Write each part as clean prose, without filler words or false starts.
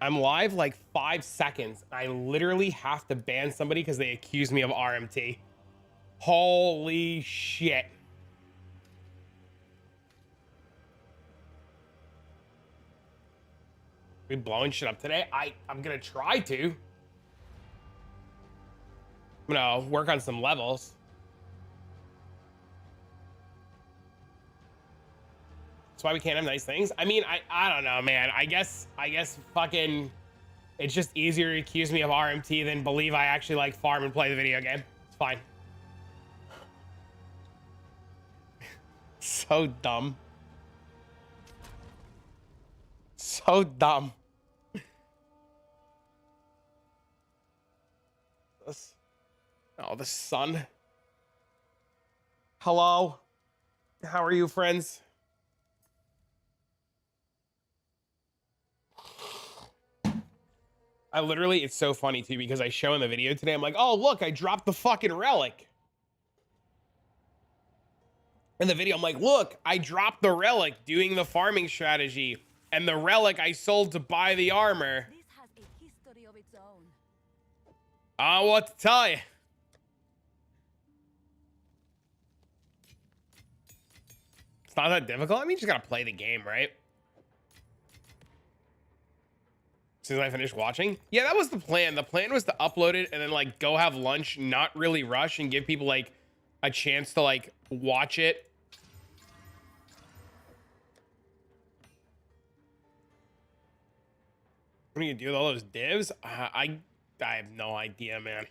I'm live like 5 seconds. I literally have to ban somebody because they accuse me of RMT. Holy shit. We blowing shit up today? I'm gonna try to. I'm gonna work on some levels. That's why we can't have nice things. I mean, I don't know, man. I guess fucking it's just easier to accuse me of RMT than believe I actually like farm and play the video game. It's fine. So dumb. So dumb. Oh, the sun. Hello. How are you, friends? I literally, it's so funny too, because I show in the video today, I'm like, oh, look, I dropped the fucking relic. In the video, I'm like, look, I dropped the relic doing the farming strategy, and the relic I sold to buy the armor. This has a history of its own. I don't know what to tell you. It's not that difficult. I mean, you just gotta play the game, right? As soon as I finish watching. Yeah, that was the plan. The plan was to upload it and then like go have lunch, not really rush, and give people like a chance to like watch it. What are you gonna do with all those divs? I have no idea, man.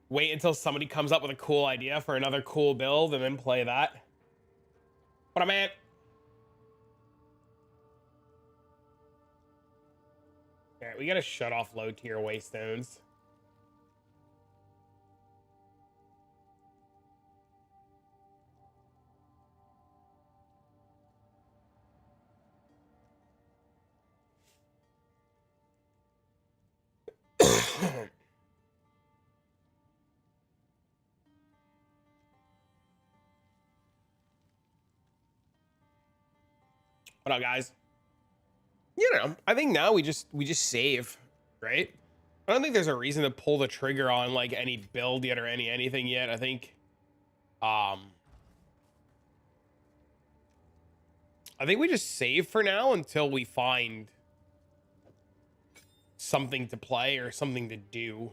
Wait until somebody comes up with a cool idea for another cool build and then play that. What a man. All right, we gotta shut off low tier waystones. What up, guys? You know, I think now we just save, right? I don't think there's a reason to pull the trigger on like any build yet or anything yet. I think we just save for now until we find something to play or something to do,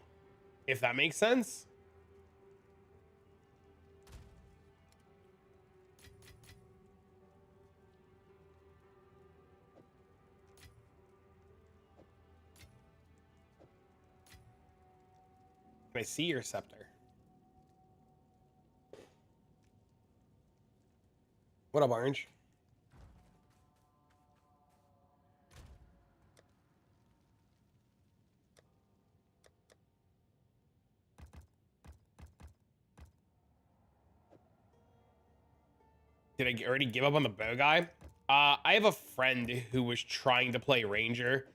if that makes sense. Can I see your scepter? What up, Orange? Did I already give up on the bow guy? I have a friend who was trying to play Ranger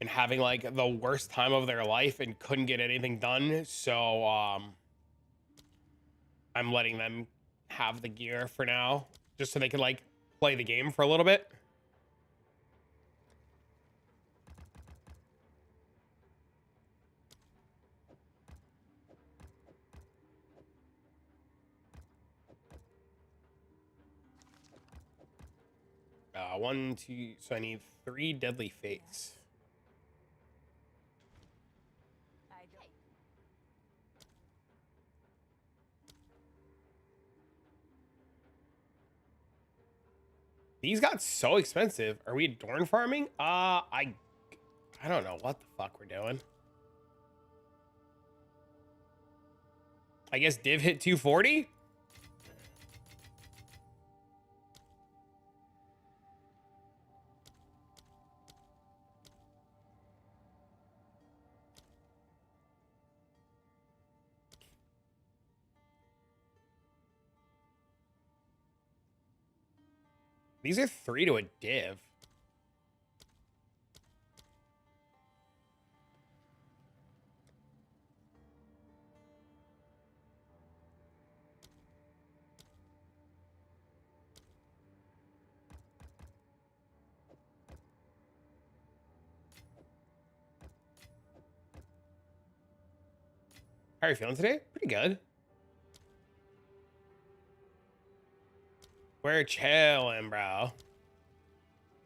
and having like the worst time of their life and couldn't get anything done. So I'm letting them have the gear for now, just so they can like play the game for a little bit. One, two, so I need 3 deadly fates. I don't. These got so expensive. Are we Dorn farming? I don't know what the fuck we're doing. I guess div hit 240. These are 3 to a div. How are you feeling today? Pretty good. We're chilling, bro.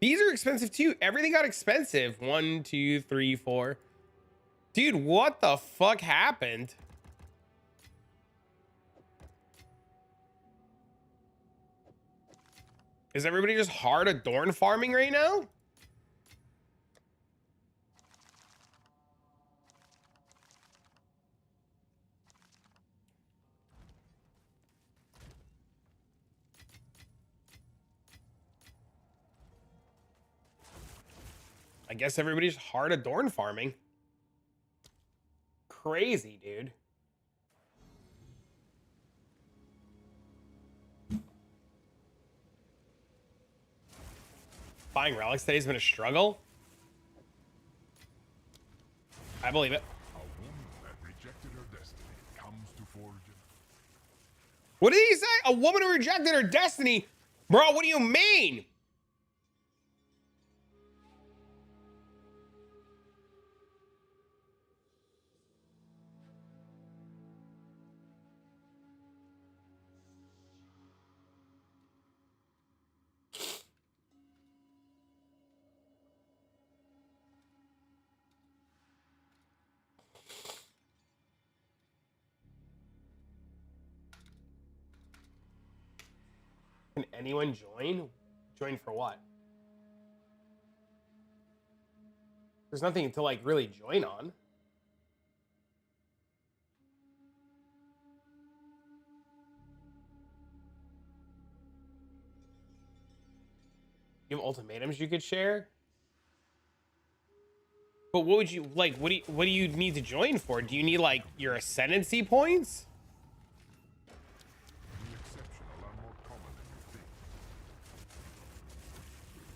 These are expensive too. Everything got expensive. 1, 2, 3, 4. Dude, what the fuck happened? Is everybody just hard adorn farming right now? I guess everybody's hard adorn farming. Crazy, dude. Buying relics today has been a struggle. I believe it. A woman that rejected her destiny comes to forge. What did he say? A woman who rejected her destiny? Bro, what do you mean? Can anyone join? Join for what? There's nothing to like really join on. You have ultimatums you could share? But what would you like? What do you need to join for? Do you need like your ascendancy points? The exception a lot more common than you think.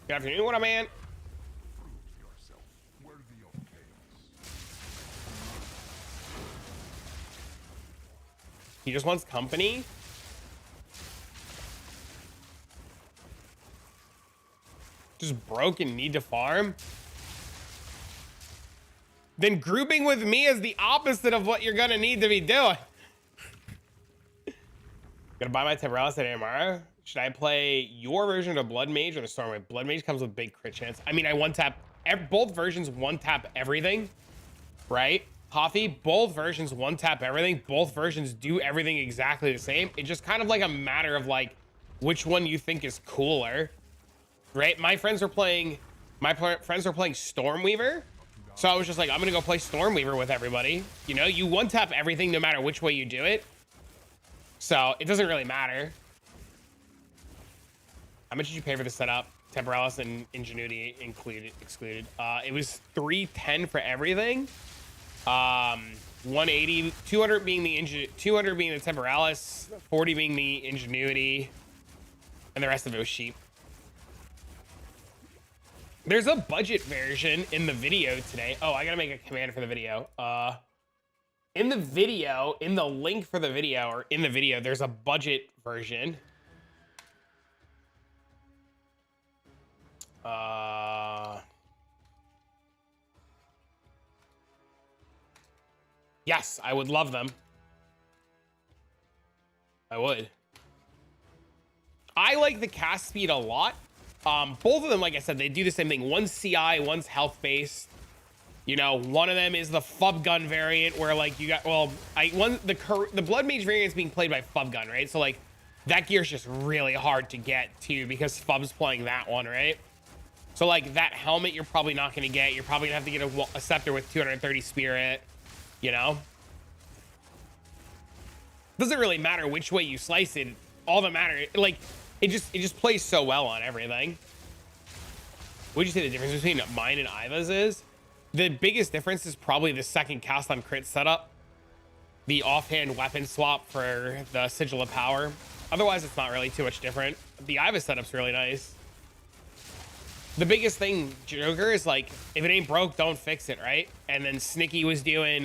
Good afternoon, what up, man? Prove yourself worthy of chaos. He just wants company. Just broke and need to farm. Then grouping with me is the opposite of what you're gonna need to be doing. Gonna buy my Temporalis today tomorrow. Should I play your version of Blood Mage or the Storm Wave? Blood Mage comes with big crit chance. I mean, I one tap both versions, one tap everything, right? Coffee, both versions one tap everything. Both versions do everything exactly the same. It's just kind of like a matter of like which one you think is cooler, right? My friends were playing Stormweaver. So I was just like, I'm gonna go play Stormweaver with everybody. You know, you one tap everything no matter which way you do it. So it doesn't really matter. How much did you pay for the setup? Temporalis and Ingenuity excluded. It was $310 for everything. 180, 200 being the 200 being the Temporalis, 40 being the Ingenuity, and the rest of it was cheap. There's a budget version in the video today. Oh, I gotta make a command for the video. In the video, in the link for the video, or in the video, there's a budget version. Yes, I would love them. I would. I like the cast speed a lot. Both of them, like I said, they do the same thing. One's CI, one's health based. You know, one of them is the Fub Gun variant where like you got, well, the Blood Mage variant is being played by Fub Gun, right? So like that gear's just really hard to get to because Fub's playing that one, right? So like that helmet, you're probably not going to get. You're probably gonna have to get a scepter with 230 spirit, you know? Doesn't really matter which way you slice it. All that matters, like, it just plays so well on everything. What'd you say the difference between mine and Iva's is? The biggest difference is probably the second cast on crit setup. The offhand weapon swap for the Sigil of Power. Otherwise, it's not really too much different. The Iva setup's really nice. The biggest thing, Joker, is like, if it ain't broke, don't fix it, right? And then Snicky was doing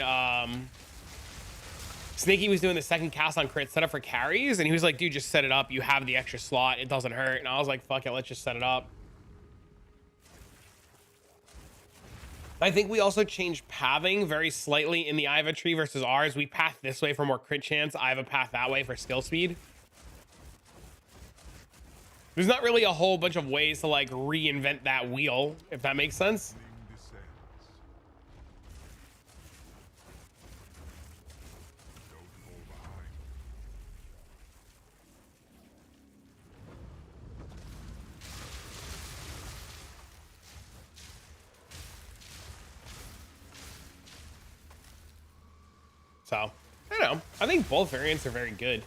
the second cast on crit setup for carries, and he was like, dude, just set it up. You have the extra slot. It doesn't hurt. And I was like, fuck it, let's just set it up. I think we also changed pathing very slightly in the Iva tree versus ours. We path this way for more crit chance. Iva path that way for skill speed. There's not really a whole bunch of ways to like reinvent that wheel, if that makes sense. descends. Don't fall behind. So, I don't know. I think both variants are very good.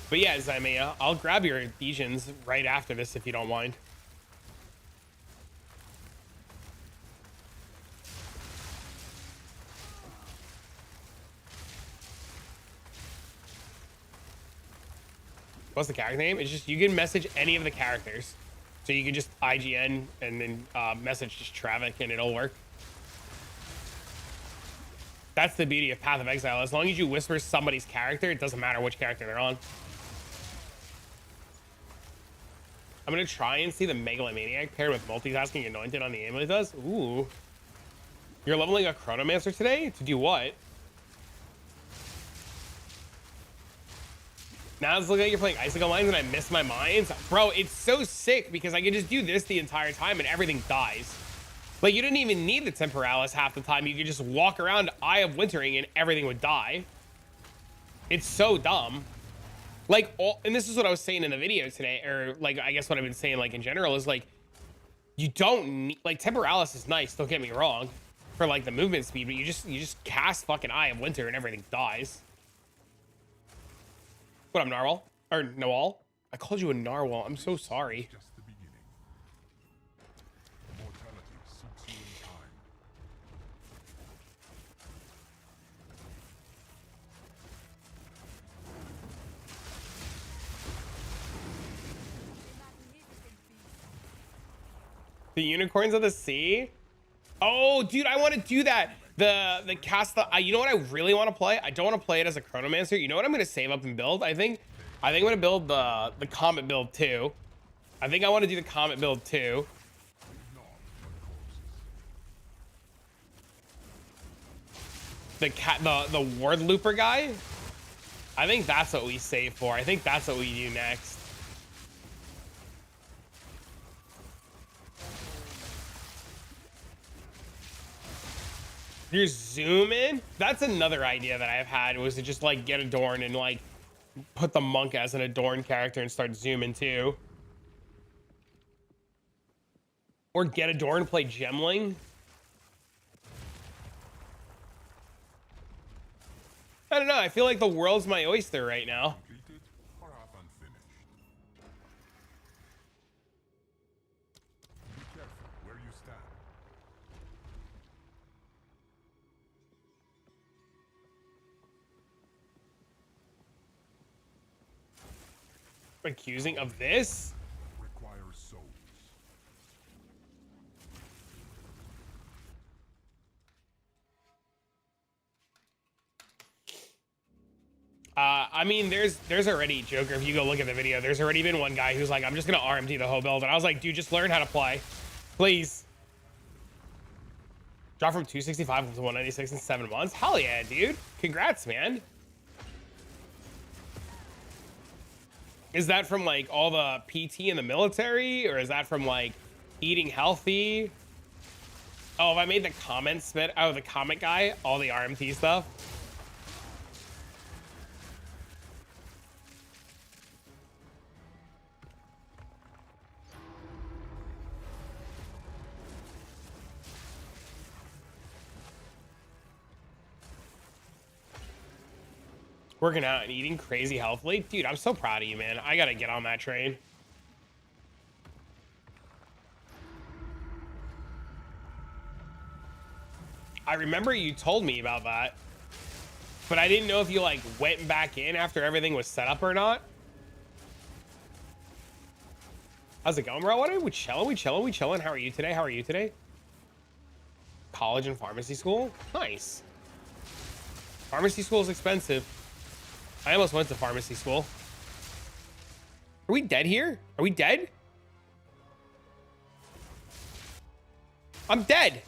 But yeah, Zymea, I'll grab your Adhesions right after this if you don't mind. What's the character name? It's just, you can message any of the characters. So you can just IGN and then message just Travik and it'll work. That's the beauty of Path of Exile. As long as you whisper somebody's character, it doesn't matter which character they're on. I'm gonna try and see the Megalomaniac paired with multitasking anointed on the amulet does. Ooh. You're leveling a Chronomancer today? To do what? Now let's look like you're playing Icicle Lines and I miss my mines. Bro, it's so sick because I can just do this the entire time and everything dies. Like, you didn't even need the Temporalis half the time. You could just walk around Eye of Wintering and everything would die. It's so dumb. Like, and this is what I was saying in the video today, or like, I guess what I've been saying, like, in general, is like, you don't need, like, Temporalis is nice, don't get me wrong, for like the movement speed, but you just cast fucking Eye of Winter and everything dies. What up, Narwhal? Or Noal? I called you a Narwhal. I'm so sorry. Just the beginning. Mortality suits you in time. The Unicorns of the Sea? Oh, dude, I want to do that. The cast, you know what I really want to play? I don't want to play it as a Chronomancer. You know what I'm going to save up and build? I think I'm going to build the Comet build too. I think I want to do the Comet build too. The Ward Looper guy? I think that's what we save for. I think that's what we do next. You're zooming? That's another idea that I've had, was to just like get Adorn and like put the monk as an Adorn character and start zooming too. Or get Adorn, play Gemling. I don't know. I feel like the world's my oyster right now. Completed or half unfinished. Be careful where you stand. Accusing of this? Requires souls. I mean, there's already, Joker, if you go look at the video, there's already been one guy who's like, I'm just gonna RMT the whole build, and I was like, dude, just learn how to play, please. Drop from 265 to 196 in 7 months. Hell yeah, dude. Congrats, man. Is that from like all the PT in the military, or is that from like eating healthy? Oh, if I made the comment spit, oh, the comment guy, all the RMT stuff. Working out and eating crazy healthily. Dude, I'm so proud of you, man. I gotta get on that train. I remember you told me about that, but I didn't know if you like went back in after everything was set up or not. How's it going, bro? What are we chilling? We chilling? We chilling? How are you today? How are you today? College and pharmacy school? Nice. Pharmacy school is expensive. I almost went to pharmacy school. Are we dead here? Are we dead? I'm dead.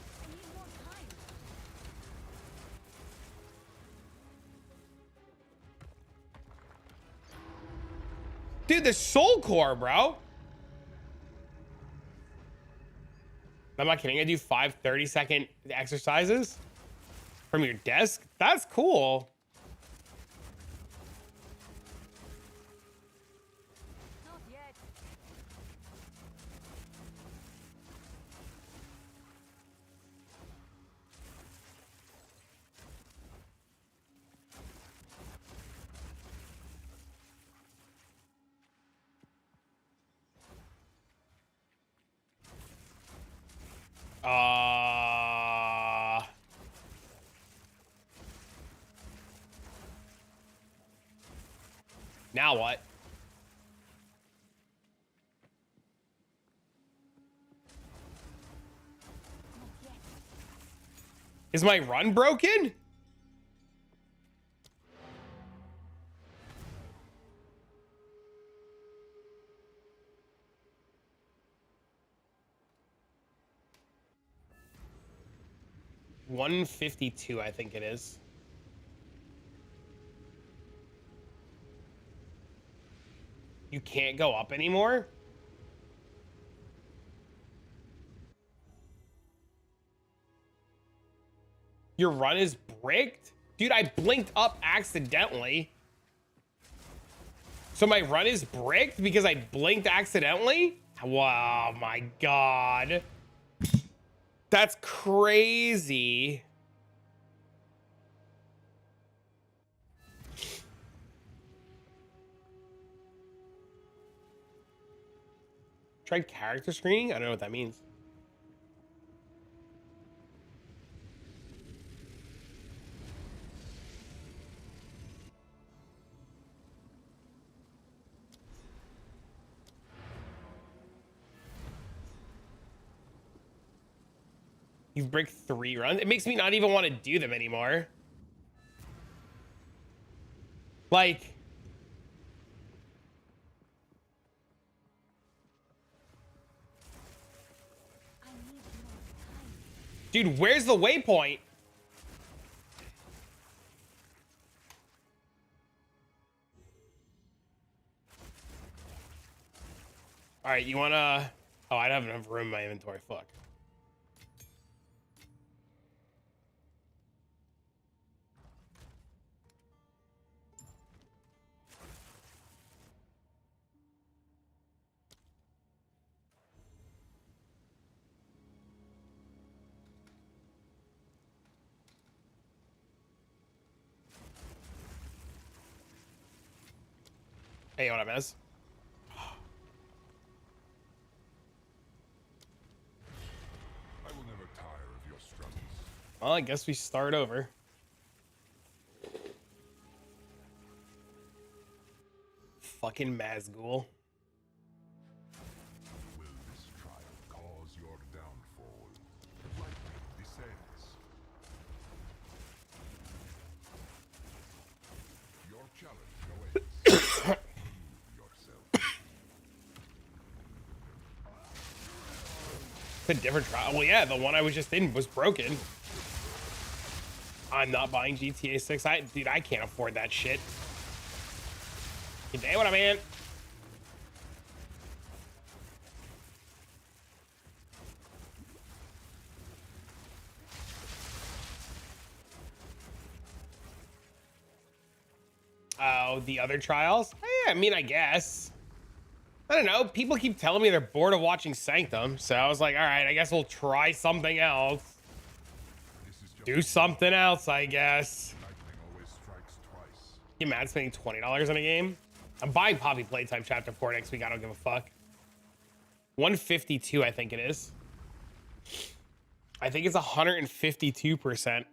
Dude, the soul core, bro. I'm not kidding. I do 5 30-second exercises from your desk. That's cool. Not yet. Now what? Not yet. Is my run broken? $152, I think it is. You can't go up anymore? Your run is bricked? Dude, I blinked up accidentally. So my run is bricked because I blinked accidentally? Wow, my God. That's crazy. Tried character screening? I don't know what that means. You've bricked 3 runs? It makes me not even want to do them anymore. Like... I need more time. Dude, where's the waypoint? All right, you wanna... Oh, I don't have enough room in my inventory. Fuck. Hey, what up, Ez? I will never tire of your struggles. Well, I guess we start over. Fucking Mazgul. Will this trial cause your downfall? Lightning descends. Your challenge awaits. Yourself. It's a different trial. Well, yeah, the one I was just in was broken. I'm not buying GTA 6. Dude, I can't afford that shit. You know what I mean? Oh, the other trials? I mean, I guess. I don't know. People keep telling me they're bored of watching Sanctum, so I was like, all right, I guess we'll try something else. This is just Do something else, I guess. lightning always strikes twice. You mad spending $20 on a game? I'm buying Poppy Playtime Chapter 4 next week. I don't give a fuck. 152, I think it is. I think it's 152%.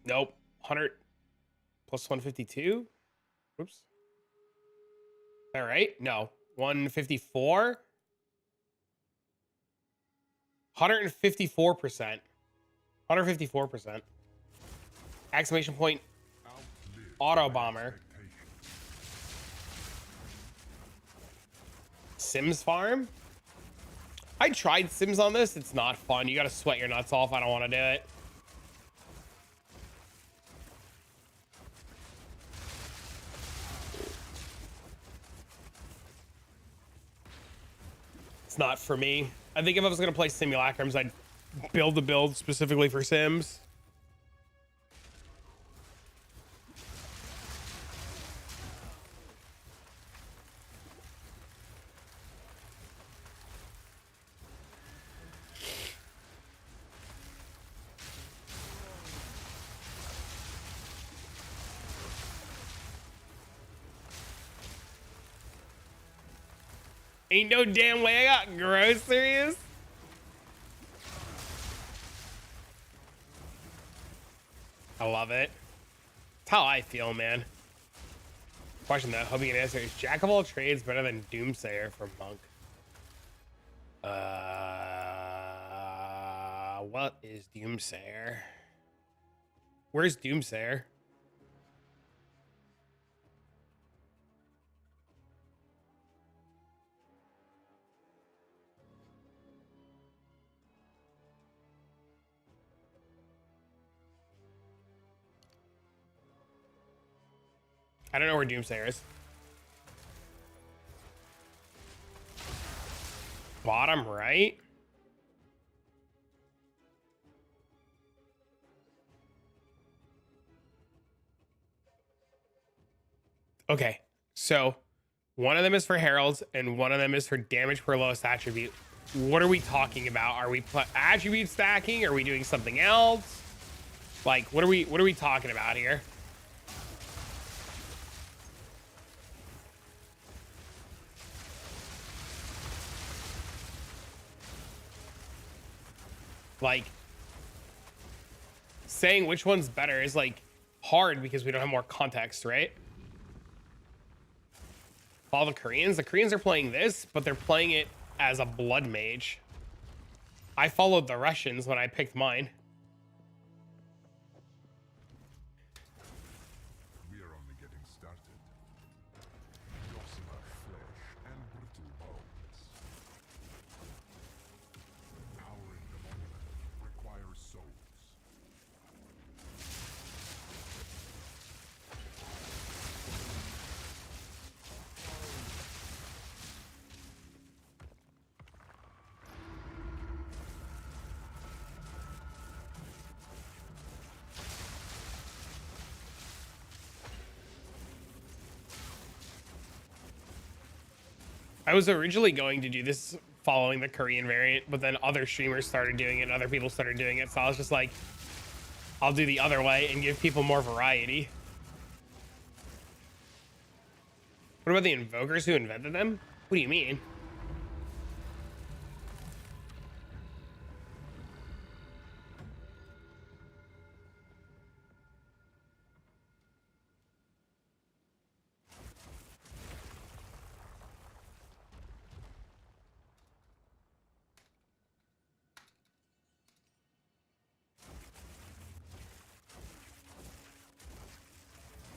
Nope. 100 plus 152? Oops. Is that right? No. 154? 154%. 154%. Exclamation point. Outlive Autobomber. expectations. Sims farm? I tried Sims on this. It's not fun. You gotta sweat your nuts off. I don't want to do it. It's not for me. I think if I was gonna play simulacrums, I'd build a build specifically for Sims. Ain't no damn way I got groceries. I love it. It's how I feel, man. Question that, hoping you can answer, is Jack of all trades better than Doomsayer for Monk? What is Doomsayer? Where's Doomsayer? I don't know where Doomsayer is. Bottom right? Okay, so one of them is for heralds and one of them is for damage per lowest attribute. What are we talking about? Are we attribute stacking? Are we doing something else? Like, what are we talking about here? Like, saying which one's better is like hard because we don't have more context, right? All the Koreans are playing this, but they're playing it as a blood mage. I followed the Russians when I picked mine. We are only getting started. Lossing our flesh and brittle bones. Powering the moment requires souls. I was originally going to do this following the Korean variant, but then other streamers started doing it and other people started doing it. So I was just like, I'll do the other way and give people more variety. What about the invokers who invented them? What do you mean?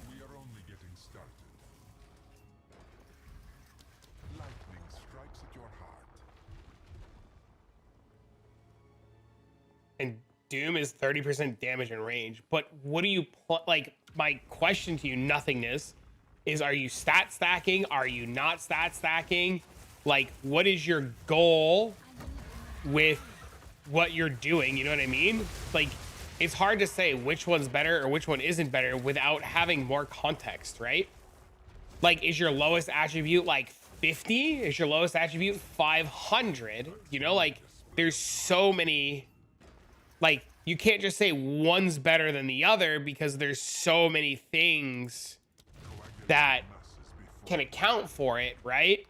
We are only getting started. Lightning strikes at your heart. And Doom is 30% damage and range. But what do you like? My question to you, nothingness, is: are you stat stacking? Are you not stat stacking? Like, what is your goal with what you're doing? You know what I mean? Like, it's hard to say which one's better or which one isn't better without having more context, right? Like, is your lowest attribute like 50? Is your lowest attribute 500? You know, like, there's so many. Like, you can't just say one's better than the other because there's so many things that can account for it, right?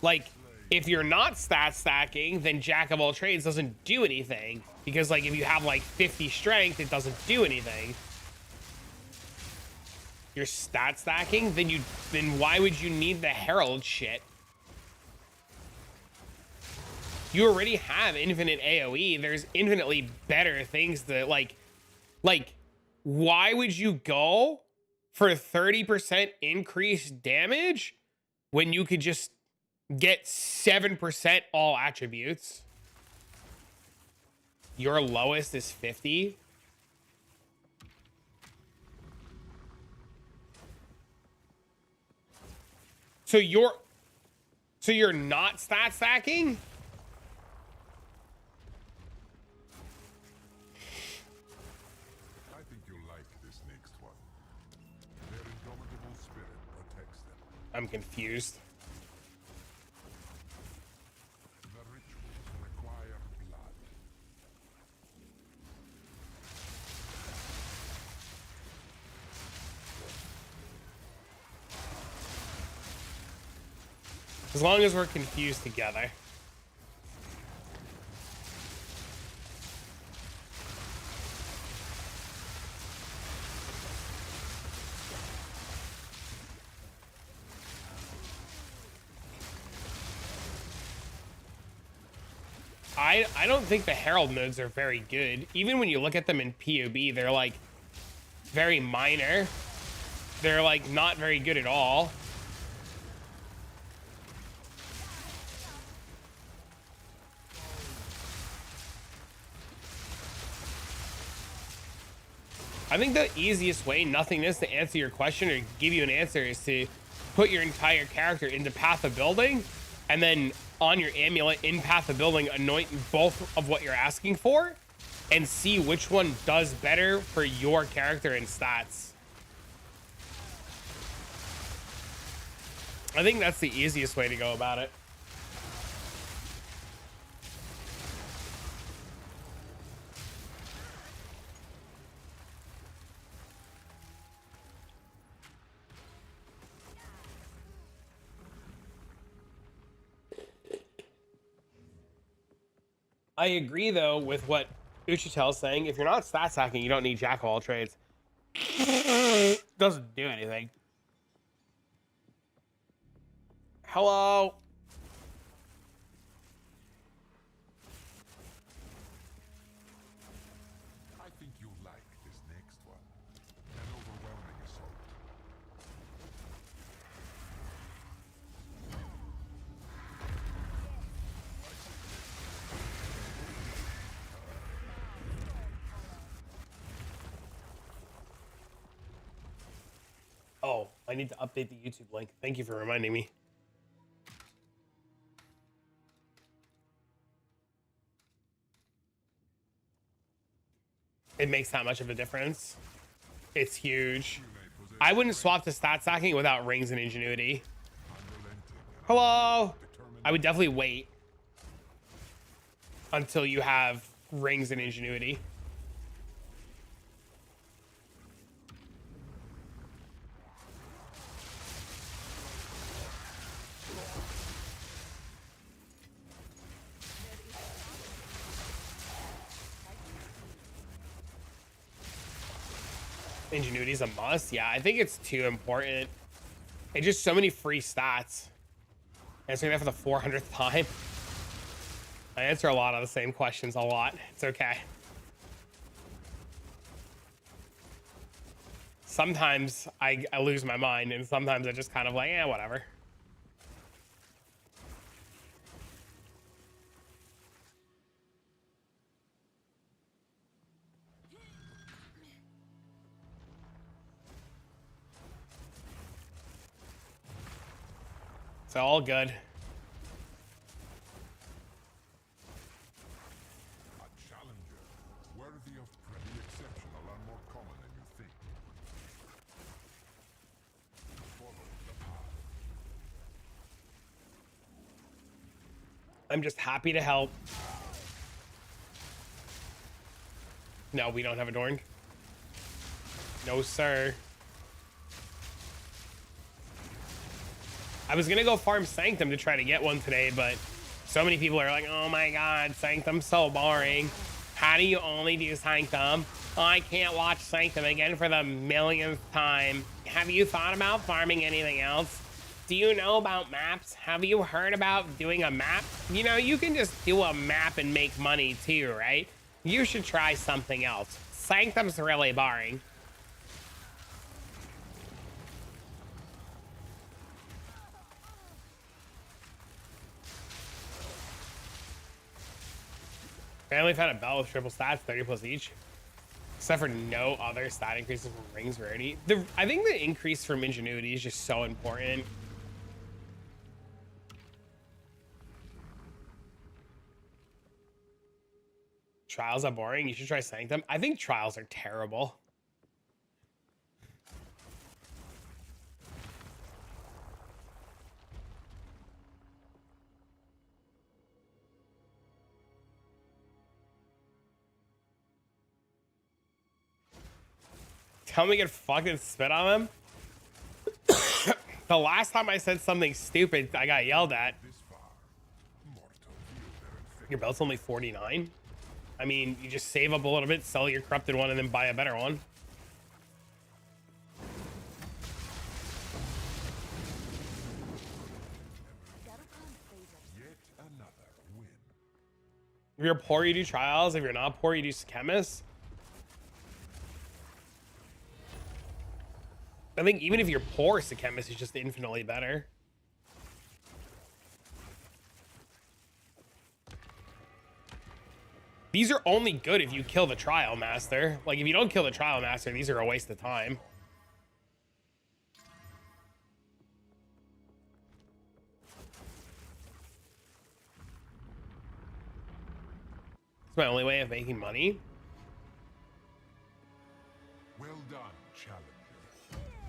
Like, if you're not stat stacking, then Jack of all trades doesn't do anything. Because, like, if you have, like, 50 strength, it doesn't do anything. You're stat stacking? Then why would you need the herald shit? You already have infinite AoE. There's infinitely better things to, like, why would you go for 30% increased damage when you could just get 7% all attributes? Your lowest is 50. So So you're not stat stacking? I think you'll like this next one. Their indomitable spirit protects them. I'm confused. The rituals require blood. As long as we're confused together. I don't think the Herald nodes are very good. Even when you look at them in POB, they're like very minor. They're like not very good at all. I think the easiest way, nothingness, to answer your question or give you an answer is to put your entire character into Path of Building, and then on your amulet in Path of Building, anoint both of what you're asking for, and see which one does better for your character and stats. I think that's the easiest way to go about it. I agree, though, with what Uchitel's saying. If you're not stat stacking, you don't need Jack of all trades. Doesn't do anything. Hello. I think you'll like this next one. An overwhelming assault. Oh, I need to update the YouTube link. Thank you for reminding me. It makes that much of a difference. It's huge. I wouldn't swap to stat stacking without rings and ingenuity. Hello. I would definitely wait until you have rings and ingenuity. Ingenuity is a must. Yeah, I think it's too important. And just so many free stats. Answering that for the 400th time. I answer a lot of the same questions a lot. It's okay. Sometimes I lose my mind, and sometimes I just kind of like, eh, whatever. It's all good. A challenger, worthy of the exceptional and more common than you think. Follow the path. I'm just happy to help. No, we don't have Adorned. No, sir. I was gonna go farm Sanctum to try to get one today, but so many people are like, oh my god, Sanctum's so boring. How do you only do Sanctum? Oh, I can't watch Sanctum again for the millionth time. Have you thought about farming anything else? Do you know about maps? Have you heard about doing a map? You know, you can just do a map and make money too, right? You should try something else. Sanctum's really boring. Finally found a belt with triple stats, 30 plus each. Except for no other stat increases from rings rarity. I think the increase from ingenuity is just so important. Trials are boring. You should try Sanctum. I think trials are terrible. Tell me to get fucking spit on them. The last time I said something stupid, I got yelled at. This far, mortal feel their Your belt's only 49. I mean, you just save up a little bit, sell your corrupted one, and then buy a better one. yet another win. If you're poor, you do trials. If you're not poor, you do chemists. I think even if you're poor, chemist is just infinitely better. These are only good if you kill the trial master. Like, if you don't kill the trial master, these are a waste of time. It's my only way of making money. Well done, challenger.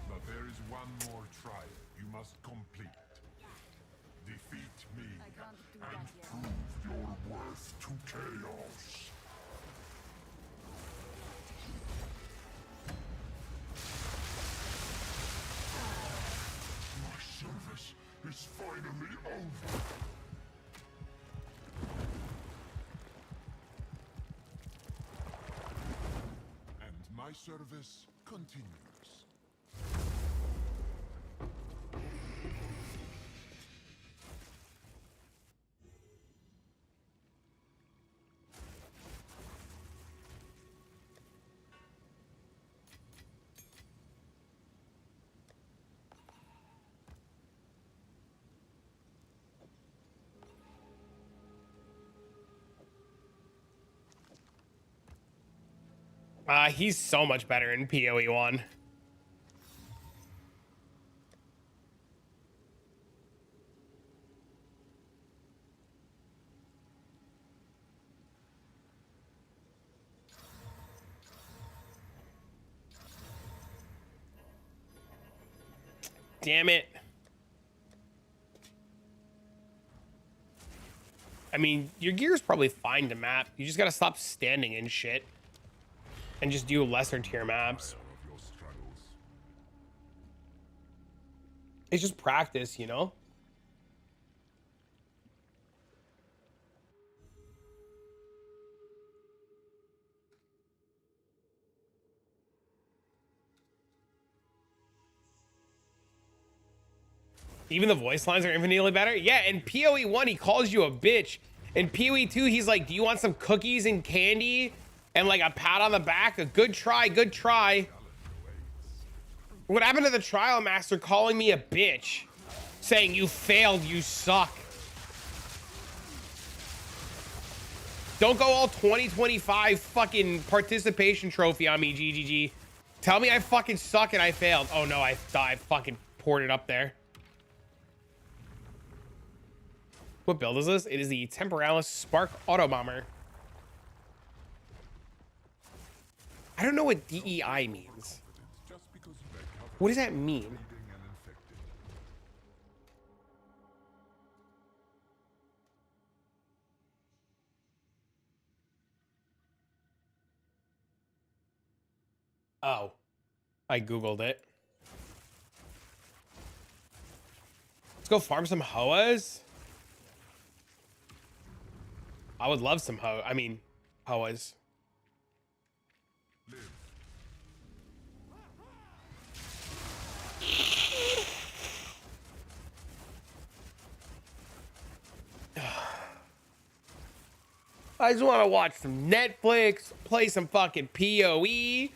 But there is one more trial you must complete. Defeat me I can't do that and yet. prove your worth to chaos. My service is finally over. And my service continues. He's so much better in PoE 1. Damn it. I mean, your gear's probably fine to map. You just gotta stop standing in shit. And just do lesser tier maps. Of your struggles. It's just practice, you know? Even the voice lines are infinitely better. Yeah, in PoE 1, he calls you a bitch. In PoE 2, he's like, do you want some cookies and candy? And like a pat on the back, a good try, good try. What happened to the trial master calling me a bitch? Saying you failed, you suck. Don't go all 2025 fucking participation trophy on me, GGG. Tell me I fucking suck and I failed. Oh no, I fucking poured it up there. What build is this? It is the Temporalis Spark Autobomber. I don't know what DEI means. Just because you make cover What does that mean? bleeding and infected. Oh, I Googled it. Let's go farm some Hoas. I would love some Hoas. Live. I just want to watch some Netflix, play some fucking PoE,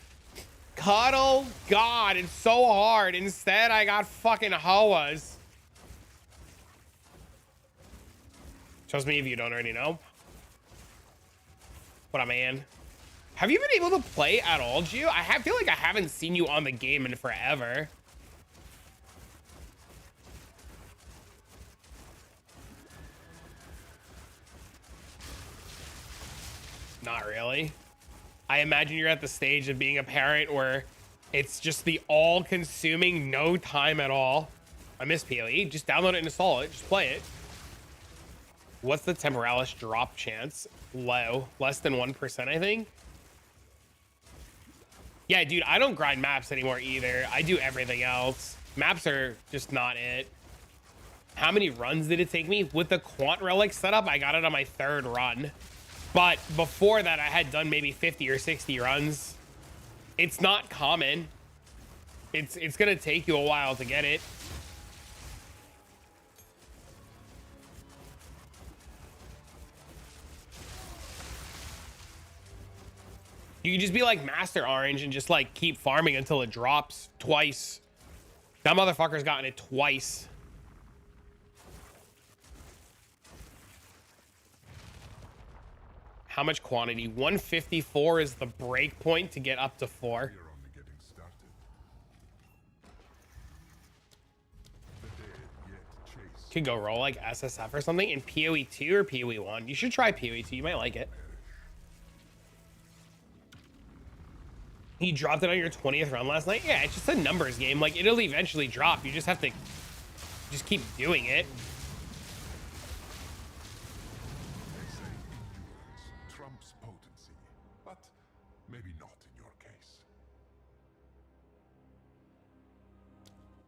cuddle. God, it's so hard. Instead, I got fucking Hoas. Trust me if you don't already know. What up, man? Have you been able to play at all, Gio? I feel like I haven't seen you on the game in forever. Not really. I imagine you're at the stage of being a parent where it's just the all-consuming, no time at all. I miss PoE. Just download it and install it. Just play it. What's the Temporalis drop chance? Low. Less than 1%, I think. Yeah, dude, I don't grind maps anymore either. I do everything else. Maps are just not it. How many runs did it take me? With the Quant Relic setup, I got it on my 3rd run. But before that, I had done maybe 50 or 60 runs. It's not common. It's gonna take you a while to get it. You can just be like Master Orange and just like keep farming until it drops twice. That motherfucker's gotten it twice. How much quantity? 154 is the break point to get up to 4. You're only getting started. The dead yet chase. Could go roll like SSF or something in PoE 2 or PoE 1. You should try PoE 2. You might like it. You dropped it on your 20th run last night? Yeah, it's just a numbers game. Like, it'll eventually drop. You just have to just keep doing it. They say endurance trumps potency, but maybe not in your case.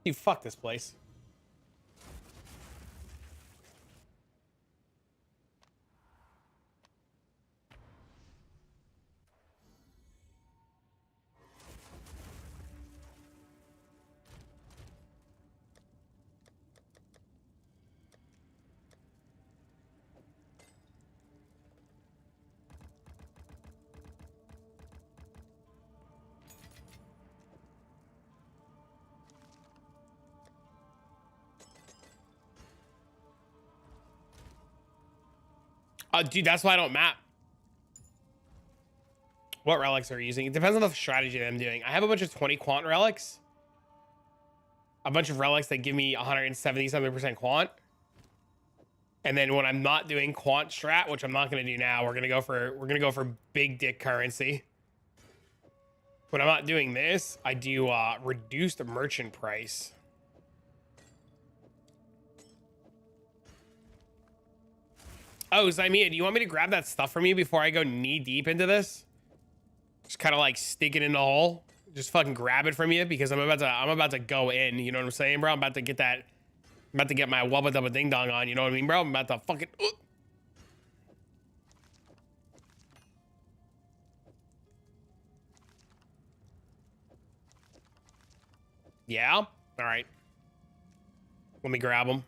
Dude, fuck this place. Dude, that's why I don't map. What relics are you using? It depends on the strategy that I'm doing. I have a bunch of 20 quant relics. A bunch of relics that give me 177% quant. And then when I'm not doing quant strat, which I'm not gonna do now, we're gonna go for big dick currency. When I'm not doing this, I do reduced merchant price. Oh, Zymia, do you want me to grab that stuff from you before I go knee deep into this? Just kind of like stick it in the hole. Just fucking grab it from you because I'm about to go in. You know what I'm saying, bro? I'm about to get that. I'm about to get my wubba dubba ding dong on. You know what I mean, bro? I'm about to fucking. Yeah. All right. Let me grab them.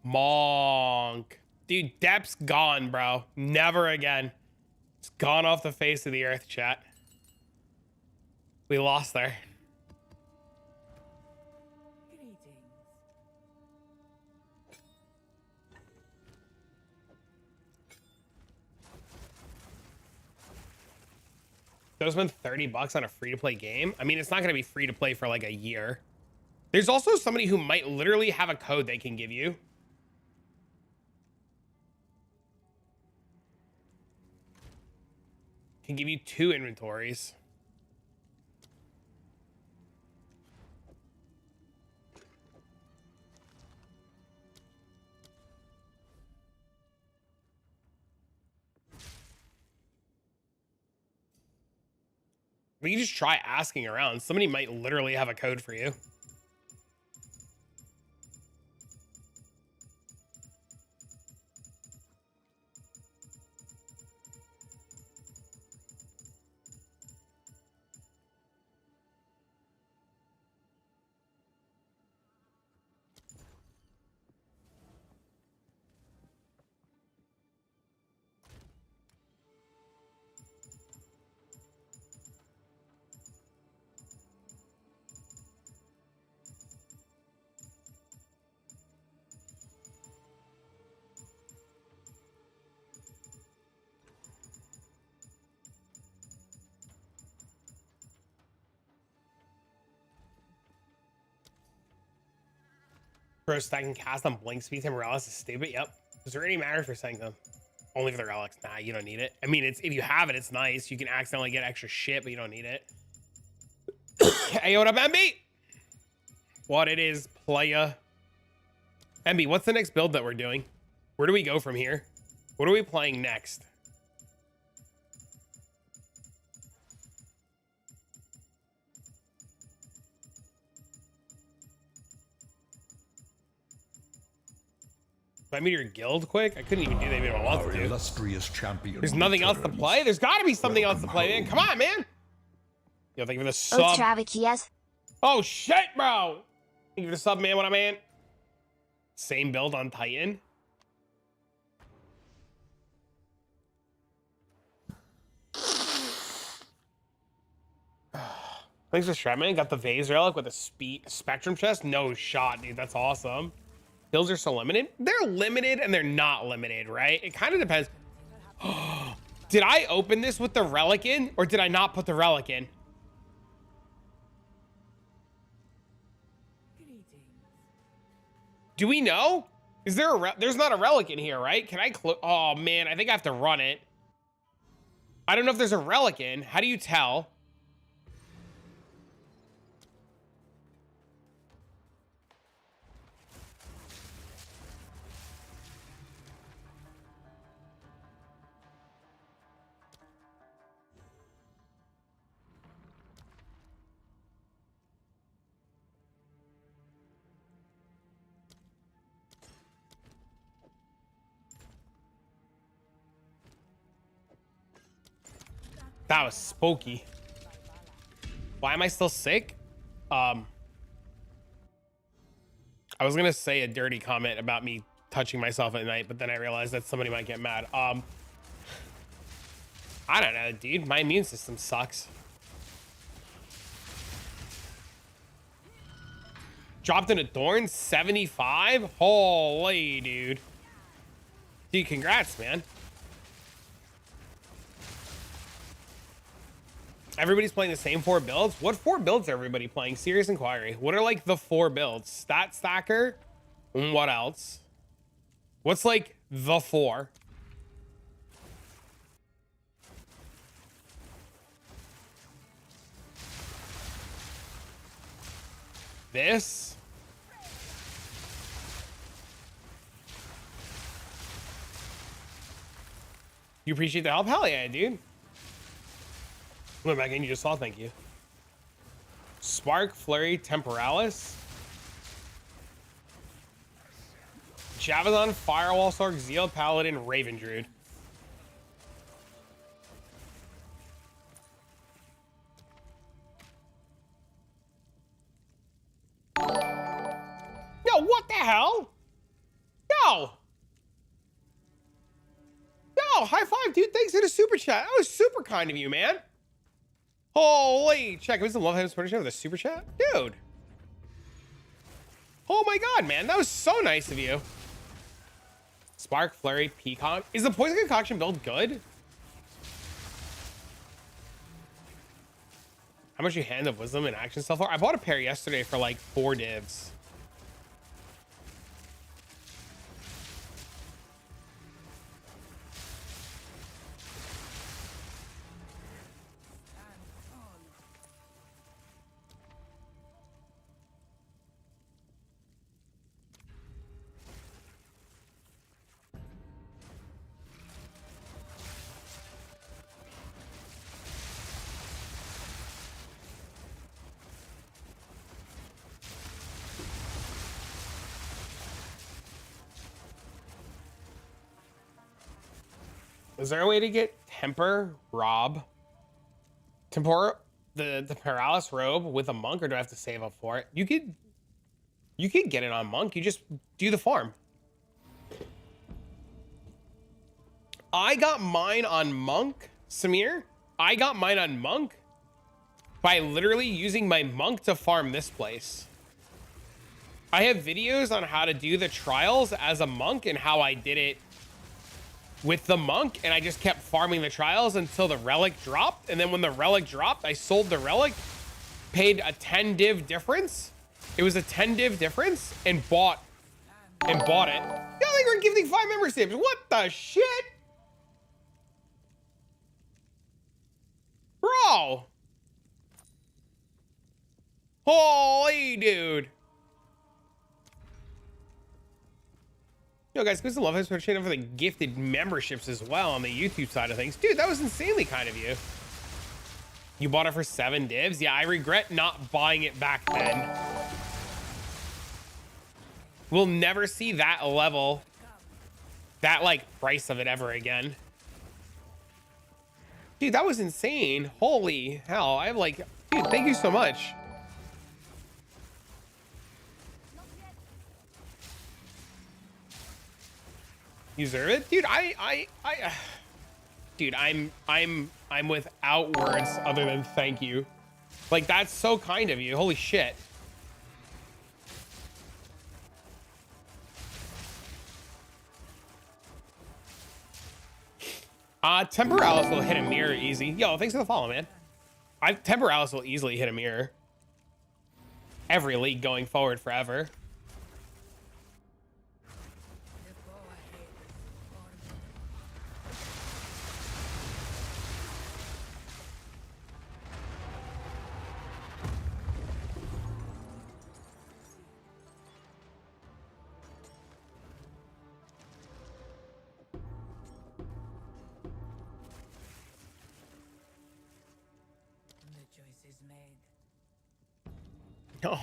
Monk. Dude, Dep's gone, bro. Never again. It's gone off the face of the earth, chat. We lost there. Greetings. So spend 30 bucks on a free-to-play game? I mean, it's not going to be free to play for like a year. There's also somebody who might literally have a code they can give you. Can give you 2 inventories. We can just try asking around. Somebody might literally have a code for you. Bro, stacking cast on blink speed Temporalis is stupid. Yep. Does there any matter for saying them? Only for the relics. Nah, you don't need it. I mean, it's if you have it, it's nice. You can accidentally get extra shit, but you don't need it. Hey, what up, MB? What it is, playa. MB, what's the next build that we're doing? Where do we go from here? What are we playing next? Let me to your guild quick. I couldn't even do that if I wanted to. Illustrious champion. There's nothing else to play. There's got to be something else to play, man. Come on, man. Yo, thank you for the sub. Yes. Oh shit, bro. Thank you for the sub, man. What I mean? Same build on Titan. Thanks for Shredman. Got the Vase Relic with a Spectrum chest. No shot, dude. That's awesome. Builds are so limited. They're limited and they're not limited, right? It kind of depends. Did I open this with the relic in or did I not put the relic in? Do we know? Is there a there's not a relic in here, right? Can I oh man, I think I have to run it. I don't know if there's a relic in. How do you tell? That was spooky. Why am I still sick? I was gonna say a dirty comment about me touching myself at night, but then I realized that somebody might get mad. I don't know, dude. My immune system sucks. Dropped in a Thorn, 75? Holy, dude. Dude, congrats, man. Everybody's playing the same 4 builds. What 4 builds are everybody playing? Serious inquiry. What are like the 4 builds? Stat Stacker? And what else? What's like the 4? This? You appreciate the help? Hell yeah, dude. Look back in, you just saw, thank you. Spark, Flurry, Temporalis. Javazon, Firewall Sark, Zeal, Paladin, Raven Druid. Yo, what the hell? Yo! Yo, high five, dude. Thanks for the super chat. That was super kind of you, man. Holy, check. It was the Love Him Super Chat with a super chat? Dude. Oh my god, man. That was so nice of you. Spark, Flurry, Peacock. Is the Poison Concoction build good? How much you Hand of Wisdom and Action so far? I bought a pair yesterday for like 4 divs. Is there a way to get the Temporalis robe with a monk, or do I have to save up for it? You could get it on monk. You just do the farm. I got mine on monk, Samir. I got mine on monk by literally using my monk to farm this place. I have videos on how to do the trials as a monk and how I did it with the monk, and I just kept farming the trials until the relic dropped. And then when the relic dropped, I sold the relic, paid a 10 div difference. It was a 10 div difference, and bought it. Yo, think we're gifting 5 memberships. What the shit? Bro. Holy dude. Yo, guys, give us a love for channel for the gifted memberships as well on the YouTube side of things. Dude, that was insanely kind of you. You bought it for 7 divs? Yeah, I regret not buying it back then. We'll never see that level, that like price of it ever again. Dude, that was insane. Holy hell. I'm like, dude, thank you so much. You deserve it? Dude, dude, I'm without words other than thank you. Like, that's so kind of you. Holy shit. Temporalis will hit a mirror easy. Yo, thanks for the follow, man. Temporalis will easily hit a mirror. Every league going forward forever.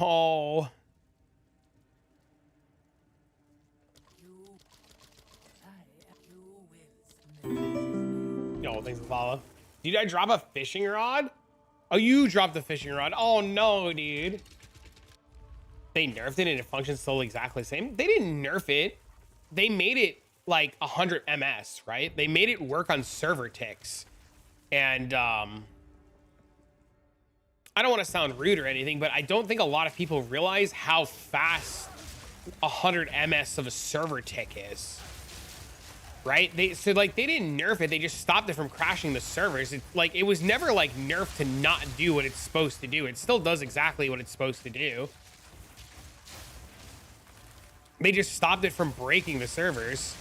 Oh. Yo, thanks for the follow. Did I drop a fishing rod? Oh, you dropped the fishing rod. Oh no, dude. They nerfed it and it functions still exactly the same. They didn't nerf it. They made it like 100 ms, right? They made it work on server ticks. And I don't want to sound rude or anything, but I don't think a lot of people realize how fast 100 ms of a server tick is, right? They didn't nerf it. They just stopped it from crashing the servers. It was never like nerfed to not do what it's supposed to do. It still does exactly what it's supposed to do. They just stopped it from breaking the servers.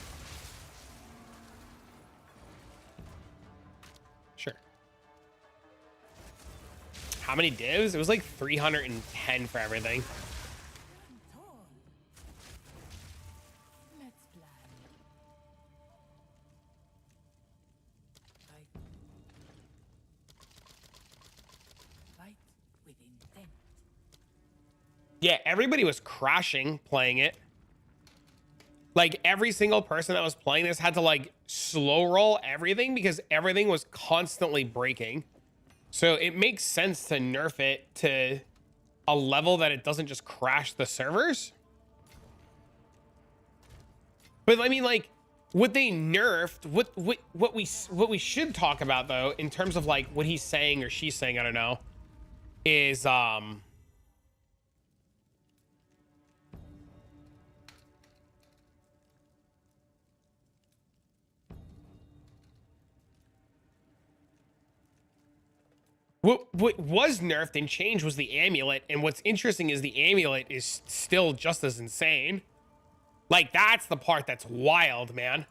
Sure. How many divs? It was like 310 for everything. Yeah, everybody was crashing playing it. Like, every single person that was playing this had to like slow roll everything because everything was constantly breaking. So it makes sense to nerf it to a level that it doesn't just crash the servers. But I mean, like, what they nerfed, what we should talk about though, in terms of like what he's saying or she's saying, I don't know, is what was nerfed and changed was the amulet, and what's interesting is the amulet is still just as insane. Like, that's the part that's wild, man.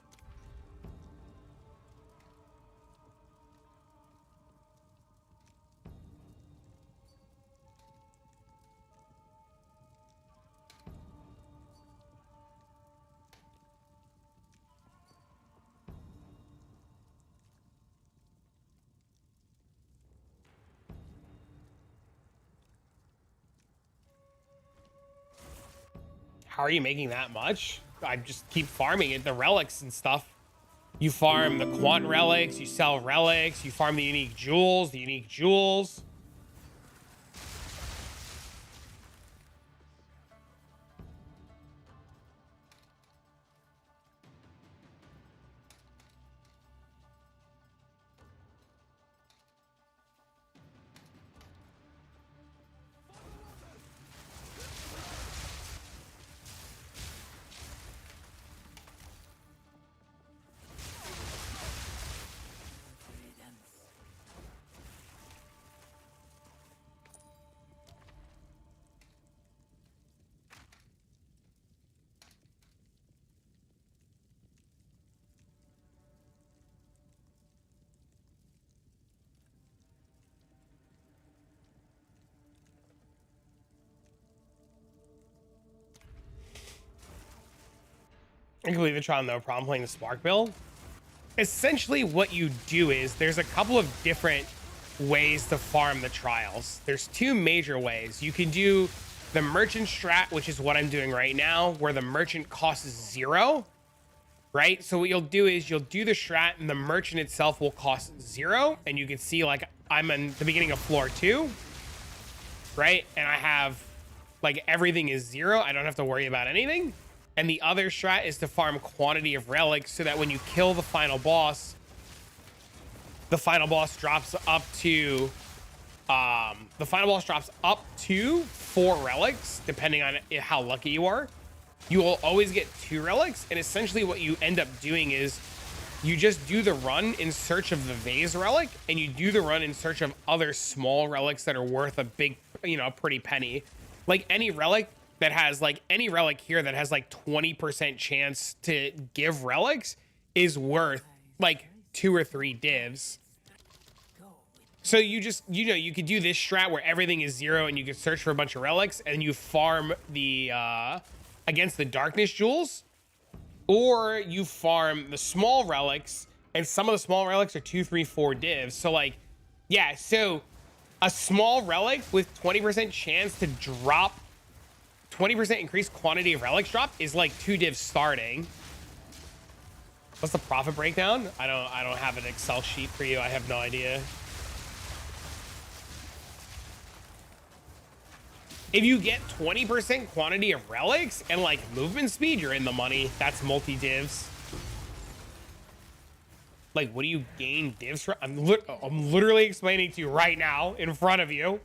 How are you making that much? I just keep farming it, the relics and stuff. You farm the quant relics, you sell relics, you farm the unique jewels, I can believe the trial, no problem playing the Spark build. Essentially what you do is there's a couple of different ways to farm the trials. There's two major ways. You can do the merchant strat, which is what I'm doing right now, where the merchant costs 0, right? So what you'll do is you'll do the strat and the merchant itself will cost 0. And you can see like I'm in the beginning of floor 2, right? And I have like everything is 0. I don't have to worry about anything. And the other strat is to farm quantity of relics so that when you kill the final boss drops up to 4 relics, depending on how lucky you are. You will always get 2 relics, and essentially what you end up doing is you just do the run in search of the vase relic, and you do the run in search of other small relics that are worth a big, pretty penny. Like any relic that has any relic here that has like 20% chance to give relics is worth like 2 or 3 divs. So you just, you could do this strat where everything is 0 and you can search for a bunch of relics and you farm the, against the darkness jewels, or you farm the small relics, and some of the small relics are 2, 3, 4 divs. So like, yeah, so a small relic with 20% chance to drop 20% increased quantity of relics drop is like 2 divs starting. What's the profit breakdown? I don't have an Excel sheet for you. I have no idea. If you get 20% quantity of relics and like movement speed, you're in the money. That's multi divs. Like, what do you gain divs from? I'm literally explaining to you right now in front of you.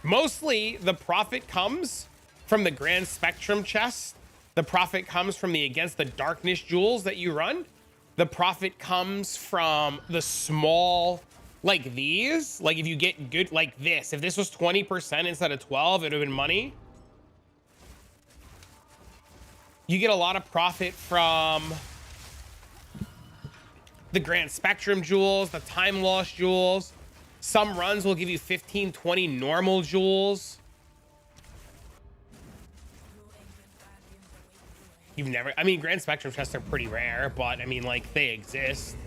Mostly the profit comes from the Grand Spectrum chest. The profit comes from the Against the Darkness jewels that you run. The profit comes from the small, like these. Like if you get good, like this. If this was 20% instead of 12, it would have been money. You get a lot of profit from the Grand Spectrum jewels, the Time Lost jewels. Some runs will give you 15, 20 normal jewels. You've never, I mean, Grand Spectrum chests are pretty rare, but I mean, like, they exist.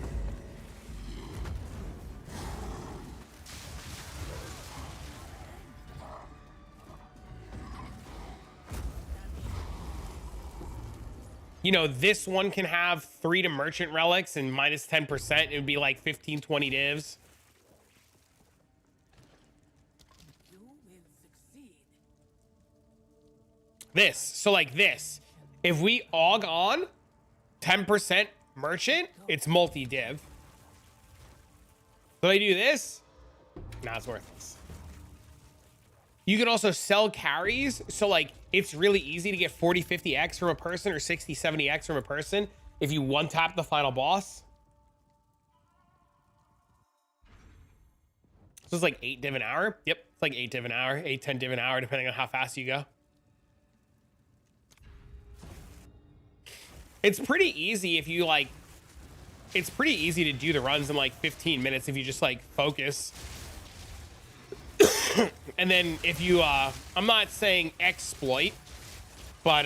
This one can have 3 to merchant relics and minus 10%. It would be like 15, 20 divs. This, so like this, if we aug on 10% merchant, it's multi-div. So I do this, nah, it's worthless. You can also sell carries, so like it's really easy to get 40, 50x from a person or 60, 70x from a person if you one-tap the final boss. So it's like 8 div an hour. Yep, it's like 8 div an hour, 8, 10 div an hour, depending on how fast you go. It's pretty easy if you like, it's pretty easy to do the runs in like 15 minutes if you just like focus. And then if you, I'm not saying exploit, but,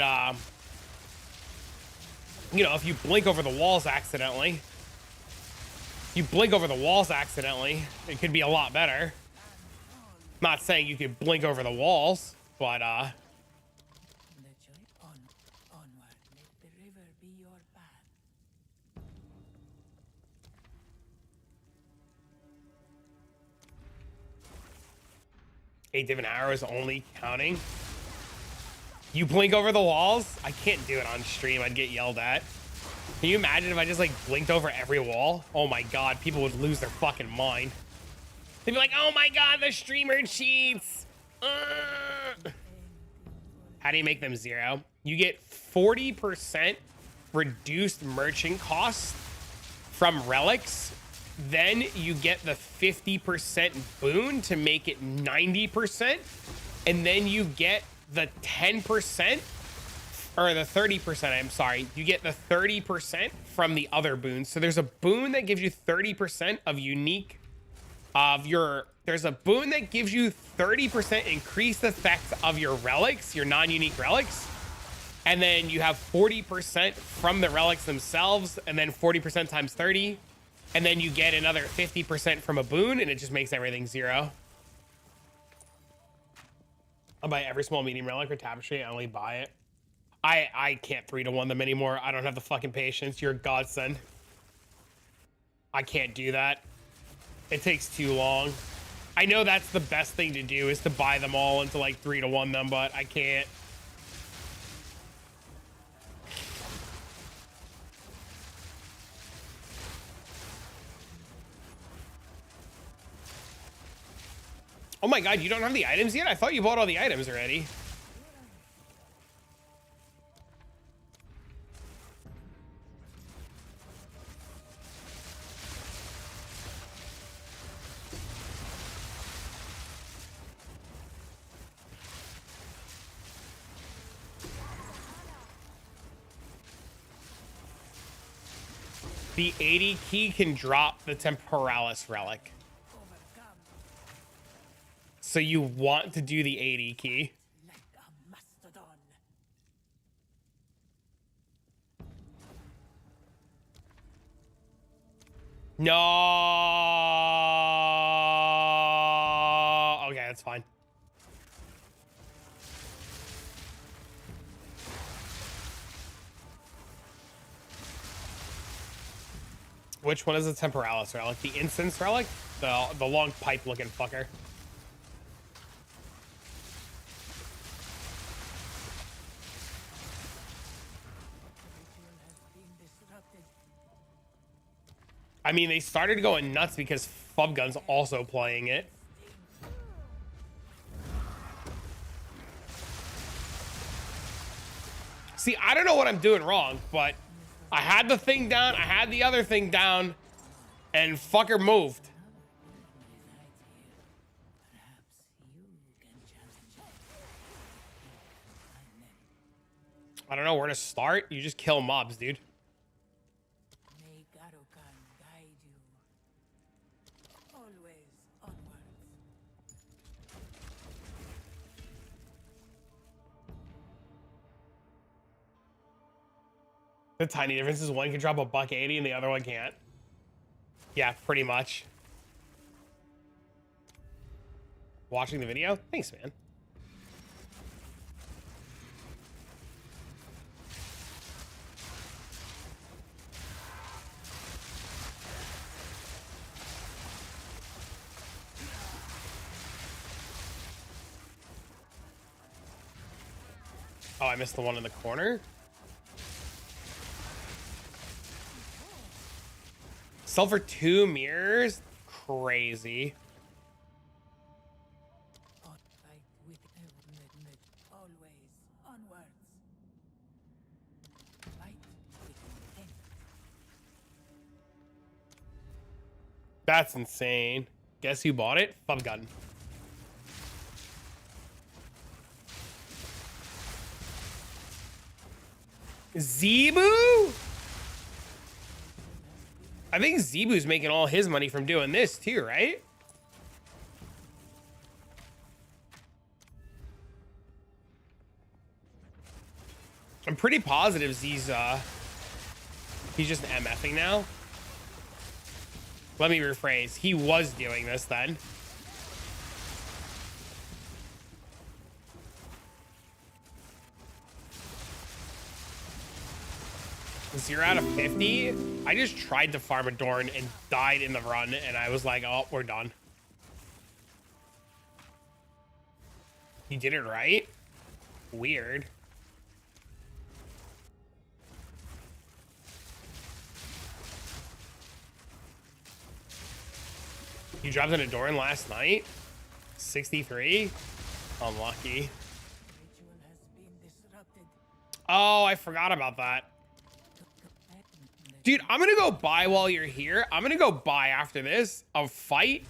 if you blink over the walls accidentally, it could be a lot better. Not saying you could blink over the walls, but, eight different arrows only counting. You blink over the walls? I can't do it on stream. I'd get yelled at. Can you imagine if I just like blinked over every wall? Oh my god, people would lose their fucking mind. They'd be like, oh my god, the streamer cheats. How do you make them 0? You get 40% reduced merchant costs from relics. Then you get the 50% boon to make it 90%. And then you get the 10%, or the 30%, I'm sorry. You get the 30% from the other boons. So there's a boon that gives you 30% of unique of your, there's a boon that gives you 30% increased effects of your relics, your non-unique relics. And then you have 40% from the relics themselves, and then 40% times 30. And then you get another 50% from a boon, and it just makes everything 0. I'll buy every small medium relic or tapestry. I only buy it. I can't 3-to-1 them anymore. I don't have the fucking patience. You're a godsend. I can't do that. It takes too long. I know that's the best thing to do, is to buy them all and to like 3-to-1 them, but I can't. Oh my god, you don't have the items yet? I thought you bought all the items already. The 80 key can drop the Temporalis relic. So you want to do the 80 key. Like a mastodon. No. Okay, that's fine. Which one is the Temporalis relic? The incense relic? The long pipe looking fucker. I mean, they started going nuts because Fubgun's also playing it. See, I don't know what I'm doing wrong, but I had the thing down, I had the other thing down, and fucker moved. I don't know where to start. You just kill mobs, dude. May Garokan guide you. Always onwards. The tiny difference is one can drop $180 and the other one can't. Yeah, pretty much. Watching the video? Thanks, man. Oh, I missed the one in the corner. Sell for 2 mirrors? Crazy. Fight with always onwards. Fight with intent. That's insane. Guess who bought it? Fubgun. Zebu? I think Zebu's making all his money from doing this too, right? I'm pretty positive he's just MFing now. Let me rephrase. He was doing this then. Zero out of 50. I just tried to farm a Dorn and died in the run, and I was like, oh, we're done. He did it right? Weird. You dropped in a Dorn last night? 63? Unlucky. Ritual has been disrupted. Oh, I forgot about that. Dude, I'm gonna go buy while you're here. I'm gonna go buy after this. A fight.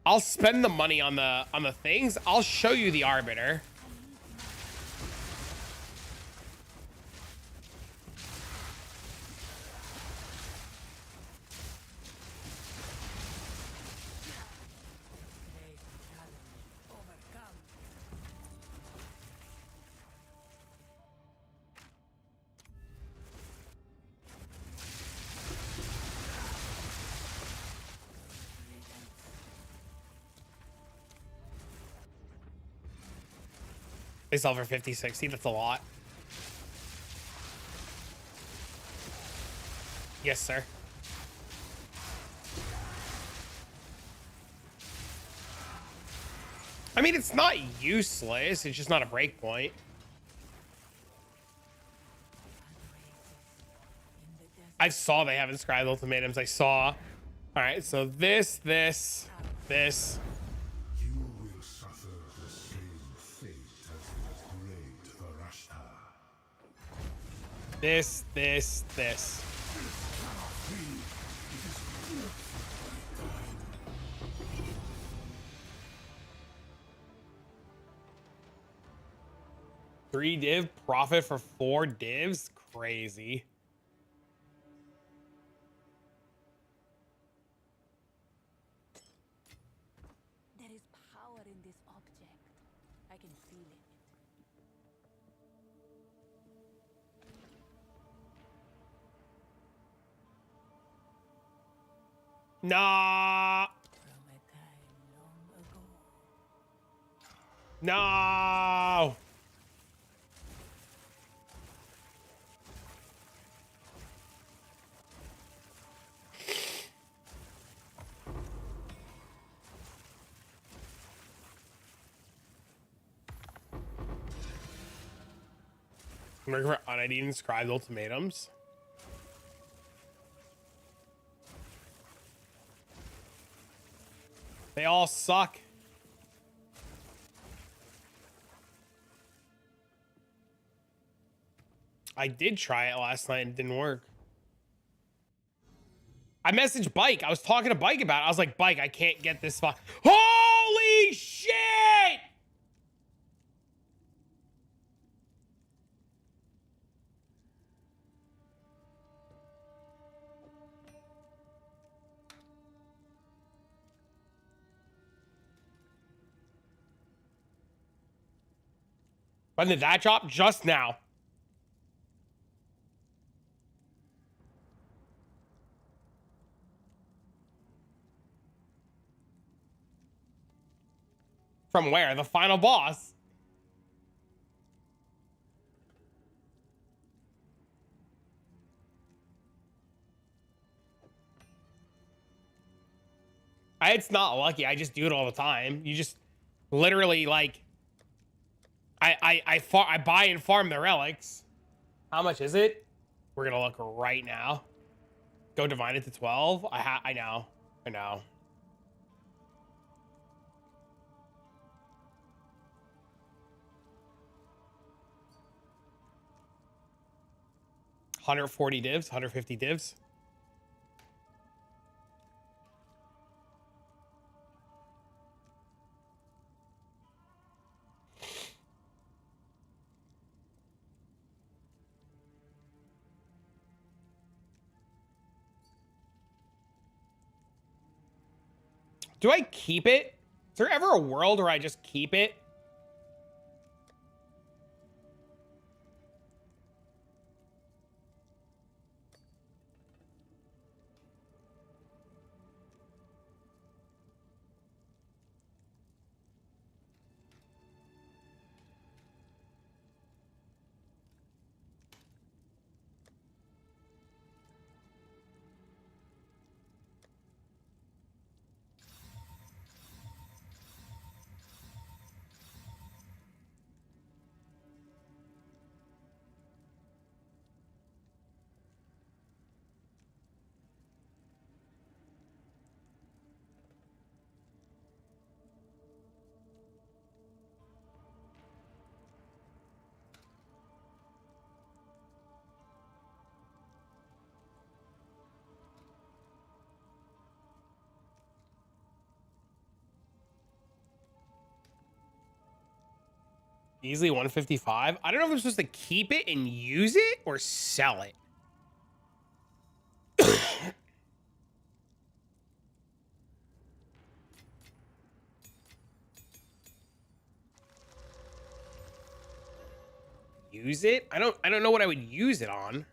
I'll spend the money on the things. I'll show you the Arbiter. They sell for 50, 60. That's a lot. Yes, sir. I mean, it's not useless. It's just not a break point. I saw they have inscribed ultimatums. I saw. All right, so this. You will suffer the same fate as the great Varashta. This. Three div profit for 4 divs? Crazy. There is power in this object. I can feel it. Nah. From a time long ago. No. I'm looking for unID inscribed ultimatums. They all suck. I did try it last night and it didn't work. I messaged Bike. I was talking to Bike about it. I was like, Bike, I can't get this far. Holy shit! When did that drop? Just now. From where? The final boss. It's not lucky. I just do it all the time. You just literally like I buy and farm the relics. How much is it? We're gonna look right now. Go divine it to 12. I know. 140 divs, 150 divs. Do I keep it? Is there ever a world where I just keep it? Easily 155. I don't know if I'm supposed to keep it and use it or sell it. Use it? I don't know what I would use it on.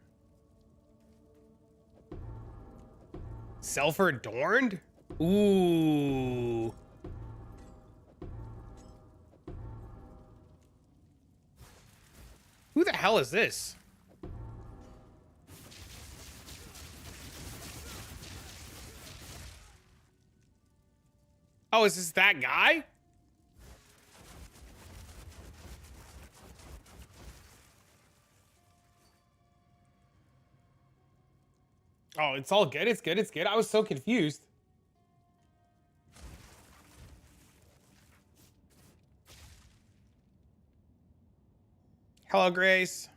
Sell for adorned? Ooh. hell is this? Oh, is this that guy? Oh, it's all good. It's good. It's good. I was so confused. Hello, Grace.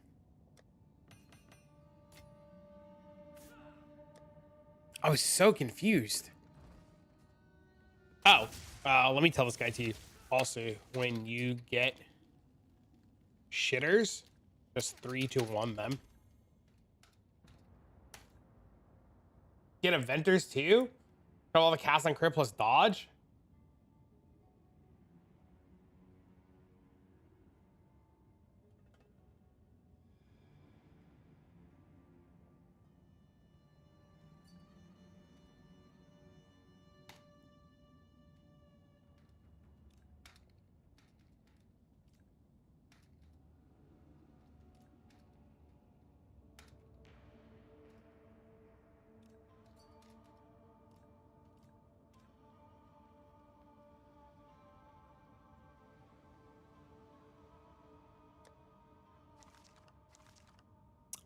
I was so confused. Oh, let me tell this guy to you. Also, when you get shitters, just 3-1 them. Get Aventers too? Got all the cast on crit plus dodge?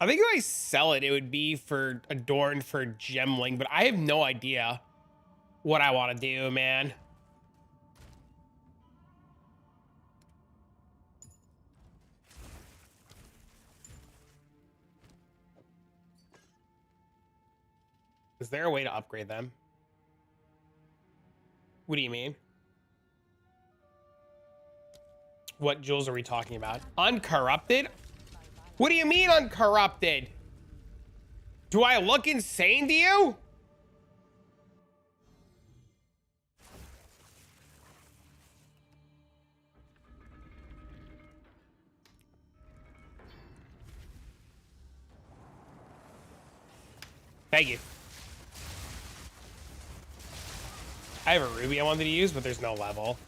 I think if I sell it, it would be for Adorned for Gemling, but I have no idea what I want to do, man. Is there a way to upgrade them? What do you mean? What jewels are we talking about? Uncorrupted? What do you mean uncorrupted? Do I look insane to you? Thank you. I have a ruby I wanted to use, but there's no level.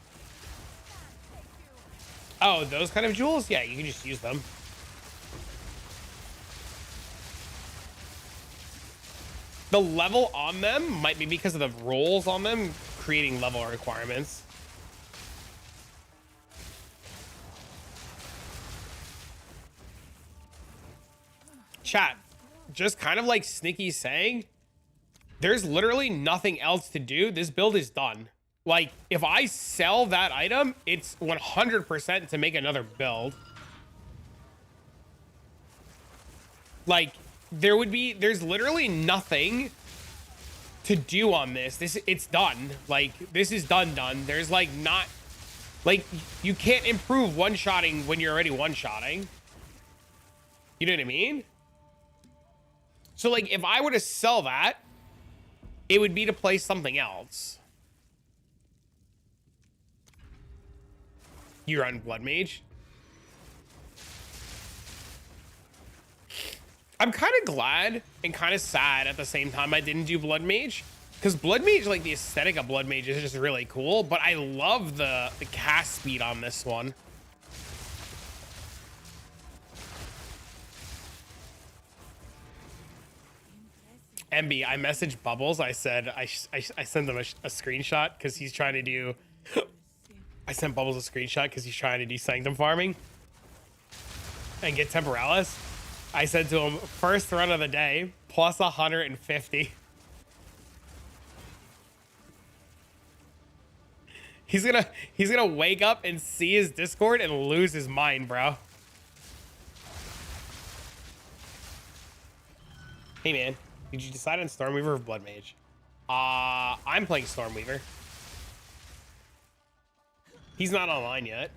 Oh, those kind of jewels? Yeah, you can just use them. The level on them might be because of the rolls on them creating level requirements. Chat, just kind of like Snicky's saying, there's literally nothing else to do. This build is done. Like, if I sell that item, it's 100% to make another build. Like, there's literally nothing to do on this. It's done. Like, this is done. There's like not, like, you can't improve one-shotting when you're already one-shotting. You know what I mean? So, like, if I were to sell that, it would be to play something else. You run Blood Mage? I'm kind of glad and kind of sad at the same time I didn't do Blood Mage. Because Blood Mage, like, the aesthetic of Blood Mage is just really cool. But I love the cast speed on this one. MB, I messaged Bubbles. I said I sent him a screenshot because he's trying to do. I sent Bubbles a screenshot because he's trying to do Sanctum farming and get Temporalis. I said to him, first run of the day, plus 150. He's gonna wake up and see his Discord and lose his mind, bro. Hey man, did you decide on Stormweaver or Blood Mage? I'm playing Stormweaver. He's not online yet.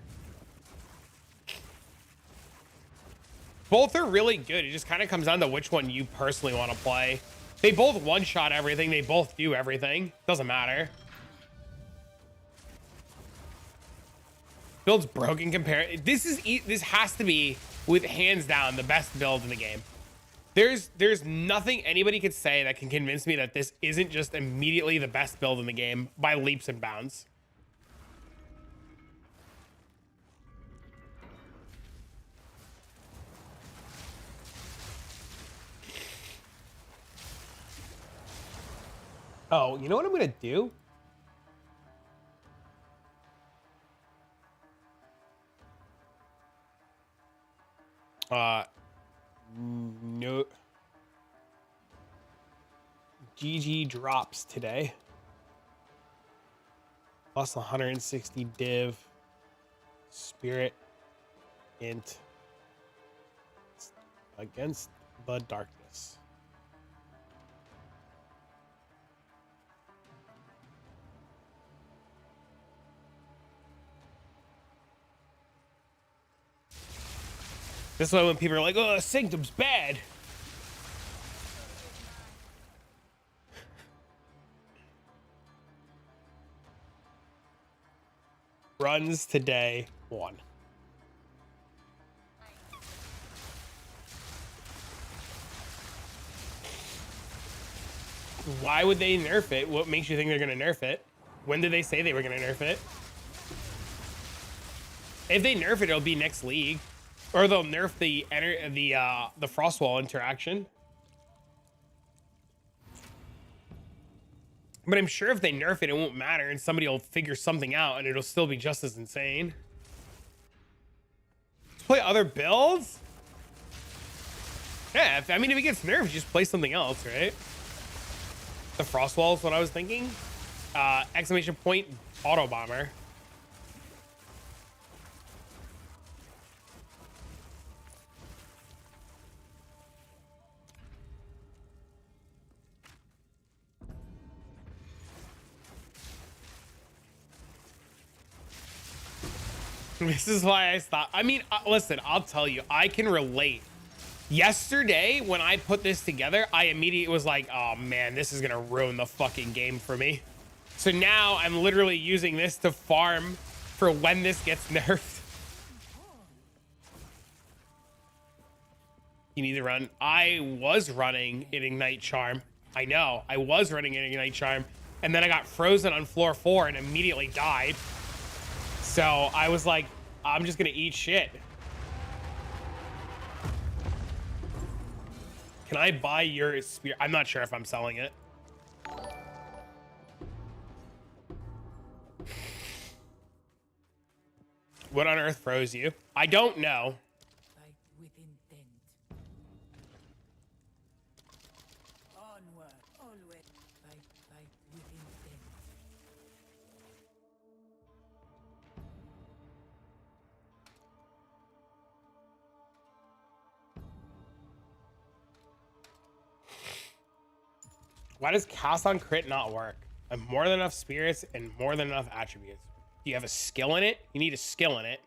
Both are really good. It just kind of comes down to which one you personally want to play. They both one-shot everything. They both do everything. Doesn't matter. Build's broken compared. This has to be, with hands down, the best build in the game. There's nothing anybody could say that can convince me that this isn't just immediately the best build in the game by leaps and bounds. Oh, you know what I'm gonna do? No. GG drops today. Plus 160 div. Spirit. Int. Against the darkness. This is why when people are like, oh, Sanctum's bad. Runs today, 1. Why would they nerf it? What makes you think they're going to nerf it? When did they say they were going to nerf it? If they nerf it, it'll be next league. Or they'll nerf the Frostwall interaction. But I'm sure if they nerf it, it won't matter, and somebody will figure something out, and it'll still be just as insane. Let's play other builds? Yeah, I mean, if it gets nerfed, just play something else, right? The Frostwall is what I was thinking. Exclamation point, Autobomber. This is why I stopped. I mean, listen, I'll tell you, I can relate. Yesterday, when I put this together, I immediately was like, oh man, this is gonna ruin the fucking game for me. So now I'm literally using this to farm for when this gets nerfed. You need to run. I was running an Ignite Charm. I know, I was running an Ignite Charm. And then I got frozen on floor 4 and immediately died. So I was like, I'm just gonna eat shit. Can I buy your spear? I'm not sure if I'm selling it. What on earth froze you? I don't know. Fight with intent. Onward, always. Fight with intent. Why does cast on crit not work? I have more than enough spirits and more than enough attributes. Do you have a skill in it? You need a skill in it.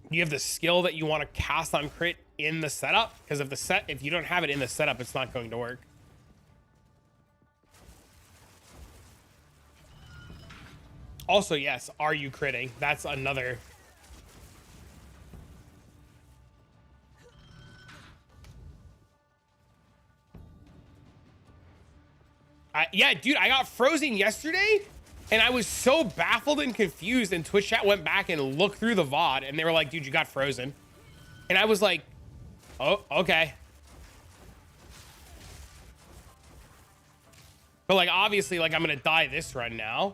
You have the skill that you want to cast on crit in the setup? Because if you don't have it in the setup, it's not going to work. Also, yes, are you critting? That's another. Yeah, dude, I got frozen yesterday, and I was so baffled and confused, and Twitch chat went back and looked through the VOD, and they were like, dude, you got frozen. And I was like, oh, okay. But, like, obviously, like, I'm going to die this run now.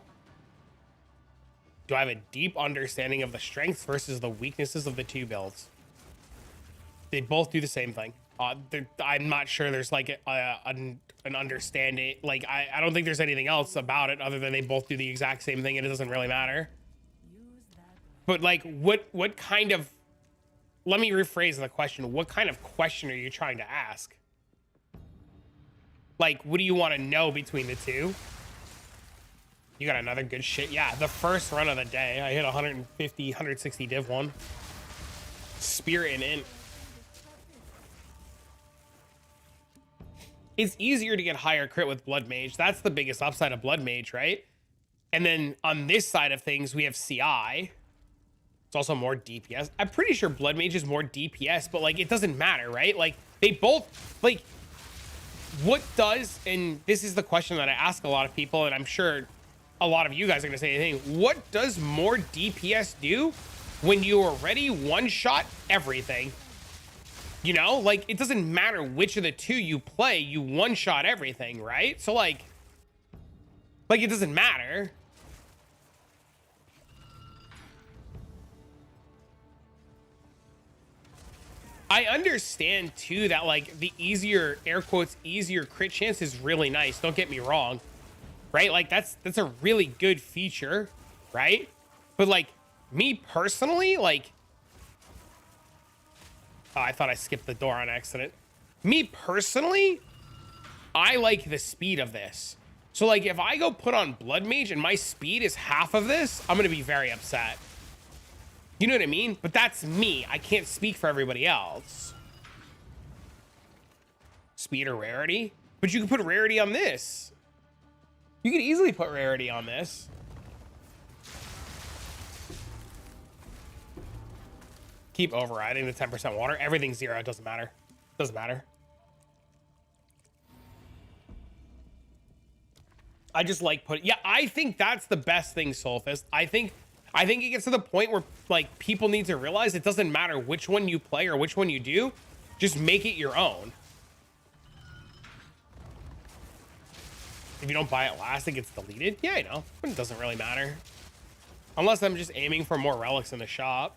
Do I have a deep understanding of the strengths versus the weaknesses of the two builds? They both do the same thing. I'm not sure there's, like, an understanding. Like, I don't think there's anything else about it other than they both do the exact same thing and it doesn't really matter. But, like, what kind of... Let me rephrase the question. What kind of question are you trying to ask? Like, what do you want to know between the two? You got another good shit. Yeah, the first run of the day. I hit 150, 160 div 1. Spirit and int. It's easier to get higher crit with Blood Mage. That's the biggest upside of Blood Mage, right? And then on this side of things, we have CI. It's also more DPS. I'm pretty sure Blood Mage is more DPS, but, like, it doesn't matter, right? Like, they both, like, what does, and this is the question that I ask a lot of people, and I'm sure a lot of you guys are gonna say anything. What does more DPS do when you already one-shot everything? You know, like it doesn't matter which of the two you play, you one shot everything, right? So like it doesn't matter. I understand too that like the easier, air quotes, easier crit chance is really nice. Don't get me wrong, right? Like that's a really good feature, right? But like me personally, like, oh, I thought I skipped the door on accident. Me personally, I like the speed of this. So like if I go put on Blood Mage and my speed is half of this, I'm gonna be very upset. You know what I mean? But that's me. I can't speak for everybody else. Speed or rarity? But you can put rarity on this. You could easily put rarity on this. Keep overriding the 10% water. Everything's 0. It doesn't matter. Doesn't matter. I just like yeah, I think that's the best thing, Soulfist. I think it gets to the point where like people need to realize it doesn't matter which one you play or which one you do, just make it your own. If you don't buy it last, it gets deleted. Yeah, I know, but it doesn't really matter. Unless I'm just aiming for more relics in the shop.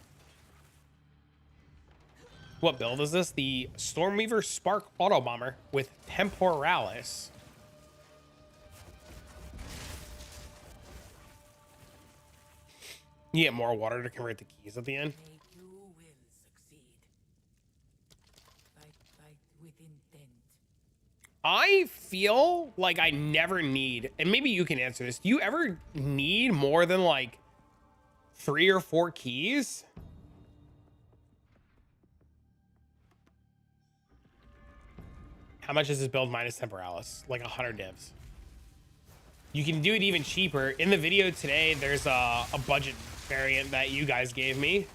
What build is this? The Stormweaver Spark Autobomber with Temporalis. You get more water to convert the keys at the end. You will succeed. Fight with intent. I feel like I never need, and maybe you can answer this. Do you ever need more than like 3 or 4 keys? How much is this build minus Temporalis? Like 100 divs. You can do it even cheaper. In the video today, there's a budget variant that you guys gave me.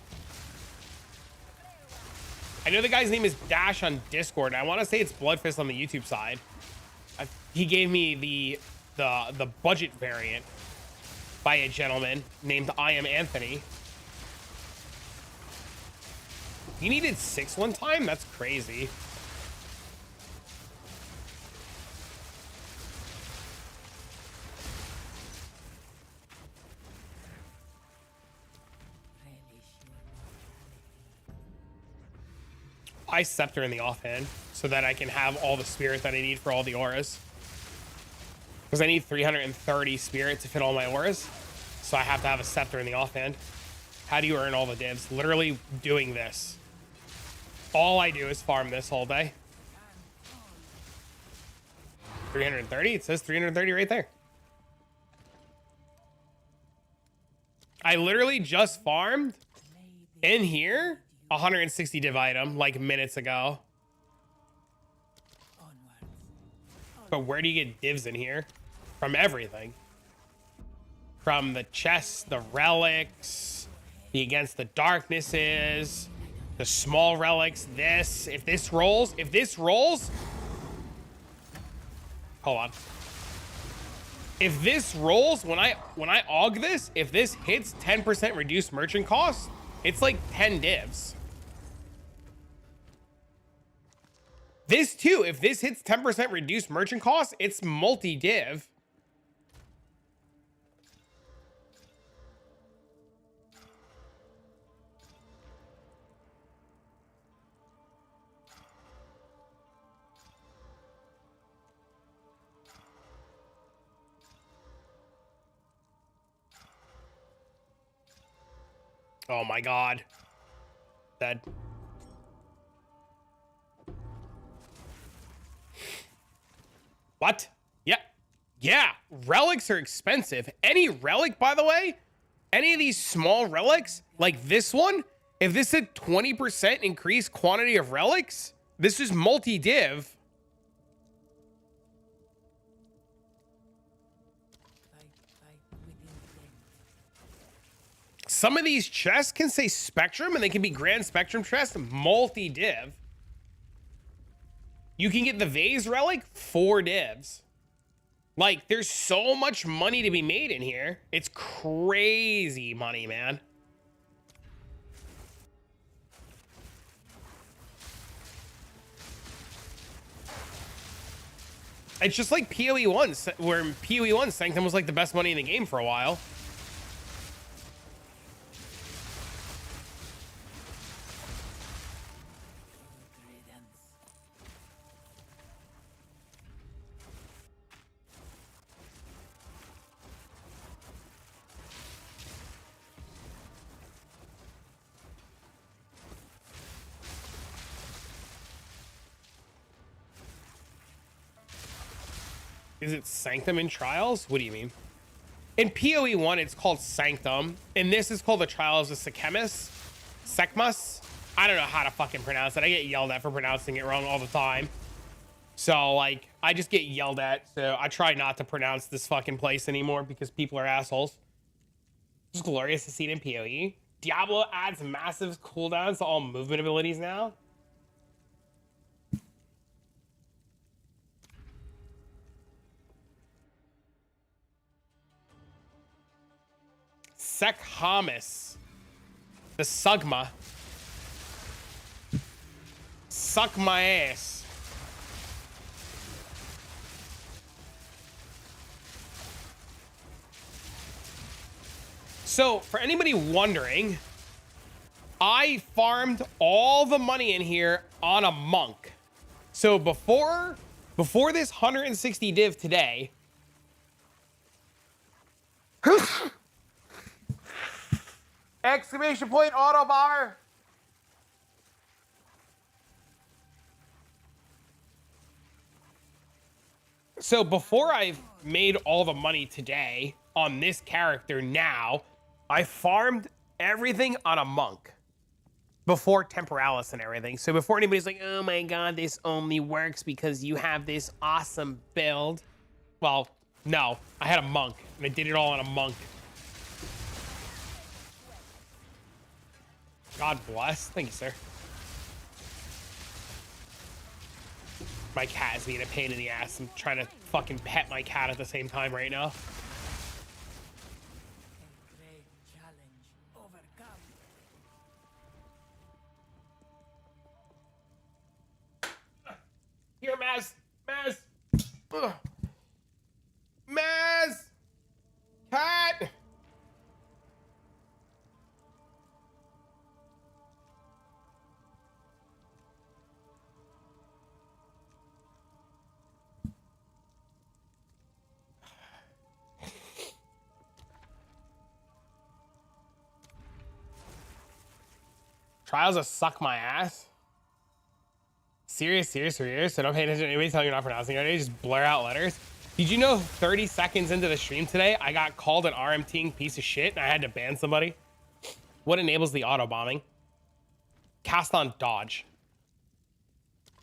I know the guy's name is Dash on Discord. I want to say it's Bloodfist on the YouTube side. He gave me the budget variant by a gentleman named I Am Anthony. You needed 6 one time? That's crazy. I Scepter in the offhand so that I can have all the spirit that I need for all the auras. Because I need 330 spirit to fit all my auras. So I have to have a Scepter in the offhand. How do you earn all the divs? Literally doing this. All I do is farm this all day. 330? It says 330 right there. I literally just farmed in here 160 div item like minutes ago. But where do you get divs in here? From everything. From the chests, the relics, the Against the Darknesses, the small relics, this. If this rolls, hold on. If this rolls, when I aug this, if this hits 10% reduced merchant cost, it's like 10 divs. This too, if this hits 10% reduced merchant cost, it's multi-div. Oh my God. Dead. What? Yeah. Yeah. Relics are expensive. Any relic, by the way, any of these small relics, like this one, if this had 20% increased quantity of relics, this is multi-div. Some of these chests can say Spectrum, and they can be Grand Spectrum chests, multi-div. You can get the Vase Relic, 4 divs. Like, there's so much money to be made in here. It's crazy money, man. It's just like PoE 1, where PoE 1 Sanctum was like the best money in the game for a while. Is it Sanctum in Trials? What do you mean? In PoE 1, it's called Sanctum, and this is called the Trials of Sekemus. Sekmus? I don't know how to fucking pronounce it. I get yelled at for pronouncing it wrong all the time. So, like, I just get yelled at, so I try not to pronounce this fucking place anymore because people are assholes. It's glorious to see it in PoE. Diablo adds massive cooldowns to all movement abilities now. Sekhamus. The Sugma. Suck my ass. So, for anybody wondering, I farmed all the money in here on a monk. So before this 160 div today, exclamation point Autobomber. So before I've made all the money today on this character now, I farmed everything on a monk before Temporalis and everything. So before anybody's like, oh my God, this only works because you have this awesome build. Well, no, I had a monk and I did it all on a monk. God bless. Thank you, sir. My cat is being a pain in the ass. I'm trying to fucking pet my cat at the same time right now. Great challenge overcome. Here, Maz. Maz. Ugh. Maz. Cat. Trials of suck my ass. Serious. So don't pay attention to anybody telling you not pronouncing it. Just blur out letters. Did you know 30 seconds into the stream today, I got called an RMTing piece of shit and I had to ban somebody? What enables the auto bombing? Cast on dodge.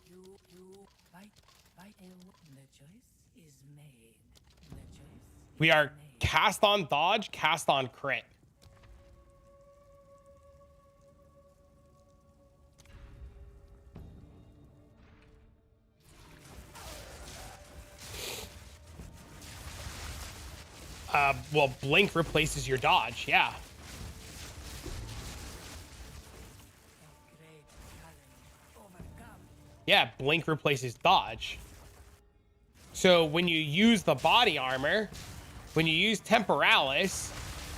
You fight. The choice is made. The choice We are cast on dodge, cast on crit. Well, blink replaces your dodge, yeah. great challenge overcome. Yeah, blink replaces dodge. So when you use the body armor, when you use Temporalis,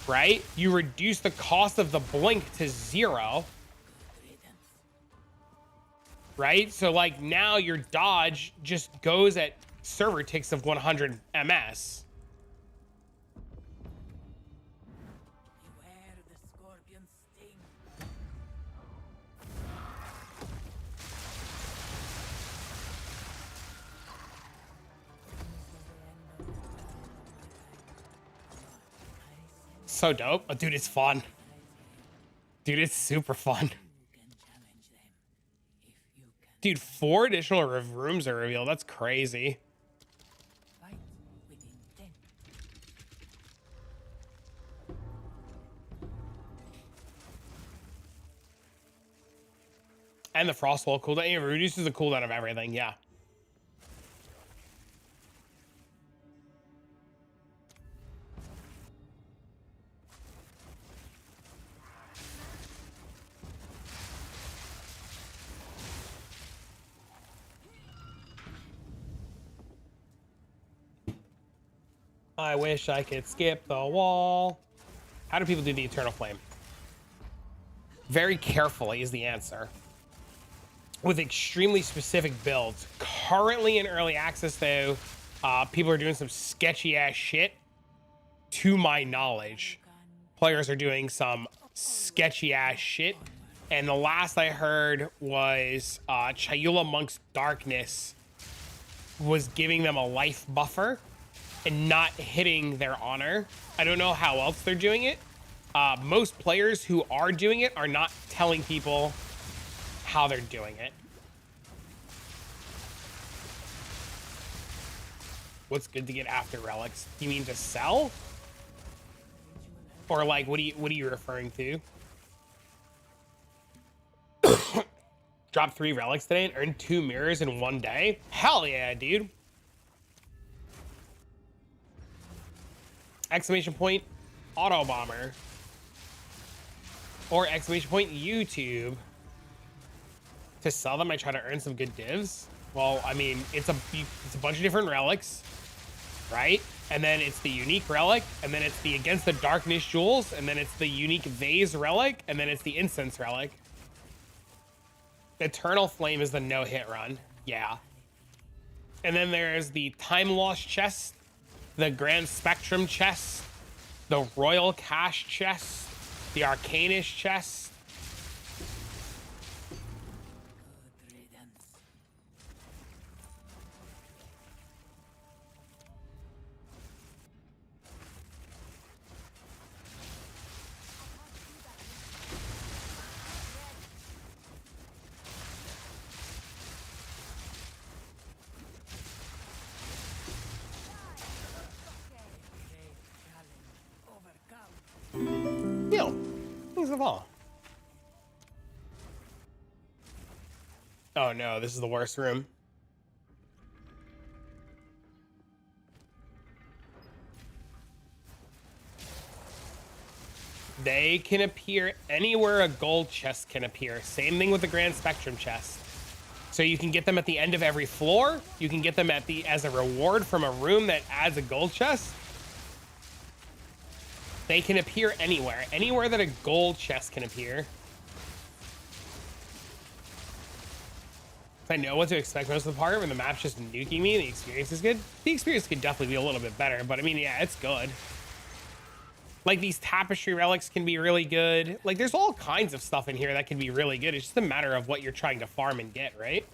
right, you reduce the cost of the blink to 0. Right? So like now your dodge just goes at server ticks of 100 MS. Beware the scorpion sting. So dope. Oh, dude, it's fun. Dude, it's super fun. You can challenge them if you can Dude, 4 additional rooms are revealed. That's crazy. fight with intent. And the Frostwall cooldown. It reduces the cooldown of everything, yeah. I wish I could skip the wall. How do people do the Eternal Flame? Very carefully is the answer. With extremely specific builds. Currently in early access, though, people are doing some sketchy ass shit. To my knowledge, players are doing some sketchy ass shit. And the last I heard was Chayula Monk's Darkness was giving them a life buffer and not hitting their honor. I don't know how else they're doing it. Most players who are doing it are not telling people how they're doing it. What's good to get after relics? You mean to sell? Or like, what are you referring to? Drop 3 relics today and earn 2 mirrors in 1 day? Hell yeah, dude. Exclamation point Autobomber. Or exclamation point YouTube. To sell them, I try to earn some good divs. Well, I mean, it's a bunch of different relics, right? And then it's the unique relic, and then it's the Against the Darkness jewels, and then it's the unique vase relic, and then it's the incense relic. Eternal Flame is the no-hit run. Yeah. And then there's the Time Lost chest, the Grand Spectrum chest, the Royal Cash chest, the Arcanist chest. Yo, things of all. Oh no, this is the worst room. They can appear anywhere a gold chest can appear. Same thing with the Grand Spectrum chest. So you can get them at the end of every floor. You can get them as a reward from a room that adds a gold chest. They can appear anywhere. Anywhere that a gold chest can appear. If I know what to expect most of the part when the map's just nuking me, the experience is good. The experience could definitely be a little bit better, but I mean, yeah, it's good. Like these tapestry relics can be really good. Like there's all kinds of stuff in here that can be really good. It's just a matter of what you're trying to farm and get, right?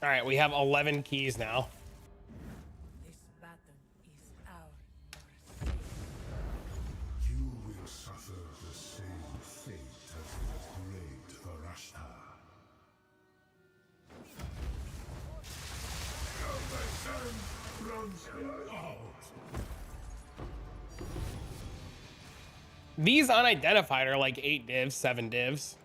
All right, we have 11 keys now. This battle is ours. You will suffer the same fate as the great Varashta. The sun runs out. These unidentified are like 8 divs, 7 divs.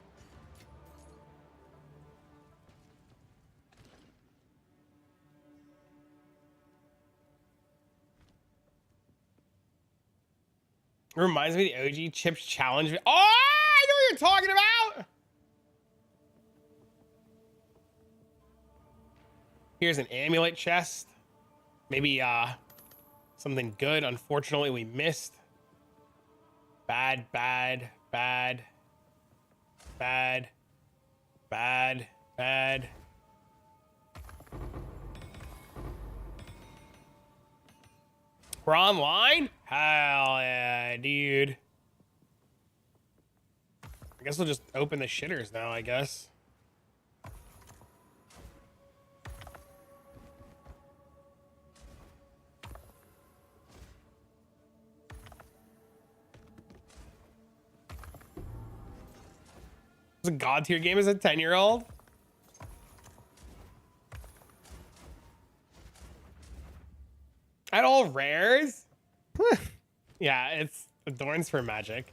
Reminds me of the OG Chips Challenge. Oh, I know what you're talking about. Here's an amulet chest. Maybe something good. Unfortunately, we missed. Bad, bad, bad. Bad. Bad, bad. We're online? Hell yeah, dude. I guess we'll just open the shitters now, I guess. It's a god tier game as a 10-year-old. At all rares? Yeah, it's adorns for magic.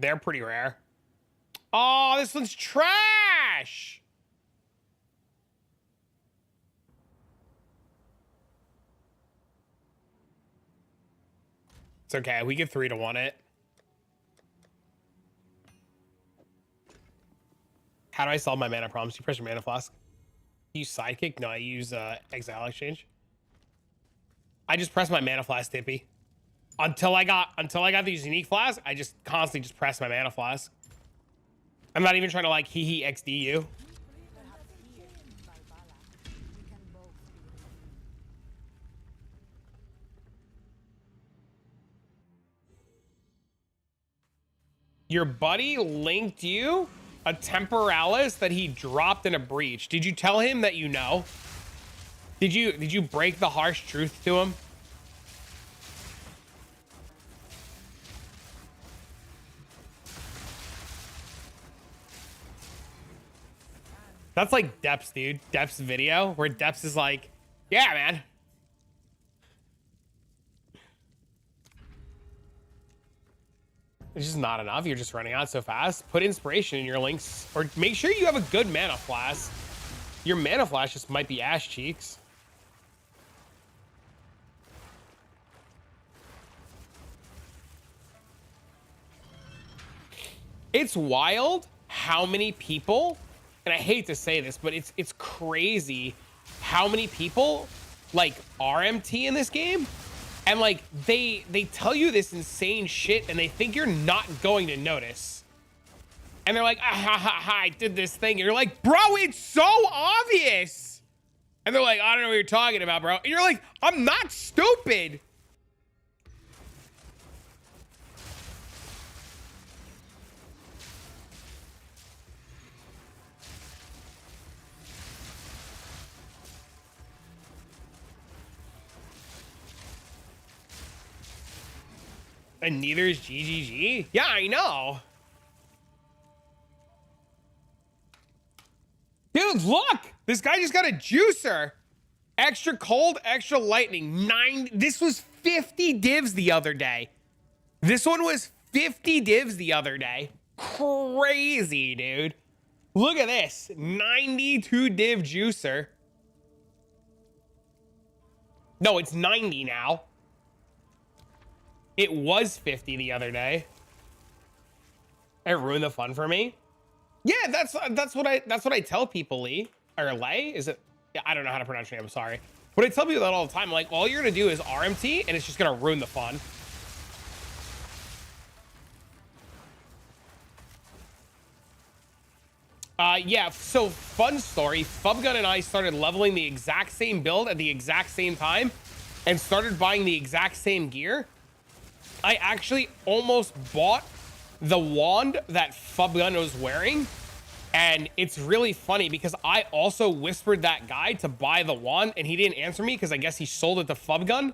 They're pretty rare. Oh, this one's trash. It's okay. We get 3-1 it. How do I solve my mana problems? You press your mana flask. You use sidekick? No, I use exile exchange. I just press my mana flask, Tippy. Until I got these unique flasks, I just constantly just press my mana flask. I'm not even trying to like hee XD you. Your buddy linked you a Temporalis that he dropped in a breach. Did you tell him that you know? Did you break the harsh truth to him? That's like Depth's, dude. Depth's video where Depth's is like, yeah, man. It's just not enough. You're just running out so fast. Put inspiration in your links, or make sure you have a good mana flask. Your mana flask just might be ass cheeks. It's wild how many people, and I hate to say this, but it's crazy how many people like RMT in this game. And like they tell you this insane shit and they think you're not going to notice. And they're like, ah, ha, ha, ha, I did this thing. And you're like, bro, it's so obvious. And they're like, I don't know what you're talking about, bro. And you're like, I'm not stupid. And neither is GGG. Yeah, I know. Dude, look! This guy just got a juicer. Extra cold, extra lightning. This was 50 divs the other day. This one was 50 divs the other day. Crazy, dude. Look at this. 92 div juicer. No, it's 90 now. It was 50 the other day. It ruined the fun for me. Yeah, that's what I tell people, Lee. Or Lay? Is it? Yeah, I don't know how to pronounce your name. I'm sorry. But I tell people that all the time. Like, all you're gonna do is RMT, and it's just gonna ruin the fun. Yeah, so fun story. Fubgun and I started leveling the exact same build at the exact same time and started buying the exact same gear. I actually almost bought the wand that Fubgun was wearing. And it's really funny because I also whispered that guy to buy the wand and he didn't answer me because I guess he sold it to Fubgun.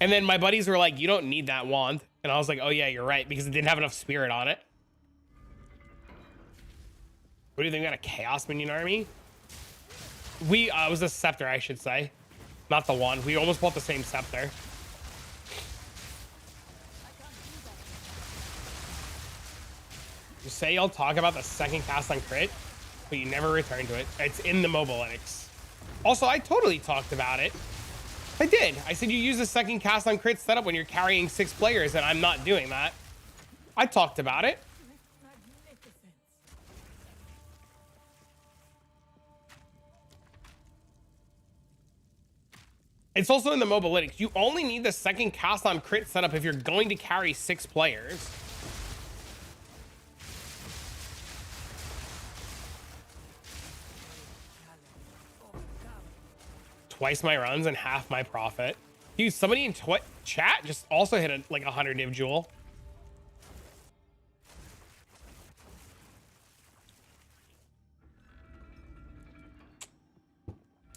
And then my buddies were like, you don't need that wand. And I was like, oh yeah, you're right, because it didn't have enough spirit on it. What do you think? We got a Chaos Minion army? It was a scepter, I should say. Not the wand. We almost bought the same scepter. You say you'll talk about the second cast on crit, but you never return to it. It's in the mobilitics. Also, I totally talked about it. I did. I said you use the second cast on crit setup when you're carrying 6 players, and I'm not doing that. I talked about it. It's also in the mobilitics. You only need the second cast on crit setup if you're going to carry 6 players. Twice my runs and half my profit. Dude, somebody in chat just also hit like 100 div jewel.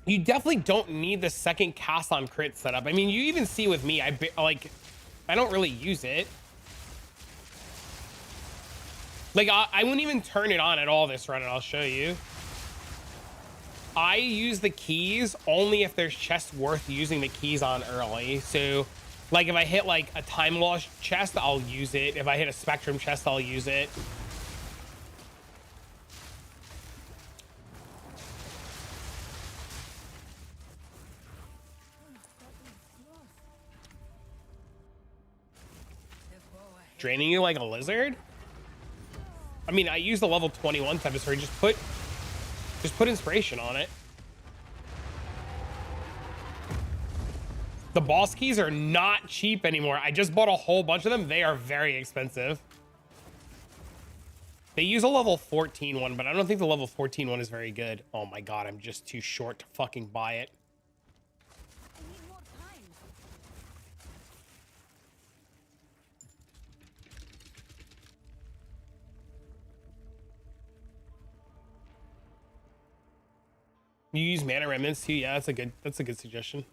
You definitely don't need the second cast on crit setup. I mean, you even see with me, I don't really use it. Like, I wouldn't even turn it on at all this run, and I'll show you. I use the keys only if there's chests worth using the keys on early. So Like if I hit like a time loss chest, I'll use it. If I hit a spectrum chest, I'll use it. Draining you like a lizard? I mean, I use the level 21 Tempest. Just put inspiration on it. The boss keys are not cheap anymore. I just bought a whole bunch of them. They are very expensive. They use a level 14 one, but I don't think the level 14 one is very good. Oh my god, I'm just too short to fucking buy it. I need more time. You use mana remnants too? Yeah, that's a good suggestion.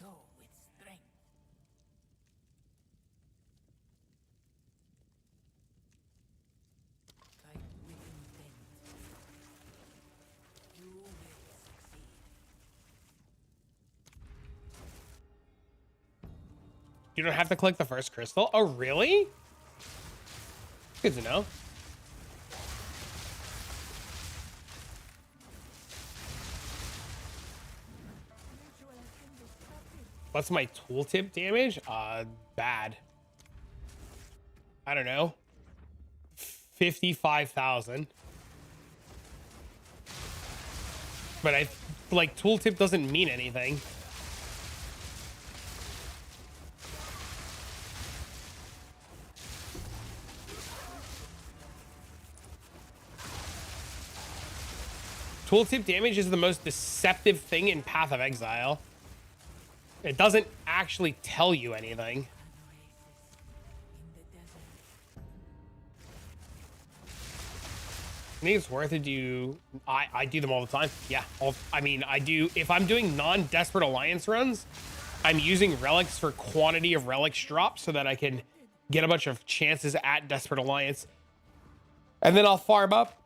Go with strength. Fight with intent. You will succeed. You don't have to collect the first crystal? Oh, really? Good to know. What's my tooltip damage? Bad. I don't know. 55,000. But like tooltip doesn't mean anything. Tooltip damage is the most deceptive thing in Path of Exile. It doesn't actually tell you anything. I think it's worth it to I do them all the time. Yeah, I mean, I do. If I'm doing non-Desperate Alliance runs, I'm using relics for quantity of relics drops so that I can get a bunch of chances at Desperate Alliance. And then I'll farm up.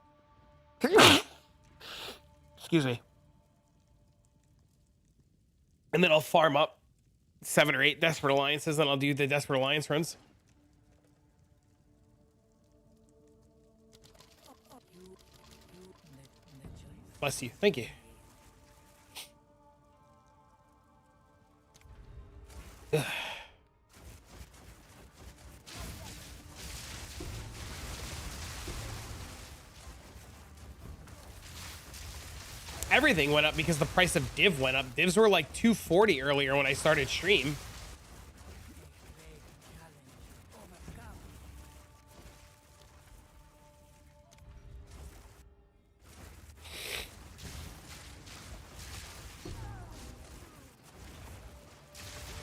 Excuse me. And then I'll farm up 7 or 8 Desperate Alliances, and I'll do the Desperate Alliance runs. Bless you. Thank you. Ugh. Everything went up because the price of div went up. Divs were like 240 earlier when I started stream.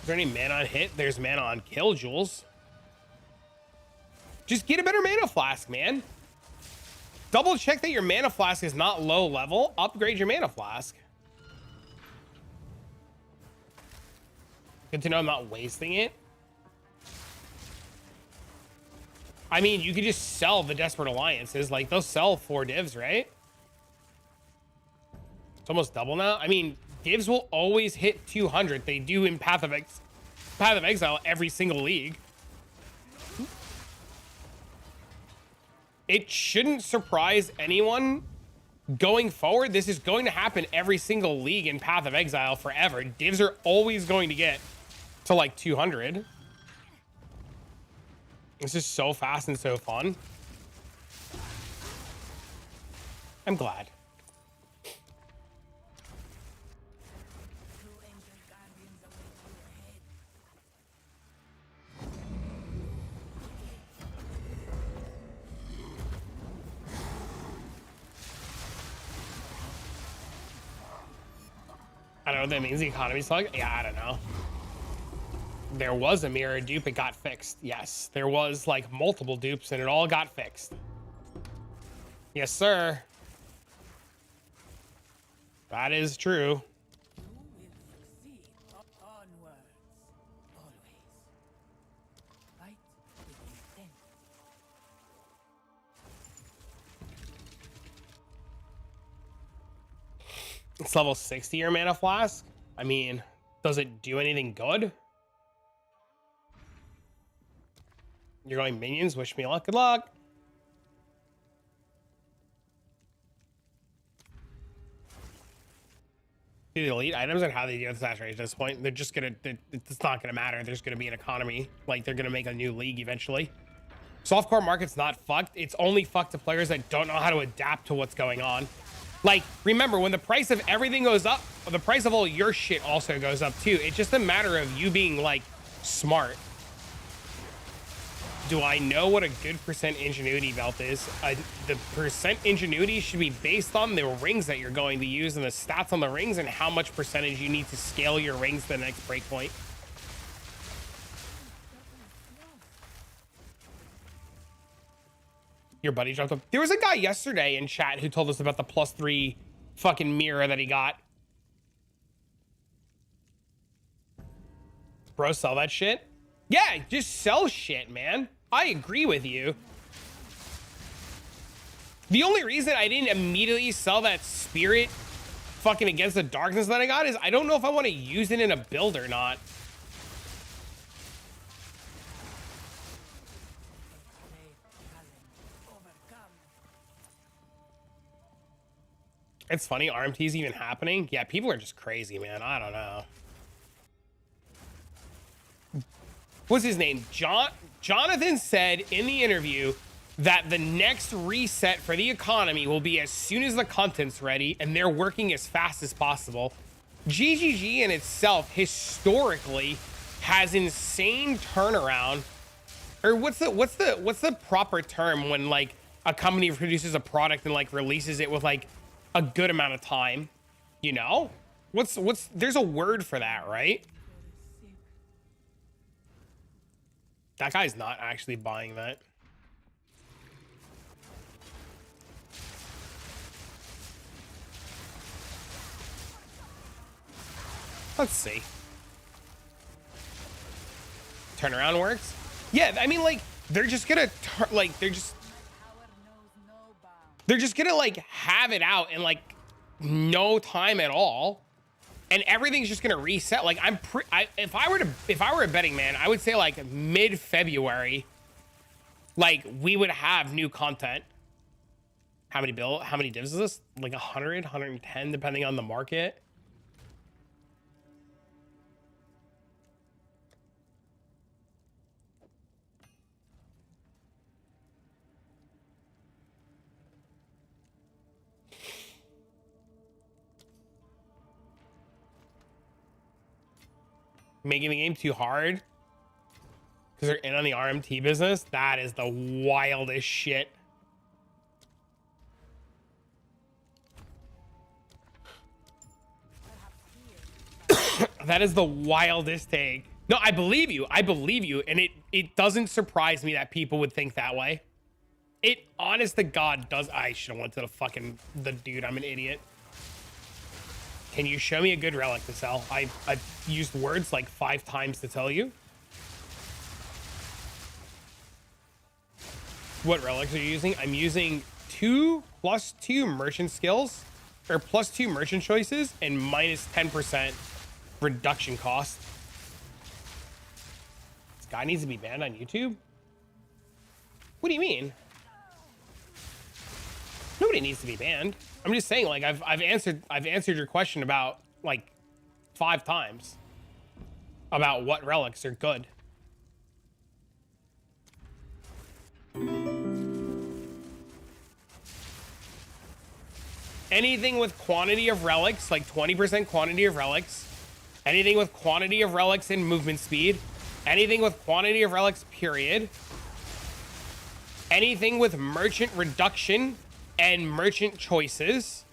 Is there any mana on hit? There's mana on kill, Jules. Just get a better mana flask, man. Double check that your mana flask is not low level. Upgrade your mana flask. Good to know I'm not wasting it. I mean, you could just sell the Desperate Alliances. Like, they'll sell 4 divs, right? It's almost double now. I mean, divs will always hit 200. They do in Path of Exile every single league. It shouldn't surprise anyone going forward. This is going to happen every single league in Path of Exile forever. Divs are always going to get to like 200. This is so fast and so fun. I'm glad. I don't know what that means. The economy's slug. Yeah, I don't know. There was a mirror dupe. It got fixed. Yes, there was like multiple dupes and it all got fixed. Yes, sir. That is true. You will succeed. Onwards. Always. Fight with intent. It's level 60 your mana flask. I mean, does it do anything good? You're going minions. Wish me luck. Good luck. Do the elite items and how they deal with saturation at this point. They're just gonna, it's not gonna matter. There's gonna be an economy. Like, they're gonna make a new league eventually. Softcore market's not fucked. It's only fucked to players that don't know how to adapt to what's going on. Like, remember, when the price of everything goes up, the price of all your shit also goes up too. It's just a matter of you being, like, smart. Do I know what a good percent ingenuity belt is? The percent ingenuity should be based on the rings that you're going to use and the stats on the rings and how much percentage you need to scale your rings to the next breakpoint. Your buddy jumped up. There was a guy yesterday in chat who told us about the +3 fucking mirror that he got. Bro, sell that shit? Yeah, just sell shit, man. I agree with you. The only reason I didn't immediately sell that spirit fucking against the darkness that I got is I don't know if I want to use it in a build or not. It's funny, RMT's even happening. Yeah, people are just crazy, man. I don't know. What's his name? Jonathan said in the interview that the next reset for the economy will be as soon as the content's ready, and they're working as fast as possible. GGG in itself historically has insane turnaround. Or what's the proper term when like a company produces a product and like releases it with like a good amount of time? You know? There's a word for that, right? That guy's not actually buying that. Let's see. Turnaround works? Yeah, I mean, like, they're just gonna, they're just gonna, like, have it out in, like, no time at all. And everything's just gonna reset. Like, if I were a betting man, I would say like mid-February, like we would have new content. How many divs is this? Like 100, 110, depending on the market. Making the game too hard because they're in on the RMT business. That is the wildest shit. That is the wildest take. No, I believe you. I believe you. And it doesn't surprise me that people would think that way. It, honest to God, does. I should have went to the dude. I'm an idiot. Can you show me a good relic to sell? I've used words like 5 times to tell you. What relics are you using? I'm using 2+2 merchant skills, or +2 merchant choices, and -10% reduction cost. This guy needs to be banned on YouTube? What do you mean? Nobody needs to be banned. I'm just saying, like, I've answered your question about like 5 times about what relics are good. Anything with quantity of relics, like 20% quantity of relics, anything with quantity of relics and movement speed, anything with quantity of relics, period, anything with merchant reduction and merchant choices.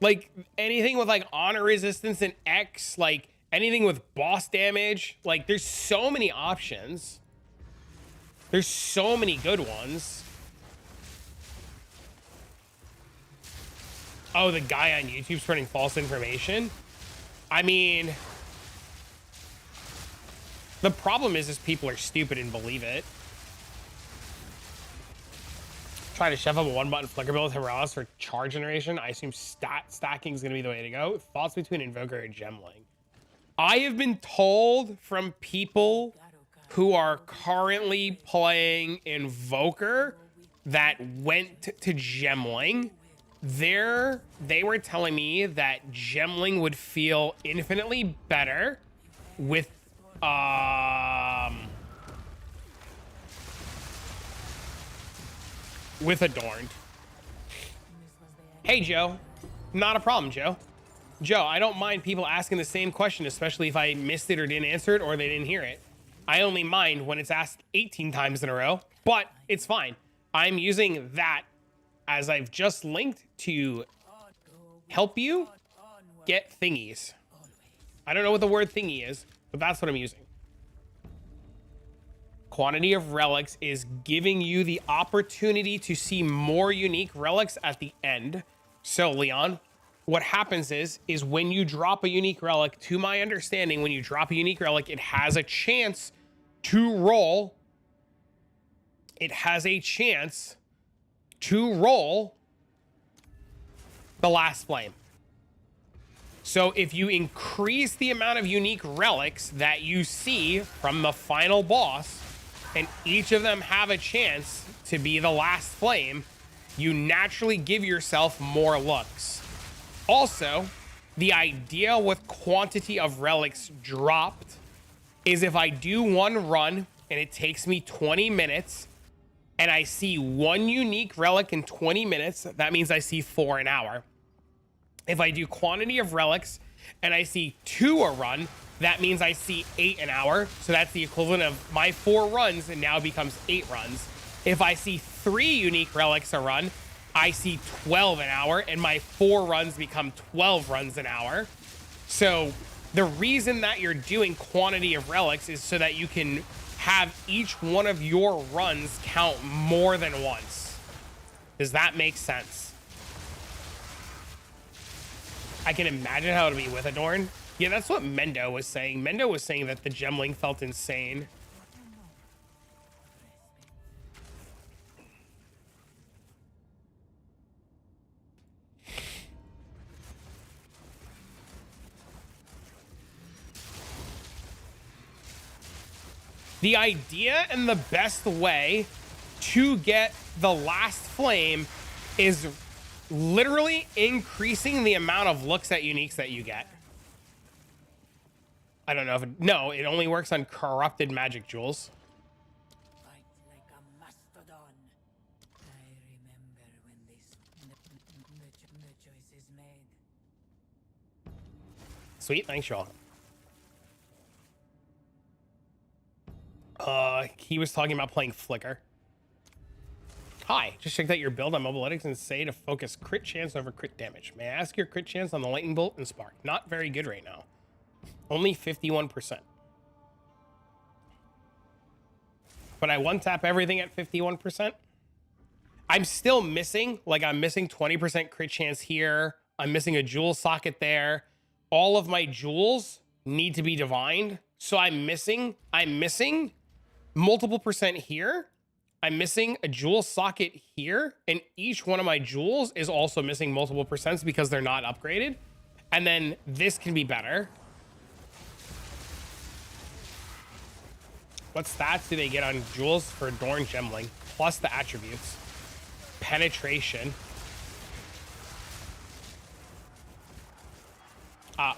Like anything with like honor resistance and X, like anything with boss damage, like there's so many options. There's so many good ones. Oh, the guy on YouTube spreading false information. I mean, the problem is people are stupid and believe it. Try to shove up a one-button flicker build with Temporalis for charge generation. I assume stacking is going to be the way to go. Thoughts between Invoker and Gemling. I have been told from people who are currently playing Invoker that went to Gemling. They were telling me that Gemling would feel infinitely better with Adorned. Hey, Joe. Not a problem, Joe. Joe, I don't mind people asking the same question, especially if I missed it or didn't answer it or they didn't hear it. I only mind when it's asked 18 times in a row, but it's fine. I'm using that as I've just linked to help you get thingies. I don't know what the word thingy is, but that's what I'm using. Quantity of relics is giving you the opportunity to see more unique relics at the end. So, Leon, what happens is when you drop a unique relic, to my understanding, when you drop a unique relic, it has a chance to roll. It has a chance to roll the last flame. So if you increase the amount of unique relics that you see from the final boss, and each of them have a chance to be the last flame, you naturally give yourself more looks. Also, the idea with quantity of relics dropped is if I do one run and it takes me 20 minutes and I see one unique relic in 20 minutes, that means I see 4 an hour. If I do quantity of relics and I see 2 a run, that means I see 8 an hour. So that's the equivalent of my 4 runs and now becomes 8 runs. If I see 3 unique relics a run, I see 12 an hour and my 4 runs become 12 runs an hour. So the reason that you're doing quantity of relics is so that you can have each one of your runs count more than once. Does that make sense? I can imagine how it'll be with Adorn. Yeah, that's what Mendo was saying. Mendo was saying that the Gemling felt insane. The idea and the best way to get the last flame is literally increasing the amount of looks at uniques that you get. I don't know if it, no, it only works on corrupted magic jewels. Fight like a mastodon. I remember when the choice is made. Sweet, thanks, y'all. He was talking about playing Flicker. Hi, just checked out your build on Mobilytics and say to focus crit chance over crit damage. May I ask your crit chance on the Lightning Bolt and Spark? Not very good right now. Only 51%. But I one-tap everything at 51%. I'm still missing, like I'm missing 20% crit chance here. I'm missing a jewel socket there. All of my jewels need to be divined. So I'm missing multiple percent here. I'm missing a jewel socket here. And each one of my jewels is also missing multiple percents because they're not upgraded. And then this can be better. What stats do they get on jewels for Adorn Gemling? Plus the attributes. Penetration.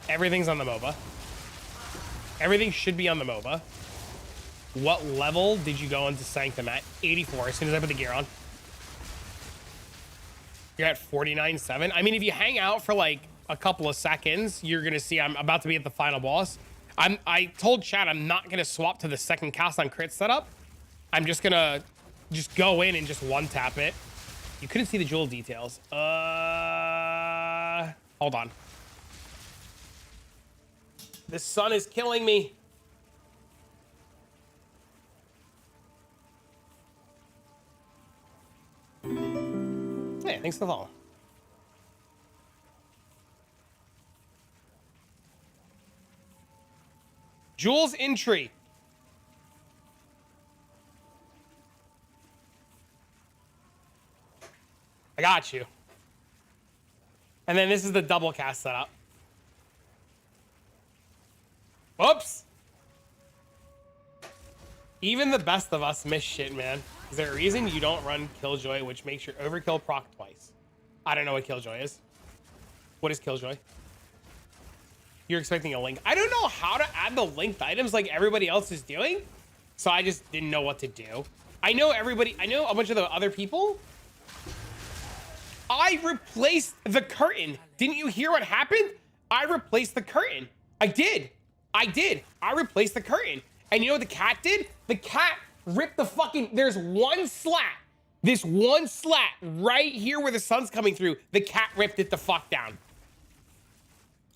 Everything's on the MOBA. Everything should be on the MOBA. What level did you go into Sanctum at? 84, as soon as I put the gear on. You're at 49.7. I mean, if you hang out for like a couple of seconds, you're gonna see I'm about to be at the final boss. I told Chad I'm not gonna swap to the second cast on crit setup. I'm just gonna go in and just one tap it. You couldn't see the jewel details. Hold on. The sun is killing me. Yeah, thanks for the follow. Jules Entry. I got you. And then this is the double cast setup. Whoops. Even the best of us miss shit, man. Is there a reason you don't run Killjoy, which makes your overkill proc twice? I don't know what Killjoy is. What is Killjoy? You're expecting a link. I don't know how to add the linked items like everybody else is doing. So I just didn't know what to do. I know everybody, I know a bunch of the other people. I replaced the curtain. Didn't you hear what happened? I replaced the curtain. I did. I replaced the curtain. And you know what the cat did? The cat ripped the fucking, there's one slat. This one slat right here where the sun's coming through. The cat ripped it the fuck down.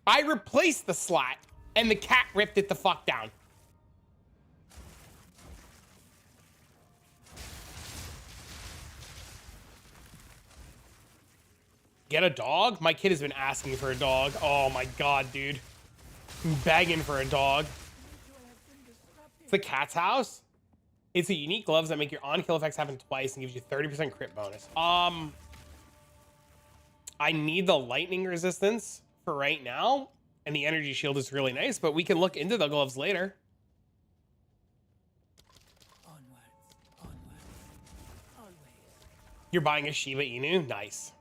I replaced the slat and the cat ripped it the fuck down. Get a dog? My kid has been asking for a dog. Oh my God, dude. I'm begging for a dog. It's the cat's house. It's a unique gloves that make your on-kill effects happen twice and gives you 30% crit bonus. I need the lightning resistance for right now. And the energy shield is really nice, but we can look into the gloves later. Onwards, always. You're buying a Shiba Inu? Nice.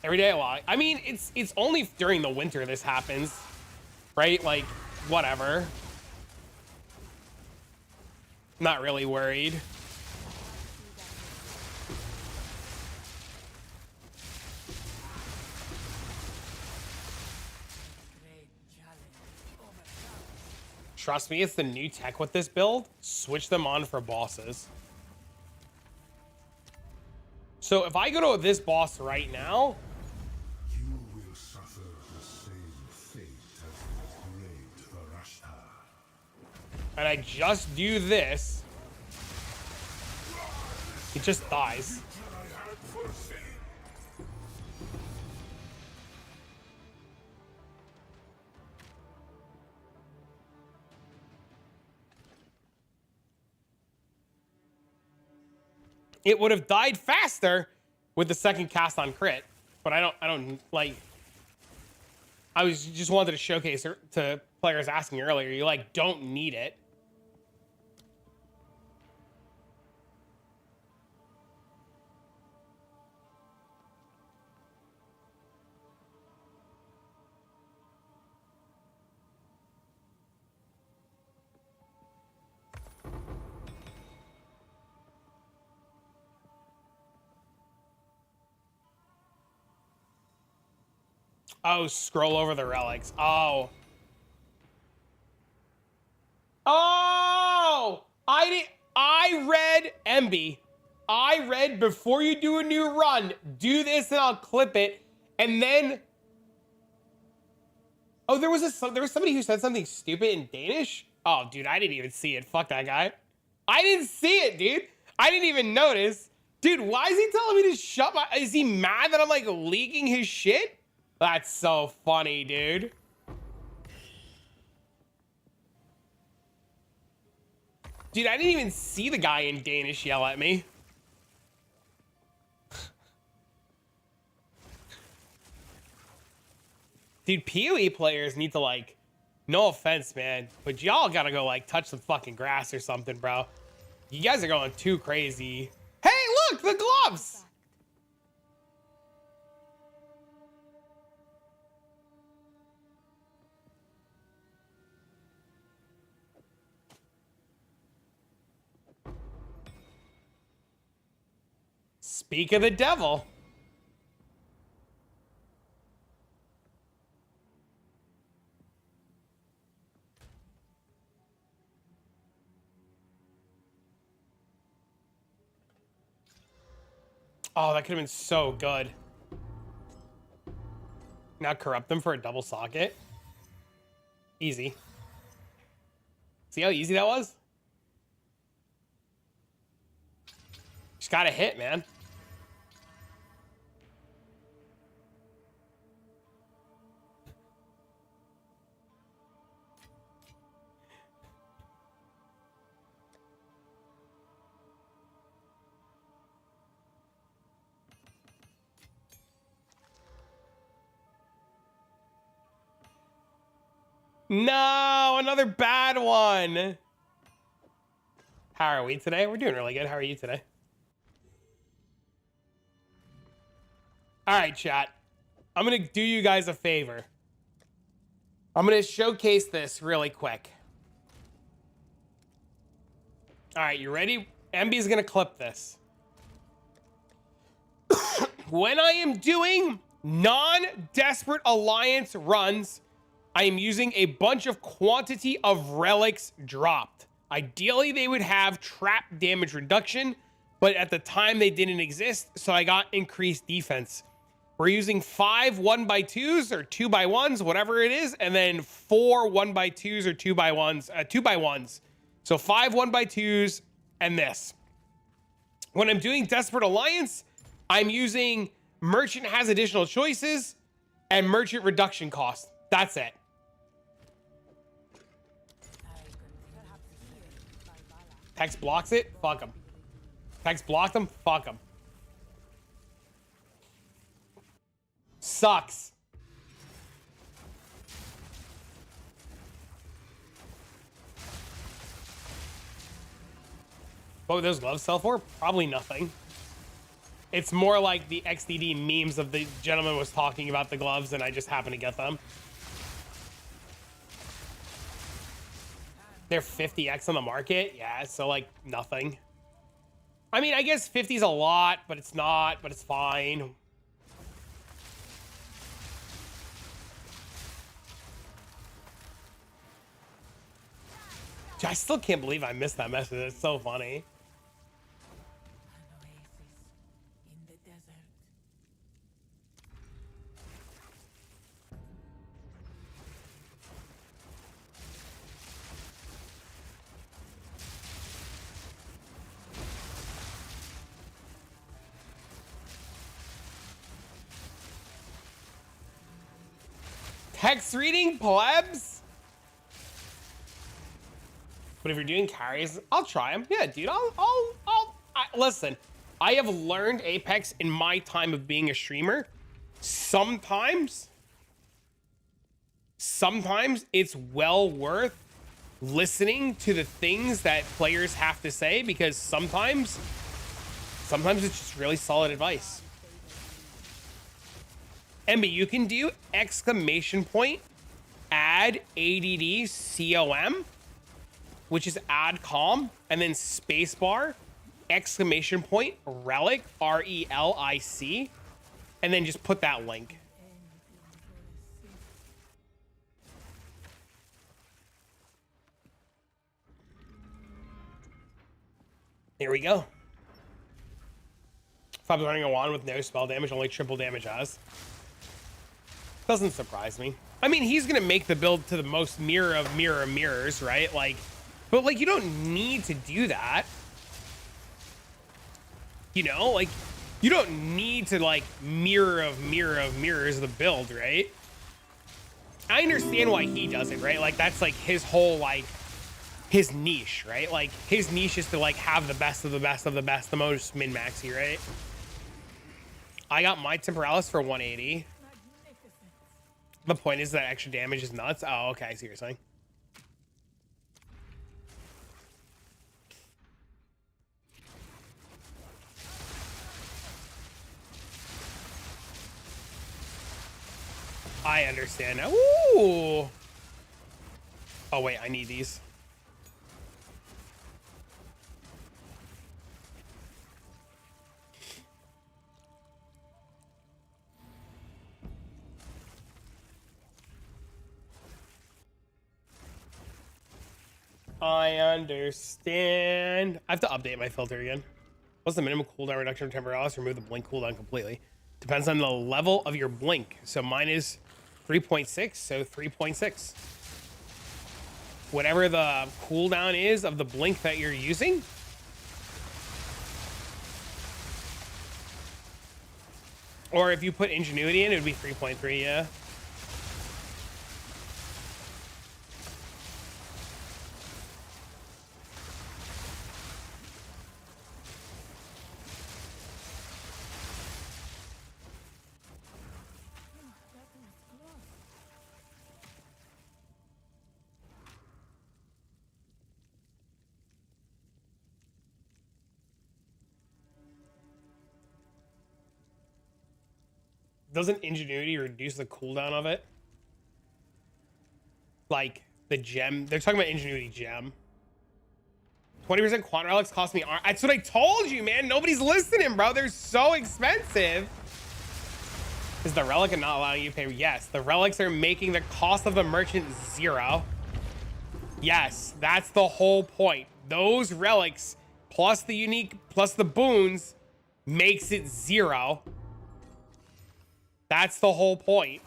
Every day a lot. I mean, it's only during the winter this happens, right? Like, whatever. Not really worried. Trust me, it's the new tech with this build. Switch them on for bosses. So if I go to this boss right now, You will suffer the same fate as the great Varashta. and I just do this, it just dies. It would have died faster with the second cast on crit, but I don't like. I was just wanted to showcase to players asking earlier. You like don't need it. Oh, scroll over the relics. Oh. Oh! I read MB. I read before you do a new run, do this and I'll clip it. And then oh, there was somebody who said something stupid in Danish. Oh, dude, I didn't even see it. Fuck that guy. I didn't see it, dude. I didn't even notice. Dude, why is he telling me to shut my... Is he mad that I'm, like, leaking his shit? That's so funny, dude. Dude, I didn't even see the guy in Danish yell at me. Dude, PoE players need to, like... No offense, man, but y'all gotta go, like, touch some fucking grass or something, bro. You guys are going too crazy. Hey, look, the gloves! Speak of the devil. Oh, that could have been so good. Now corrupt them for a double socket. Easy. See how easy that was? Just got to hit, man. No, another bad one. How are we today? We're doing really good. How are you today? All right, chat. I'm going to do you guys a favor. I'm going to showcase this really quick. All right, you ready? MB's going to clip this. When I am doing non-desperate alliance runs, I am using a bunch of quantity of relics dropped. Ideally, they would have trap damage reduction, but at the time they didn't exist, so I got increased defense. We're using 5 1x2s or 2x1s, whatever it is, and then 4 1x2s or 2x1s, 2x1s. So 5 1x2s and this. When I'm doing Desperate Alliance, I'm using Merchant has additional choices and Merchant reduction cost. That's it. Text blocks it? Fuck him. Text blocked him? Fuck him. Sucks. What would those gloves sell for? Probably nothing. It's more like the XDD memes of the gentleman was talking about the gloves and I just happened to get them. They're 50x on the market. Yeah, so like nothing. I mean, I guess 50 is a lot, but it's not, but it's fine. I still can't believe I missed that message. It's so funny. Text reading, plebs? But if you're doing carries, I'll try them. Yeah, dude, listen, I have learned Apex in my time of being a streamer. Sometimes it's well worth listening to the things that players have to say because sometimes it's just really solid advice. MB, you can do exclamation point, add ADD COM, which is add com, and then spacebar, exclamation point, relic, RELIC, and then just put that link. Here we go. If I'm running a wand with no spell damage, only triple damage has. Doesn't surprise me. I mean, he's gonna make the build to the most mirror of mirrors, right? Like, but like, you don't need to do that. You know, like, you don't need to like mirror of mirrors the build, right? I understand why he does it, right? Like, that's like his whole like his niche, right? Like, his niche is to like have the best of the best of the best, the most min-maxy, right? I got my Temporalis for 180. The point is that extra damage is nuts. Oh, okay. I see what you're saying. I understand now. Ooh. Oh, wait. I need these. I understand. I have to update my filter again. What's the minimum cooldown reduction of Temporalis? Remove the blink cooldown completely. Depends on the level of your blink. So mine is 3.6, so 3.6. Whatever the cooldown is of the blink that you're using. Or if you put ingenuity in, it would be 3.3, yeah. Doesn't ingenuity reduce the cooldown of it? Like the gem. They're talking about ingenuity gem. 20% quant relics cost me. That's what I told you, man. Nobody's listening, bro. They're so expensive. Is the relic not allowing you to pay? Yes, the relics are making the cost of the merchant 0. Yes, that's the whole point. Those relics plus the unique plus the boons makes it 0. That's the whole point.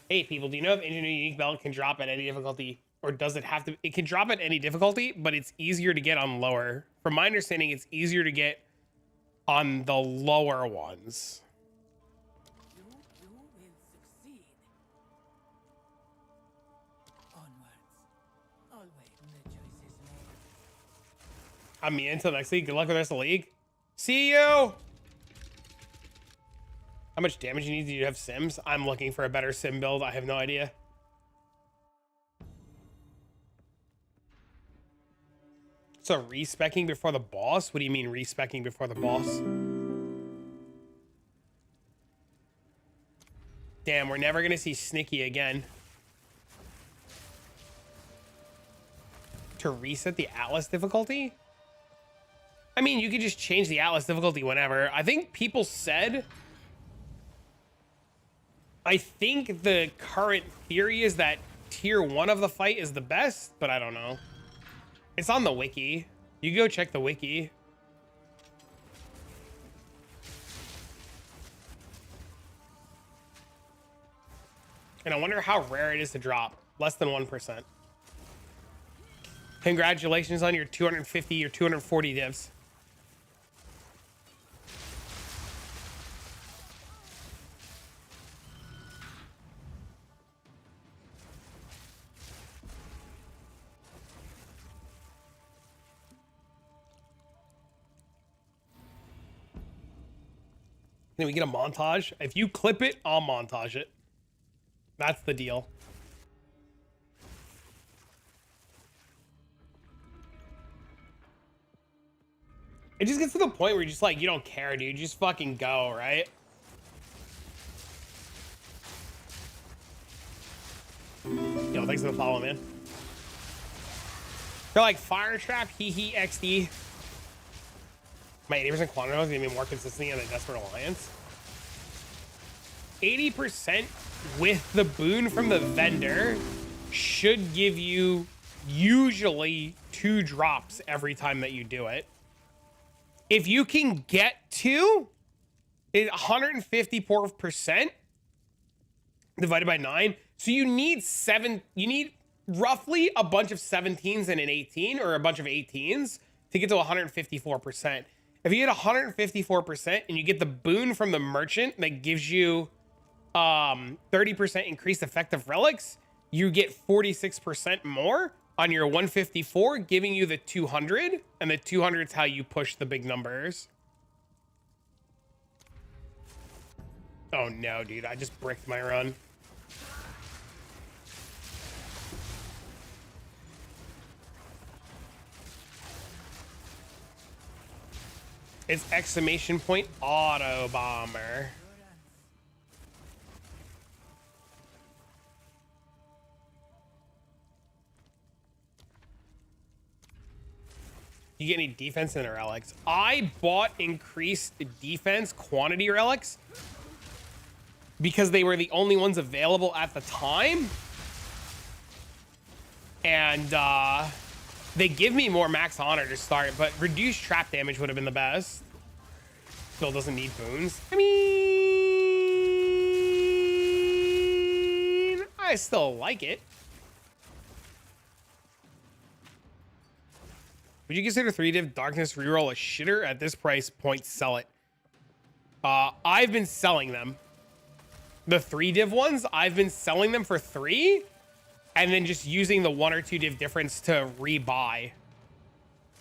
Hey, people, do you know if Ingenuity Unique Belt can drop at any difficulty? Or does it have to? It can drop at any difficulty, but it's easier to get on lower. From my understanding, it's easier to get on the lower ones. You will succeed. Onwards. Always the choice is made. I'm me until next week. Good luck with the rest of the league. See you! How much damage you need? Do you have sims? I'm looking for a better sim build. I have no idea. So respecking before the boss? What do you mean respecking before the boss? Damn, we're never gonna see Snicky again. To reset the Atlas difficulty? I mean, you could just change the Atlas difficulty whenever. I think people said... I think the current theory is that tier 1 of the fight is the best, but I don't know. It's on the wiki. You go check the wiki. And I wonder how rare it is to drop. Less than 1%. Congratulations on your 250 or 240 divs. Can we get a montage? If you clip it, I'll montage it. That's the deal. It just gets to the point where you're just like, you don't care, dude. You just fucking go, right? Yo, thanks for the follow, man. They're like Fire Trap, hee XD. My 80% quantity is gonna be more consistently on the Desperate Alliance. 80% with the boon from the vendor should give you usually 2 drops every time that you do it. If you can get to 154% divided by 9, so you need roughly a bunch of 17s and an 18 or a bunch of 18s to get to 154%. If you get 154% and you get the boon from the merchant that gives you 30% increased effective relics, you get 46% more on your 154, giving you the 200, and the 200 is how you push the big numbers. Oh no, dude, I just bricked my run. It's exclamation point Autobomber. You get any defense in the relics? I bought increased defense quantity relics because they were the only ones available at the time. And they give me more max honor to start, but reduced trap damage would have been the best. Still doesn't need boons. I mean, I still like it. Would you consider 3-div darkness reroll a shitter? At this price point, sell it. I've been selling them. The 3-div ones, I've been selling them for 3 and then just using the 1 or 2 div difference to rebuy.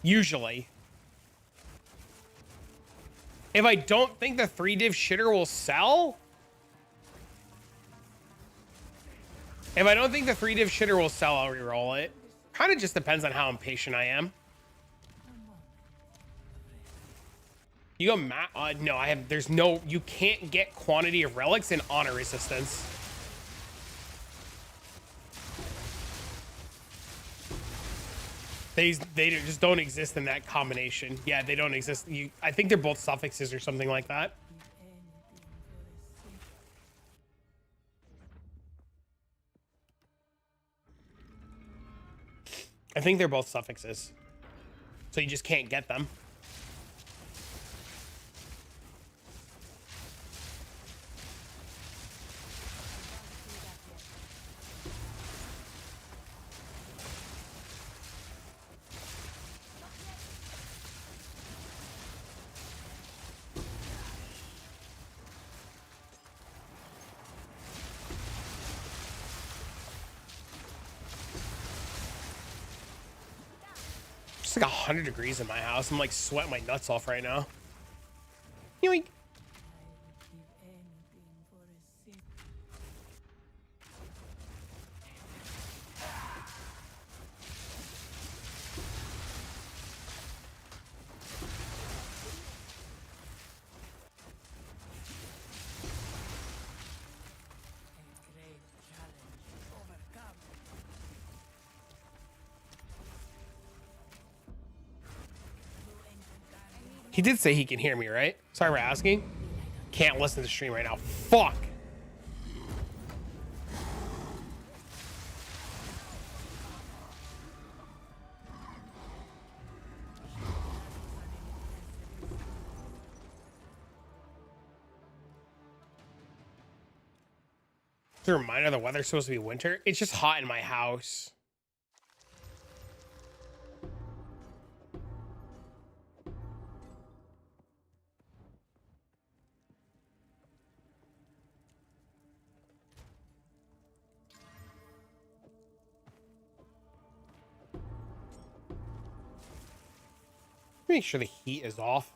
Usually. If I don't think the 3-div shitter will sell, I'll reroll it. Kind of just depends on how impatient I am. You go no, there's no, you can't get quantity of relics and honor resistance. They just don't exist in that combination. Yeah, they don't exist. I think they're both suffixes or something like that. I think they're both suffixes. So you just can't get them. It's like 100 degrees in my house. I'm like sweating my nuts off right now. Yoink. He did say he can hear me, right? Sorry for asking. Can't listen to the stream right now. Fuck. It's a reminder the weather's supposed to be winter. It's just hot in my house. Make sure the heat is off.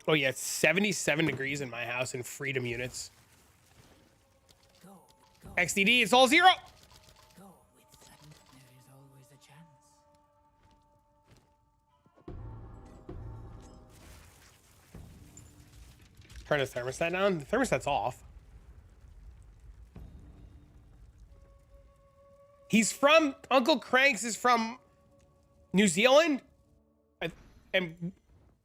Oh yeah, it's 77 degrees in my house in freedom units. XDD, it's all 0. Turn the thermostat down. The thermostat's off. Uncle Cranks is from New Zealand, and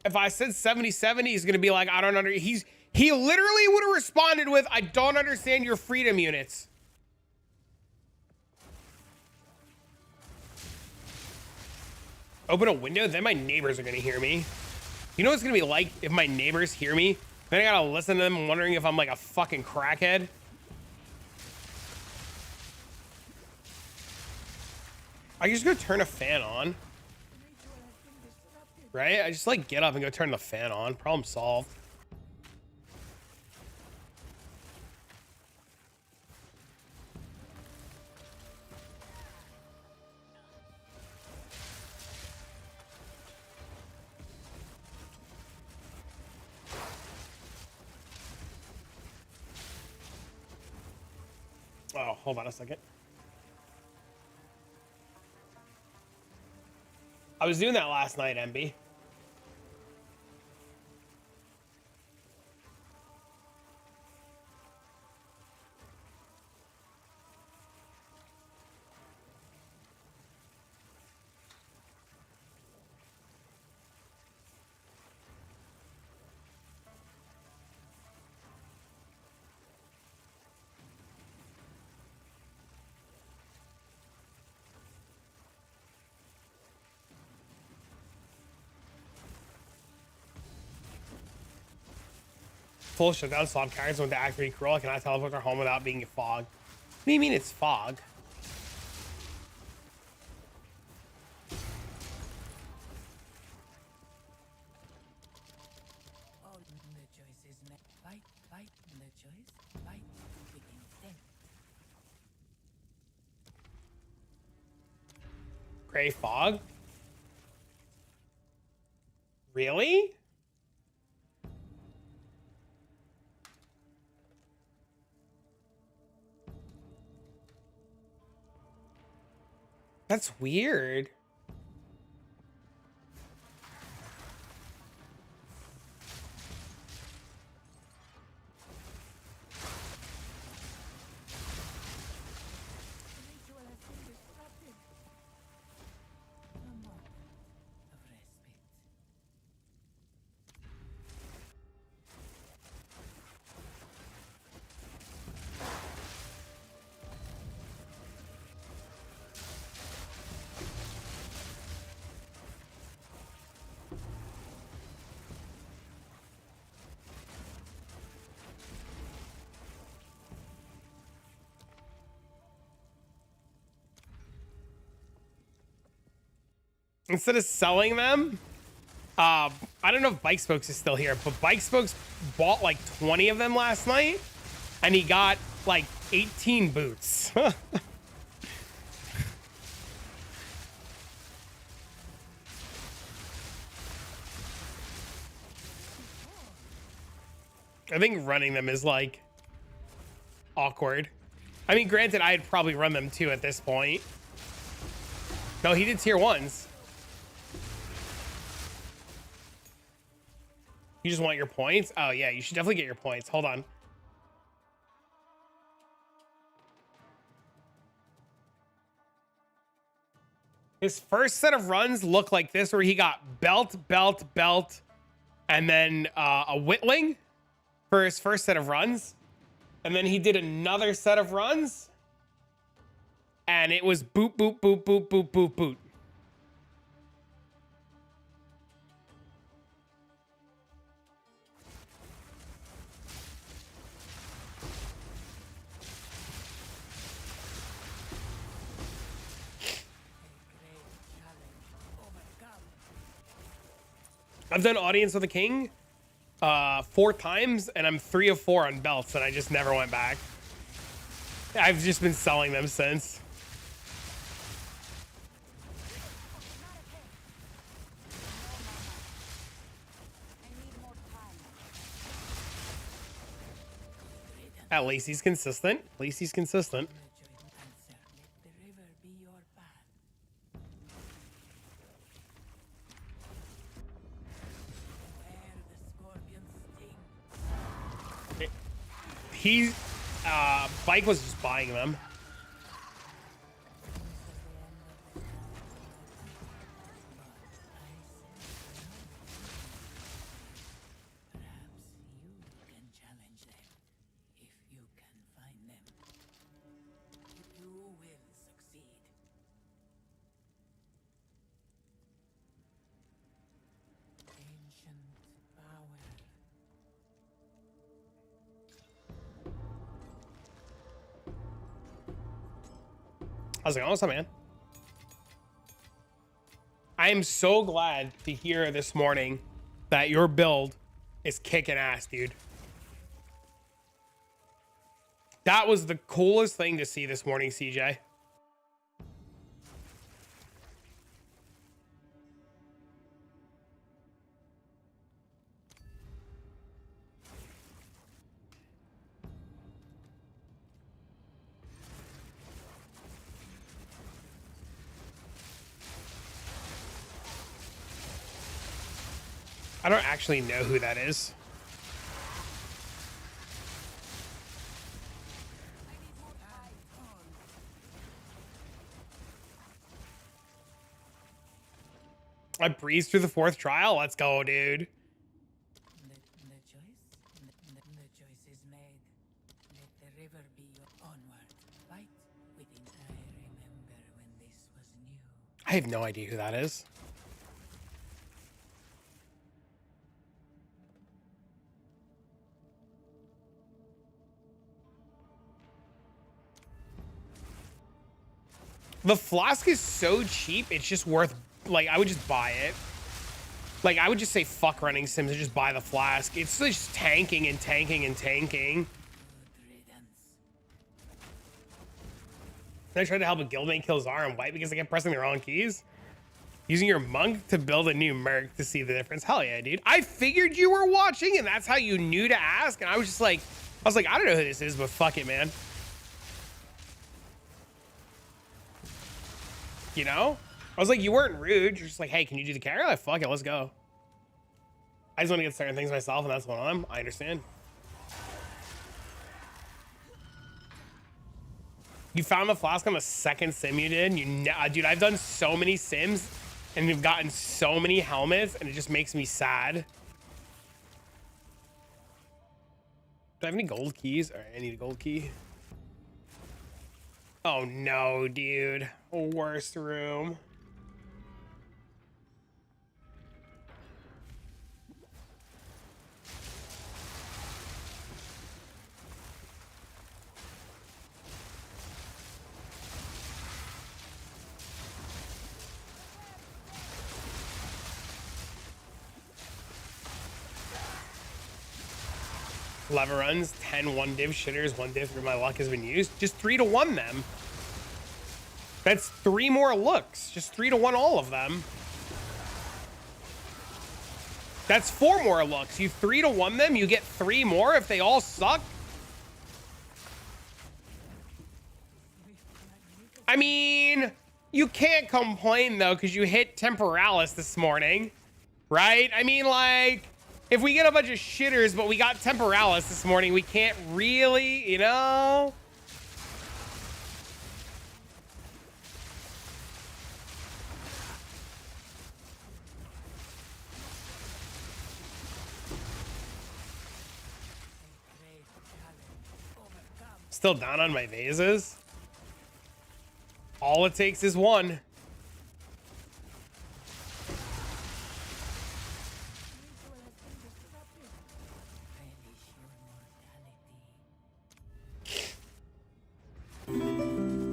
if I said 70-70, he's gonna be like, I don't he literally would have responded with, I don't understand your freedom units. Open a window, then my neighbors are gonna hear me. You know what it's gonna be like if my neighbors hear me? Then I gotta listen to them wondering if I'm like a fucking crackhead. I just go turn a fan on. Right? I just like get up and go turn the fan on. Problem solved. Oh, hold on a second. I was doing that last night, MB. full shutdown swap cards when the activate cruel. I cannot teleport her home without being fog. What do you mean it's fog? All the choices made. Fight, fight, the choice. Fight with intent. Gray fog? Really? That's weird. Ritual has been disrupted. A moment of respite. Instead of selling them, I don't know if Bike Spokes is still here, but Bike Spokes bought like 20 of them last night, and he got like 18 boots. I think running them is like awkward. I mean, granted, I'd probably run them too at this point. No, he did tier ones. You just want your points? Oh yeah, you should definitely get your points. Hold on. His first set of runs look like this, where he got belt, belt, belt, and then a whittling for his first set of runs. And then he did another set of runs, and it was boop, boop, boop, boop, boop, boop, boop. I've done Audience with the King 4 times, and I'm 3 of 4 on belts, and I just never went back. I've just been selling them since. At least he's consistent. At least he's consistent. Let the river be your path. Where the scorpions sting. He, Bike was just buying them. Perhaps you can challenge them if you can find them. You will succeed. Ancient power. How's it going? What's up, man? I am so glad to hear this morning that your build is kicking ass, dude. That was the coolest thing to see this morning, CJ. I don't actually know who that is. I breezed through the 4th trial. Let's go, dude. The choice is made. Let the river be your onward. Fight within. I remember when this was new. I have no idea who that is. The flask is so cheap, it's just worth, like, I would just buy it. Like, I would just say fuck running sims and just buy the flask. It's just tanking and tanking and tanking. I tried to help a guildmate kill Zara and White because they kept pressing the wrong keys. Using your monk to build a new merc to see the difference. Hell yeah, dude. I figured you were watching and that's how you knew to ask. And I was just like, I don't know who this is, but fuck it, man. You know? I was like, you weren't rude. You're just like, hey, can you do the carry? Like, fuck it, let's go. I just want to get certain things myself, and that's one of them. I understand. You found the flask on the second sim you did? Dude, I've done so many sims, and we've gotten so many helmets, and it just makes me sad. Do I have any gold keys? All right, I need a gold key. Oh no, dude. Worst room. Lever runs, 10 one div shitters, 1 div through my luck has been used. Just 3 to 1 them. That's 3 more looks. Just 3 to 1 all of them. That's 4 more looks. You 3 to 1 them, you get 3 more if they all suck. I mean, you can't complain though, because you hit Temporalis this morning, right? I mean, like, if we get a bunch of shitters, but we got Temporalis this morning, we can't really, you know? Still down on my vases. All it takes is 1.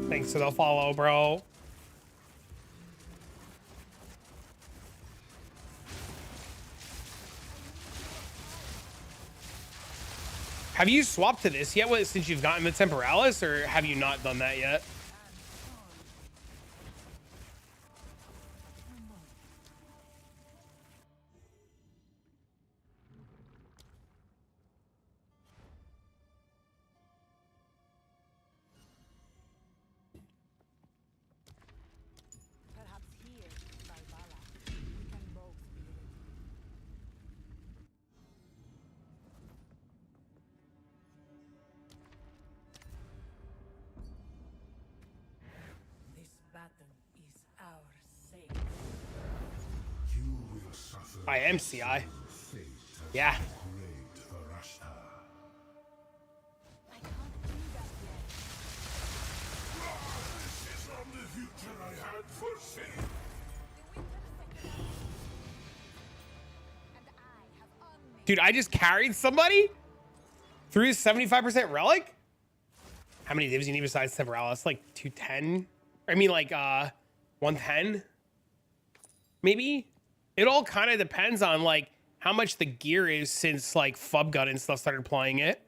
Thanks for the follow, bro. Have you swapped to this yet since you've gotten the Temporalis, or have you not done that yet? I am CI. Yeah. Dude, I just carried somebody through 75% relic. How many divs you need besides Temporalis? Like 210? I mean, like 110? Maybe? It all kind of depends on like how much the gear is since like Fubgut and stuff started playing it.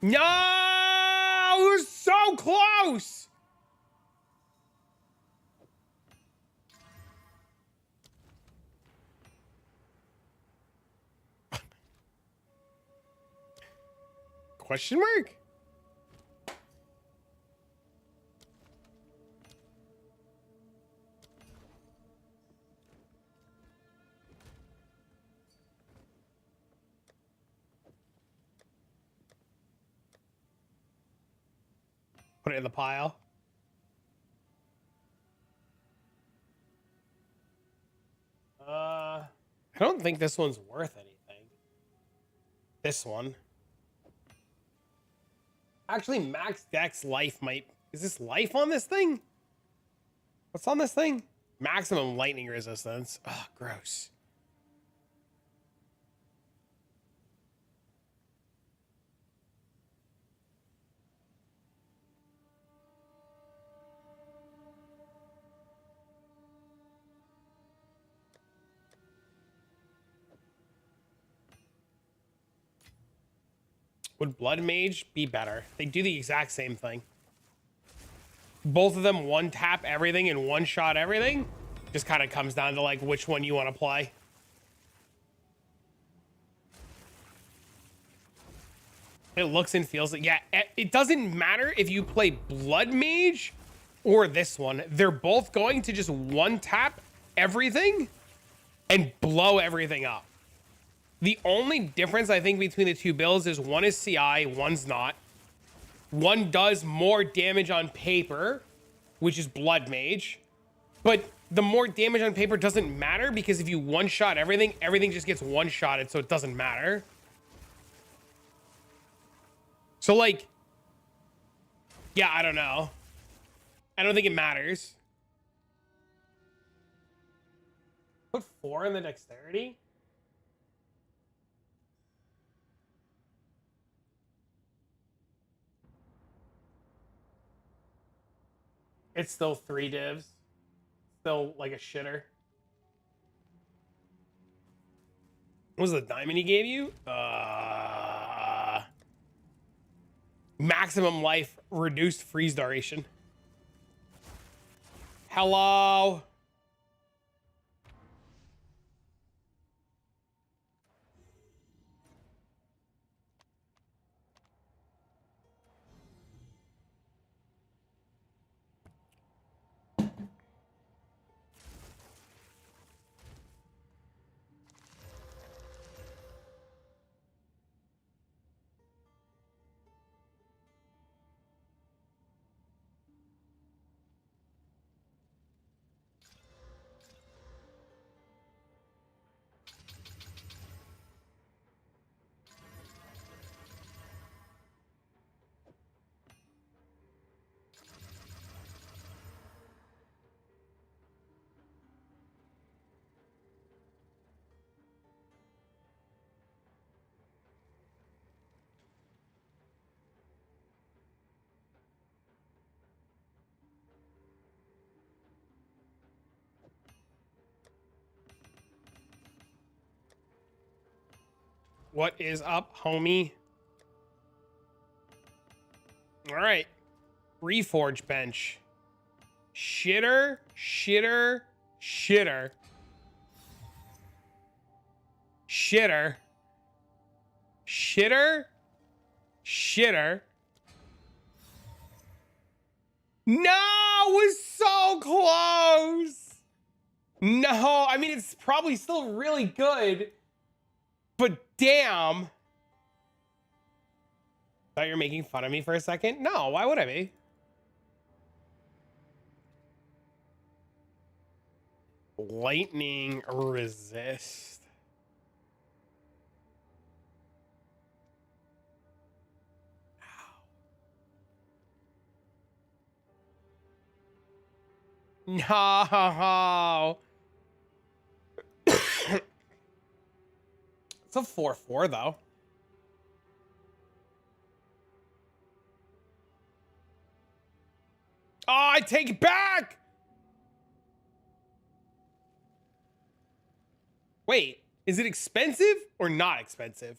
No, we're so close. Question mark? Put it in the pile. I don't think this one's worth anything. This one. Actually, max dex life might... Is this life on this thing? What's on this thing? Maximum lightning resistance. Oh, gross. Would Blood Mage be better? They do the exact same thing. Both of them one tap everything and one shot everything. Just kind of comes down to like which one you want to play. It looks and feels like, yeah, it doesn't matter if you play Blood Mage or this one. They're both going to just one tap everything and blow everything up. The only difference I think between the two builds is one is CI, one's not. One does more damage on paper, which is Blood Mage. But the more damage on paper doesn't matter because if you one-shot everything, everything just gets one-shotted, so it doesn't matter. So, like, yeah, I don't know. I don't think it matters. Put 4 in the dexterity? It's still 3 divs. Still like a shitter. What was the diamond he gave you? Maximum life, reduced freeze duration. Hello? What is up, homie? All right. Reforge bench. Shitter, shitter, shitter. Shitter. Shitter. Shitter. No, it was so close. No, I mean, it's probably still really good. But damn. Thought you were making fun of me for a second? No, why would I be? Lightning resist. No. It's a 4/4 though. Oh, I take it back. Wait, is it expensive or not expensive?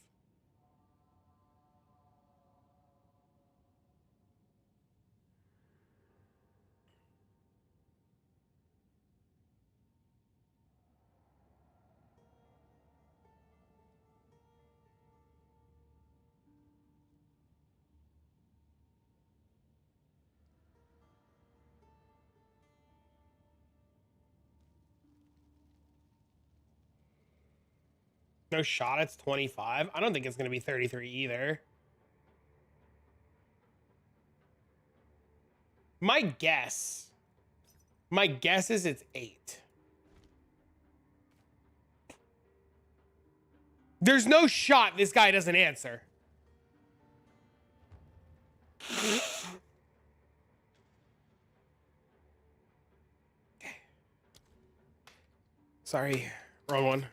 No shot, it's 25. I don't think it's going to be 33 either. My guess is it's 8. There's no shot this guy doesn't answer. Sorry, wrong one.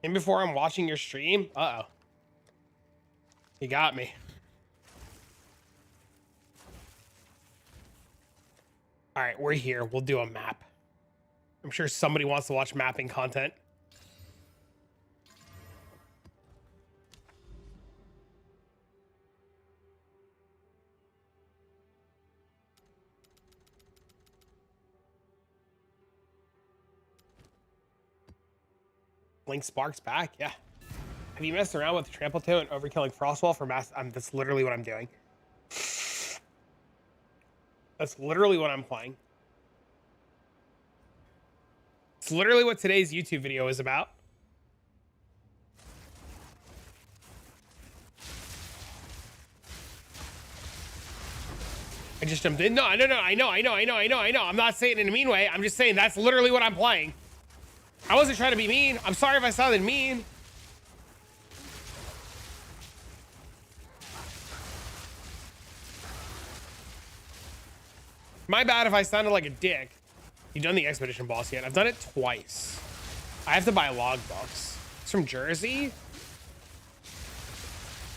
And before I'm watching your stream, uh-oh. You got me. All right, we're here. We'll do a map. I'm sure somebody wants to watch mapping content. Link Sparks back, yeah. Have you messed around with Trample Toe and overkilling Frostwall for mass? That's literally what I'm doing. That's literally what I'm playing. It's literally what today's YouTube video is about. I just jumped in. No, I know. I'm not saying it in a mean way. I'm just saying that's literally what I'm playing. I wasn't trying to be mean. I'm sorry if I sounded mean. My bad if I sounded like a dick. You done the expedition boss yet? I've done it twice. I have to buy logbooks. It's from Jersey.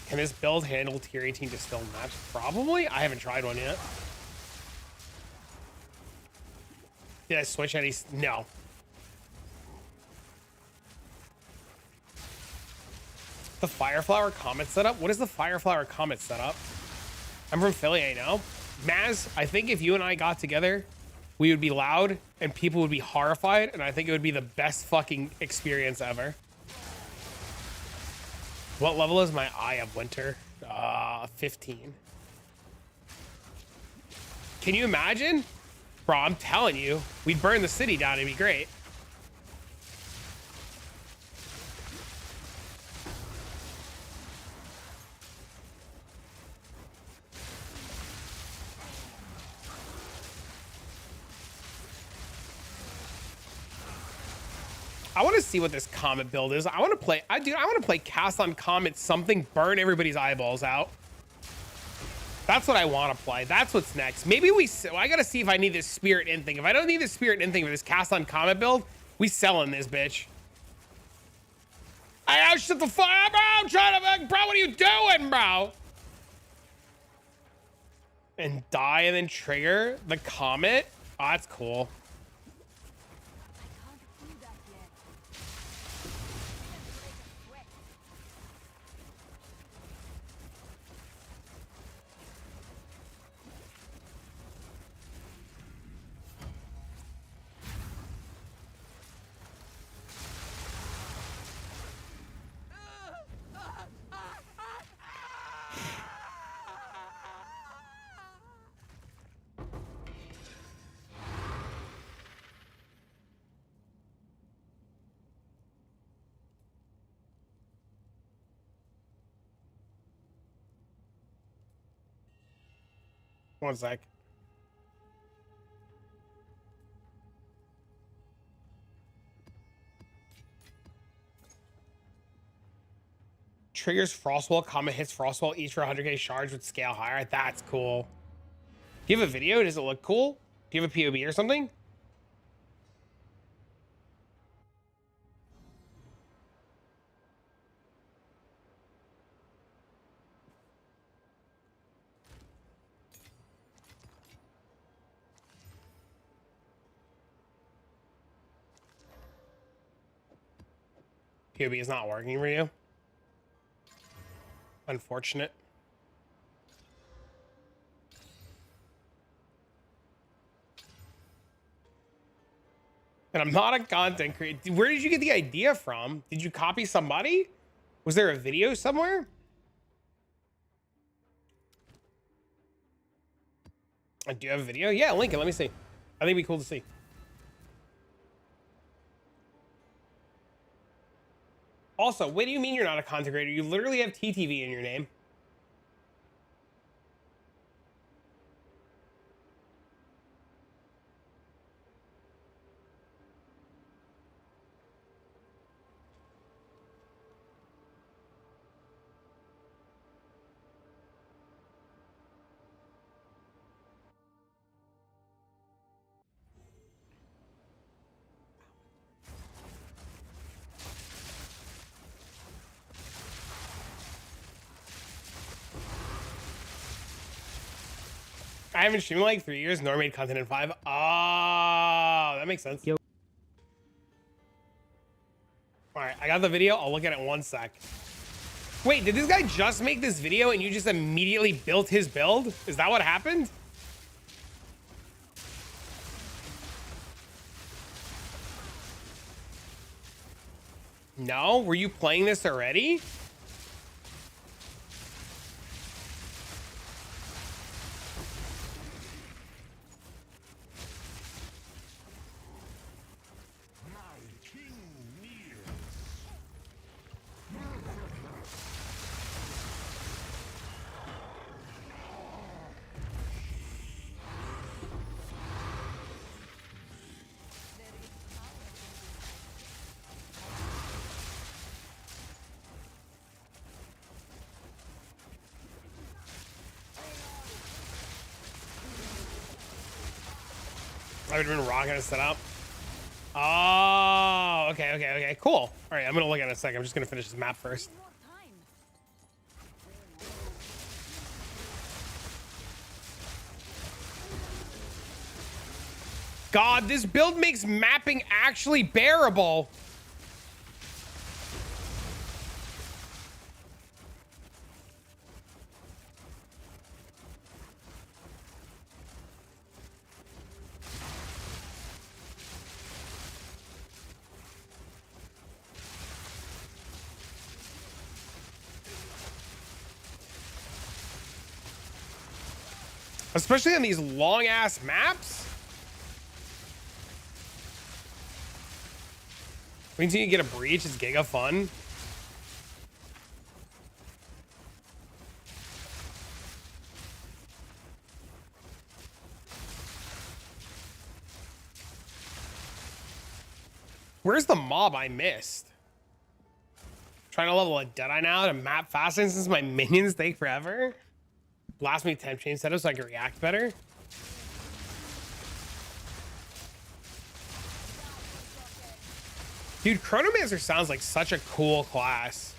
Can this build handle tier 18 distilled maps? Probably. I haven't tried one yet. Did I switch any? No. The Fireflower Comet setup? What is the Fireflower Comet setup? I'm from Philly, I know. Maz, I think if you and I got together, we would be loud and people would be horrified, and I think it would be the best fucking experience ever. What level is my Eye of Winter? 15. Can you imagine? Bro, I'm telling you, we'd burn the city down, it'd be great. I want to see what this comet build is. I want to play, I want to play cast on comet something, burn everybody's eyeballs out. That's what I want to play. That's what's next. Maybe I got to see if I need this spirit in thing. If I don't need this spirit in thing for this cast on comet build, we selling this bitch. I shut the fuck up, bro. I'm trying to, bro, what are you doing, bro? And die and then trigger the comet. Oh, that's cool. One sec. Triggers Frostwall, comet hits Frostwall, each for 100k shards with scale higher. That's cool. Do you have a video? Does it look cool? Do you have a POV or something? POV is not working for you. Unfortunate. And I'm not a content creator. Where did you get the idea from? Did you copy somebody? Was there a video somewhere? Do you have a video? Yeah, link it. Let me see. I think it'd be cool to see. Also, what do you mean you're not a content creator? You literally have TTV in your name. I haven't streamed in like 3 years, nor made content in 5. Oh, that makes sense. Yo. All right, I got the video. I'll look at it in 1 sec. Wait, did this guy just make this video and you just immediately built his build? Is that what happened? No? Were you playing this already? I would have been rocking to set up. Oh, okay, cool. All right, I'm gonna look at it in a second. I'm just gonna finish this map first. God, this build makes mapping actually bearable. Especially on these long ass maps. We need to get a breach. It's giga fun. Where's the mob I missed? Trying to level a Deadeye now to map faster since my minions take forever. Blast me temp chain setup so I can react better. Dude, Chronomancer sounds like such a cool class.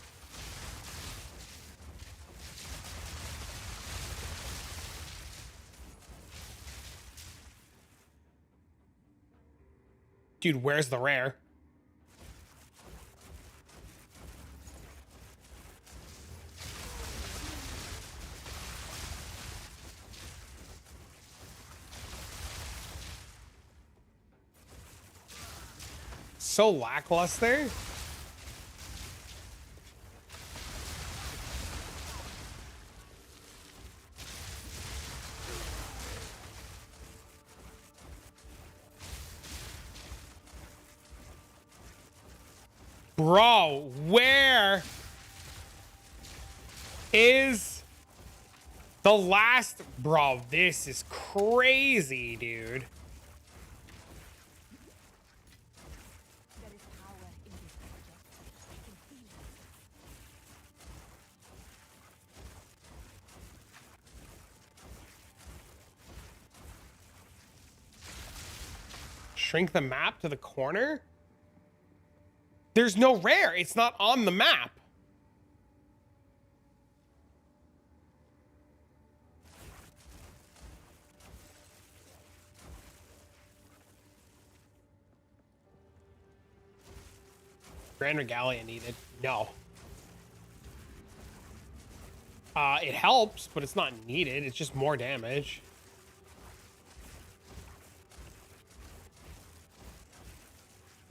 Dude, where's the rare? So lackluster. Bro, where is the last? Bro, this is crazy, dude. Shrink the map to the corner? There's no rare. It's not on the map. Grand Regalia needed. No. It helps, but it's not needed. It's just more damage.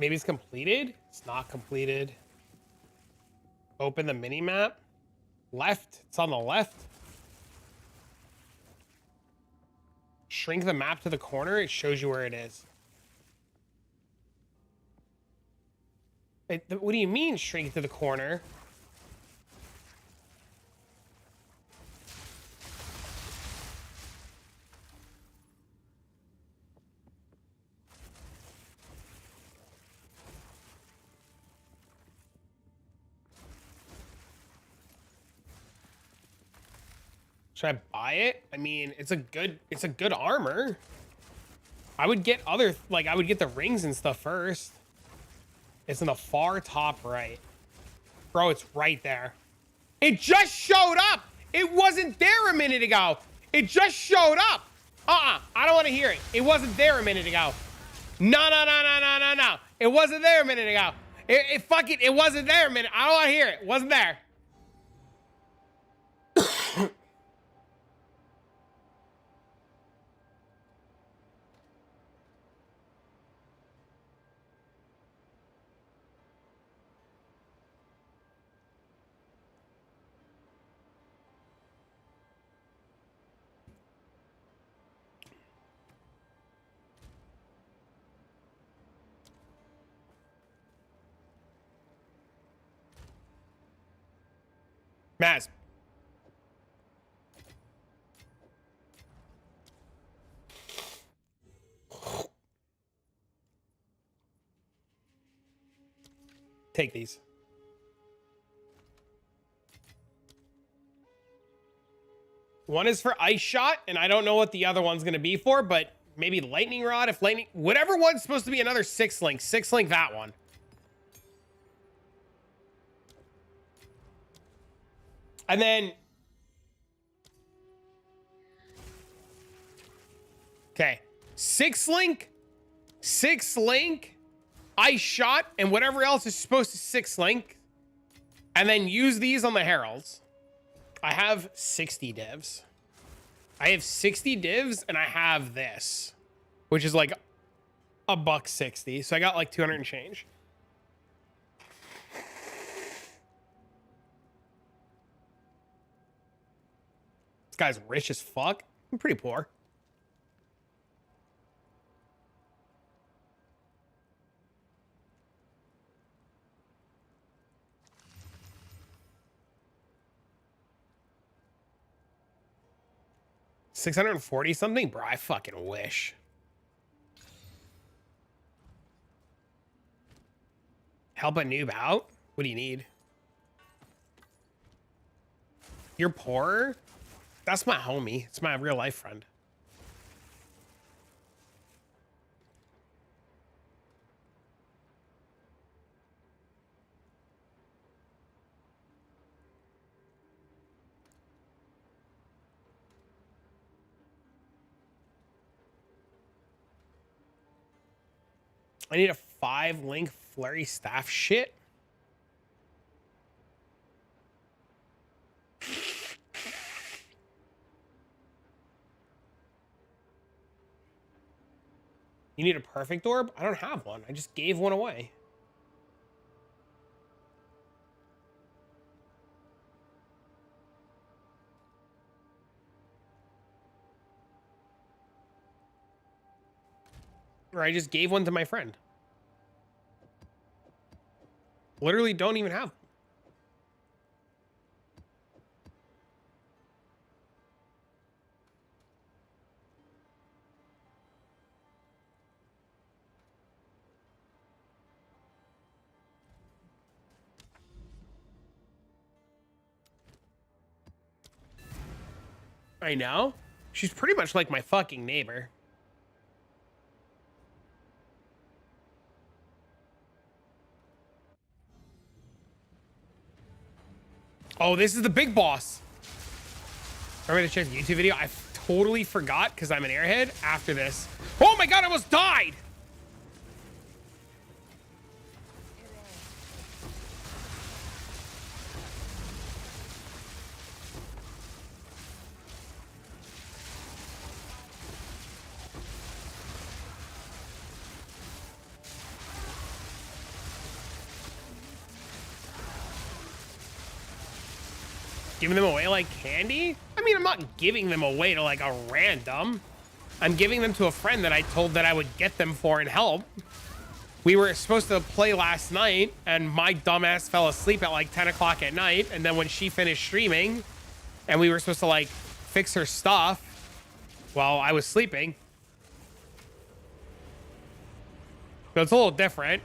Maybe it's completed. It's not completed. Open the mini map. Left. It's on the left. Shrink the map to the corner. It shows you where it is. What do you mean shrink to the corner? Should I buy it? I mean, it's a good armor. I would get other, like, I would get the rings and stuff first. It's in the far top right. Bro, it's right there. It just showed up. It wasn't there a minute ago. It just showed up. I don't want to hear it. It wasn't there a minute ago. No. It wasn't there a minute ago. It wasn't there a minute. I don't want to hear it. It wasn't there. Maz. Take these. One is for ice shot, and I don't know what the other one's going to be for, but maybe lightning rod. If lightning, whatever one's supposed to be another 6-link that one. And then, okay, 6-link, ice shot, and whatever else is supposed to 6-link, and then use these on the heralds. I have 60 divs. I have 60 divs, and I have this, which is like $160. So I got like 200 and change. This guy's rich as fuck. I'm pretty poor. $640 something? Bro, I fucking wish. Help a noob out? What do you need? You're poor? That's my homie. It's my real life friend. I need a 5-link flurry staff shit. You need a perfect orb? I don't have one. I just gave one away. Or I just gave one to my friend. Literally don't even have. I know. She's pretty much like my fucking neighbor. Oh, this is the big boss. Remember to check the YouTube video? I totally forgot because I'm an airhead after this. Oh my god, I almost died! Giving them away like candy? I mean, I'm not giving them away to like a random. I'm giving them to a friend that I told that I would get them for and help. We were supposed to play last night, and my dumbass fell asleep at like 10 o'clock at night. And then when she finished streaming, and we were supposed to like fix her stuff while I was sleeping. So it's a little different.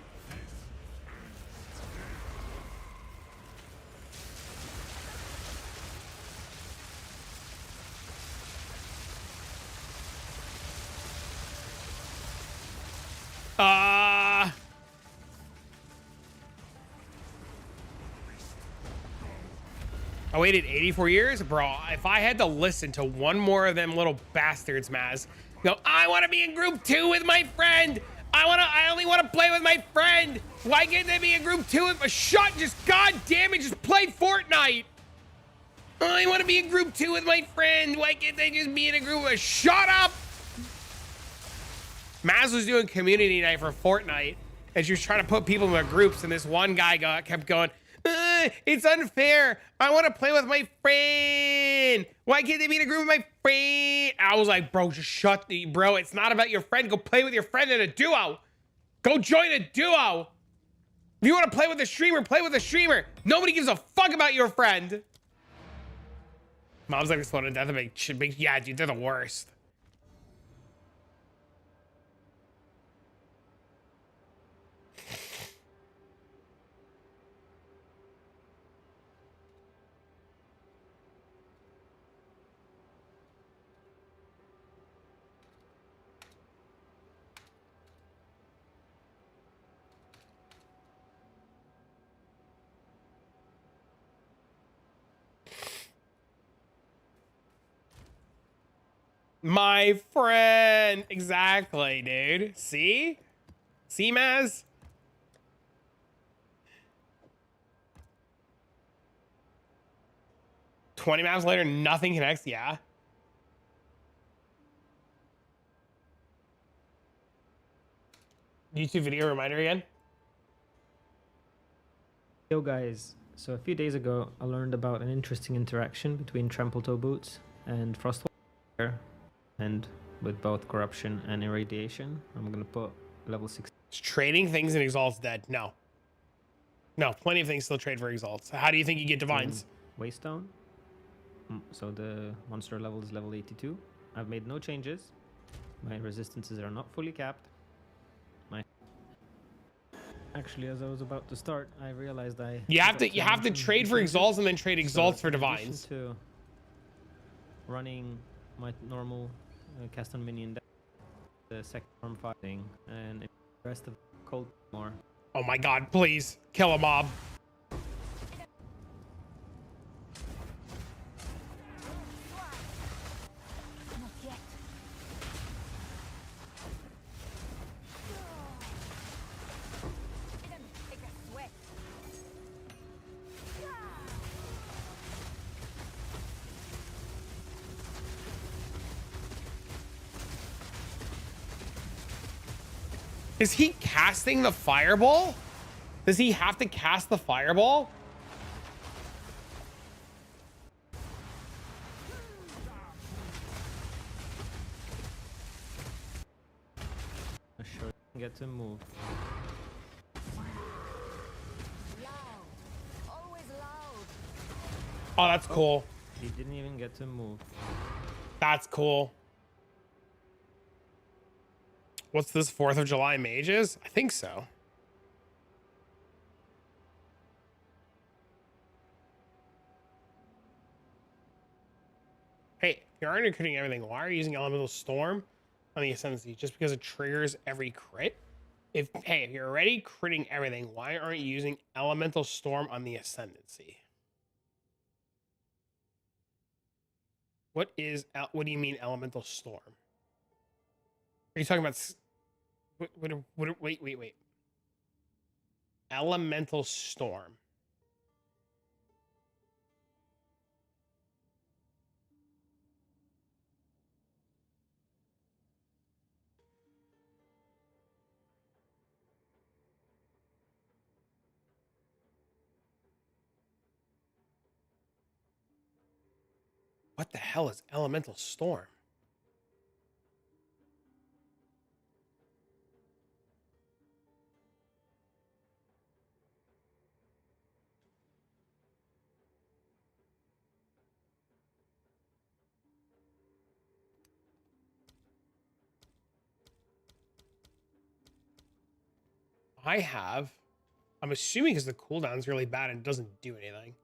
I waited 84 years? Bro, if I had to listen to one more of them little bastards, Maz, go, I want to be in group 2 with my friend. I only want to play with my friend. Why can't they be in group 2 with my god damn it, just play Fortnite. I want to be in group 2 with my friend. Why can't they just be in a group with shut up? Maz was doing community night for Fortnite, and she was trying to put people in their groups, and this one guy kept going, it's unfair. I want to play with my friend. Why can't they be in a group with my friend? I was like, bro, just shut the, bro. It's not about your friend. Go play with your friend in a duo. Go join a duo. If you want to play with a streamer, play with a streamer. Nobody gives a fuck about your friend. Mom's like, this one to death. Yeah, dude, they're the worst. My friend. Exactly, dude. See? See, Maz? "20 maps later, nothing connects." Yeah. YouTube video reminder again. Yo guys, so a few days ago I learned about an interesting interaction between trample toe boots and frostwire, and with both corruption and irradiation. I'm gonna put level 6. Is trading things in Exalt's dead? No. No, plenty of things still trade for Exalts. How do you think you get Divines? Waystone. So the monster level is level 82. I've made no changes. My resistances are not fully capped. Actually, as I was about to start, I realized You have to trade for Exalts and then trade Exalts for Divines. To running my normal cast on minion deck, the second arm fighting, and the rest of cold more. Oh my god, please kill a mob. Is he casting the fireball? Does he have to cast the fireball? I sure get to move. Oh, that's cool. He didn't even get to move. That's cool. What's this, 4th of July mages? I think so. Hey, if you aren't recruiting everything, why are you using Elemental Storm on the Ascendancy? Just because it triggers every crit? If you're already critting everything, why aren't you using Elemental Storm on the Ascendancy? What do you mean Elemental Storm? Are you talking about... Wait. Elemental Storm. What the hell is Elemental Storm? I'm assuming because the cooldown's really bad and doesn't do anything.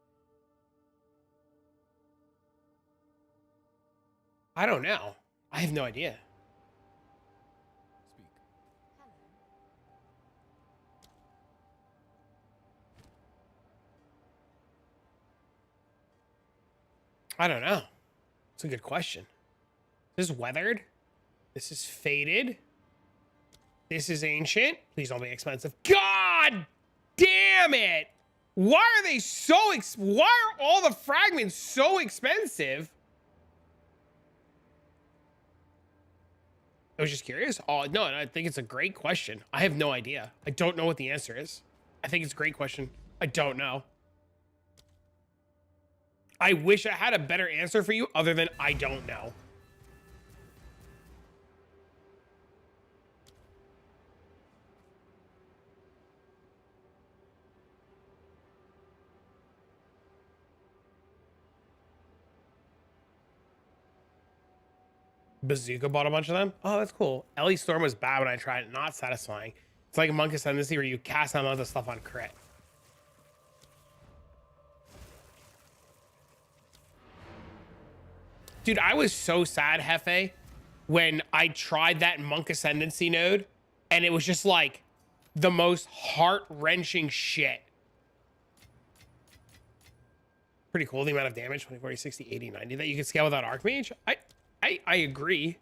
I don't know. I have no idea. Speak. I don't know. It's a good question. This is weathered. This is faded. This is ancient. Please don't be expensive. God damn it! Why are they so why are all the fragments so expensive? I was just curious. Oh no, I think it's a great question. I have no idea. I don't know what the answer is. I think it's a great question. I don't know. I wish I had a better answer for you other than I don't know. Bazooka bought a bunch of them. Oh, that's cool. Ellie Storm was bad when I tried it. Not satisfying. It's like Monk Ascendancy where you cast some other stuff on crit. Dude, I was so sad, Hefe, when I tried that Monk Ascendancy node, and it was just like the most heart-wrenching shit. Pretty cool, the amount of damage, 20, 40, 60, 80, 90, that you can scale without Archmage. I agree.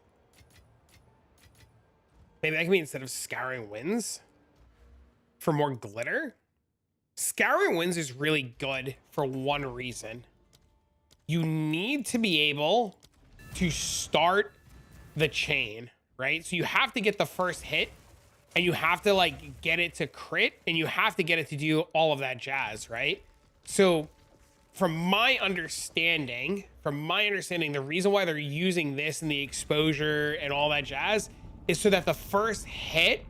Maybe that can be instead of Scouring Winds for more glitter. Scouring Winds is really good for one reason. You need to be able to start the chain, right? So you have to get the first hit and you have to like get it to crit and you have to get it to do all of that jazz, right? So from my understanding, the reason why they're using this and the exposure and all that jazz is so that the first hit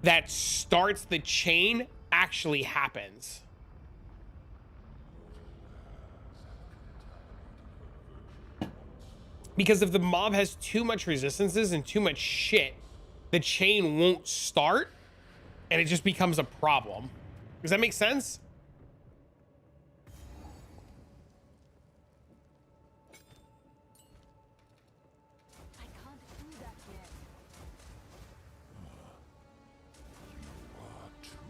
that starts the chain actually happens. Because if the mob has too much resistances and too much shit, the chain won't start and it just becomes a problem. Does that make sense? I can't do that yet. You are too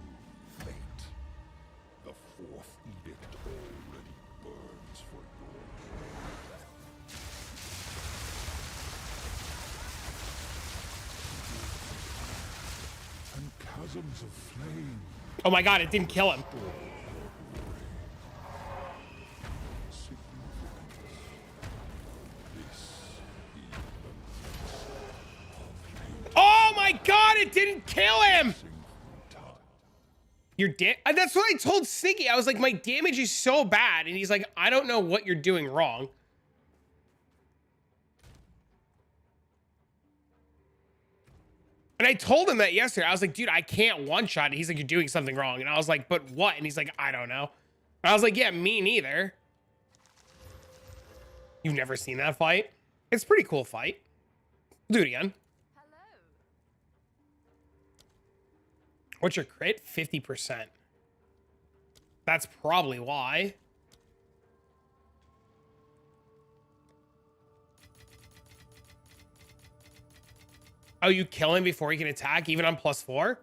late. The fourth edict already burns for your and chasms of flame. Oh my god, it didn't kill him. Oh my god, it didn't kill him! Your that's what I told Siggy. I was like, my damage is so bad. And he's like, I don't know what you're doing wrong. And I told him that yesterday. I was like, dude, I can't one-shot it. He's like, you're doing something wrong. And I was like, but what? And he's like, I don't know. And I was like, yeah, me neither. You've never seen that fight? It's a pretty cool fight. Do it again. Hello. What's your crit? 50%. That's probably why. Oh, you kill him before he can attack, even on +4?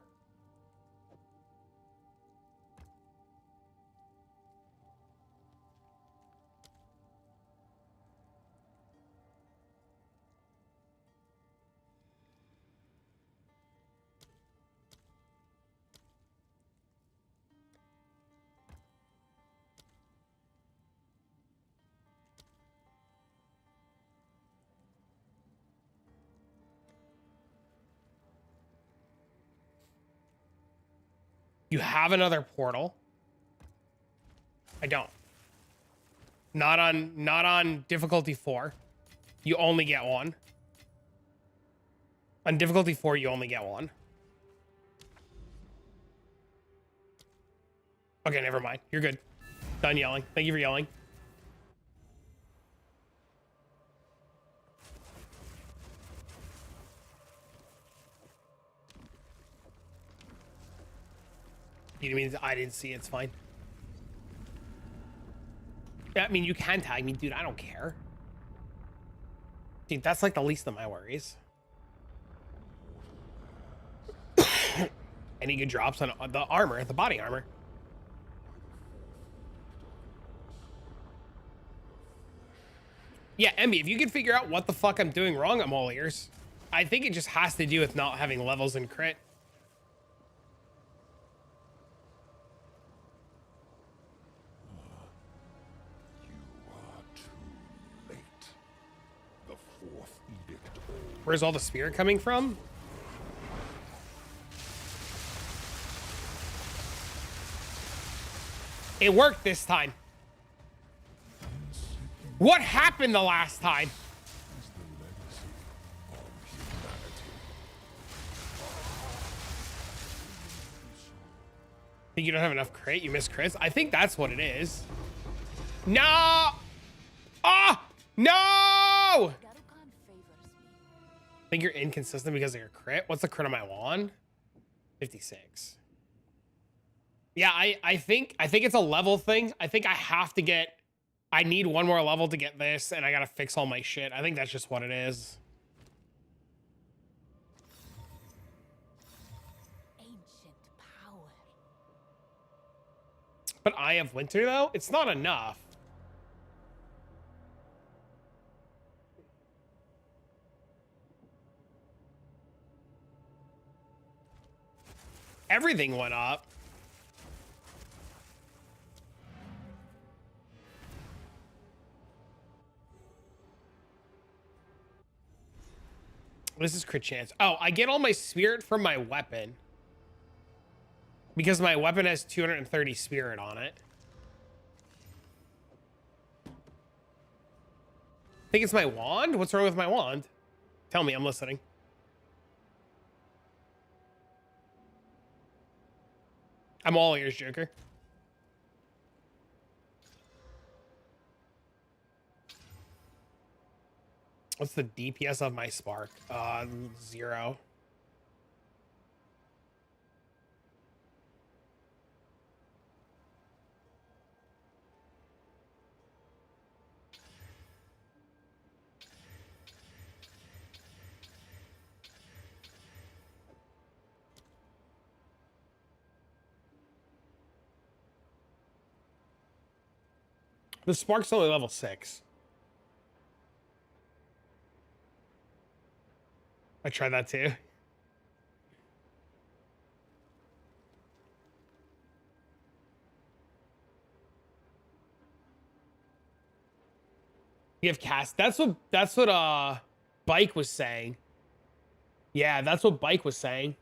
You have another portal. I don't. Not on difficulty 4. You only get one. On difficulty 4, you only get one. Okay, never mind. You're good. Done yelling. Thank you for yelling. You mean I didn't see it? It's fine. Yeah, I mean, you can tag me, dude. I don't care. Dude, that's like the least of my worries. Any good drops on the armor, the body armor? Yeah, Emmy, if you can figure out what the fuck I'm doing wrong, I'm all ears. I think it just has to do with not having levels in crit. Where's all the spirit coming from? It worked this time. What happened the last time? Think you don't have enough crit? You miss crits? I think that's what it is. No! Oh! No! Think you're inconsistent because of your crit? What's the crit on my wand? 56. Yeah, I think it's a level thing. I think I have to get, I need one more level to get this, and I gotta fix all my shit. I think that's just what it is. Ancient power. But Eye of Winter, though, it's not enough. Everything went up. This is crit chance. Oh, I get all my spirit from my weapon. Because my weapon has 230 spirit on it. Think it's my wand? What's wrong with my wand? Tell me, I'm listening. I'm all ears, Joker. What's the DPS of my spark? 0. The spark's only level 6. I tried that too. You have cast. That's what Bike was saying. Yeah, that's what Bike was saying.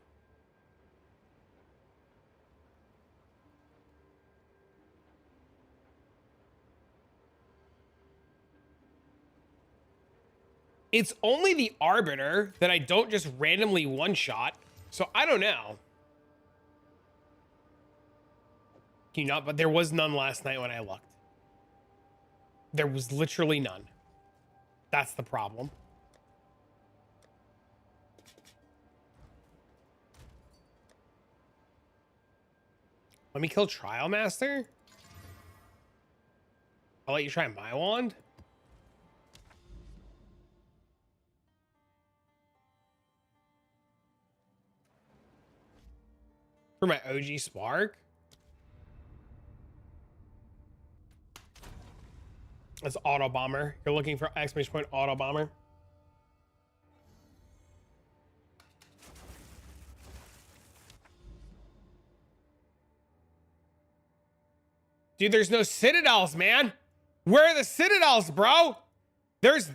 It's only the Arbiter that I don't just randomly one-shot, so I don't know. Can you not? But there was none last night when I looked. There was literally none. That's the problem. Let me kill Trial Master. I'll let you try my wand. For my OG Spark. That's Autobomber. You're looking for exclamation point Autobomber. Dude, there's no citadels, man. Where are the citadels, bro? There's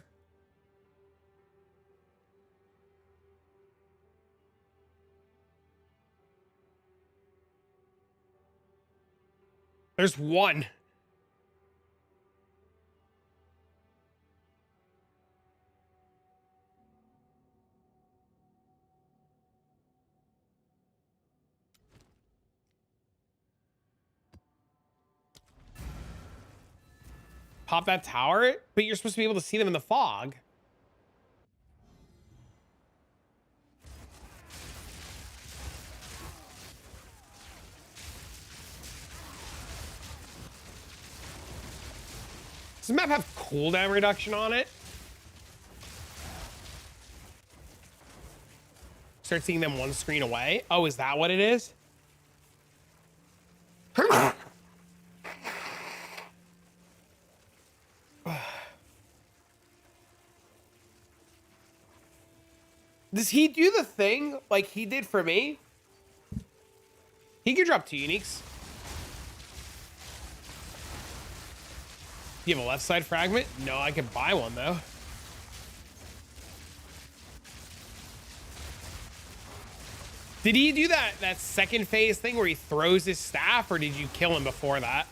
one. pop that tower, but you're supposed to be able to see them in the fog. Does the map have cooldown reduction on it? Start seeing them one screen away. Oh, is that what it is? Does he do the thing like he did for me? He could drop 2 uniques. You have a left side fragment? No, I could buy one though. Did he do that second phase thing where he throws his staff, or did you kill him before that?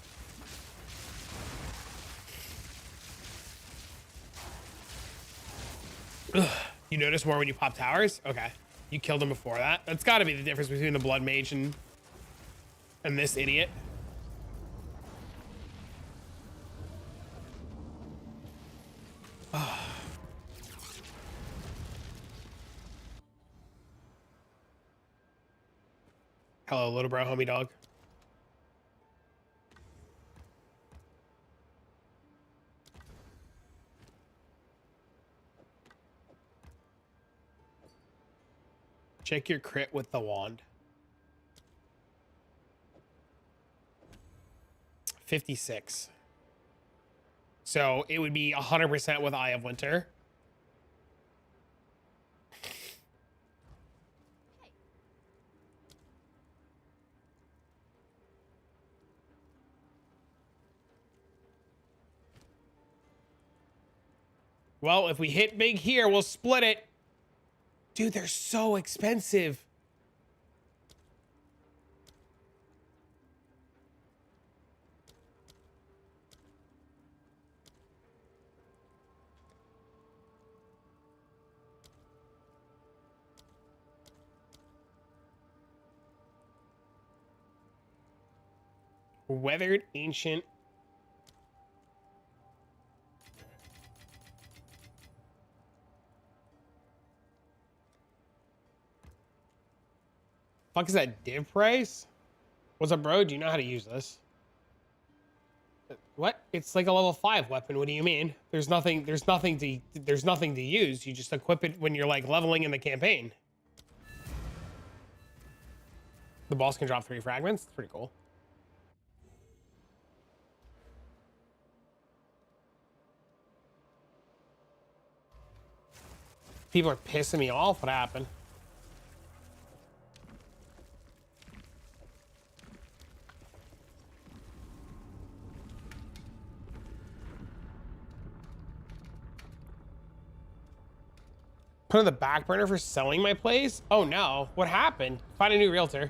Ugh. You notice more when you pop towers? Okay. You killed him before that. That's got to be the difference between the Blood Mage and this idiot. Hello, little bro, homie dog. Check your crit with the wand. 56. So it would be 100% with Eye of Winter. Well, if we hit big here, we'll split it. Dude, they're so expensive. Weathered Ancient. Fuck is that div price? What's up, bro? Do you know how to use this? What? It's like a level 5 weapon. What do you mean? There's nothing to use. You just equip it when you're like leveling in the campaign. The boss can drop 3 fragments. It's pretty cool. People are pissing me off. What happened? Put on the back burner for selling my place? Oh no, what happened? Find a new realtor.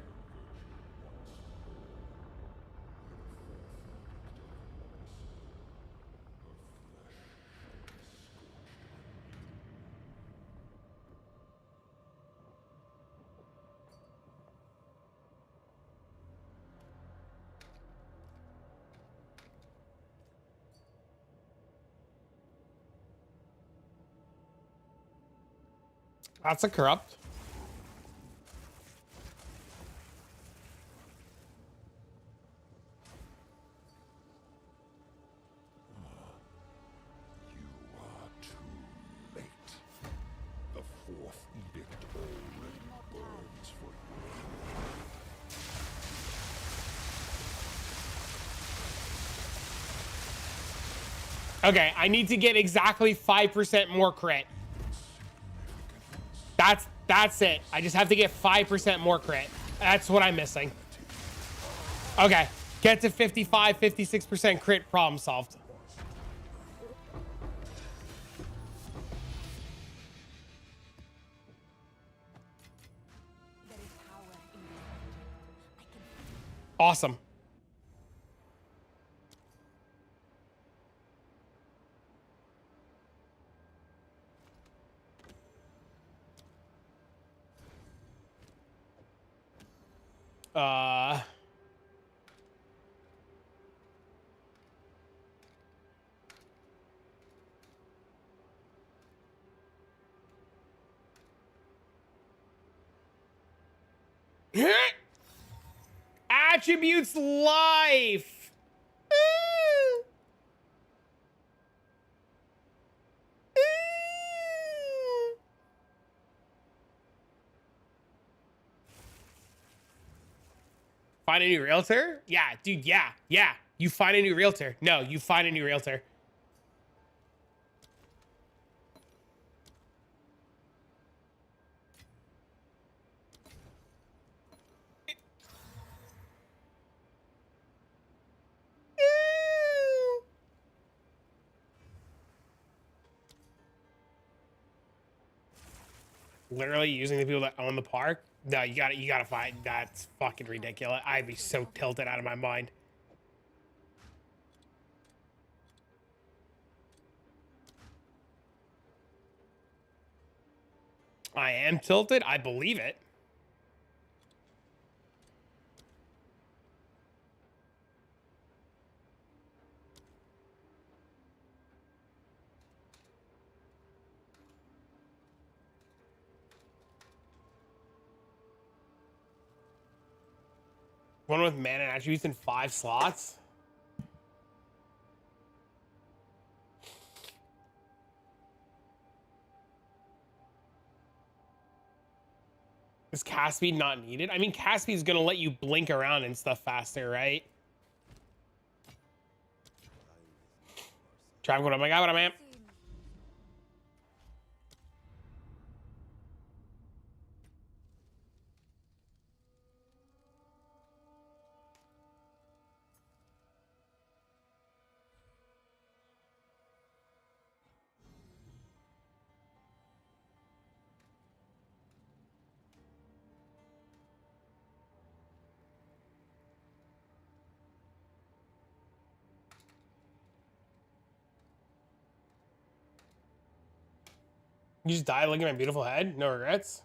That's a corrupt. You are too late. The fourth edict already burns for you. Okay, I need to get exactly 5% more crit. That's it. I just have to get 5% more crit. That's what I'm missing. Okay, get to 55, 56% crit, problem solved. There is power in this object. I can Awesome. attributes life. Find a new realtor? Yeah, dude, yeah. You find a new realtor. No, you find a new realtor. Literally using the people that own the park? No, you gotta find. That's fucking ridiculous. I'd be so tilted out of my mind. I am tilted. I believe it. One with mana and attributes in 5 slots. Is cast speed not needed? I mean, cast speed is gonna let you blink around and stuff faster, right? Trav, what am I got? What am I? You just died looking at my beautiful head? No regrets?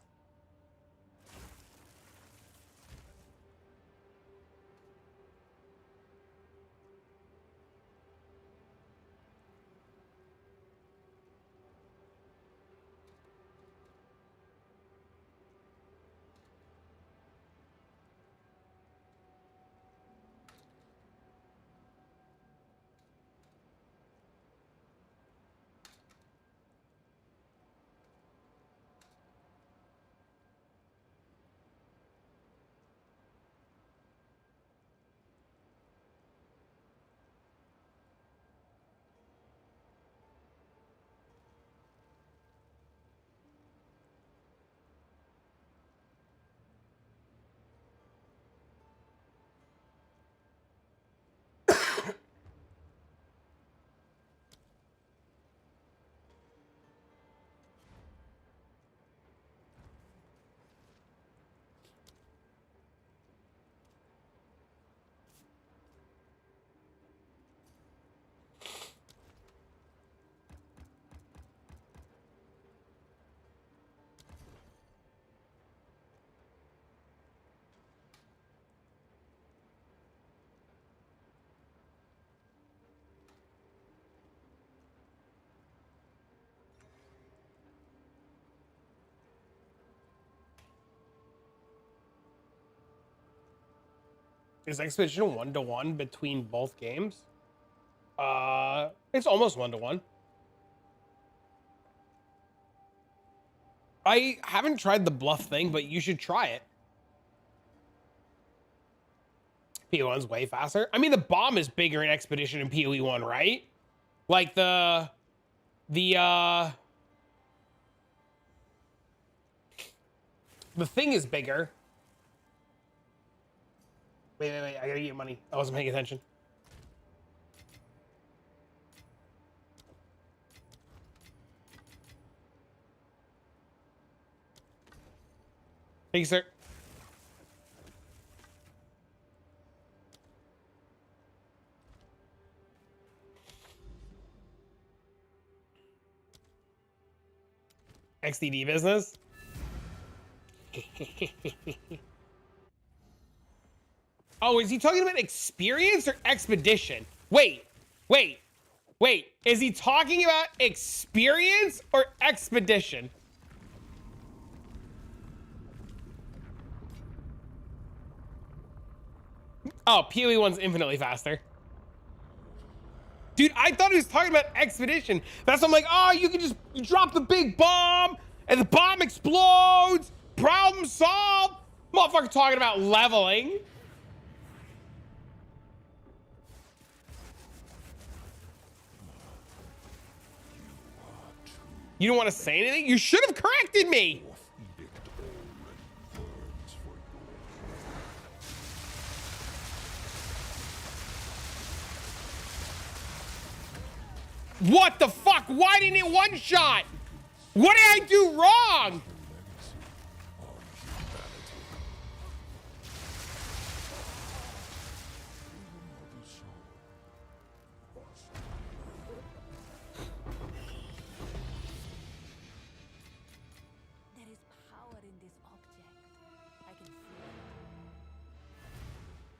Is Expedition 1-to-1 between both games? It's almost 1-to-1. I haven't tried the bluff thing, but you should try it. PoE1's way faster. I mean, the bomb is bigger in Expedition and PoE1, right? Like the thing is bigger. Wait, I gotta get money. I wasn't paying attention. Thank you, sir. XDD business. Oh, is he talking about experience or expedition? Wait. Is he talking about experience or expedition? Oh, PoE one's infinitely faster. Dude, I thought he was talking about expedition. That's why I'm like, oh, you can just drop the big bomb and the bomb explodes. Problem solved. Motherfucker talking about leveling. You don't want to say anything? You should have corrected me. What the fuck? Why didn't it one shot? What did I do wrong? There is power in this object. I can feel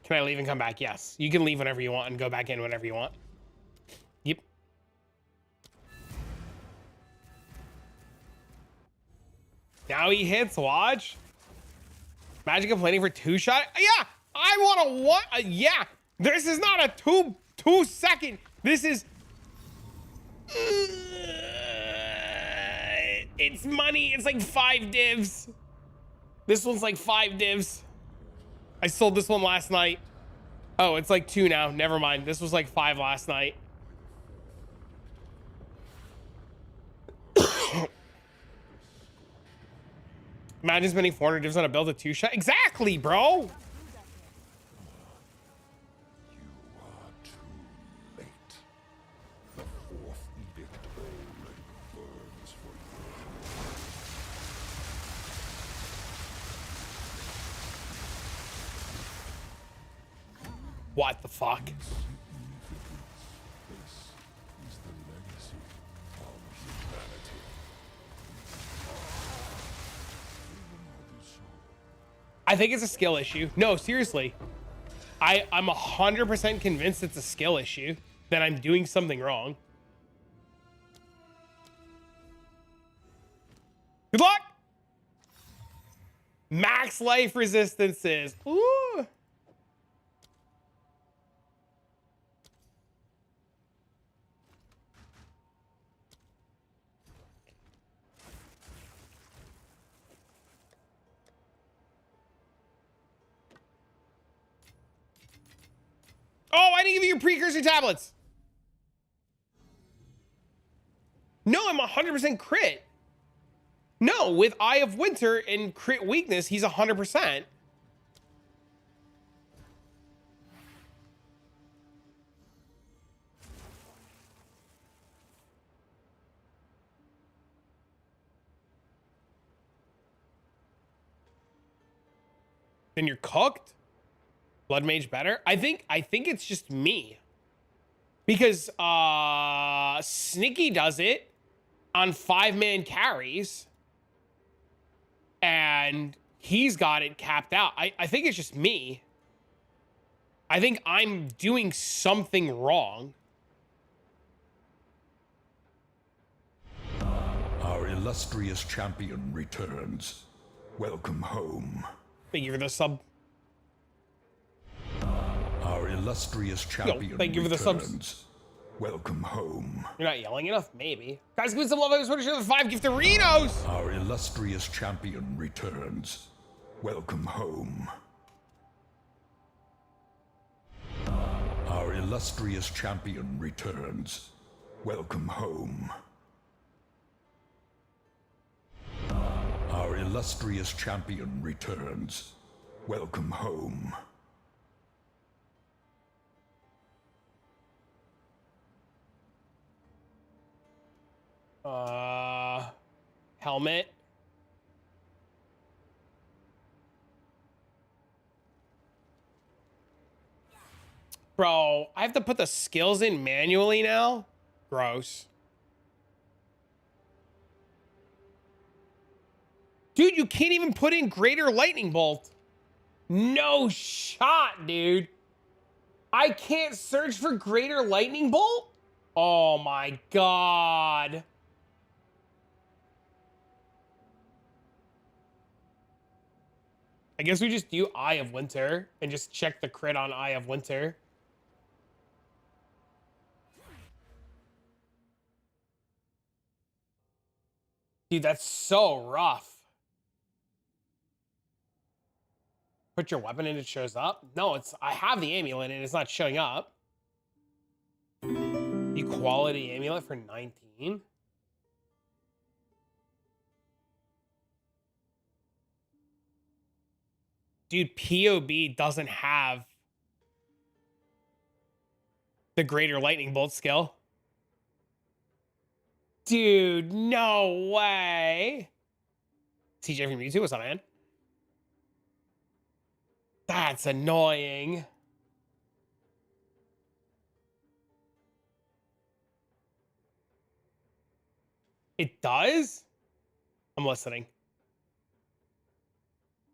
it. Can I leave and come back? Yes. You can leave whenever you want and go back in whenever you want. Yep. Now he hits, watch. Magic complaining for 2-shot. Yeah, I want a one. Yeah, this is not a two second. This is. It's money. It's like 5 divs. This one's like 5 divs. I sold this one last night. Oh, it's like 2 now. Never mind. This was like 5 last night. Imagine spending 400 divs on a build of 2-shot. Exactly, bro. What the fuck? I think it's a skill issue. No, seriously. I'm 100% convinced it's a skill issue, that I'm doing something wrong. Good luck! Max life resistances. Ooh. Oh, I didn't give you your precursor tablets. No, I'm 100% crit. No, with Eye of Winter and crit weakness, he's 100%. Then you're cooked? Blood Mage better? I think it's just me. Because Sneaky does it on 5-man carries. And he's got it capped out. I think it's just me. I think I'm doing something wrong. Our illustrious champion returns. Welcome home. Thank you for the sub. Our illustrious champion thank you for the returns. subs. Welcome home. You're not yelling enough? Maybe. Guys, give me some love. I just want to share the 5 giftarinos. Our illustrious champion returns. Welcome home. Our illustrious champion returns. Welcome home. Our illustrious champion returns. Welcome home. Helmet. Bro, I have to put the skills in manually now? Gross. Dude, you can't even put in Greater Lightning Bolt. No shot, dude. I can't search for Greater Lightning Bolt? Oh my God. I guess we just do Eye of Winter and just check the crit on Eye of Winter. Dude, that's so rough. Put your weapon and it shows up? No, it's I have the amulet and it's not showing up. Equality amulet for 19. Dude, POB doesn't have the greater lightning bolt skill. Dude, no way. CJ from YouTube, what's up, man? That's annoying. It does? I'm listening.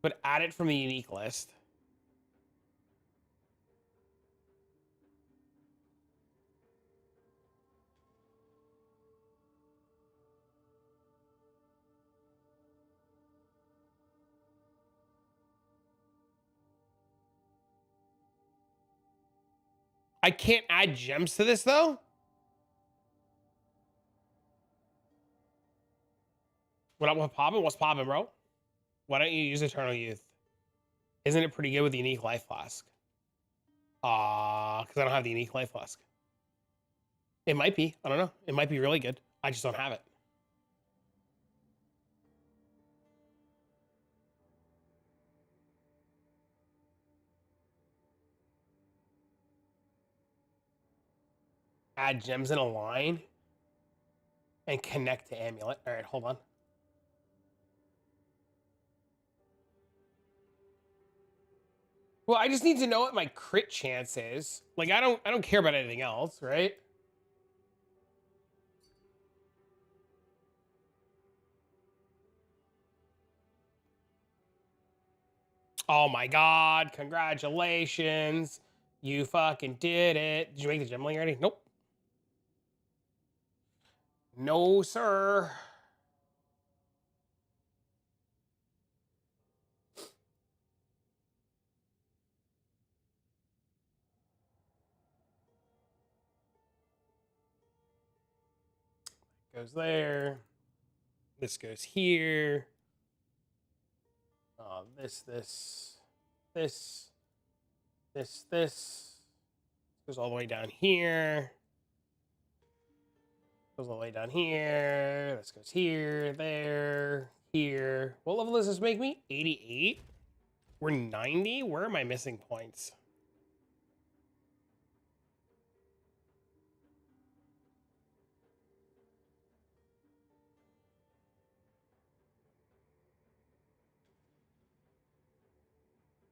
But add it from the unique list. I can't add gems to this though. What up with poppin'? What's poppin', bro? Why don't you use Eternal Youth? Isn't it pretty good with the unique life flask? Because I don't have the unique life flask. It might be. I don't know. It might be really good. I just don't have it. Add gems in a line and connect to amulet. All right, hold on. Well, I just need to know what my crit chance is. Like I don't care about anything else, right? Oh my god, congratulations. You fucking did it. Did you make the gem link already? Nope. No, sir. Goes there. This goes here. This goes all the way down here. Goes all the way down here. This goes here, there, here. What level does this make me? 88? We're 90? Where are my missing points?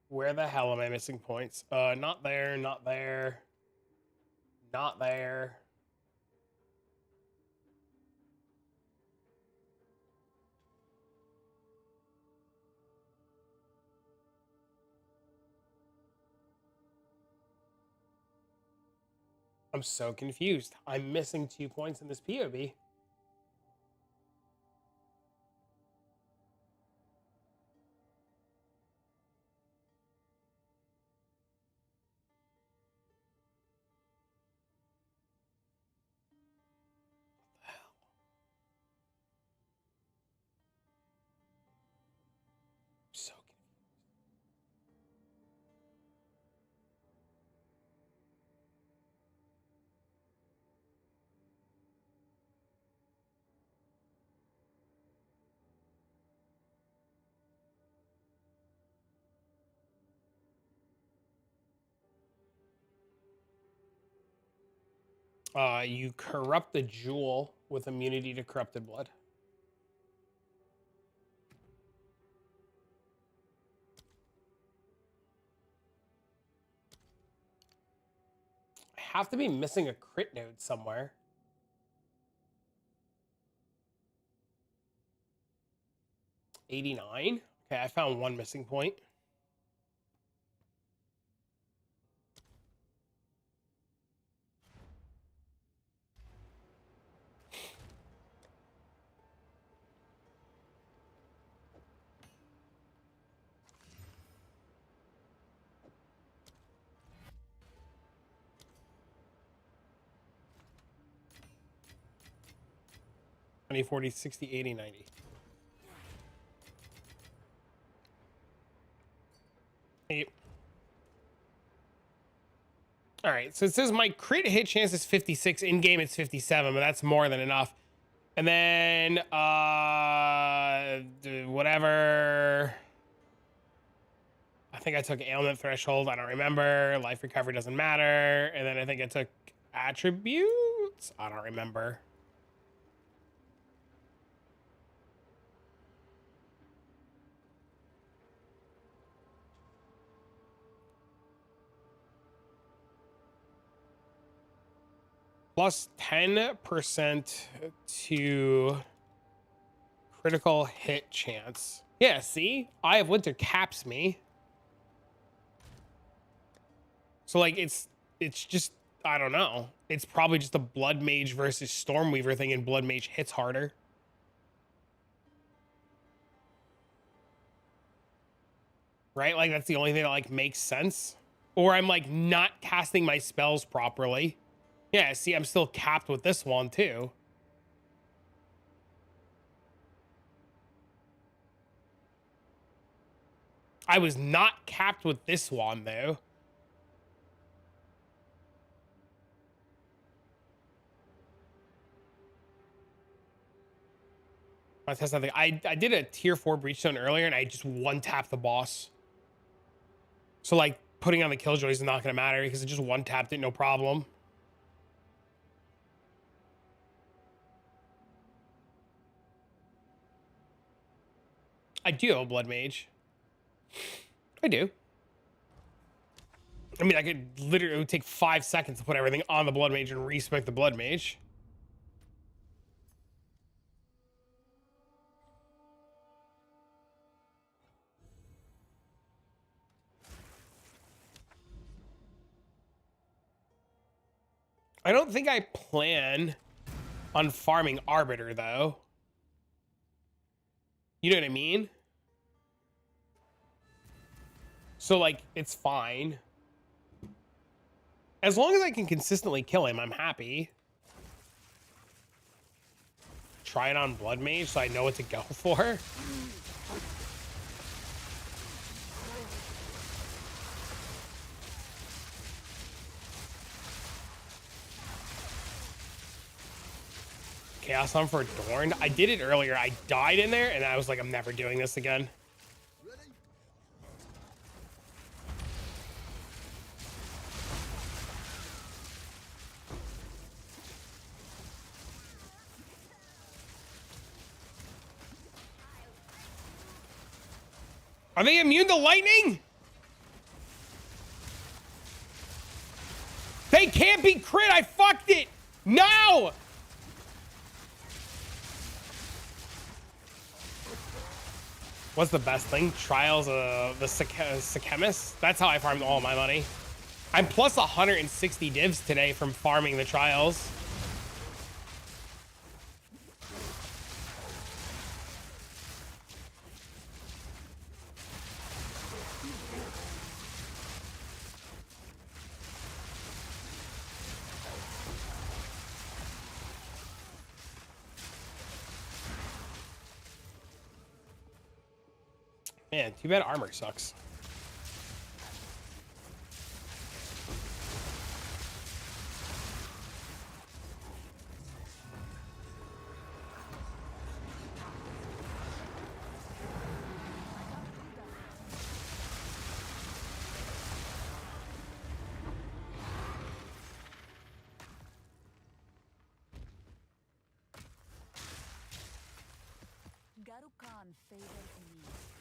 Where the hell am I missing points? Not there, not there, not there. I'm so confused. I'm missing 2 points in this POB. So you corrupt the jewel with immunity to corrupted blood. I have to be missing a crit node somewhere. $89? Okay, I found one missing point. 20, 40, 60, 80, 90. Eight. All right, so it says my crit hit chance is 56. In game, it's 57, but that's more than enough. And then, whatever. I think I took ailment threshold. I don't remember. Life recovery doesn't matter. And then I think I took attributes. I don't remember. Plus 10% to critical hit chance. Yeah, see? Eye of Winter caps me. So like it's just, I don't know. It's probably just a Blood Mage versus Stormweaver thing, and Blood Mage hits harder. Right? Like that's the only thing that like makes sense. Or I'm like not casting my spells properly. Yeah, see, I'm still capped with this one too. I was not capped with this one though. I test something. I did a tier 4 Breachstone earlier and I just one tapped the boss. So like putting on the Killjoy is not gonna matter because it just one tapped it, no problem. I do have a Blood Mage. I do. I mean, I could literally, it would take 5 seconds to put everything on the Blood Mage and respec the Blood Mage. I don't think I plan on farming Arbiter, though. You know what I mean? So, like, it's fine. As long as I can consistently kill him, I'm happy. Try it on Blood Mage so I know what to go for. Chaos on for Adorned. I did it earlier. I died in there, and I was like, I'm never doing this again. Are they immune to lightning? They can't be crit. I fucked it. No. What's the best thing? Trials of the Sechemis? That's how I farmed all my money. I'm plus 160 divs today from farming the trials. Man, too bad armor sucks.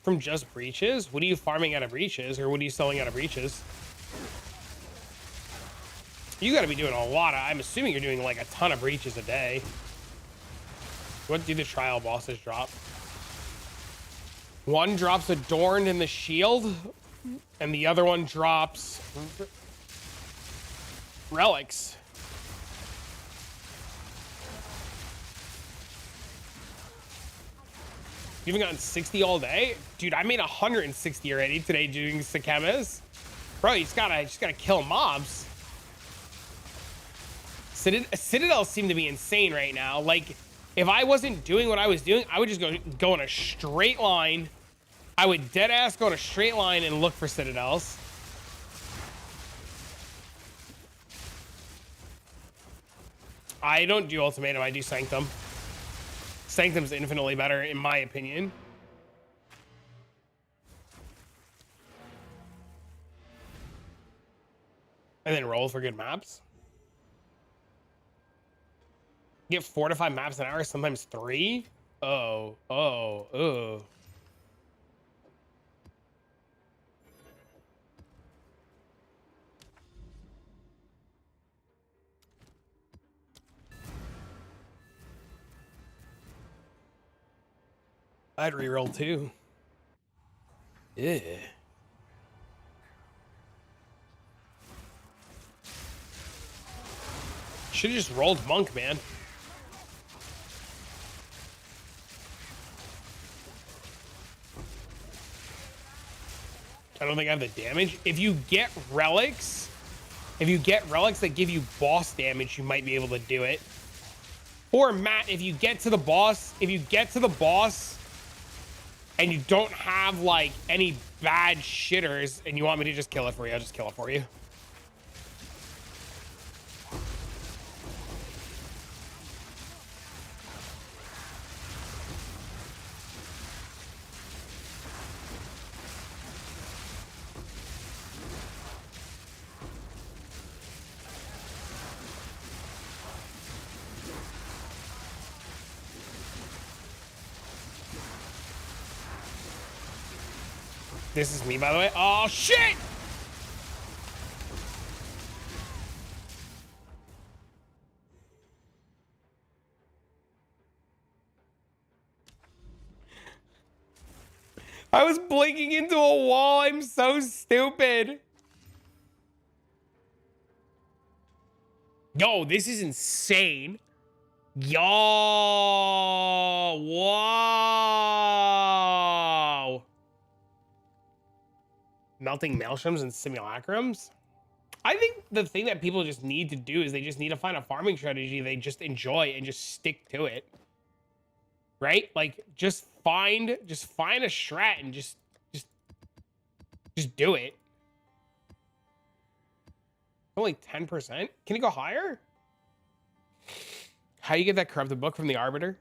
From just breaches? What are you farming out of breaches, or what are you selling out of breaches? You gotta be doing a lot of, I'm assuming you're doing like a ton of breaches a day. What do the trial bosses drop? One drops Adorned in the shield, and the other one drops relics. You haven't gotten 60 all day? Dude, I made 160 already today doing Sechemis. Bro, you just gotta kill mobs. Citadel seem to be insane right now. Like, If I wasn't doing what I was doing, I would just go in a straight line. I would dead ass go in a straight line and look for citadels. I don't do ultimatum, I do sanctum. Sanctum's infinitely better in my opinion. And then roll for good maps. Get 4 to 5 maps an hour, sometimes 3. Oh. I'd reroll too. Yeah. Should've just rolled monk, man. I don't think I have the damage. If you get relics that give you boss damage, you might be able to do it. Or Matt, if you get to the boss and you don't have like any bad shitters and you want me to just kill it for you, I'll just kill it for you. This is me, by the way. Oh, shit! I was blinking into a wall. I'm so stupid. Yo, this is insane. Yo, whoa. Melting maelstroms and simulacrums. I think the thing that people just need to do is they just need to find a farming strategy they just enjoy and just stick to it. Right? Like just find a strat and just do it. Only 10%? Can it go higher? How do you get that corrupted book from the Arbiter?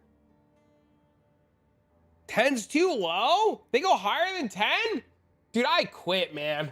10's too low? They go higher than 10? Dude, I quit, man.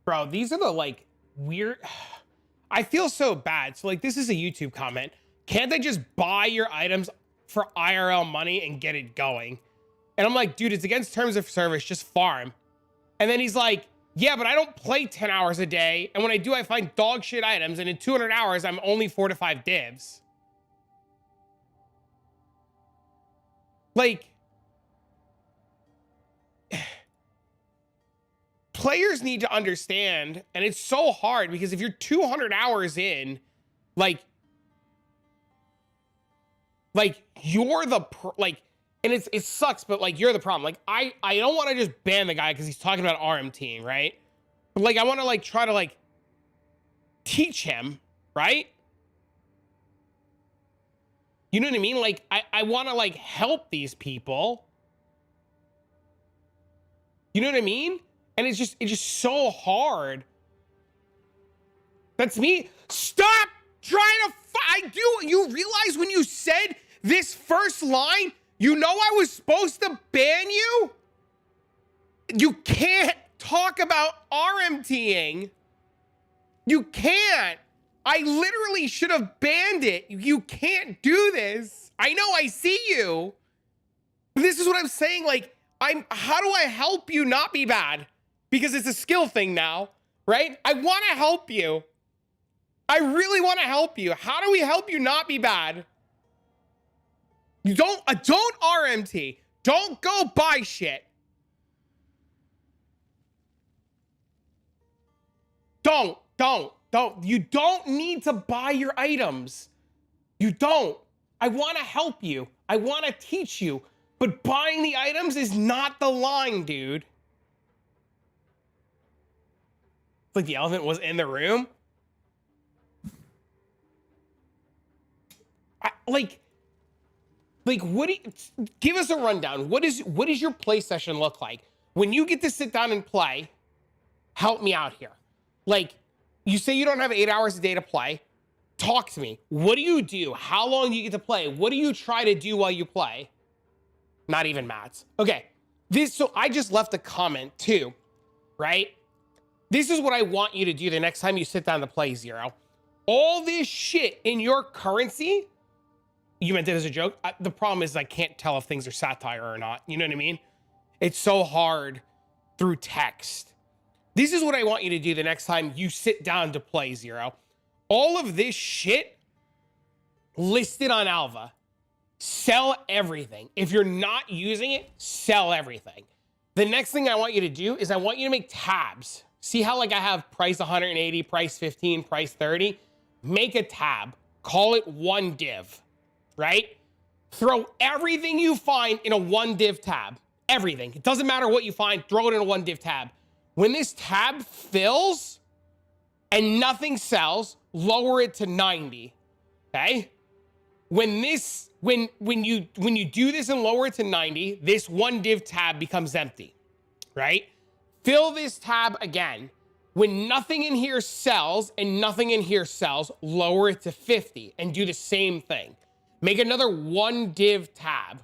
Bro, these are the like weird. I feel so bad. So like, this is a YouTube comment. Can't they just buy your items for IRL money and get it going? And I'm like, dude, it's against terms of service. Just farm. And then he's like, yeah, but I don't play 10 hours a day. And when I do, I find dog shit items. And in 200 hours, I'm only 4 to 5 divs. Like, players need to understand, and it's so hard because if you're 200 hours in, like you're the And it sucks, but like you're the problem. Like I don't want to just ban the guy because he's talking about RMTing, right? But like I want to like try to like teach him, right? You know what I mean? Like I want to like help these people. You know what I mean? And it's just so hard. That's me. Stop trying to I do. You realize when you said this first line, you know I was supposed to ban you? You can't talk about RMTing. You can't. I literally should have banned it. You can't do this. I know, I see you. This is what I'm saying. Like, how do I help you not be bad? Because it's a skill thing now, right? I want to help you. I really want to help you. How do we help you not be bad? You don't RMT. Don't go buy shit. Don't. You don't need to buy your items. You don't. I want to help you. I want to teach you. But buying the items is not the line, dude. It's like the elephant was in the room. What do you, give us a rundown. What does your play session look like? When you get to sit down and play, help me out here. Like, you say you don't have 8 hours a day to play. Talk to me. What do you do? How long do you get to play? What do you try to do while you play? Not even Matt's. Okay. So I just left a comment too, right? This is what I want you to do the next time you sit down to play, Zero. All this shit in your currency, you meant it as a joke. The problem is I can't tell if things are satire or not. You know what I mean? It's so hard through text. This is what I want you to do the next time you sit down to play, Zero. All of this shit listed on Alva. Sell everything. If you're not using it, sell everything. The next thing I want you to do is I want you to make tabs. See how like I have price 180, price 15, price 30? Make a tab. Call it one div, right? Throw everything you find in a one div tab. Everything. It doesn't matter what you find, throw it in a one div tab. When this tab fills and nothing sells, lower it to 90, okay? When you do this and lower it to 90, this one div tab becomes empty, right? Fill this tab again. When nothing in here sells and nothing in here sells, lower it to 50 and do the same thing. Make another one div tab,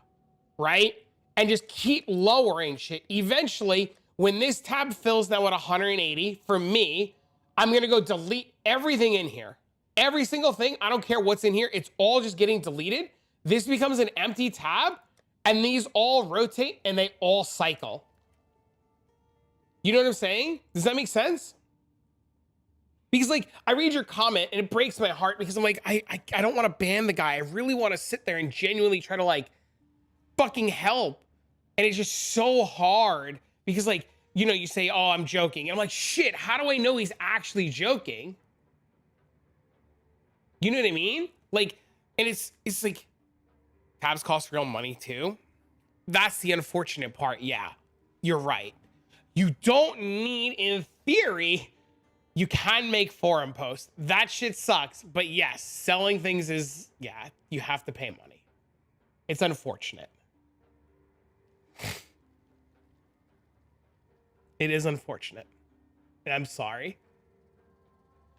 right? And just keep lowering shit. Eventually, when this tab fills now at 180, for me, I'm gonna go delete everything in here. Every single thing, I don't care what's in here, it's all just getting deleted. This becomes an empty tab, and these all rotate and they all cycle. You know what I'm saying? Does that make sense? Because like, I read your comment and it breaks my heart because I'm like, I don't want to ban the guy. I really want to sit there and genuinely try to like fucking help. And it's just so hard because like, you know, you say, oh, I'm joking. And I'm like, shit, how do I know he's actually joking? You know what I mean? Like, and it's like, tabs cost real money too. That's the unfortunate part. Yeah, you're right. You don't need, in theory, you can make forum posts. That shit sucks. But yes, selling things is, yeah, you have to pay money. It's unfortunate. It is unfortunate. And I'm sorry.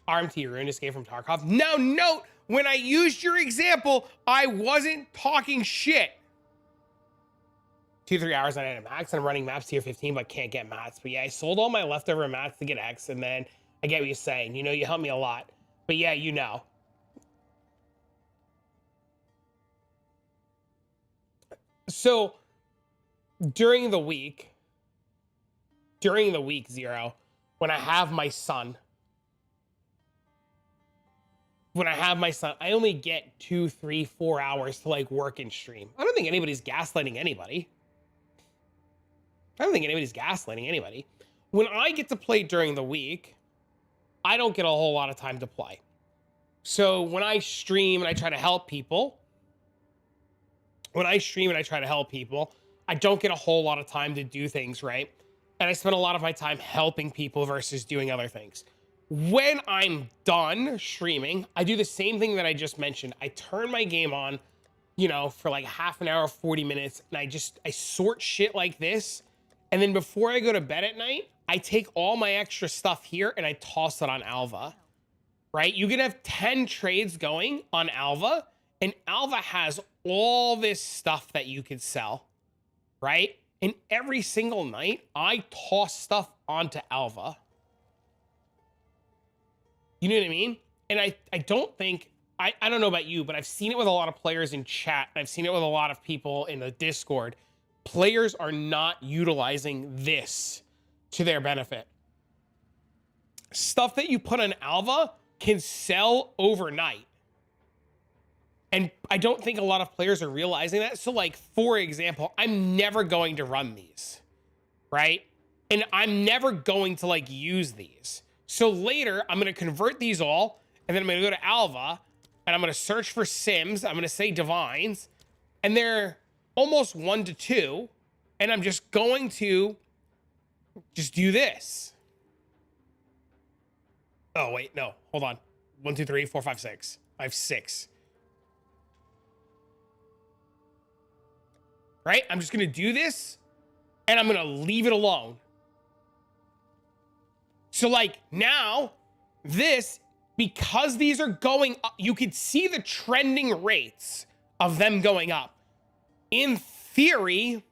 RMT Rune escape from Tarkov. Now note, when I used your example, I wasn't talking shit. 2-3 hours on a max, and I'm running maps tier 15, but can't get mats. But yeah, I sold all my leftover mats to get X, and then I get what you're saying. You know, you helped me a lot. But yeah, you know. So, during the week, Zero, when I have my son, I only get 2, 3, 4 hours to like work and stream. I don't think anybody's gaslighting anybody. When I get to play during the week, I don't get a whole lot of time to play. So when I stream and I try to help people, when I stream and I try to help people, I don't get a whole lot of time to do things, right? And I spend a lot of my time helping people versus doing other things. When I'm done streaming, I do the same thing that I just mentioned. I turn my game on, you know, for like half an hour, 40 minutes, and I sort shit like this. And then before I go to bed at night, I take all my extra stuff here and I toss it on Alva, right? You can have 10 trades going on Alva, and Alva has all this stuff that you could sell, right? And every single night, I toss stuff onto Alva. You know what I mean? And I don't think, I don't know about you, but I've seen it with a lot of players in chat. And I've seen it with a lot of people in the Discord. Players are not utilizing this to their benefit. Stuff that you put on Alva can sell overnight. And I don't think a lot of players are realizing that. So like, for example, I'm never going to run these, right? And I'm never going to like use these. So later I'm going to convert these all, and then I'm going to go to Alva, and I'm going to search for Sims. I'm going to say Divines, and they're almost 1 to 2. And I'm just going to just do this. Oh, wait, no, hold on. 1, 2, 3, 4, 5, 6. I have 6. Right? I'm just going to do this, and I'm going to leave it alone. So like now this, because these are going up, you could see the trending rates of them going up. In theory,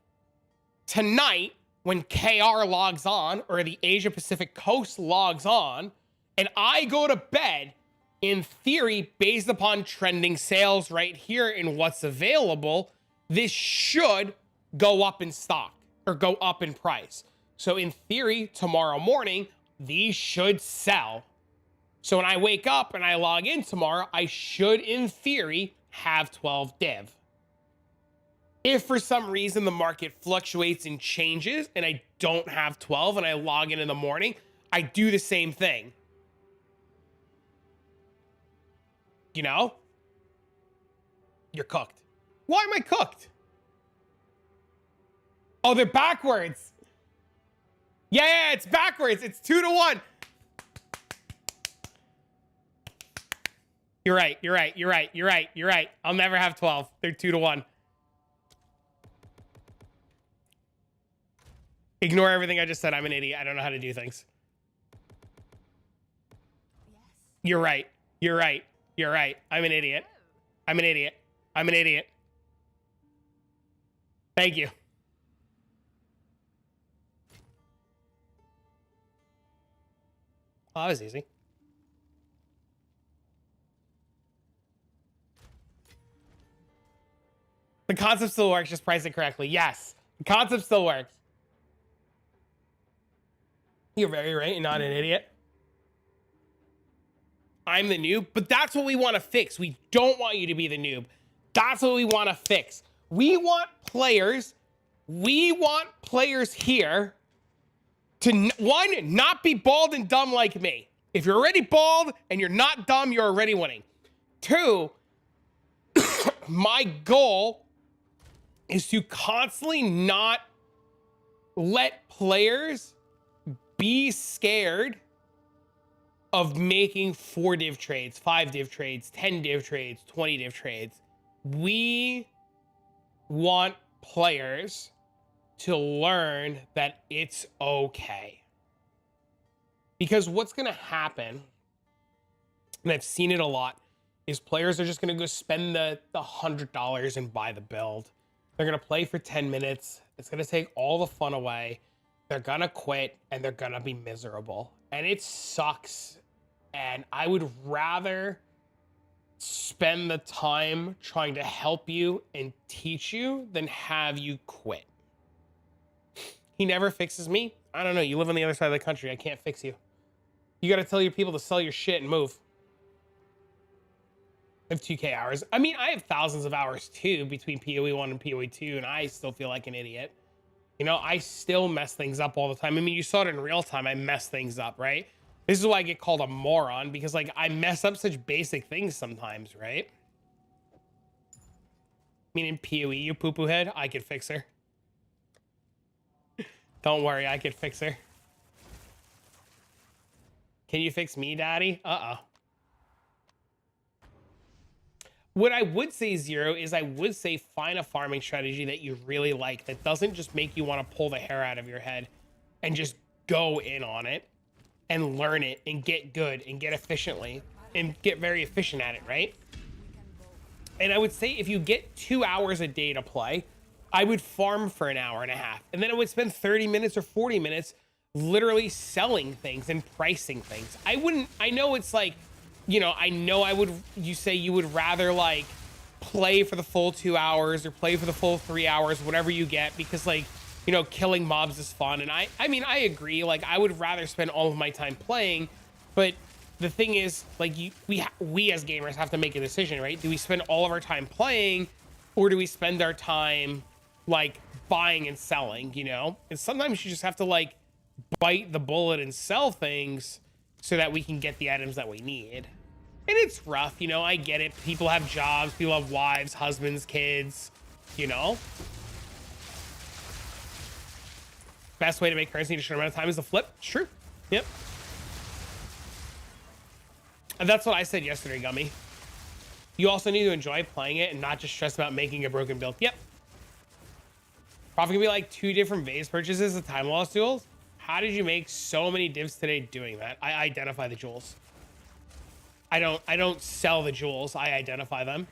tonight, when KR logs on, or the Asia Pacific Coast logs on, and I go to bed, in theory, based upon trending sales right here and what's available, this should go up in stock or go up in price. So in theory, tomorrow morning, these should sell. So when I wake up and I log in tomorrow, I should, in theory, have 12 div. If for some reason the market fluctuates and changes and I don't have 12 and I log in the morning, I do the same thing. You know? You're cooked. Why am I cooked? Oh, they're backwards. Yeah, it's backwards. It's 2 to 1. You're right. I'll never have 12. They're 2 to 1. Ignore everything I just said. I'm an idiot. I don't know how to do things. You're right. I'm an idiot. Thank you. Oh, that was easy. The concept still works, just price it correctly. Yes, the concept still works. You're very right, you're not an idiot. I'm the noob, but that's what we want to fix. We don't want you to be the noob. That's what we want to fix. We want players here to, one, not be bald and dumb like me. If you're already bald and you're not dumb, you're already winning. 2, my goal is to constantly not let players be scared of making 4 div trades, 5 div trades, 10 div trades, 20 div trades. We want players to learn that it's okay. Because what's going to happen, and I've seen it a lot, is players are just going to go spend the $100 and buy the build. They're going to play for 10 minutes. It's going to take all the fun away. They're going to quit, and they're going to be miserable. And it sucks. And I would rather spend the time trying to help you and teach you than have you quit. He never fixes me. I don't know. You live on the other side of the country. I can't fix you. You got to tell your people to sell your shit and move. I have 2K hours. I mean, I have thousands of hours too between PoE 1 and PoE 2, and I still feel like an idiot. You know, I still mess things up all the time. I mean, you saw it in real time. I mess things up, right? This is why I get called a moron, because like I mess up such basic things sometimes, right? Meaning PoE, you poo-poo head. I could fix her. Don't worry, I could fix her. Can you fix me, daddy? Uh-oh. What I would say, Zero, is I would say find a farming strategy that you really like that doesn't just make you want to pull the hair out of your head and just go in on it and learn it and get good and get efficiently and get very efficient at it, right? And I would say if you get 2 hours a day to play, I would farm for an hour and a half. And then I would spend 30 minutes or 40 minutes literally selling things and pricing things. I know it's like, you know you say you would rather like play for the full 2 hours or play for the full 3 hours, whatever you get, because like, you know, killing mobs is fun. And I mean, I agree. Like, I would rather spend all of my time playing, but the thing is, like, we as gamers have to make a decision, right? Do we spend all of our time playing, or do we spend our time like buying and selling, you know? And sometimes you just have to like bite the bullet and sell things so that we can get the items that we need. And it's rough, you know, I get it. People have jobs, people have wives, husbands, kids, you know? Best way to make currency in a short amount of time is to flip. It's true. Yep. And that's what I said yesterday, Gummy. You also need to enjoy playing it and not just stress about making a broken build. Yep. Probably gonna be like 2 different vase purchases of time loss duels. How did you make so many divs today doing that? I identify the jewels. I don't sell the jewels. I identify them.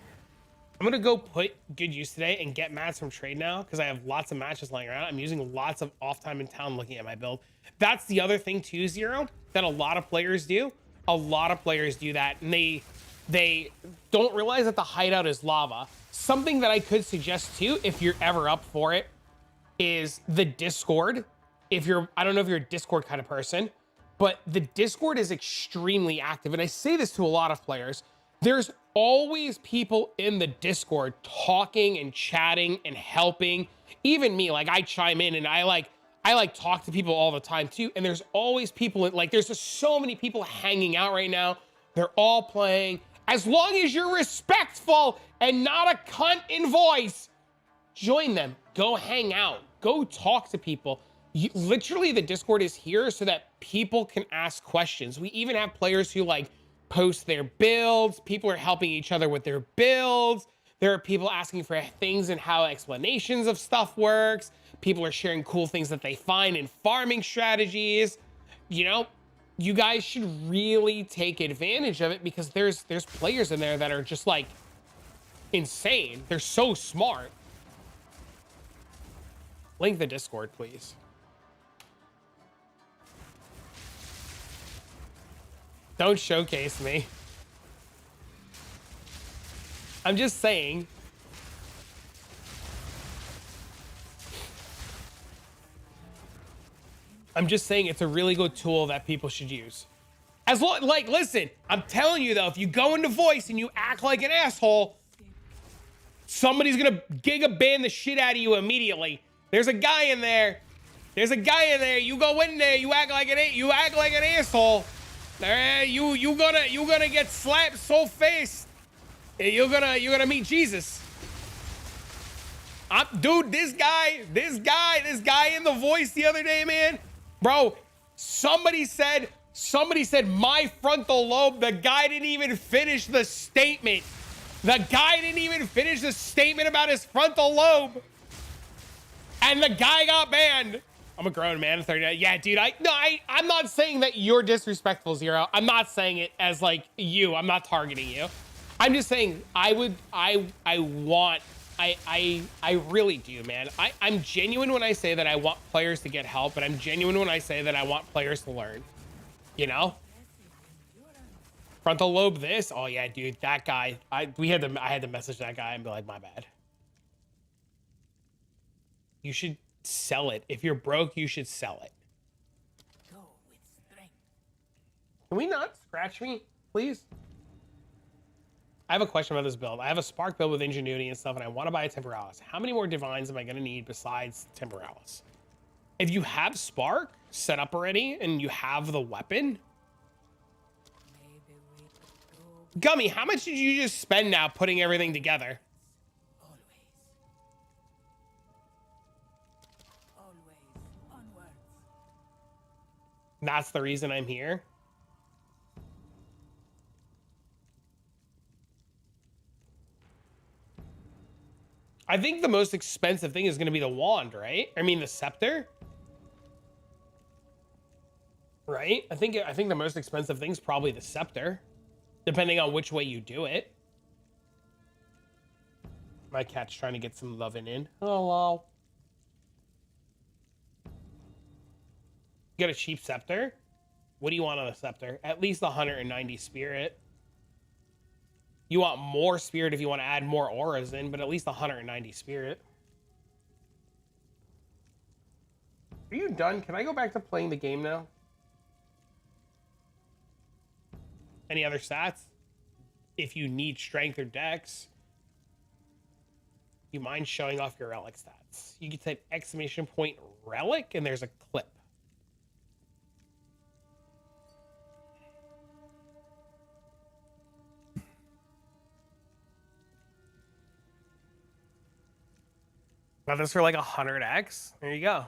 I'm gonna go put good use today and get mats from trade now because I have lots of matches lying around. I'm using lots of off time in town looking at my build. That's the other thing too, Zero, that a lot of players do. A lot of players do that, and they don't realize that the hideout is lava. Something that I could suggest too, if you're ever up for it, is the Discord. I don't know if you're a Discord kind of person, but the Discord is extremely active. And I say this to a lot of players. There's always people in the Discord talking and chatting and helping. Even me, like, I chime in and I talk to people all the time too. And there's always people like, there's just so many people hanging out right now. They're all playing. As long as you're respectful and not a cunt in voice, join them. Go hang out. Go talk to people. Literally, the Discord is here so that people can ask questions. We even have players who like post their builds. People are helping each other with their builds. There are people asking for things and how explanations of stuff works. People are sharing cool things that they find in farming strategies. You know, you guys should really take advantage of it because there's players in there that are just like insane. They're so smart. Link the Discord, please. Don't showcase me. I'm just saying. It's a really good tool that people should use. As long, like, listen, I'm telling you though, if you go into voice and you act like an asshole, somebody's gonna gigaban the shit out of you immediately. There's a guy in there. You go in there, you act like an asshole. You gonna get slapped so fast. You're gonna meet Jesus. Dude, this guy in the voice the other day, man, bro. Somebody said my frontal lobe. The guy didn't even finish the statement. About his frontal lobe, and the guy got banned. I'm a grown man, 39. Yeah, dude. I'm not saying that you're disrespectful, Zero. I'm not saying it as like you. I'm not targeting you. I'm just saying I really do, man. I'm genuine when I say that I want players to get help, but I'm genuine when I say that I want players to learn. You know? Frontal lobe this? Oh yeah, dude. That guy. I had to message that guy and be like, my bad. You should sell it. If you're broke, you should sell it. Go with strength. Can we not scratch me, please? I have a question about this build. I have a Spark build with Ingenuity and stuff, and I want to buy a Temporalis. How many more Divines am I going to need besides Temporalis? If you have Spark set up already and you have the weapon... Maybe we could go Gummy, how much did you just spend now putting everything together? always. That's the reason I'm here. I think the most expensive thing is going to be the wand, right? I mean, the scepter. Right? I think the most expensive thing is probably the scepter, depending on which way you do it. My cat's trying to get some loving in. Hello. Get a cheap scepter? What do you want on a scepter? At least 190 spirit. You want more spirit if you want to add more auras in, but at least 190 spirit. Are you done? Can I go back to playing the game now? Any other stats? If you need strength or dex, you mind showing off your relic stats? You can type exclamation point relic and there's a clip. Got this for like 100x. There you go.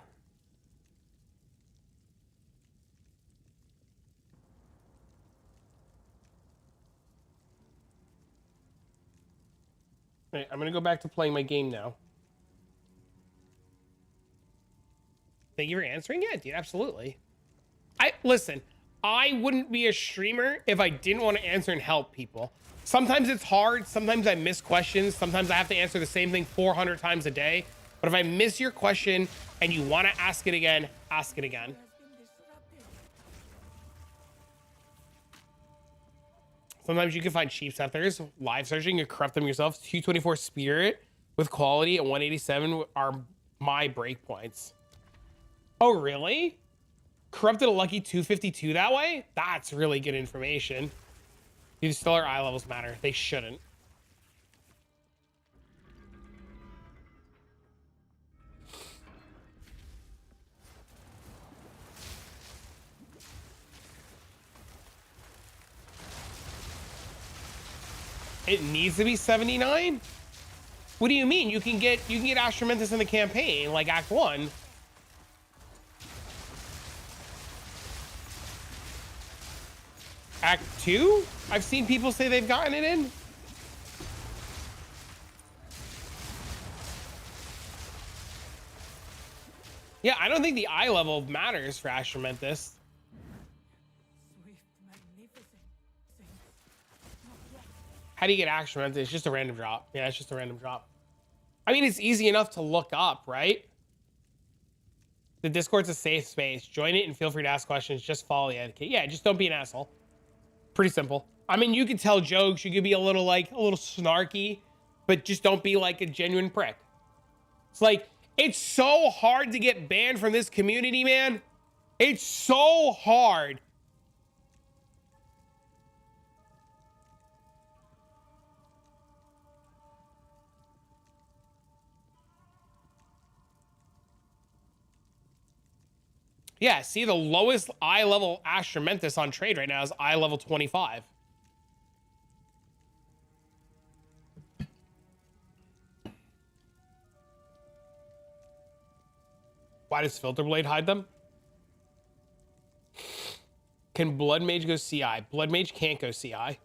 Right, I'm gonna go back to playing my game now. Thank you for answering. Yeah, dude, absolutely. Listen, I wouldn't be a streamer if I didn't want to answer and help people. Sometimes it's hard. Sometimes I miss questions. Sometimes I have to answer the same thing 400 times a day. But if I miss your question and you want to ask it again, ask it again. Sometimes you can find cheap scepters. Live searching, you corrupt them yourself. 224 spirit with quality and 187 are my breakpoints. Oh, really? Corrupted a lucky 252 that way? That's really good information. Do the stellar eye levels matter? They shouldn't. It needs to be 79? What do you mean? You can get Astromentus in the campaign, like Act 1. Act 2? I've seen people say they've gotten it in. Yeah, I don't think the eye level matters for Astromentus. How do you get Astromentus? It's just a random drop. Yeah, it's just a random drop. I mean, it's easy enough to look up, right? The Discord's a safe space. Join it and feel free to ask questions. Just follow the etiquette. Yeah, just don't be an asshole. Pretty simple. I mean, you can tell jokes. You could be a little snarky, but just don't be like a genuine prick. It's like, it's so hard to get banned from this community, man. It's so hard. Yeah, see, the lowest eye level Astromentus on trade right now is eye level 25. Why does Filter Blade hide them? Can Blood Mage go CI? Blood Mage can't go CI.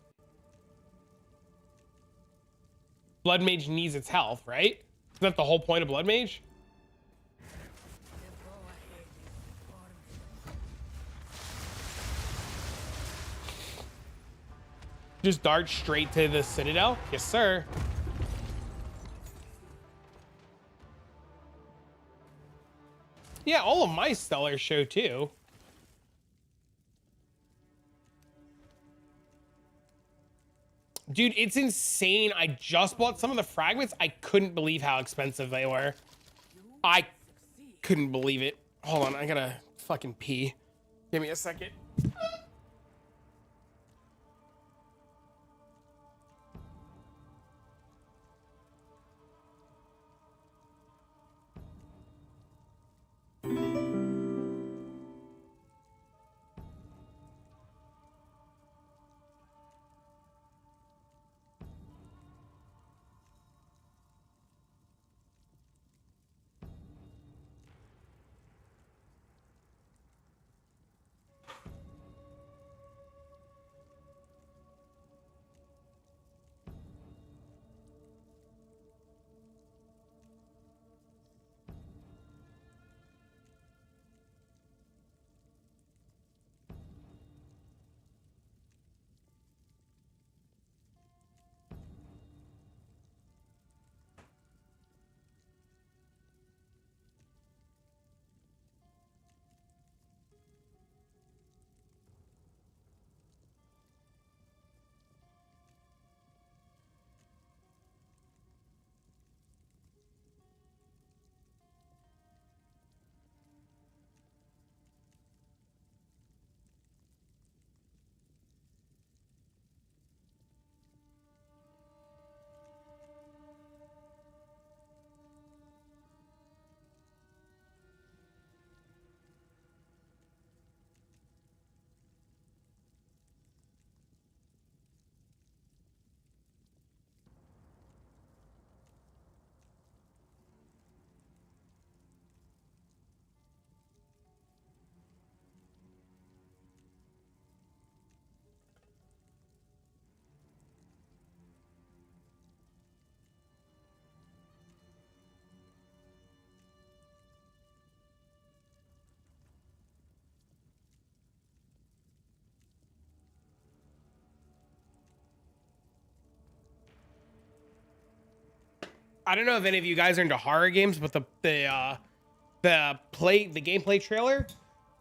Blood Mage needs its health, right? Isn't that the whole point of Blood Mage? Just dart straight to the Citadel? Yes, sir. Yeah, all of my stellars show too. Dude, it's insane. I just bought some of the fragments. I couldn't believe how expensive they were. I couldn't believe it. Hold on, I gotta fucking pee. Give me a second. I don't know if any of you guys are into horror games, but the gameplay trailer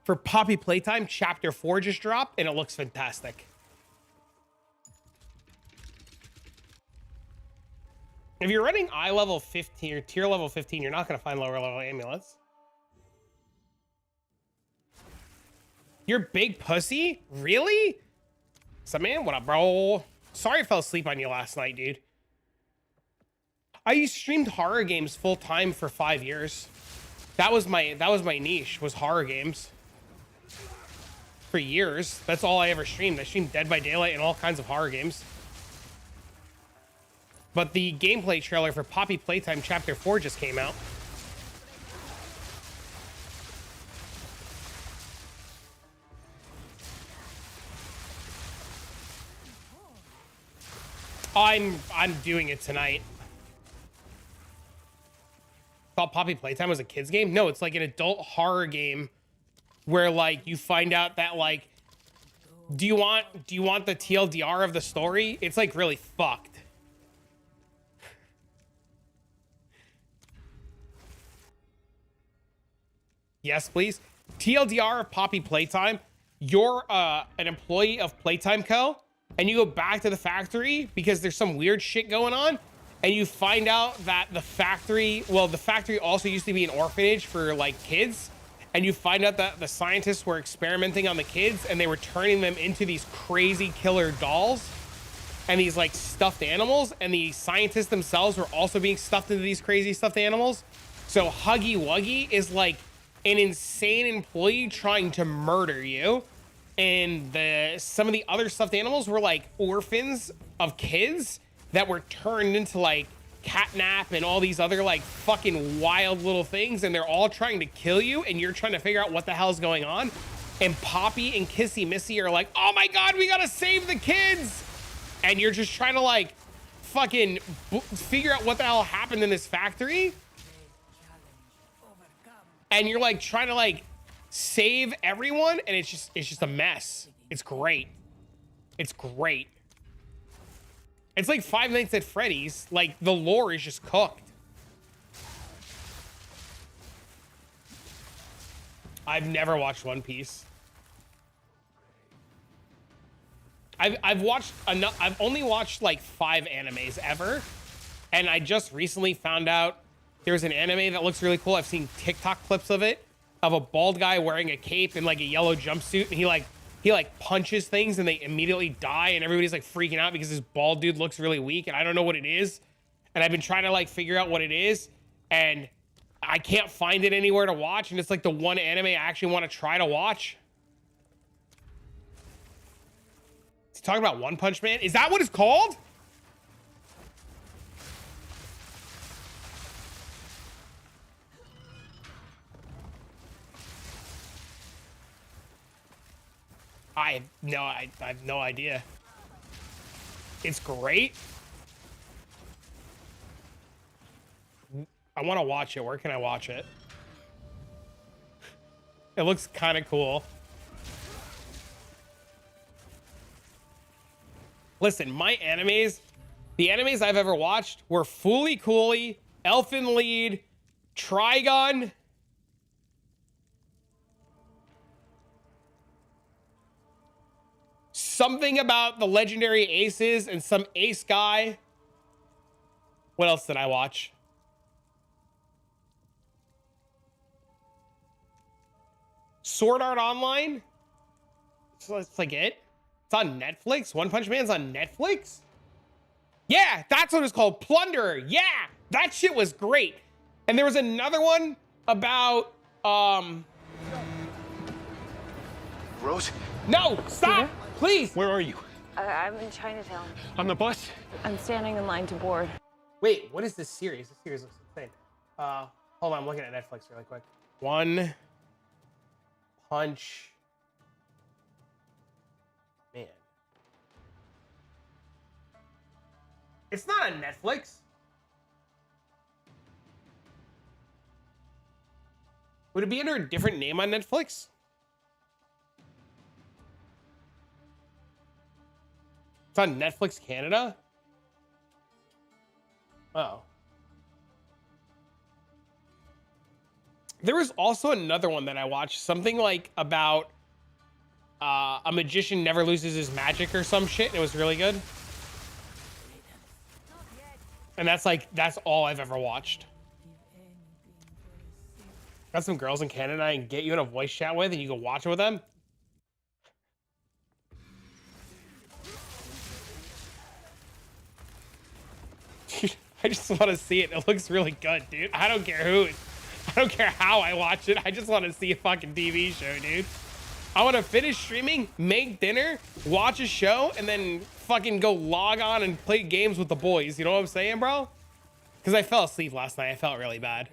for Poppy Playtime Chapter 4 just dropped, and it looks fantastic. If you're running eye level 15 or tier level 15, you're not going to find lower level amulets. You're big pussy? Really? So man, what up, bro? Sorry I fell asleep on you last night, dude. I streamed horror games full time for 5 years. That was my niche, was horror games. For years. That's all I ever streamed. I streamed Dead by Daylight and all kinds of horror games. But the gameplay trailer for Poppy Playtime Chapter 4 just came out. I'm doing it tonight. Thought Poppy Playtime was a kid's game? No, it's like an adult horror game where like you find out that like do you want the TLDR of the story? It's like really fucked. Yes, please. TLDR of Poppy Playtime. You're an employee of Playtime Co. and you go back to the factory because there's some weird shit going on, and you find out that the factory also used to be an orphanage for like kids, and you find out that the scientists were experimenting on the kids and they were turning them into these crazy killer dolls and these like stuffed animals, and the scientists themselves were also being stuffed into these crazy stuffed animals. So Huggy Wuggy is like an insane employee trying to murder you, and some of the other stuffed animals were like orphans of kids that were turned into like catnap and all these other like fucking wild little things, and they're all trying to kill you, and you're trying to figure out what the hell's going on. And Poppy and Kissy Missy are like, oh my god, we gotta save the kids, and you're just trying to like fucking figure out what the hell happened in this factory, and you're like trying to like save everyone, and it's just a mess. It's great. It's great. It's like Five Nights at Freddy's. Like, the lore is just cooked. I've never watched One Piece. I've watched enough. I've only watched like 5 animes ever, and I just recently found out there's an anime that looks really cool. I've seen TikTok clips of it, of a bald guy wearing a cape and like a yellow jumpsuit, and he like punches things and they immediately die, and everybody's like freaking out because this bald dude looks really weak, and I don't know what it is. And I've been trying to like figure out what it is, and I can't find it anywhere to watch, and it's like the one anime I actually want to try to watch. Is he talking about One Punch Man? Is that what it's called? I have no idea. It's great. I want to watch it. Where can I watch it? It looks kind of cool. Listen, my animes, the animes I've ever watched were Fooly Cooly, Elfin Lied, Trigun, something about the legendary aces, and some ace guy. What else did I watch? Sword Art Online. So that's like it. It's on Netflix. One Punch Man's on Netflix. Yeah, that's what it's called. Plunderer. Yeah, that shit was great. And there was another one about Rose? No, stop, please. Where are you? I'm in Chinatown. On the bus? I'm standing in line to board. Wait, what is this series? This series looks insane. Hold on, I'm looking at Netflix really quick. One Punch Man. It's not on Netflix. Would it be under a different name on Netflix? It's on Netflix Canada? Oh. There was also another one that I watched, something like about a magician never loses his magic or some shit. And it was really good. And that's all I've ever watched. Got some girls in Canada I can get you in a voice chat with and you can watch it with them. Dude, I just want to see it. It looks really good, dude. I don't care who. I don't care how I watch it. I just want to see a fucking TV show, dude. I want to finish streaming, make dinner, watch a show, and then fucking go log on and play games with the boys. You know what I'm saying, bro? Because I fell asleep last night. I felt really bad.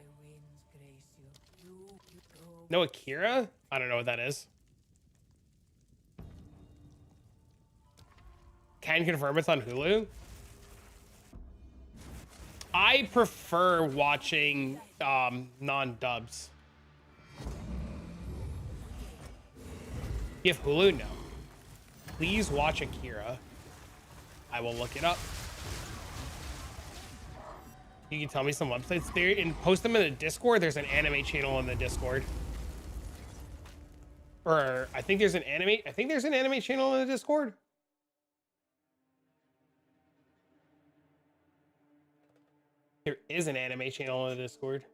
No Akira? I don't know what that is. Can confirm it's on Hulu. I prefer watching non-dubs. You have Hulu? No. Please watch Akira. I will look it up. You can tell me some websites there and post them in the Discord. There's an anime channel in the Discord. Or I think there's an anime channel in the Discord. There is an anime channel in the Discord.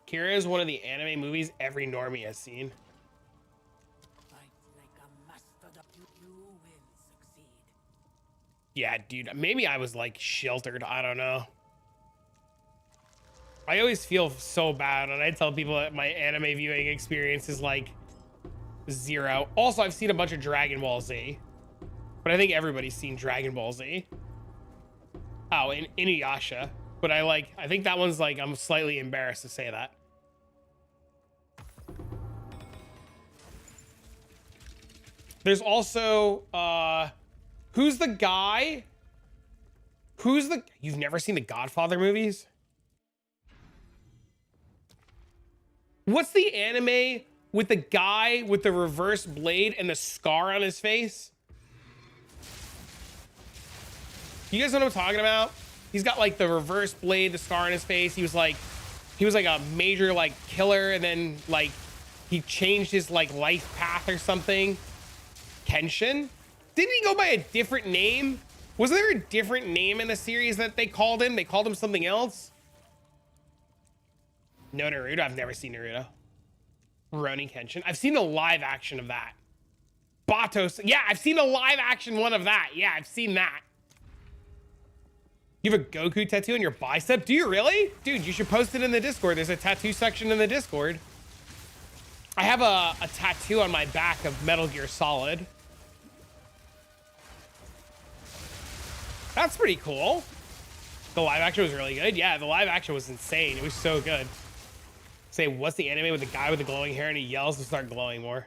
Kira is one of the anime movies every normie has seen. Yeah, dude, maybe I was like sheltered. I don't know. I always feel so bad when I tell people that my anime viewing experience is like 0. Also, I've seen a bunch of Dragon Ball Z, but I think everybody's seen Dragon Ball Z. Oh, and Inuyasha, but I think that one's like, I'm slightly embarrassed to say that. There's also, who's the guy? You've never seen the Godfather movies? What's the anime with the guy with the reverse blade and the scar on his face? You guys know what I'm talking about? He's got like the reverse blade, the scar on his face. He was like a major like killer, and then like he changed his like life path or something. Kenshin? Didn't he go by a different name? Was there a different name in the series that they called him? They called him something else? No Naruto. I've never seen Naruto. Rurouni Kenshin. I've seen a live action of that. Batos. Yeah, I've seen a live action one of that. Yeah, I've seen that. You have a Goku tattoo on your bicep? Do you really? Dude, you should post it in the Discord. There's a tattoo section in the Discord. I have a tattoo on my back of Metal Gear Solid. That's pretty cool. The live action was really good. Yeah, the live action was insane. It was so good. Say, what's the anime with the guy with the glowing hair and he yells to start glowing more?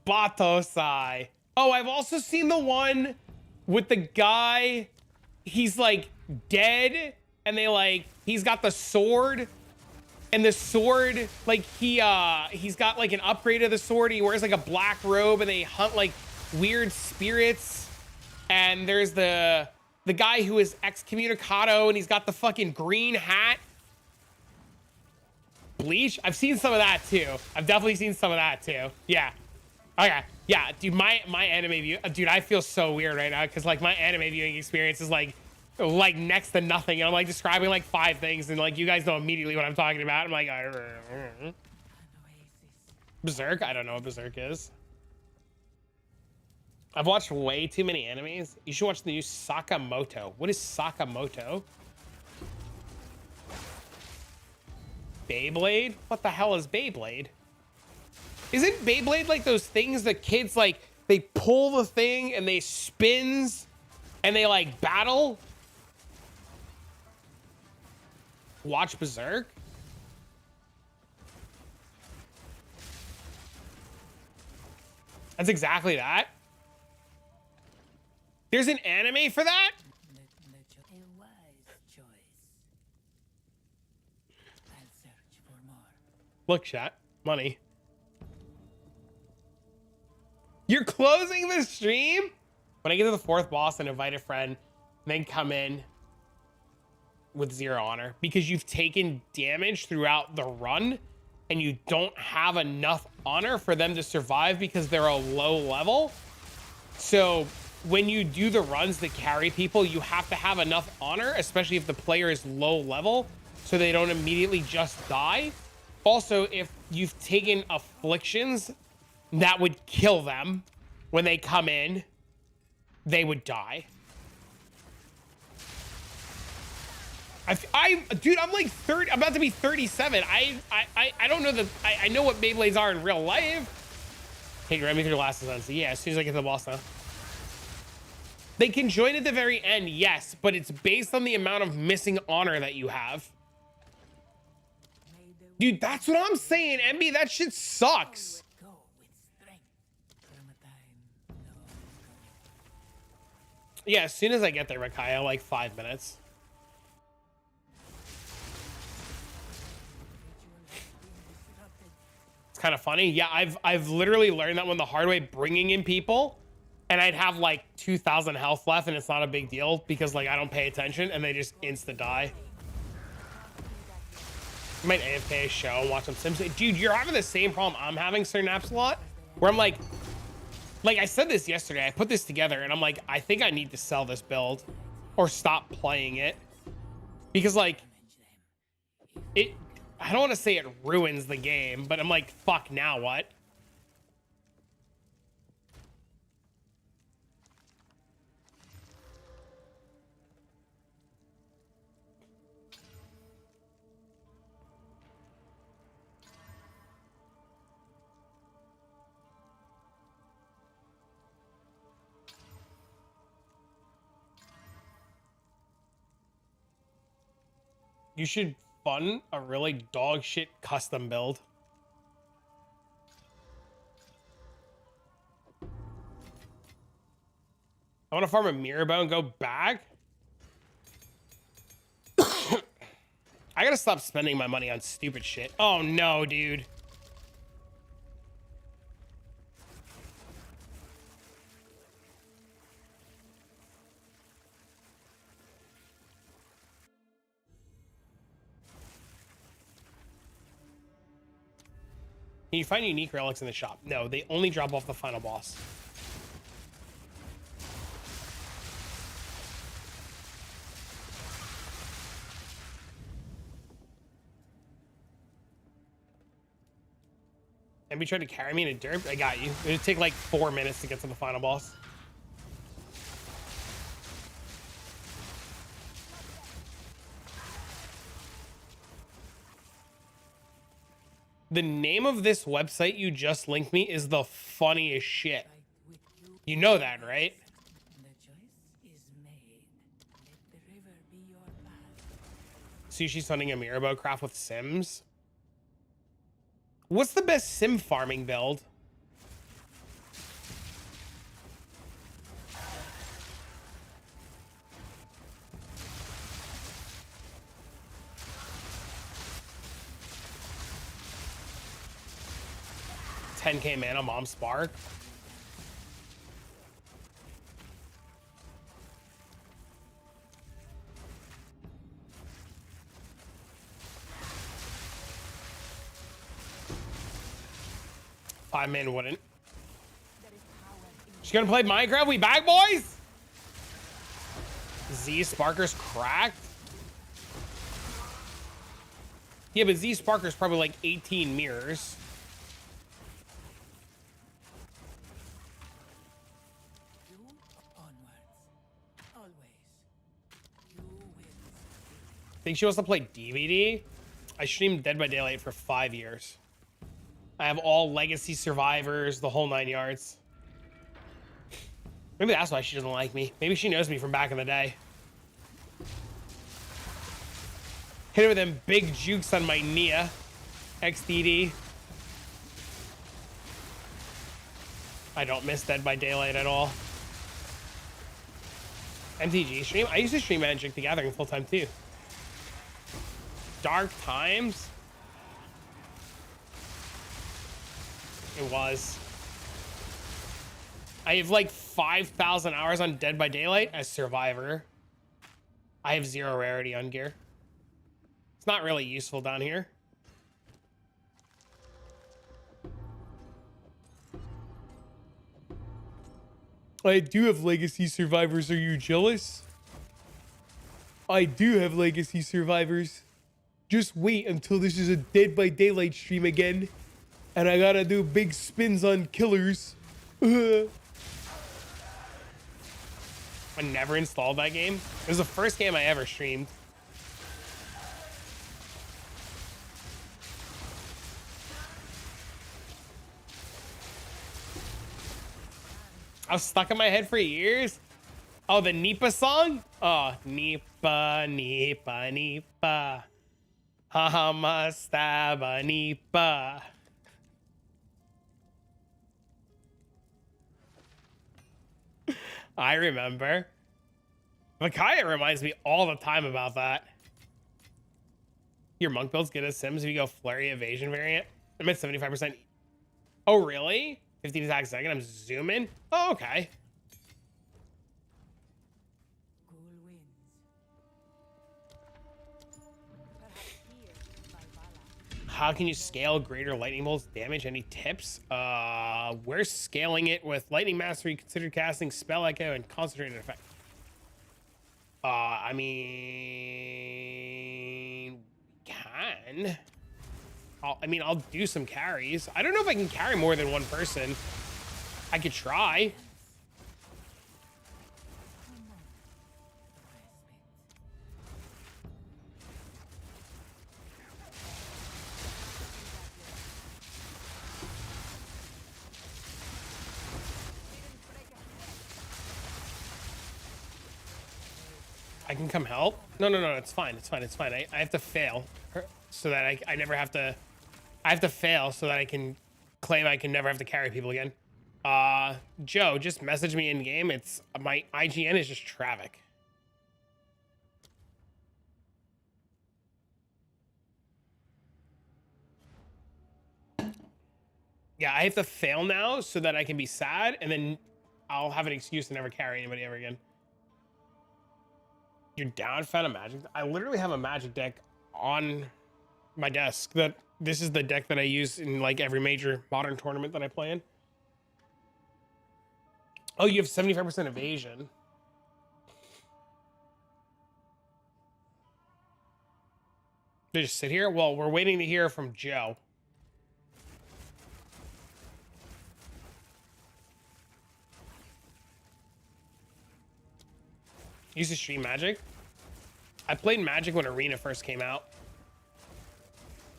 Batosai. Oh, I've also seen the one with the guy. He's like dead and they like, he's got the sword. And the sword, like he's got like an upgrade of the sword. He wears like a black robe and they hunt like weird spirits. And there's the guy who is excommunicado and he's got the fucking green hat. Bleach? I've seen some of that too. I've definitely seen some of that too. Yeah. Okay. Yeah, dude, my anime view, dude, I feel so weird right now because like my anime viewing experience is like next to nothing. And I'm like describing like 5 things and like you guys know immediately what I'm talking about. I'm like, Berserk? I don't know what Berserk is. I've watched way too many animes. You should watch the new Sakamoto. What is Sakamoto? Beyblade? What the hell is Beyblade? Isn't Beyblade like those things that kids like, they pull the thing and they spins and they like battle? Watch Berserk? That's exactly that. There's an anime for that? A wise choice. I'll search for more. Look, chat. Money. You're closing the stream? When I get to the 4th boss and invite a friend, then come in with 0 honor because you've taken damage throughout the run and you don't have enough honor for them to survive because they're a low level. So when you do the runs that carry people, you have to have enough honor, especially if the player is low level, so they don't immediately just die. Also, if you've taken afflictions that would kill them when they come in, they would die. Dude, I'm like 30. I'm about to be 37. I don't know I know what Beyblades are in real life. Hey, grab me your glasses on. So yeah, as soon as I get to the boss now. They can join at the very end, yes, but it's based on the amount of missing honor that you have. Dude, that's what I'm saying, MB. That shit sucks. Yeah, as soon as I get there, Rakaya, like 5 minutes. It's kind of funny. Yeah, I've literally learned that one the hard way, bringing in people, and I'd have like 2,000 health left, and it's not a big deal because like I don't pay attention, and they just insta die. You might AFK a show and watch some Sims. Dude, you're having the same problem I'm having, Sir Napsalot, where I'm like I said this yesterday. I put this together, and I'm like, I think I need to sell this build or stop playing it because like I don't want to say it ruins the game, but I'm like, fuck, now what? You should fund a really dog shit custom build. I want to farm a Mirabo and go back. I gotta stop spending my money on stupid shit. Oh no, dude. Can you find unique relics in the shop? No, they only drop off the final boss. And be trying to carry me in a derp? I got you. It'd take like 4 minutes to get to the final boss. The name of this website you just linked me is the funniest shit. You know that, right? Sushi's hunting a Mirabo craft with Sims. What's the best Sim farming build? $10K mana, Mom Spark. $5 wouldn't. She's gonna play Minecraft. We back, boys? Z Sparker's cracked. Yeah, but Z Sparker's probably like 18 mirrors. Think she wants to play DVD? I streamed Dead by Daylight for 5 years. I have all legacy survivors, the whole 9 yards. Maybe that's why she doesn't like me. Maybe she knows me from back in the day. Hit her with them big jukes on my Nia XDD. I don't miss Dead by Daylight at all. MTG stream? I used to stream Magic the Gathering full time too. Dark times? It was. I have like 5,000 hours on Dead by Daylight as Survivor. I have 0 rarity on gear. It's not really useful down here. I do have Legacy Survivors. Are you jealous? I do have Legacy Survivors. Just wait until this is a Dead by Daylight stream again. And I gotta do big spins on killers. I never installed that game. It was the first game I ever streamed. I was stuck in my head for years. Oh, the Nipa song? Oh, Nipa, Nipa, Nipa. Hamastaba Nipa. I remember. Micaiah reminds me all the time about that. Your monk build's good as Sims if you go flurry evasion variant. I'm at 75%. Oh, really? 15 attacks a second. I'm zooming. Oh, okay. Cool winds. Perhaps here, Valhalla. How can you scale greater lightning bolts damage? Any tips? We're scaling it with lightning mastery, considered casting, spell echo, and concentrated effect. I mean, can. I'll do some carries. I don't know if I can carry more than one person. I could try. I can come help? No, it's fine. It's fine. It's fine. I have to fail so that I never have to... I have to fail so that I can claim I can never have to carry people again. Joe, just message me in game. It's my IGN is just Travic. Yeah, I have to fail now so that I can be sad, and then I'll have an excuse to never carry anybody ever again. You're down, found a magic. I literally have a magic deck on my desk that this is the deck that I use in like every major modern tournament that I play in. Oh, you have 75% evasion. They just sit here? Well, we're waiting to hear from Joe. Used to stream Magic. I played Magic when Arena first came out.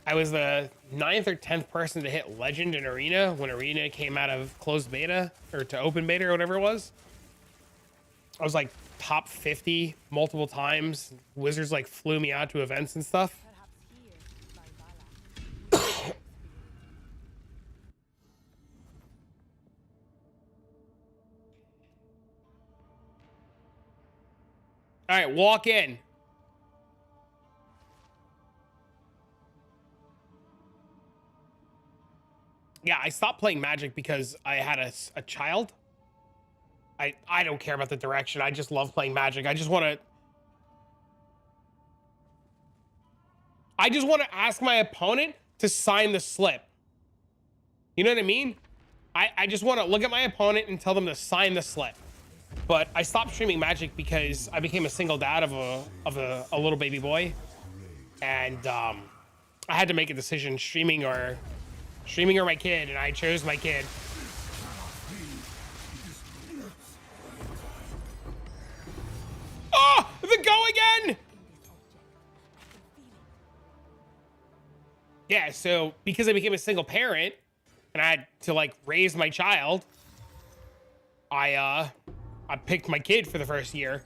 I was the 9th or 10th person to hit Legend in Arena when Arena came out of closed beta or to open beta or whatever it was. I was like top 50 multiple times. Wizards like flew me out to events and stuff. Perhaps here, All right, walk in. Yeah, I stopped playing Magic because I had a child. I don't care about the direction. I just love playing Magic. I just want to ask my opponent to sign the slip. You know what I mean? I just want to look at my opponent and tell them to sign the slip. But I stopped streaming Magic because I became a single dad of a little baby boy, and I had to make a decision: streaming or my kid, and I chose my kid. Oh, the go again! Yeah, so because I became a single parent and I had to like raise my child, I picked my kid for the first year.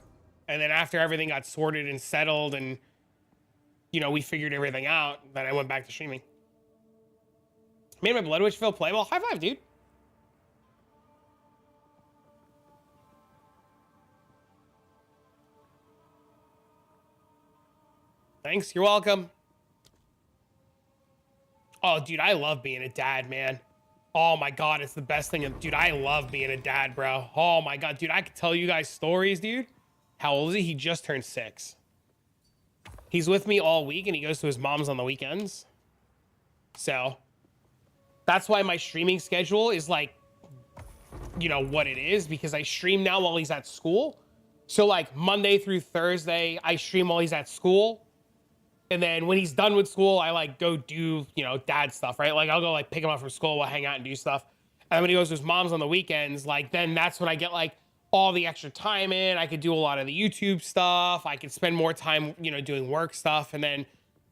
And then after everything got sorted and settled and, you know, we figured everything out, then I went back to streaming. Made my Blood Witch feel playable. High five, dude. Thanks, you're welcome. Oh, dude, I love being a dad, man. Oh my God, it's the best thing. Dude, I love being a dad, bro. Oh my God, dude, I could tell you guys stories, dude. How old is he? He just turned 6. He's with me all week and he goes to his mom's on the weekends. So that's why my streaming schedule is like, you know, what it is, because I stream now while he's at school. So like Monday through Thursday, I stream while he's at school. And then when he's done with school, I like go do, you know, dad stuff, right? Like I'll go like pick him up from school, we'll hang out and do stuff. And when he goes to his mom's on the weekends, like then that's when I get like all the extra time in. I could do a lot of the YouTube stuff. I could spend more time, you know, doing work stuff. And then,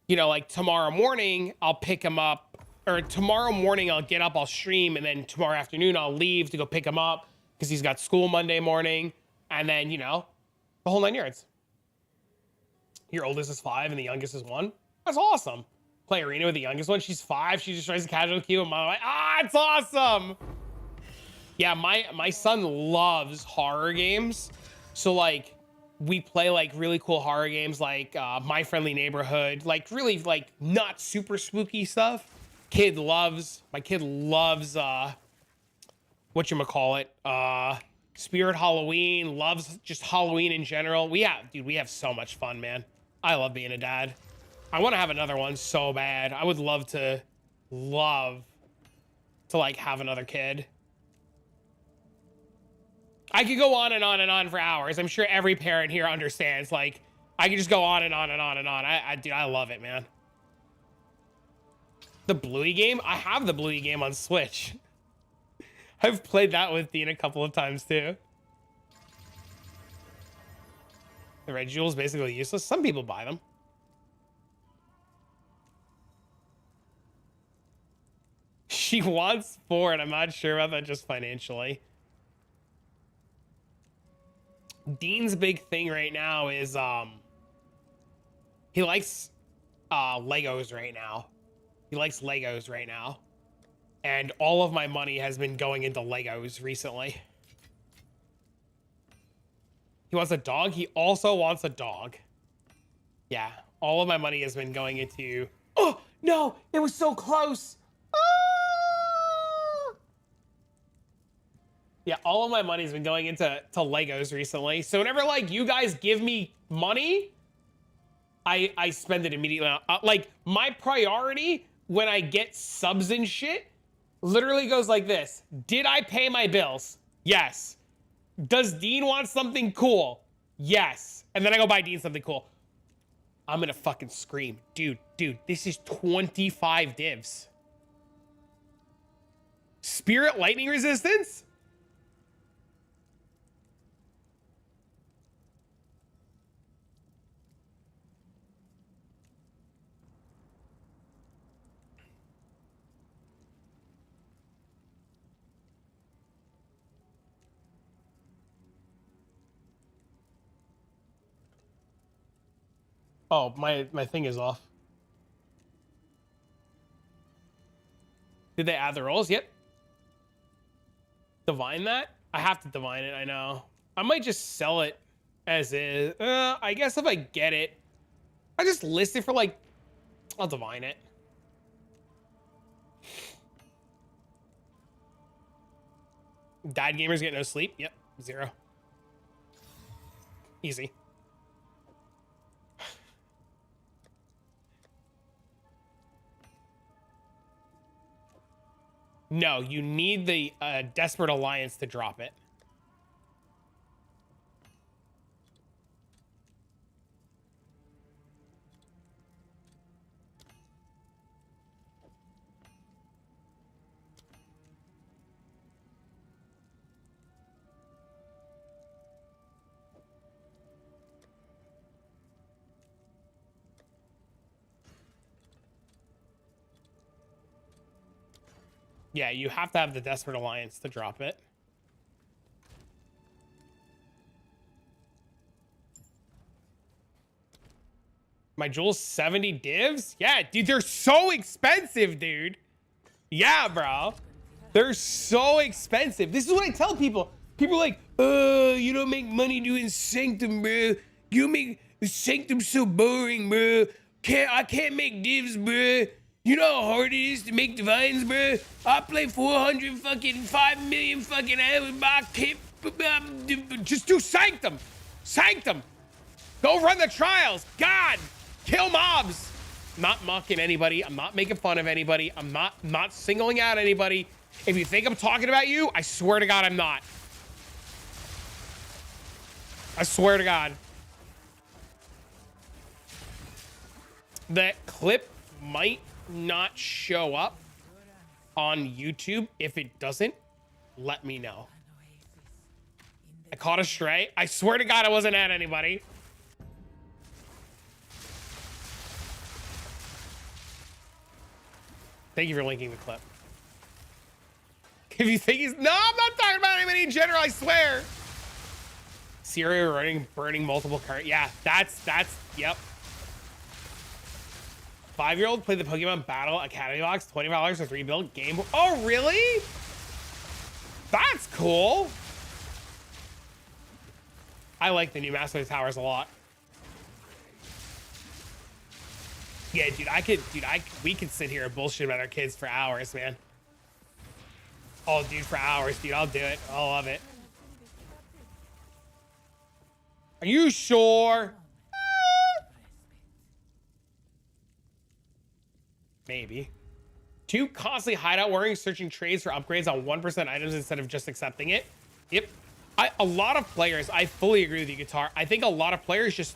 you know, like tomorrow morning, I'll pick him up, or tomorrow morning I'll get up, I'll stream. And then tomorrow afternoon, I'll leave to go pick him up because he's got school Monday morning. And then, you know, the whole 9 yards. Your oldest is 5 and the youngest is 1. That's awesome. Play arena with the youngest one. She's 5. She just tries to casual queue. And I'm like, it's awesome. Yeah, my son loves horror games. So like we play like really cool horror games like My Friendly Neighborhood, like really like not super spooky stuff. My kid loves whatchamacallit, Spirit Halloween, loves just Halloween in general. We have so much fun, man. I love being a dad. I want to have another one so bad. I would love to like have another kid. I could go on and on and on for hours. I'm sure every parent here understands. Like, I could just go on and on and on and on. Dude, I love it, man. The Bluey game? I have the Bluey game on Switch. I've played that with Dean a couple of times too. The red jewel is basically useless. Some people buy them. She wants 4, and I'm not sure about that just financially. Dean's big thing right now is he likes Legos right now. He likes Legos right now. And all of my money has been going into Legos recently. He wants a dog. He also wants a dog. Yeah, all of my money has been going into... Oh, no, it was so close. Ah! Yeah, all of my money's been going into Legos recently. So whenever, like, you guys give me money, I spend it immediately. Like, my priority when I get subs and shit literally goes like this. Did I pay my bills? Yes. Does Dean want something cool? Yes. And then I go buy Dean something cool. I'm gonna fucking scream. Dude, this is 25 divs. Spirit lightning resistance? Oh, my thing is off. Did they add the rolls? Yep. Divine that? I have to divine it, I know. I might just sell it as is. I guess if I get it, I just list it for like, I'll divine it. Dad gamers get no sleep? Yep, 0. Easy. No, you need the Desperate Alliance to drop it. Yeah, you have to have the Desperate Alliance to drop it. My jewels 70 divs? Yeah, dude, they're so expensive, dude. Yeah, bro. They're so expensive. This is what I tell people. People are like, you don't make money doing Sanctum, bro. You make Sanctum so boring, bro. I can't make divs, bro. You know how hard it is to make divines, bro? I play 400 fucking 5 million fucking hours by kip. Just do Sanctum. Sanctum. Go run the trials. God. Kill mobs. I'm not mocking anybody. I'm not making fun of anybody. I'm not singling out anybody. If you think I'm talking about you, I swear to God, I'm not. I swear to God. That clip might not show up on YouTube. If it doesn't, let me know. I caught a stray. I swear to God, I wasn't at anybody. Thank you for linking the clip. If you think he's... No, I'm not talking about anybody in general, I swear. Syria running, burning multiple cards. Yeah, that's, yep. 5-year-old played the Pokemon Battle Academy box, $20 for 3 build game. Oh, really? That's cool. I like the new Master of the Towers a lot. Yeah, dude, we could sit here and bullshit about our kids for hours, man. Oh, dude, for hours, dude, I'll do it. I love it. Are you sure? Maybe. 2, constantly hideout worrying, searching trades for upgrades on 1% items instead of just accepting it. Yep. A lot of players, I fully agree with you, Guitar. I think a lot of players just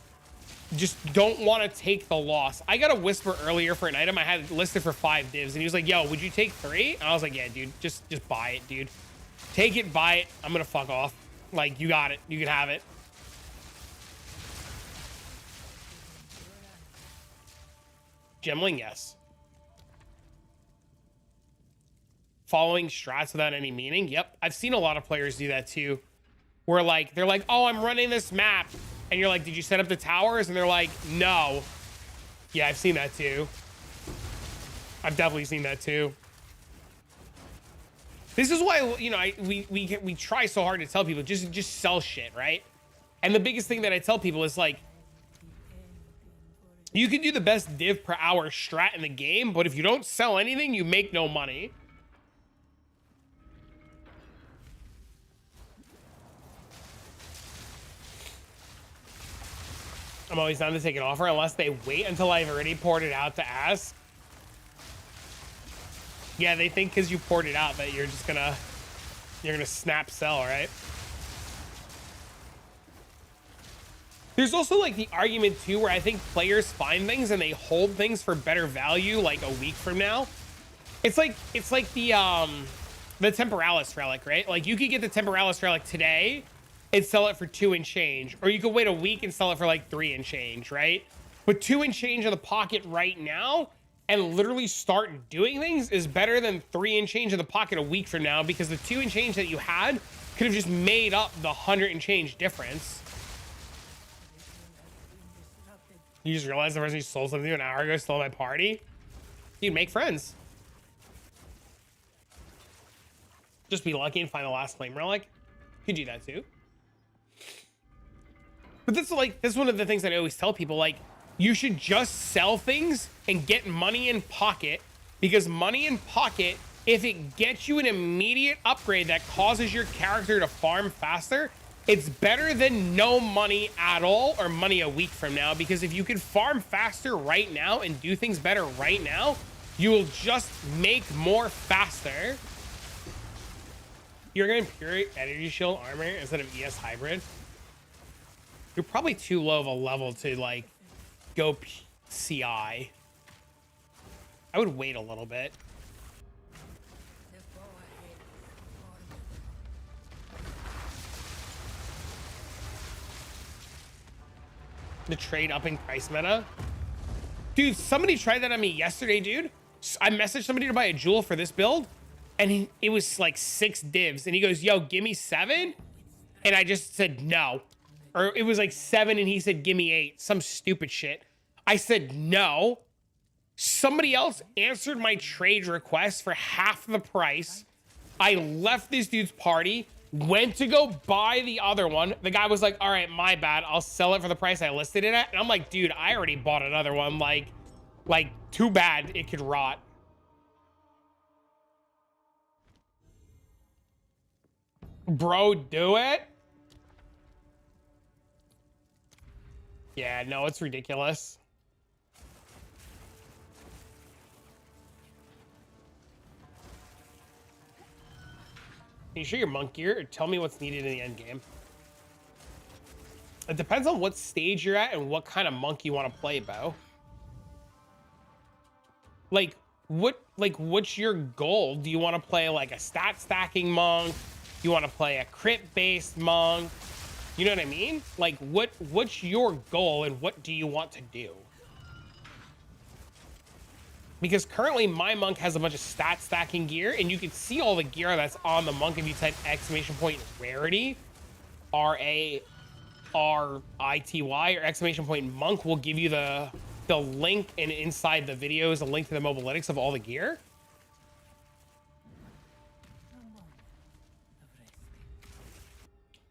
don't want to take the loss. I got a whisper earlier for an item I had listed for 5 divs, and he was like, yo, would you take 3? And I was like, yeah, dude, just buy it, dude. Take it, buy it. I'm gonna fuck off. Like, you got it. You can have it. Gemling, yes. Following strats without any meaning. Yep, I've seen a lot of players do that too. Where like, they're like, oh, I'm running this map. And you're like, did you set up the towers? And they're like, no. Yeah, I've seen that too. I've definitely seen that too. This is why, you know, we try so hard to tell people, just sell shit, right? And the biggest thing that I tell people is like, you can do the best div per hour strat in the game, but if you don't sell anything, you make no money. I'm always down to take an offer unless they wait until I've already poured it out to ask. Yeah, they think because you poured it out that you're gonna snap sell, right? There's also like the argument too where I think players find things and they hold things for better value like a week from now. It's like the Temporalis relic, right? Like you could get the Temporalis relic today and sell it for 2 and change, or you could wait a week and sell it for like 3 and change, right? But 2 and change in the pocket right now and literally start doing things is better than 3 and change in the pocket a week from now, because the 2 and change that you had could have just made up the 100 and change difference. You just realized the person you sold something to an hour ago stole my party? Dude, make friends. Just be lucky and find the last flame relic. You could do that too. But that's one of the things that I always tell people, like, you should just sell things and get money in pocket, because money in pocket, if it gets you an immediate upgrade that causes your character to farm faster, it's better than no money at all or money a week from now, because if you can farm faster right now and do things better right now, you will just make more faster. You're going to pure energy shield armor instead of ES hybrid. You're probably too low of a level to like go CI. I would wait a little bit. The trade up in price meta. Dude, somebody tried that on me yesterday, dude. I messaged somebody to buy a jewel for this build, and it was like 6 divs, and he goes, yo, give me 7. And I just said no. Or it was like 7 and he said, give me 8. Some stupid shit. I said no. Somebody else answered my trade request for half the price. I left this dude's party, went to go buy the other one. The guy was like, all right, my bad. I'll sell it for the price I listed it at. And I'm like, dude, I already bought another one like Too bad it could rot. Bro, do it? Yeah, no, it's ridiculous. Can you show your monk gear or tell me what's needed in the end game? It depends on what stage you're at and what kind of monk you want to play, Bo. Like, what's your goal? Do you want to play like a stat stacking monk? You want to play a crit based monk? You know what I mean? Like, what's your goal and what do you want to do? Because currently my monk has a bunch of stat stacking gear, and you can see all the gear that's on the monk if you type !rarity, RARITY, or !monk will give you the link, and inside the video is a link to the mobalytics of all the gear.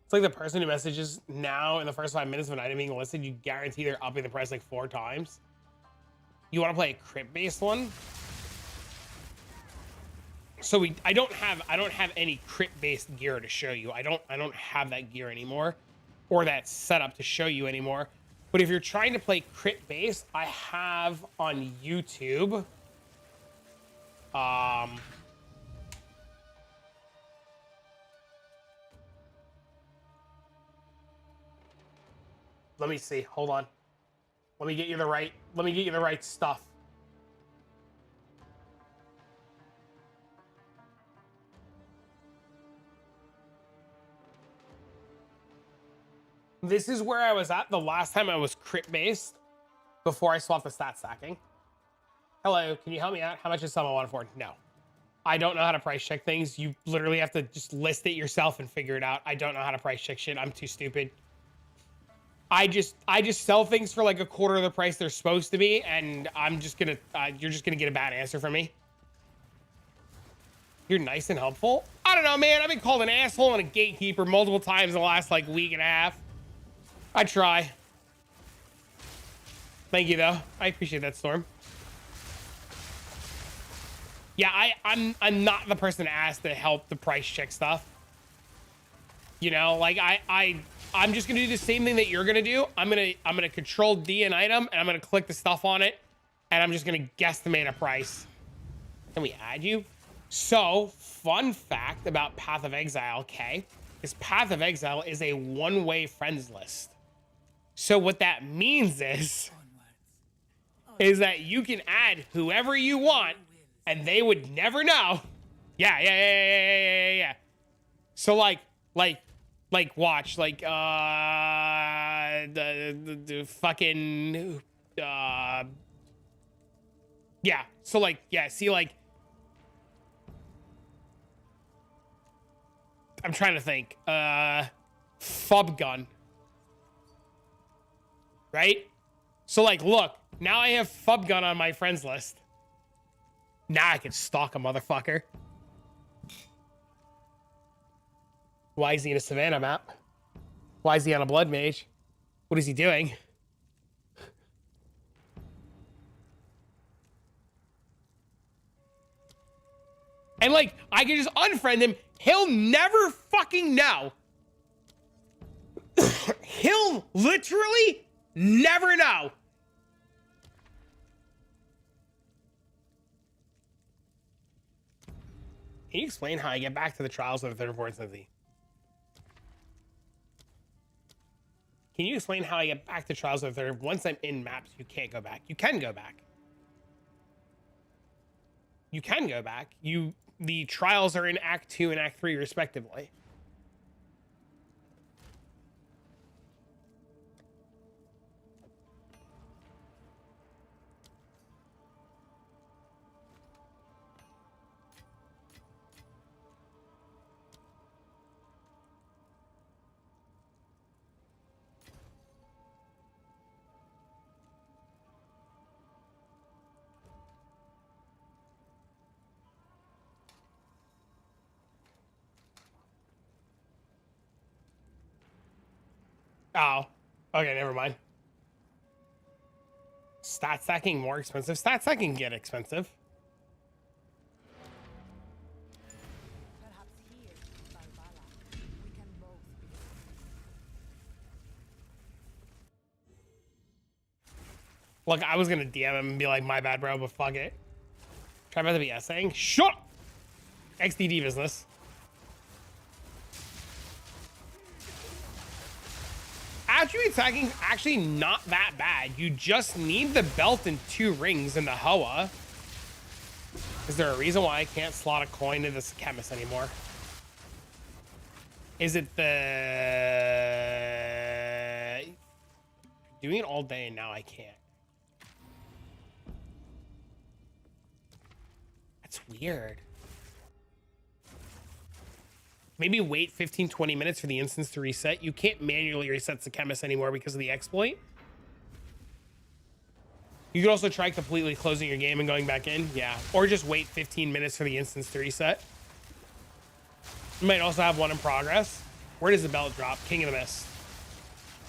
It's like the person who messages now in the first 5 minutes of an item being listed, you guarantee they're upping the price like 4 times. You want to play a crit based one? So I don't have any crit based gear to show you. I don't have that gear anymore, or that setup to show you anymore. But if you're trying to play crit based, I have on YouTube. Let me see. Hold on. Let me get you the right stuff. This is where I was at the last time I was crit based before I swapped the stat stacking. Hello, can you help me out? How much is some I want for? No. I don't know how to price check things. You literally have to just list it yourself and figure it out. I don't know how to price check shit. I'm too stupid. I just sell things for like a quarter of the price they're supposed to be, and I'm just gonna you're just gonna get a bad answer from me. You're nice and helpful. I don't know, man. I've been called an asshole and a gatekeeper multiple times in the last like week and a half. I try. Thank you though. I appreciate that, Storm. Yeah, I'm not the person to ask to help the price check stuff. You know, like I'm just gonna do the same thing that you're gonna do. I'm gonna control D an item, and I'm gonna click the stuff on it, and I'm just gonna guesstimate a price. Can we add you? So, fun fact about Path of Exile, okay, is Path of Exile is a one-way friends list. So what that means is that you can add whoever you want, and they would never know. Yeah. So like watch, like the fucking yeah. So like, yeah, see, like I'm trying to think. Fub gun. Right? So like, look, now I have Fub gun on my friends list. Now I can stalk a motherfucker. Why is he in a Savannah map? Why is he on a Blood Mage? What is he doing? And like, I can just unfriend him. He'll never fucking know. He'll literally never know. Can you explain how I get back to the trials of the third and fourth Smithy? Can you explain how I get back to trials of the third? Once I'm in maps, you can't go back. You can go back. You can go back. The trials are in Act 2 and Act 3 respectively. Oh, okay, never mind. Stat stacking more expensive. Stat stacking get expensive. Perhaps here, Valhalla, we can both be. Look, I was gonna DM him and be like, my bad, bro, but fuck it. Try about to be essaying. Shut up! XDD business. Attribute attacking actually not that bad. You just need the belt and 2 rings in the Hoa. Is there a reason why I can't slot a coin into this chemist anymore? Is it the... Doing it all day and now I can't. That's weird. Maybe wait 15-20 minutes for the instance to reset. You can't manually reset the chemist anymore because of the exploit. You could also try completely closing your game and going back in. Yeah. Or just wait 15 minutes for the instance to reset. You might also have one in progress. Where does the belt drop? King of the Mist.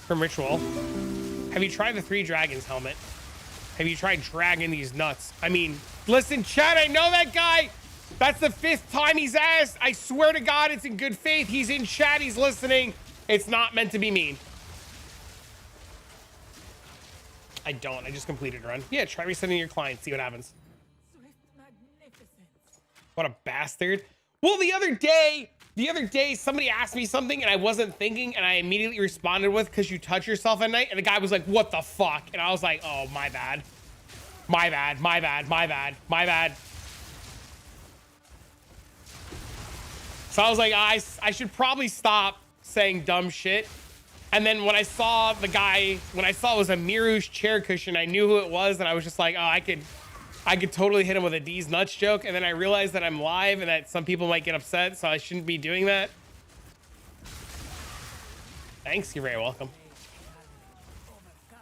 From Ritual. Have you tried the 3 Dragons helmet? Have you tried dragging these nuts? I mean, listen, chat, I know that guy. That's the 5th time he's asked. I swear to God, it's in good faith. He's in chat. He's listening. It's not meant to be mean. I don't. I just completed a run. Yeah, try resetting your client. See what happens. Swift magnificence. What a bastard. Well, the other day, somebody asked me something and I wasn't thinking and I immediately responded with, because you touch yourself at night. And the guy was like, what the fuck? And I was like, oh, my bad. My bad. My bad. My bad. My bad. So I was like, I should probably stop saying dumb shit. And then when I saw the guy, when I saw it was a Miru's chair cushion, I knew who it was. And I was just like, oh, I could totally hit him with a D's nuts joke. And then I realized that I'm live and that some people might get upset. So I shouldn't be doing that. Thanks. You're very welcome. Overcome.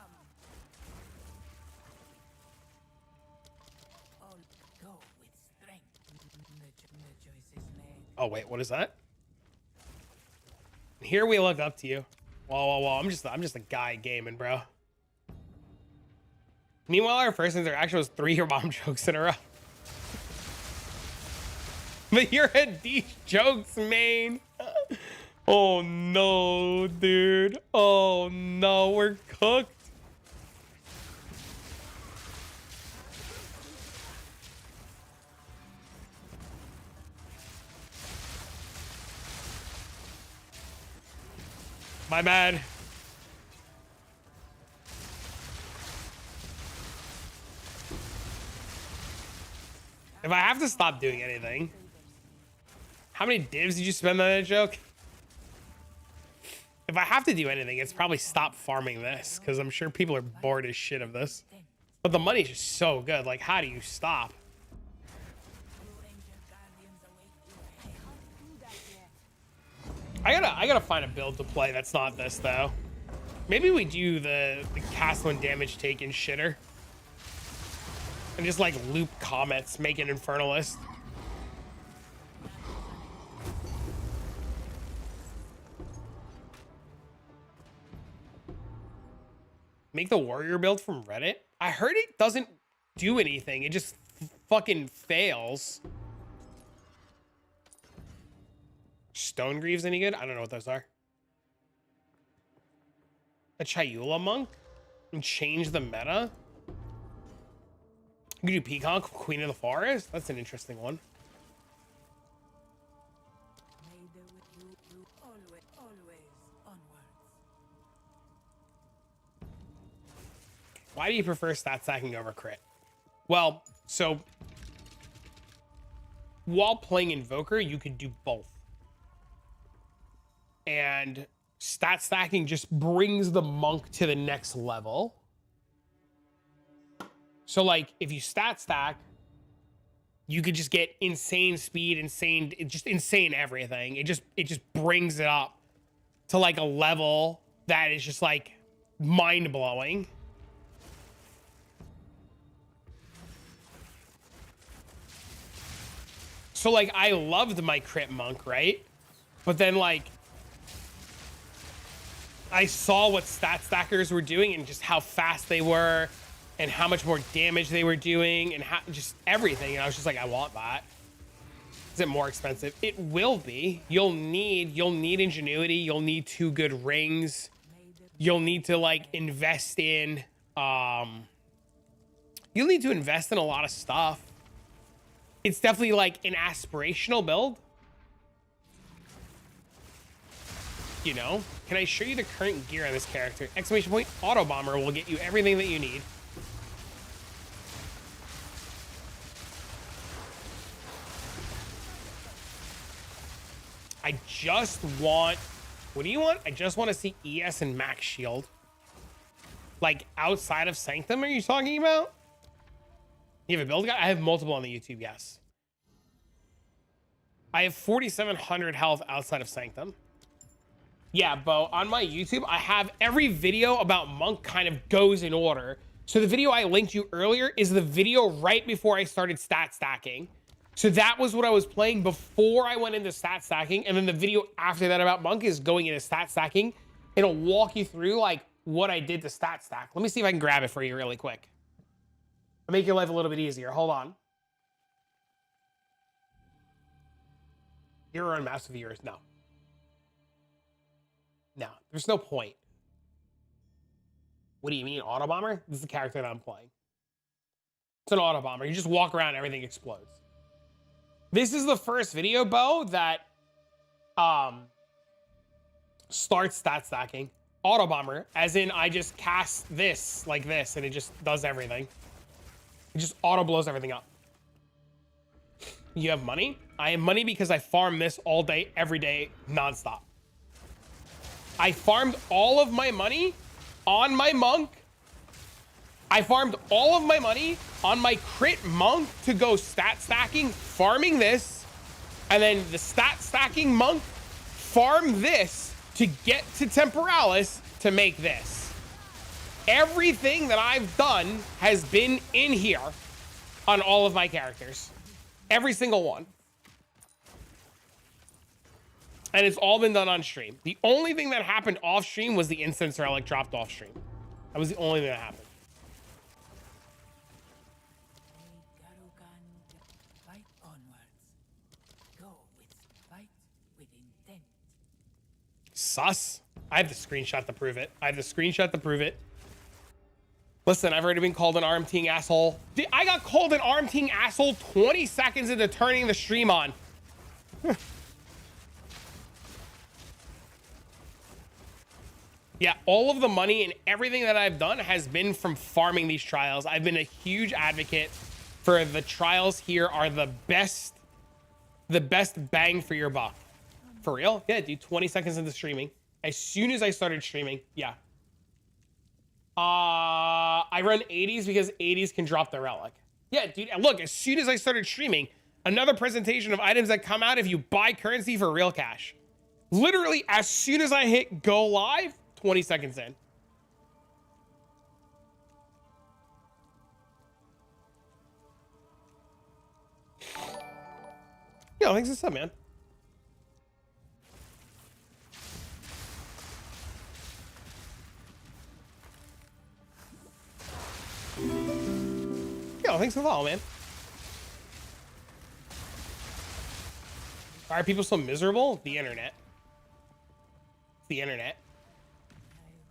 All go with strength. The choice is made. Oh, wait, what is that? Here we look up to you. Whoa. I'm just a guy gaming, bro. Meanwhile, our first interaction was 3 bomb jokes in a row. But you're a D jokes main. Oh no, dude. Oh no, we're cooked. My bad. If I have to stop doing anything, how many divs did you spend on that joke? If I have to do anything, it's probably stop farming this, because I'm sure people are bored as shit of this. But the money's just so good. Like, how do you stop? I gotta find a build to play that's not this though. Maybe we do the cast when damage taken shitter. And just like loop comets, make an Infernalist. Make the warrior build from Reddit? I heard it doesn't do anything. It just fucking fails. Stone Greaves any good? I don't know what those are. A Chayula monk? And change the meta? You can do Peacock, Queen of the Forest? That's an interesting one. May there with you always onwards. Why do you prefer stat stacking over crit? Well, so while playing Invoker, you could do both. And stat stacking just brings the monk to the next level. So like if you stat stack, you could just get insane speed, insane everything. It just brings it up to like a level that is just like mind blowing. So like I loved my crit monk, right? But then like I saw what stat stackers were doing and just how fast they were and how much more damage they were doing and how just everything. And I was just like, I want that. Is it more expensive? It will be. You'll need ingenuity. You'll need 2 good rings. You'll need to like invest in, you'll need to invest in a lot of stuff. It's definitely like an aspirational build. You know, can I show you the current gear on this character? Exclamation point, Autobomber will get you everything that you need. I just want, what do you want? I just want to see ES and max shield. Like outside of Sanctum, are you talking about? You have a build guy? I have multiple on the YouTube, yes. I have 4,700 health outside of Sanctum. Yeah, Bo, on my YouTube, I have every video about Monk kind of goes in order. So the video I linked you earlier is the video right before I started stat stacking. So that was what I was playing before I went into stat stacking. And then the video after that about Monk is going into stat stacking. It'll walk you through like what I did to stat stack. Let me see if I can grab it for you really quick. I'll make your life a little bit easier. Hold on. Hero and massive viewers, no. No, there's no point. What do you mean, Autobomber? This is the character that I'm playing. It's an Autobomber. You just walk around, everything explodes. This is the first video, Bo, that starts stat stacking. Autobomber, as in I just cast this like this, and it just does everything. It just auto blows everything up. You have money? I have money because I farm this all day, every day, nonstop. I farmed all of my money on my Monk. I farmed all of my money on my crit Monk to go stat stacking, farming this, and then the stat stacking Monk farm this to get to Temporalis to make this. Everything that I've done has been in here on all of my characters. Every single one. And it's all been done on stream. The only thing that happened off stream was the instance relic dropped off stream. That was the only thing that happened. Fight onwards. Go with fight with intent. Sus. I have the screenshot to prove it. I have the screenshot to prove it. Listen, I've already been called an arm-teeing asshole. I got called an arm-teeing asshole 20 seconds into turning the stream on. Yeah, all of the money and everything that I've done has been from farming these trials. I've been a huge advocate for the trials here are the best bang for your buck. For real? Yeah, dude, 20 seconds into streaming. As soon as I started streaming, yeah. I run 80s because 80s can drop the relic. Yeah, dude, and look, as soon as I started streaming, another presentation of items that come out if you buy currency for real cash. Literally, as soon as I hit go live, 20 seconds in. Yo, thanks what's up, man. Yo, thanks for the follow, man. Why are people so miserable? The internet. It's the internet. I would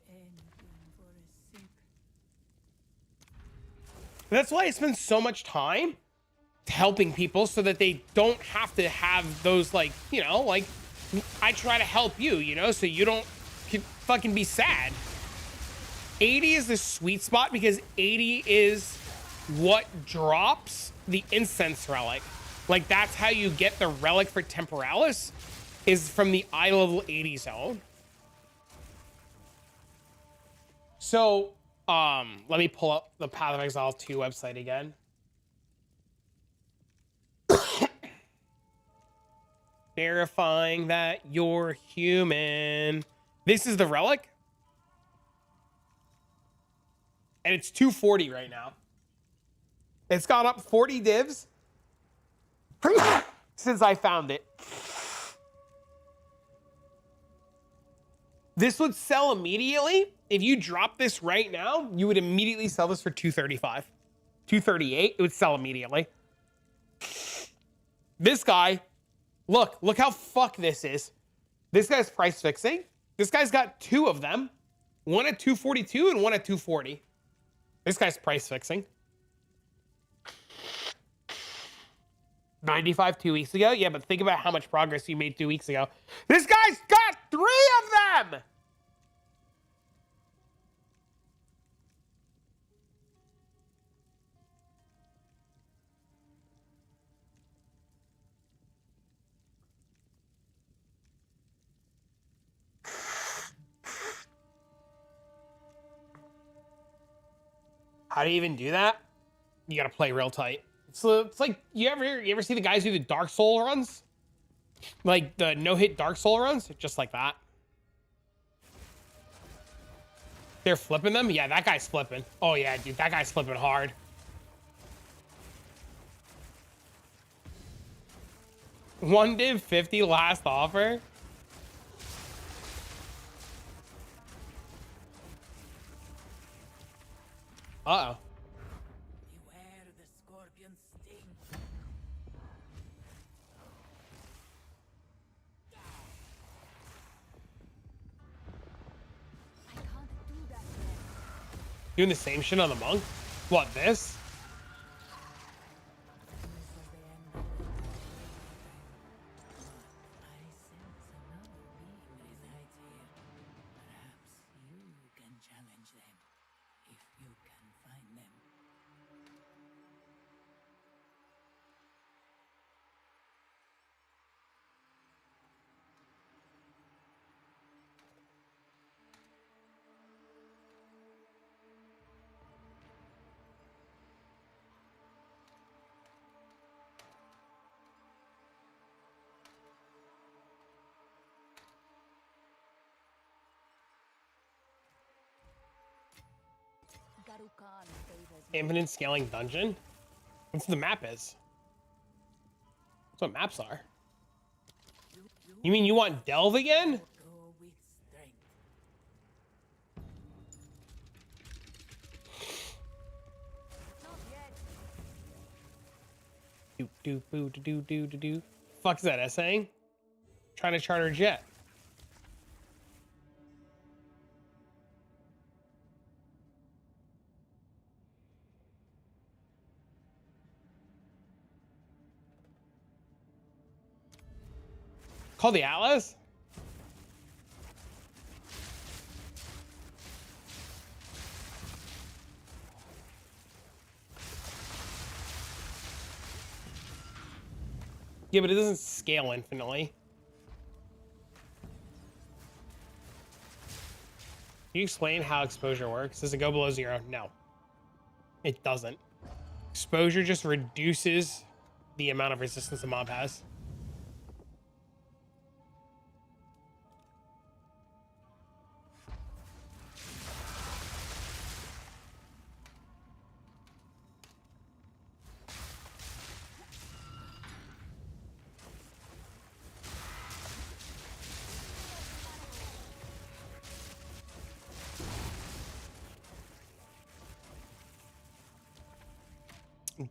give anything for a sip. That's why I spend so much time helping people so that they don't have to have those, like, you know, like, I try to help you, you know, so you don't fucking be sad. 80 is the sweet spot because 80 is what drops the incense relic. Like, that's how you get the relic for Temporalis, is from the eye level 80 zone. So, let me pull up the Path of Exile 2 website again. Verifying that you're human. This is the relic. And it's 240 right now. It's gone up 40 divs since I found it. This would sell immediately. If you drop this right now, you would immediately sell this for 235. 238, it would sell immediately. This guy, look how fuck this is. This guy's price fixing. This guy's got two of them. One at 242 and one at 240. This guy's price fixing. 95 2 weeks ago? Yeah, but think about how much progress you made 2 weeks ago. This guy's got 3 of them! How do you even do that? You gotta play real tight. So it's like you ever see the guys do the Dark Soul runs? Like the no-hit Dark Soul runs? Just like that. They're flipping them? Yeah, that guy's flipping. Oh yeah, dude, that guy's flipping hard. One div 50 last offer. Uh-oh. Beware the scorpion sting. I can't do that yet. Doing the same shit on the monk? What, this? This was the end of the but I sense another being resides here. Perhaps you can challenge them, if you can find them. Garukan favors me. Infinite scaling dungeon? What's the map is? That's what maps are. You mean you want Delve again? Go with strength. Not yet. Do. Fuck is that essaying? Trying to charter a jet. Call the Atlas? Yeah, but it doesn't scale infinitely. Can you explain how exposure works? Does it go below 0? No. It doesn't. Exposure just reduces the amount of resistance the mob has.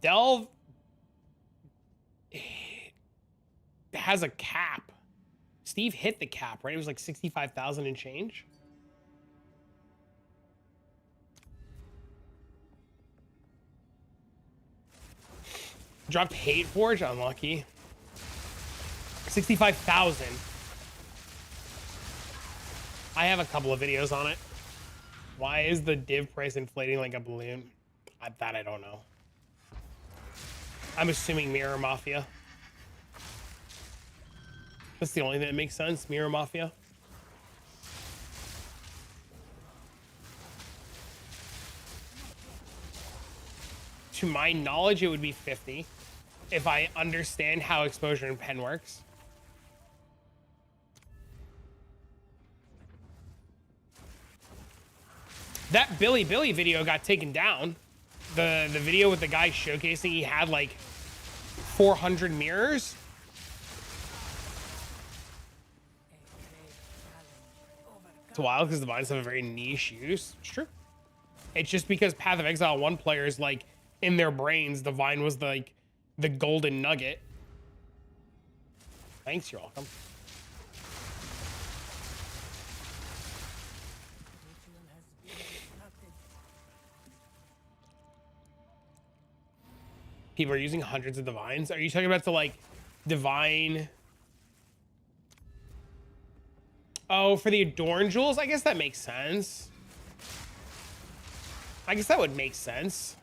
Delve has a cap. Steve hit the cap, right? It was like 65,000 and change. Dropped Hate Forge, unlucky. 65,000. I have a couple of videos on it. Why is the div price inflating like a balloon? That I don't know. I'm assuming Mirror Mafia. That's the only thing that makes sense, Mirror Mafia. To my knowledge, it would be 50 if I understand how exposure and pen works. That Billy video got taken down. The video with the guy showcasing he had like 400 mirrors. A great challenge overcome. to Wild because Divines have a very niche use. It's true. It's just because Path of Exile 1 players, like, in their brains, Divine was like the golden nugget. Thanks, you're welcome. People are using hundreds of Divines. Are you talking about the, like, Divine? Oh, for the Adorn Jewels? I guess that makes sense. I guess that would make sense.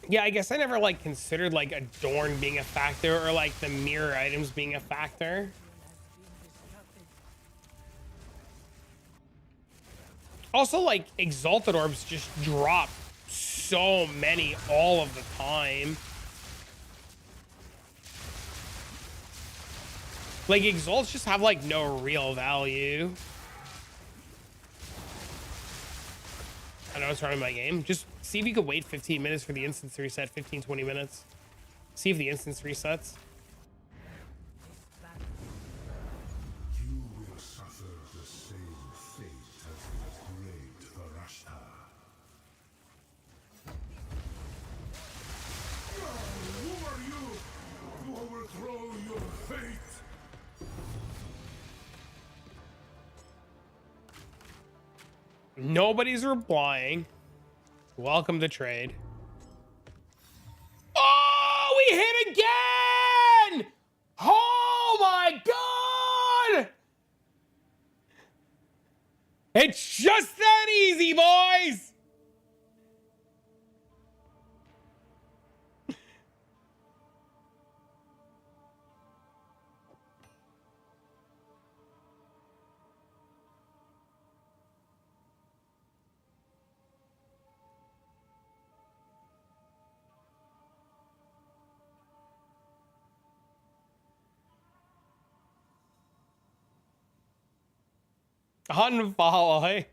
Yeah, I guess I never, like, considered, like, Adorn being a factor or, like, the mirror items being a factor. Also, like, Exalted Orbs just drop so many all of the time. Like, Exalts just have, like, no real value. I know it's running my game. Just see if you could wait 15 minutes for the instance to reset. 15, 20 minutes. See if the instance resets. You will suffer the same fate as the great Varashta. Who are you to overthrow your fate? Nobody's replying. Welcome to trade. Oh, we hit again! Oh my God! It's just that easy, boys! Unfollow, hey?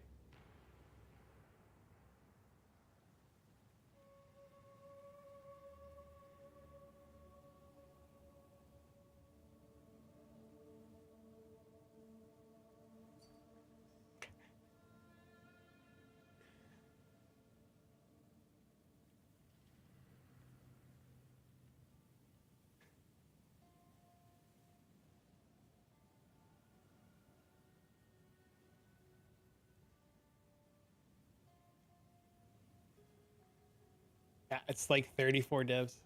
Yeah, it's like 34 divs.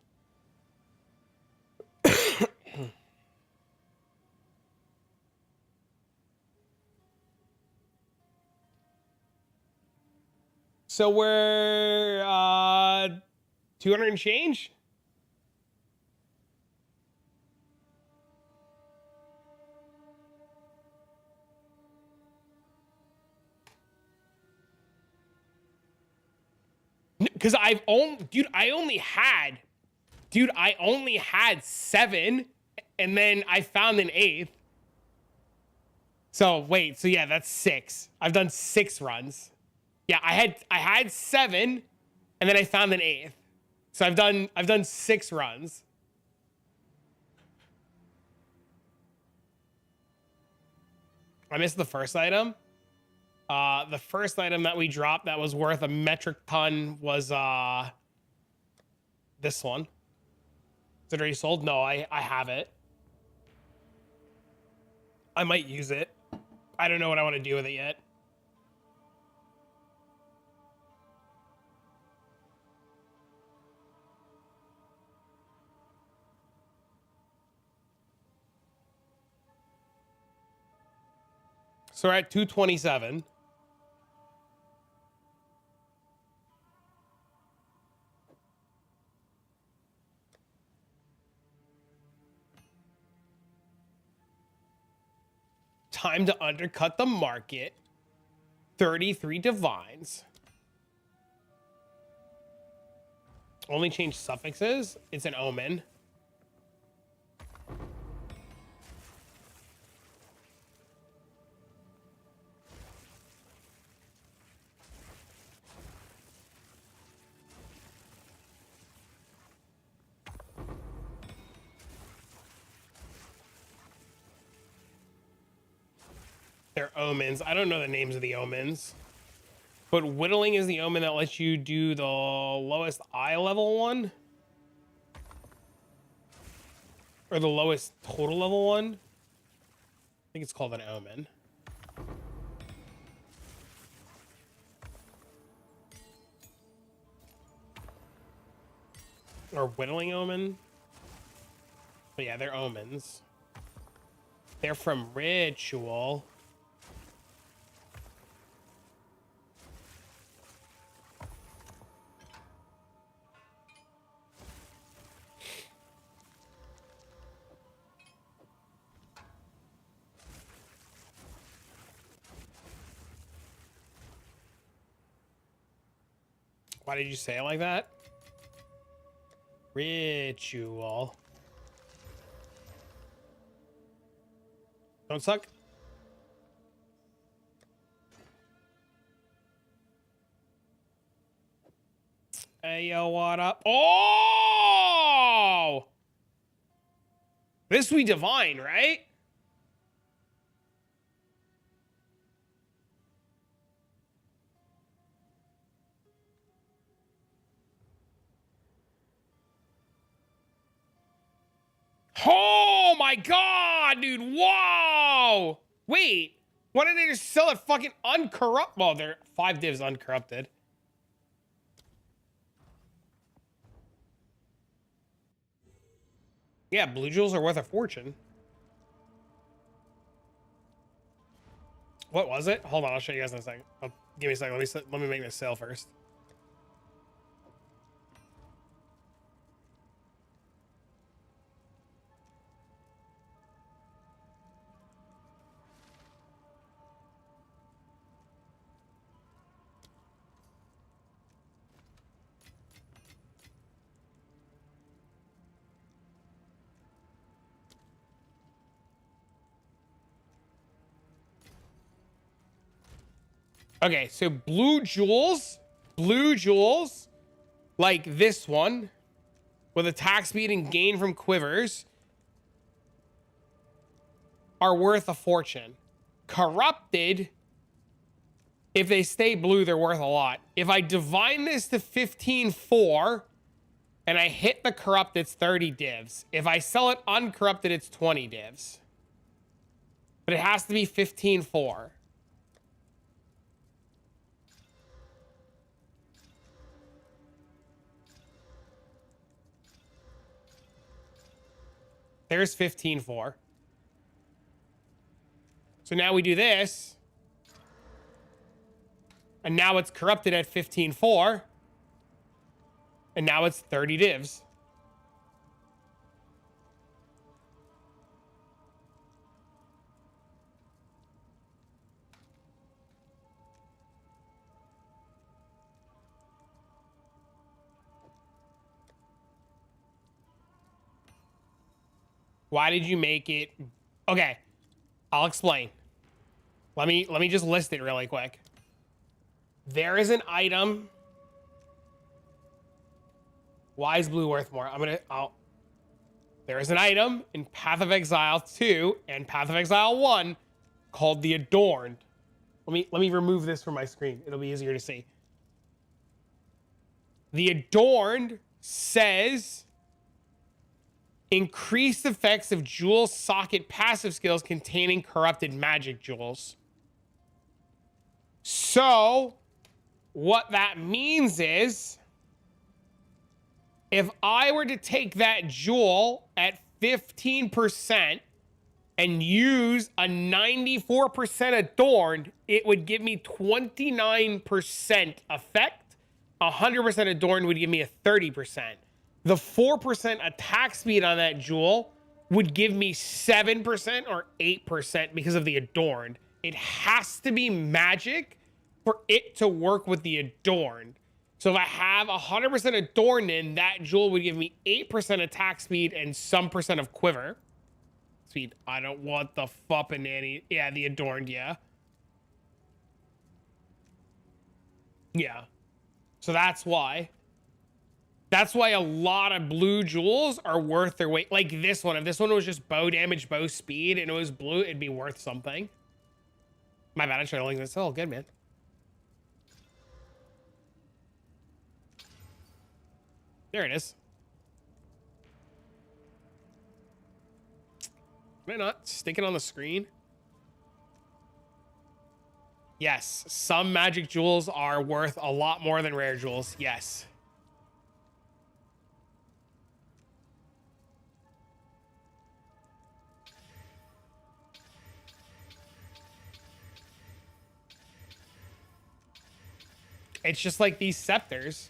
So we're 200 and change? Because I only had 7, and then I found an 8th. So wait, so yeah, that's 6. I've done 6 runs. Yeah, I had 7, and then I found an 8th. So I've done 6 runs. I missed the first item. The first item that we dropped that was worth a metric ton was this one. Is it already sold? No, I have it. I might use it. I don't know what I want to do with it yet. So we're at 227. Time to undercut the market. 33 divines. Only change suffixes. It's an omen. They're omens. I don't know the names of the omens. But whittling is the omen that lets you do the lowest eye level one. Or the lowest total level one. I think it's called an omen. Or whittling omen. But yeah, they're omens. They're from ritual. Why did you say it like that? Ritual. Don't suck. Hey, yo, what up? Oh! This we divine, right? Oh my god, dude. Whoa. Wait. Why didn't they just sell it fucking uncorrupt? Well, they're 5 divs uncorrupted. Yeah, blue jewels are worth a fortune. What was it? Hold on, I'll show you guys in a second. Give me a second. Let me make this sale first. Okay, so blue jewels, like this one, with attack speed and gain from quivers, are worth a fortune. Corrupted, if they stay blue, they're worth a lot. If I divine this to 15.4 and I hit the corrupt, it's 30 divs. If I sell it uncorrupted, it's 20 divs. But it has to be 15.4. There's 15.4. So now we do this. And now it's corrupted at 15.4. And now it's 30 divs. Why did you make it? Okay, I'll explain. Let me just list it really quick. There is an item. Why is blue worth more? There is an item in Path of Exile 2 and Path of Exile 1 called the Adorned. Let me remove this from my screen. It'll be easier to see. The Adorned says increased effects of jewel socket passive skills containing corrupted magic jewels. So what that means is if I were to take that jewel at 15% and use a 94% adorned, it would give me 29% effect. 100% adorned would give me a 30%. The 4% attack speed on that jewel would give me 7% or 8% because of the adorned. It has to be magic for it to work with the adorned. So if I have 100% adorned in, that jewel would give me 8% attack speed and some percent of quiver speed. I don't want the fuppin' any. Yeah, the adorned, yeah. Yeah. So that's why. That's why a lot of blue jewels are worth their weight. Like this one. If this one was just bow damage, bow speed, and it was blue, it'd be worth something. My bad. I tried to link this. Oh, good, man. There it is. Can I not stick it on the screen? Yes, some magic jewels are worth a lot more than rare jewels. Yes. It's just like these scepters.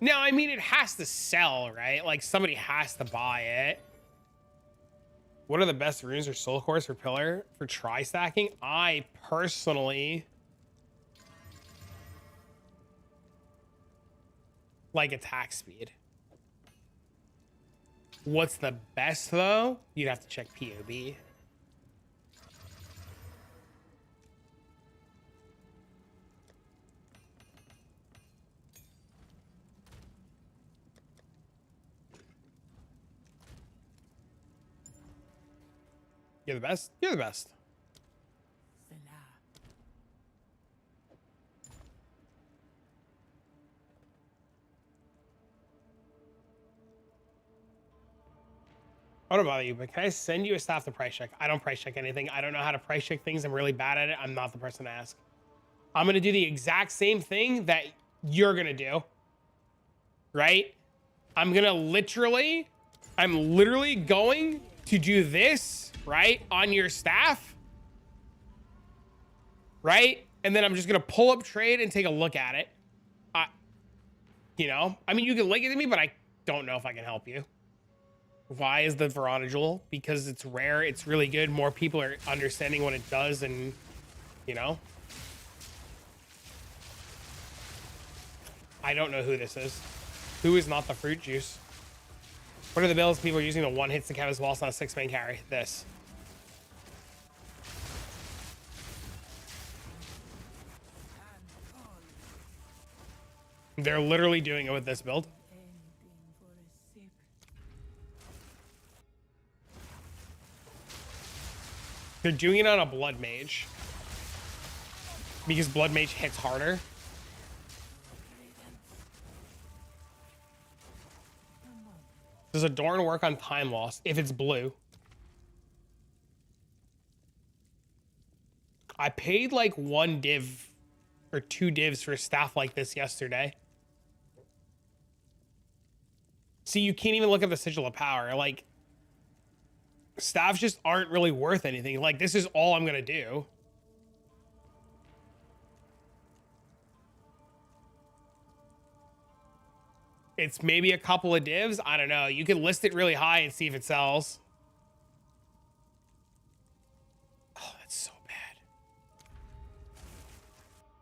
No, I mean, it has to sell, right? Like, somebody has to buy it. What are the best runes or soul cores for pillar for tri-stacking? I personally like attack speed. What's the best, though? You'd have to check POB. You're the best? You're the best. Salah. I don't bother you, but can I send you a staff to price check? I don't price check anything. I don't know how to price check things. I'm really bad at it. I'm not the person to ask. I'm going to do the exact same thing that you're going to do. Right? I'm literally going to do this, right? On your staff. Right? And then I'm just going to pull up trade and take a look at it. You know, I mean, you can link it to me, but I don't know if I can help you. Why is the Verona Jewel? Because it's rare. It's really good. More people are understanding what it does, and you know. I don't know who this is. Who is not the fruit juice? What are the bills people are using? The one hits the count as well. It's not a 6-man carry. This. They're literally doing it with this build. Anything for a sip. They're doing it on a blood mage. Because blood mage hits harder. Does Adorn work on time loss if it's blue? I paid like 1 div or 2 divs for stuff like this yesterday. See, you can't even look at the Sigil of Power. Like, staffs just aren't really worth anything. Like, this is all I'm gonna do. It's maybe a couple of divs. I don't know. You can list it really high and see if it sells. Oh, that's so bad.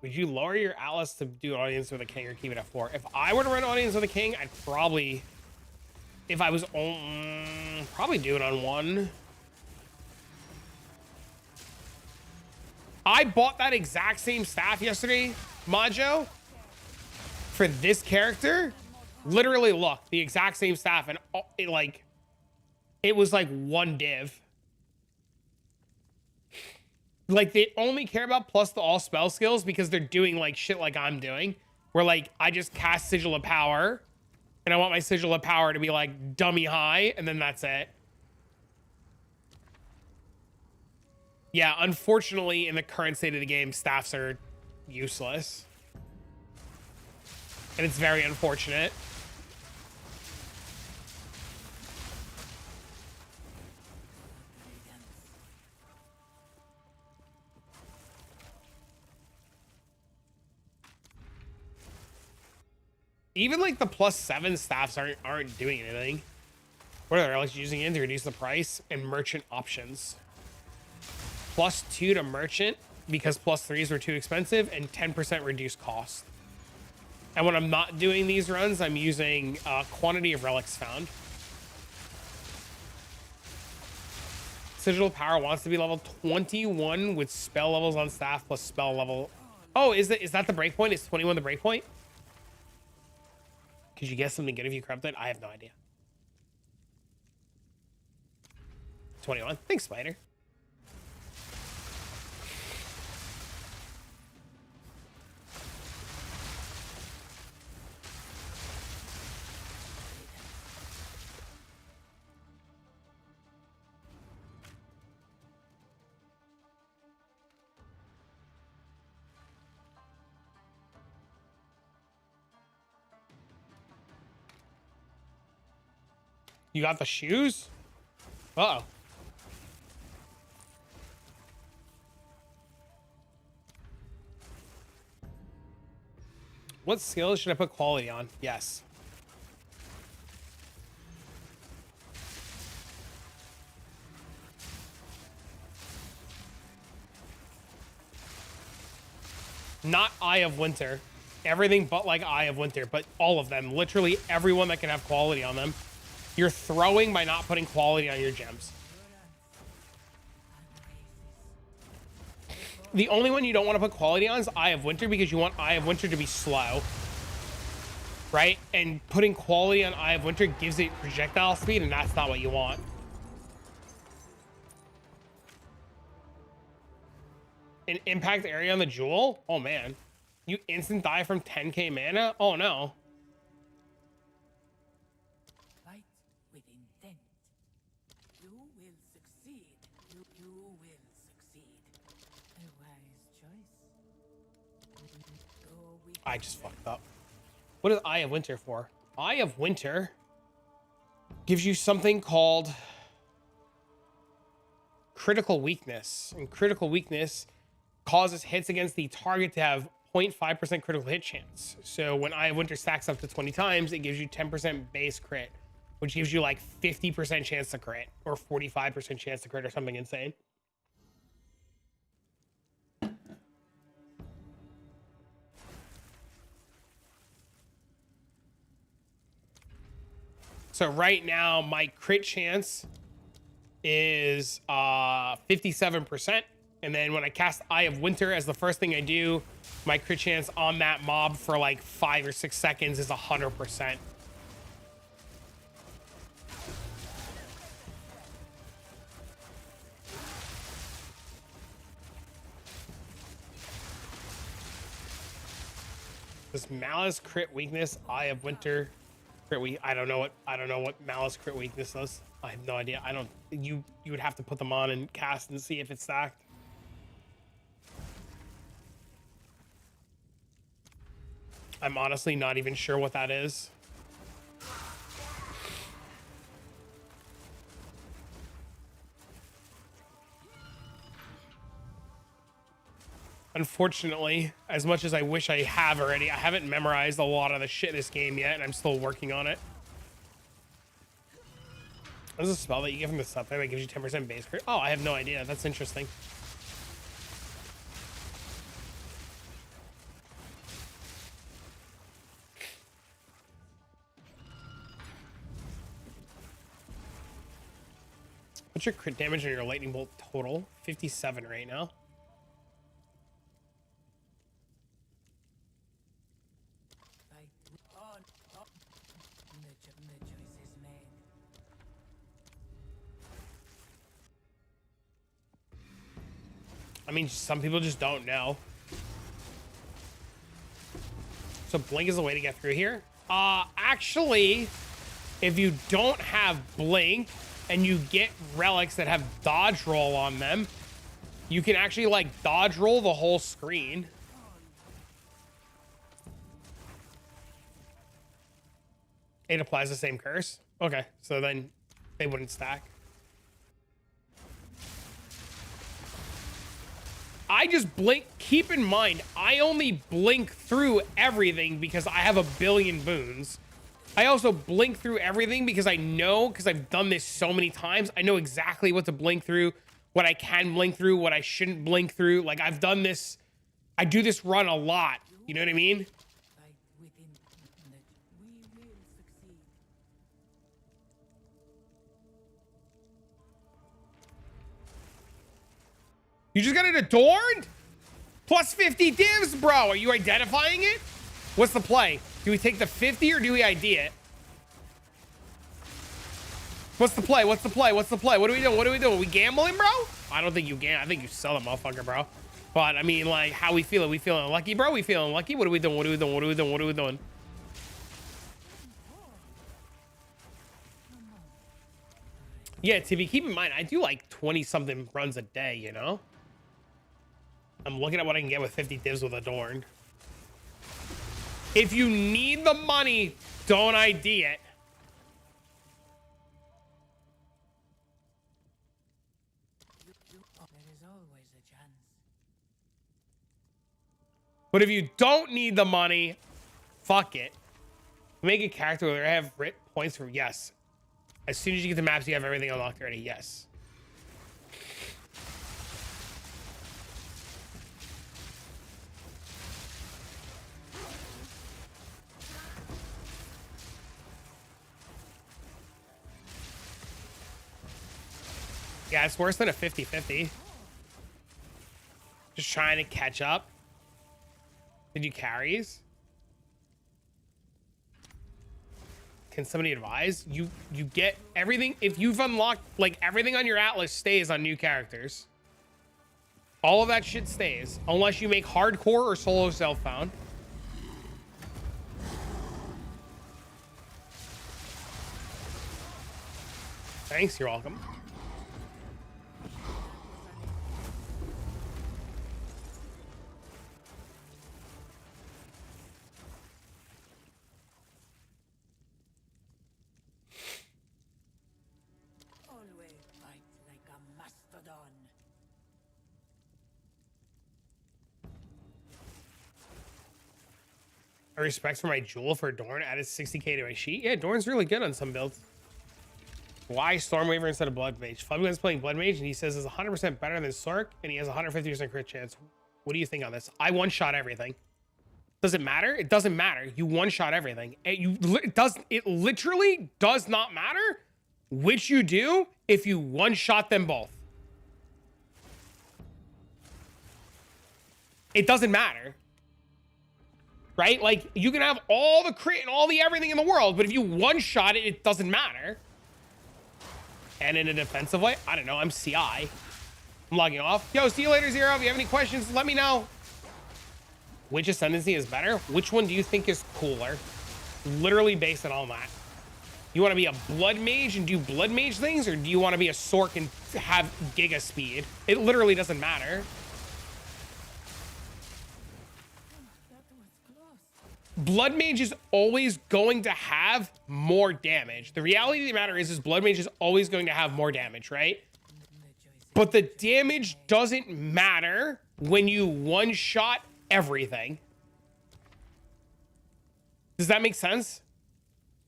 Would you lower your Atlas to do audience with a king or keep it at 4? If I were to run audience with a king, I'd probably... If I was probably do it on 1. I bought that exact same staff yesterday, Majo, for this character. Literally, look, the exact same staff, and it was like 1 div. Like, they only care about plus the all spell skills because they're doing like shit like I'm doing, where like I just cast Sigil of Power. And I want my Sigil of Power to be like dummy high, and then that's it. Yeah, unfortunately, in the current state of the game, staffs are useless. And it's very unfortunate. Even like the +7 staffs aren't doing anything. What are they like using it to reduce the price? And merchant options. +2 to merchant because +3s were too expensive, and 10% reduced cost. And when I'm not doing these runs, I'm using quantity of relics found. Sigil of Power wants to be level 21 with spell levels on staff plus spell level. Oh, is that the breakpoint? Is 21 the breakpoint? Could you get something good if you corrupt it? I have no idea. 21. Thanks, Spider. You got the shoes? Uh-oh. What skills should I put quality on? Yes. Not Eye of Winter. Everything but like Eye of Winter, but all of them. Literally everyone that can have quality on them. You're throwing by not putting quality on your gems. The only one you don't want to put quality on is Eye of Winter because you want Eye of Winter to be slow. Right? And putting quality on Eye of Winter gives it projectile speed, and that's not what you want. An impact area on the jewel? Oh man. You instant die from 10k mana? Oh no. Fight with intent. You will succeed. You will succeed. A wise choice. Go with I just fucked up. What is Eye of Winter for? Eye of Winter gives you something called critical weakness. And critical weakness causes hits against the target to have 0.5% critical hit chance. So when Eye of Winter stacks up to 20 times, it gives you 10% base crit, which gives you like 50% chance to crit or 45% chance to crit or something insane. So right now my crit chance is 57%. And then when I cast Eye of Winter as the first thing I do, my crit chance on that mob for like 5 or 6 seconds is 100%. This Malice crit weakness, Eye of Winter crit weak. I don't know what Malice crit weakness does. I have no idea. You would have to put them on and cast and see if it's stacked. I'm honestly not even sure what that is. Unfortunately, as much as I wish I have already, I haven't memorized a lot of the shit in this game yet, and I'm still working on it. There's a spell that you get from the stuff that gives you 10% base crit. Oh, I have no idea. That's interesting. What's your crit damage on your lightning bolt total? 57 right now. fight on. The choice is made. I mean, some people just don't know. So blink is the way to get through here. Actually, if you don't have blink and you get relics that have dodge roll on them, you can actually like dodge roll the whole screen. It applies the same curse. Okay, so then they wouldn't stack. I just blink. Keep in mind, I only blink through everything because I have a billion boons. I also blink through everything because I know, because I've done this so many times, I know exactly what to blink through, what I can blink through, what I shouldn't blink through. Like, I've done this. I do this run a lot. You know what I mean? Fight within. We will succeed. You just got it adorned? Plus 50 divs, bro. Are you identifying it? What's the play? Do we take the 50 or do we ID it? What's the play? What's the play? What's the play? What are we doing? What are we doing? We gambling, bro? I don't think you gamble. I think you sell the motherfucker, bro. But I mean, like, how we feeling? We feeling lucky, bro? We feeling lucky? What are we doing? What are we doing? What are we doing? What are we doing? Yeah, Tibby, keep in mind, I do like 20 something runs a day, you know? I'm looking at what I can get with 50 divs with Adorned. If you need the money, don't ID it. There is always a chance. But if you don't need the money, fuck it. Make a character where I have points for yes. As soon as you get the maps, you have everything unlocked already. Yes. Yeah, it's worse than a 50-50. Just trying to catch up. Did you carries? Can somebody advise? You get everything. If you've unlocked, like, everything on your Atlas stays on new characters. All of that shit stays. Unless you make hardcore or solo self-found. Thanks, you're welcome. Always fight like a mastodon. I respect for my jewel for Dorn. Added 60k to my sheet. Yeah, Dorn's really good on some builds. Why Stormwaver instead of Blood Mage? Flubgun's playing Blood Mage and he says it's 100% better than Sork and he has 150% crit chance. What do you think on this? I one-shot everything. Does it matter? It doesn't matter. You one-shot everything. It literally does not matter which you do if you one-shot them both. It doesn't matter. Right? Like, you can have all the crit and all the everything in the world, but if you one-shot it, it doesn't matter. And in a defensive way, I don't know, I'm CI. I'm logging off. Yo, see you later, Zero. If you have any questions, let me know. Which ascendancy is better? Which one do you think is cooler? Literally based on all that. You want to be a blood mage and do blood mage things, or do you want to be a Sork and have giga speed? It literally doesn't matter. Blood Mage is always going to have more damage. The reality of the matter is Blood Mage is always going to have more damage, right? But the damage doesn't matter when you one-shot everything. Does that make sense?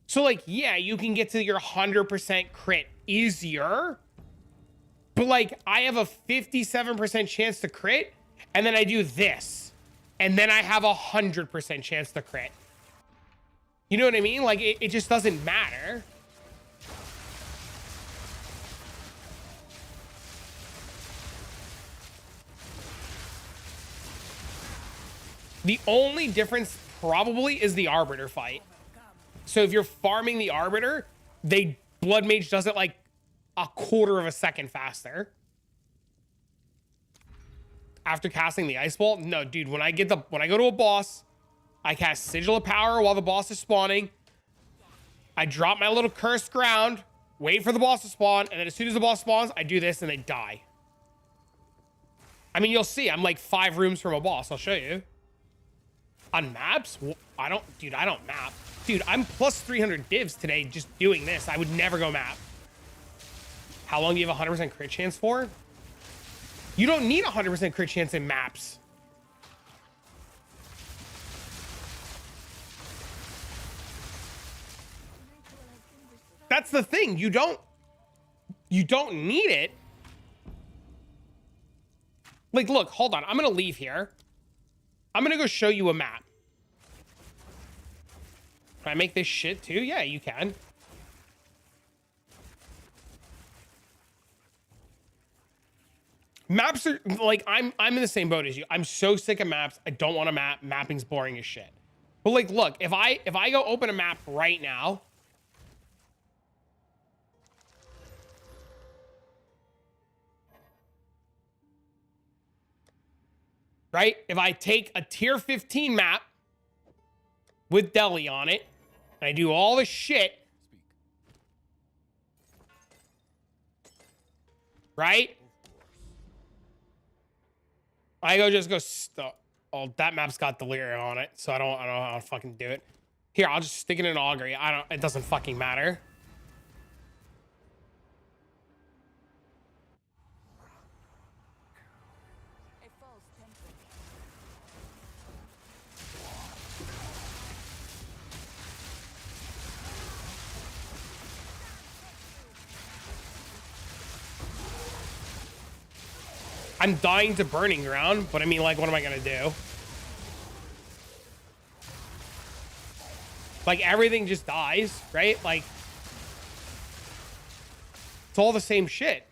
So, like, yeah, you can get to your 100% crit easier. But, like, I have a 57% chance to crit, and then I do this. And then I have 100% chance to crit. You know what I mean? Like, it just doesn't matter. The only difference probably is the Arbiter fight. So if you're farming the Arbiter, Blood Mage does it like a quarter of a second faster. After casting the Ice Bolt? No, dude, when I go to a boss, I cast Sigil of Power while the boss is spawning. I drop my little cursed ground, wait for the boss to spawn, and then as soon as the boss spawns, I do this and they die. I mean, you'll see, I'm like 5 rooms from a boss. I'll show you. On maps? I don't map. Dude, I'm plus 300 divs today just doing this. I would never go map. How long do you have 100% crit chance for? You don't need 100% crit chance in maps. That's the thing. You don't need it. Like, look, hold on. I'm going to leave here. I'm going to go show you a map. Can I make this shit too? Yeah, you can. Maps are like, I'm in the same boat as you. I'm so sick of maps. I don't want to map. Mapping's boring as shit. But like, look, if I go open a map right now, right? If I take a tier 15 map with Delhi on it, and I do all the shit, right? I just go, oh, that map's got Delirium on it, so I don't know how to fucking do it. Here, I'll just stick it in an augury. It doesn't fucking matter. A false temple. I'm dying to Burning Ground, but I mean, like, what am I gonna do? Like, everything just dies, right? Like, it's all the same shit.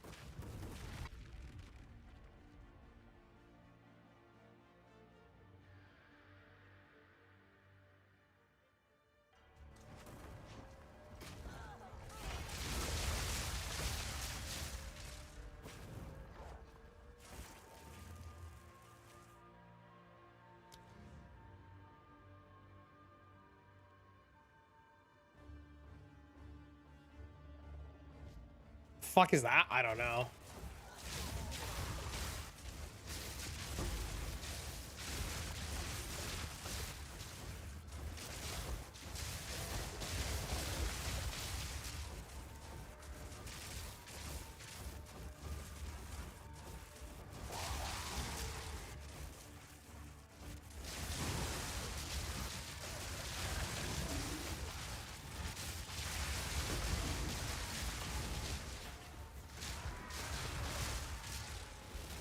Fuck is that? I don't know.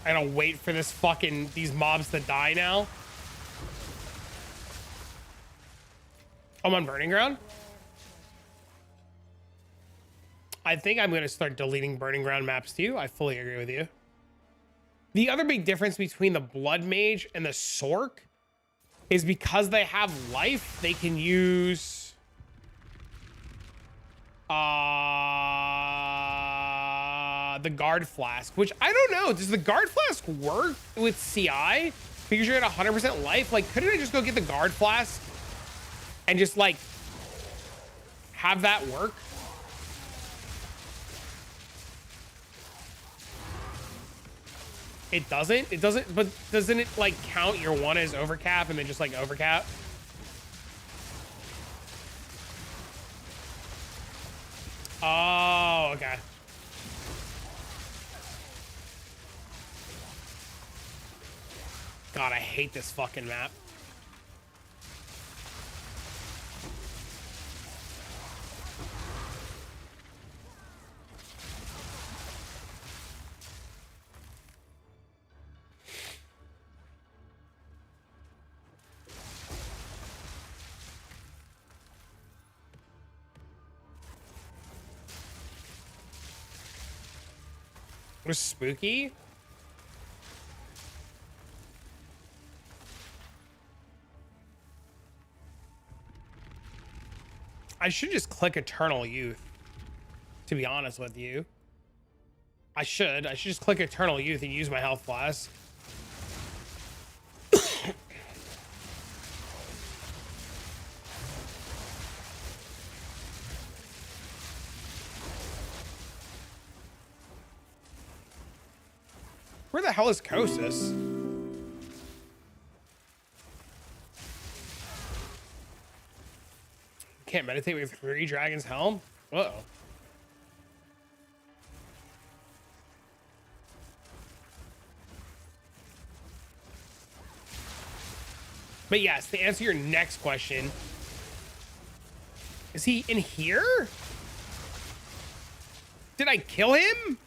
I gotta wait for these mobs to die now. I'm on Burning Ground. I think I'm gonna start deleting Burning Ground maps too. I fully agree with you. The other big difference between the Blood Mage and the Sork is because they have life, they can use the Guard Flask, which I don't know. Does the Guard Flask work with CI? Because you're at 100% life. Like, couldn't I just go get the Guard Flask and just like have that work? It doesn't, but doesn't it like count your one as overcap and then just like overcap? Oh, okay. God, I hate this fucking map. It was spooky. I should just click Eternal Youth, to be honest with you. I should just click Eternal Youth and use my health flask. Where the hell is Kosis? Can't meditate with 3 Dragons Helm? Uh-oh. But yes, to answer your next question, is he in here? Did I kill him?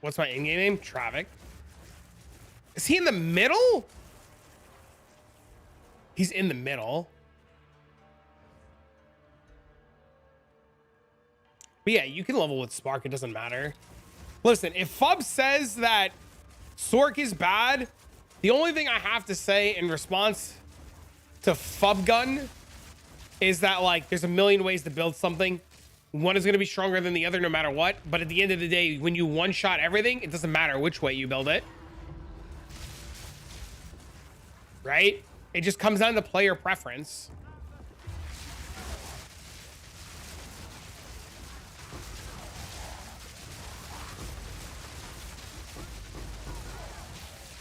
What's my in-game name? Travic. Is he in the middle? He's in the middle. But yeah, you can level with Spark. It doesn't matter. Listen, if Fub says that Sork is bad The only thing I have to say in response to Fub Gun is that, like, there's a million ways to build something. One is going to be stronger than the other no matter what. But at the end of the day, when you one-shot everything, it doesn't matter which way you build it. Right? It just comes down to player preference.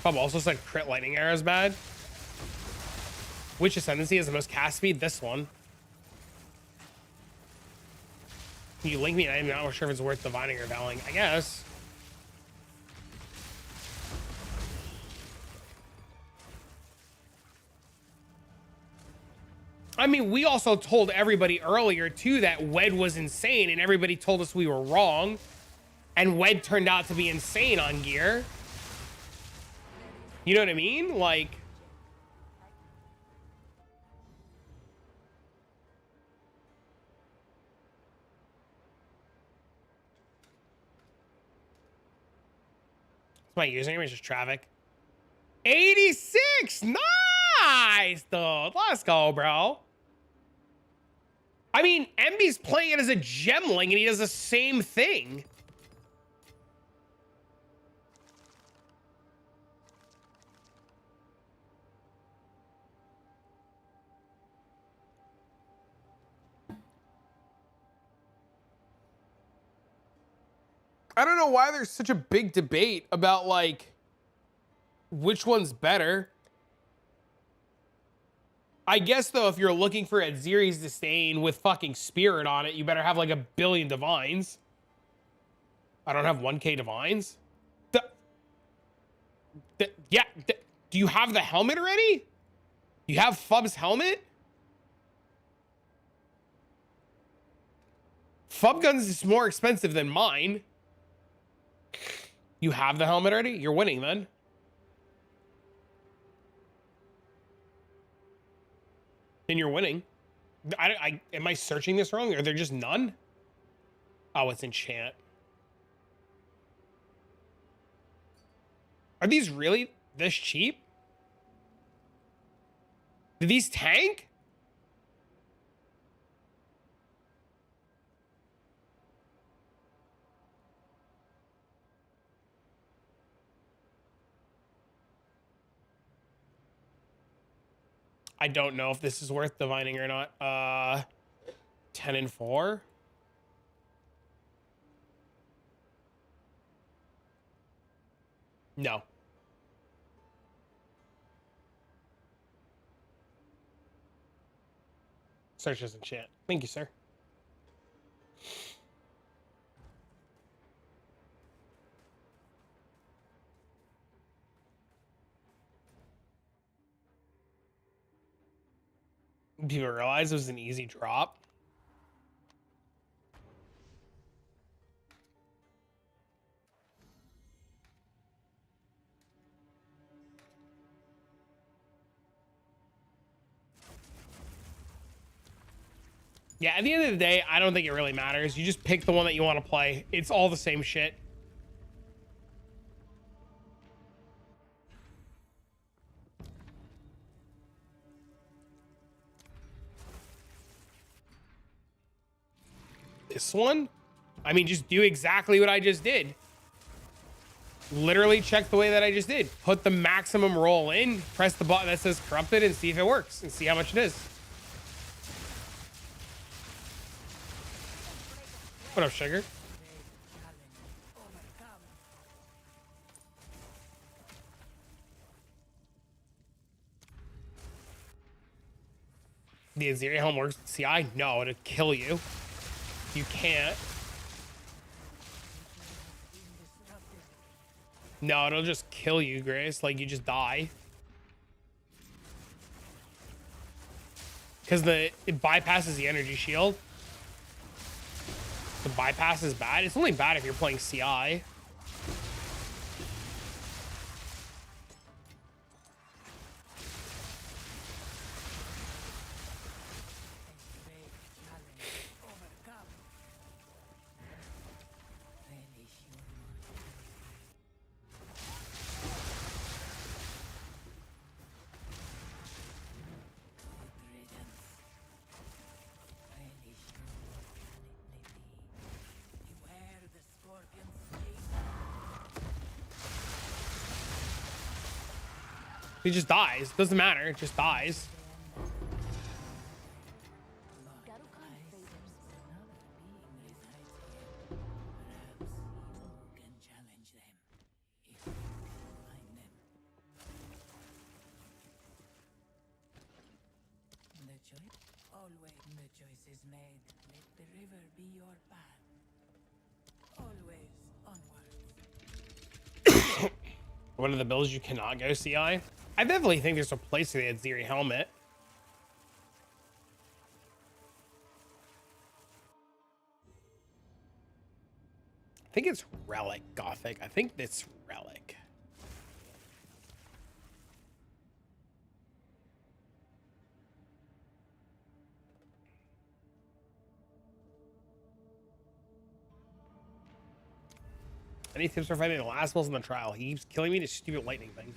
Fub also said crit lightning arrow is bad. Which ascendancy has the most cast speed? This one. You link me, I'm not sure if it's worth divining or valing. I guess. I mean, we also told everybody earlier, too, that Wed was insane, and everybody told us we were wrong. And Wed turned out to be insane on gear. You know what I mean? Like... My username is just traffic. 86! Nice, dude. Let's go, bro. I mean, MB's playing it as a gemling, and he does the same thing. I don't know why there's such a big debate about, like, which one's better. I guess, though, if you're looking for a Ziri's Disdain with fucking Spirit on it, you better have, like, 1 billion Divines. I don't have 1k Divines? Yeah. Do you have the helmet already? You have Fub's helmet? Fub Guns is more expensive than mine. You have the helmet already? You're winning then. Then you're winning. Am I searching this wrong? Are there just none? Oh, it's enchant. Are these really this cheap? Do these tank? I don't know if this is worth divining or not. 10 and 4. No. Search as enchant. Thank you, sir. People realize it was an easy drop. Yeah, at the end of the day, I don't think it really matters. You just pick the one that you want to play. It's all the same shit. This one? I mean, just do exactly what I just did. Literally check the way that I just did. Put the maximum roll in, press the button that says corrupted, and see if it works, and see how much it is. What up, sugar? The Aziri helm works with CI? No, it'll kill you. You can't. No, it'll just kill you, Grace. Like, you just die. Because it bypasses the energy shield. The bypass is bad. It's only bad if you're playing CI. He just dies. Doesn't matter. It just dies. Garukan invaders. Another being resides here. Perhaps you can challenge them if you find them. The choice? Always the choice is made. Let the river be your path. Always onward. One of the builds you cannot go CI. I definitely think there's a place for the Aziri helmet. I think it's Relic Gothic. I think it's Relic. Any tips for fighting the last boss in the trial? He keeps killing me to stupid lightning thing.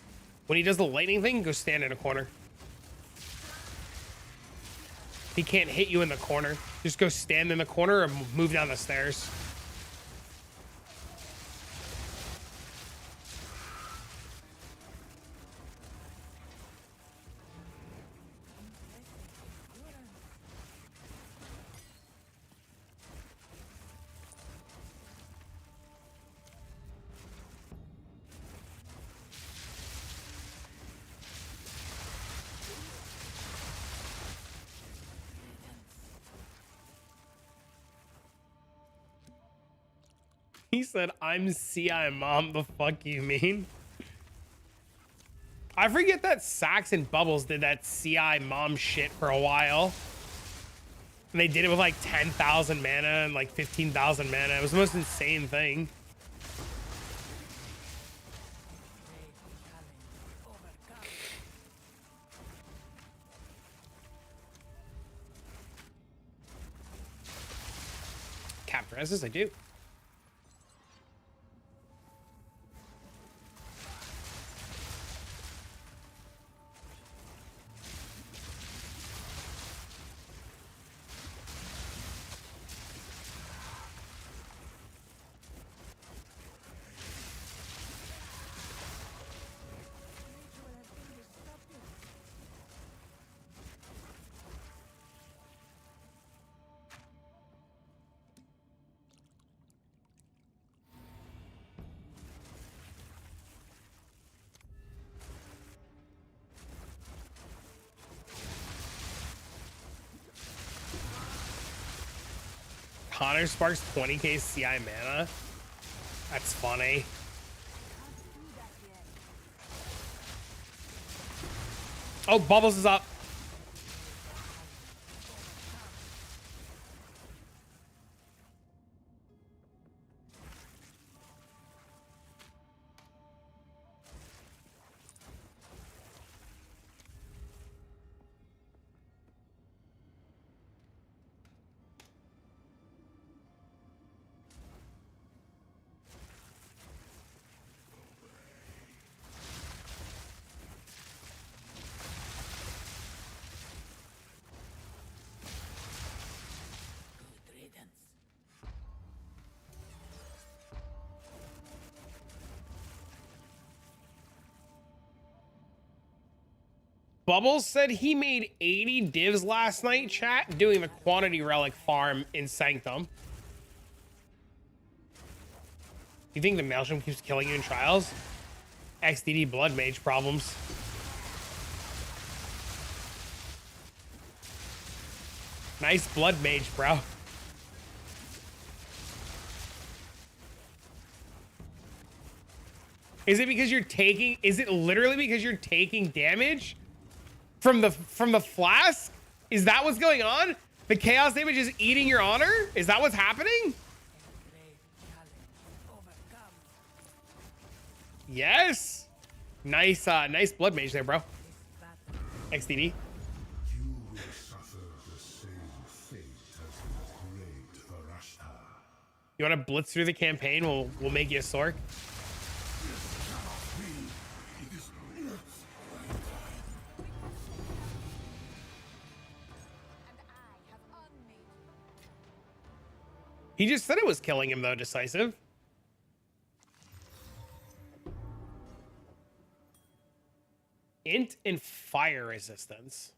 When he does the lightning thing, go stand in a corner. He can't hit you in the corner. Just go stand in the corner or move down the stairs. He said, I'm CI mom. The fuck you mean? I forget that Sax and Bubbles did that CI mom shit for a while. And they did it with like 10,000 mana and like 15,000 mana. It was the most insane thing. Capture Esses, I do. Connor sparks 20k CI mana. That's funny. Oh, Bubbles is up. Good riddance. Bubbles said he made 80 divs last night, chat, doing the quantity relic farm in Sanctum. You think the Maelstrom keeps killing you in trials? XDD blood mage problems. Nice blood mage, bro. Is it because you're taking, is it literally because you're taking damage from the flask? Is that what's going on? The chaos damage is eating your honor? Is that what's happening? Great challenge overcome. Yes. Nice, nice blood mage there, bro. XDD. You will suffer the same fate as the great Varashta. You want to blitz through the campaign? We'll make you a Sork. He just said it was killing him though, Decisive. int and fire resistance.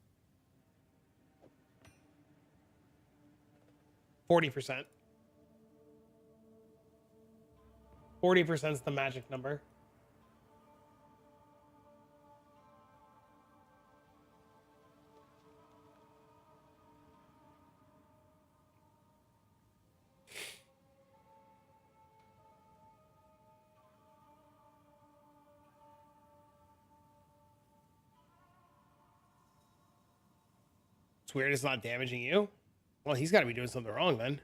40%. 40% is the magic number. It's weird it's not damaging you. Well, he's got to be doing something wrong then.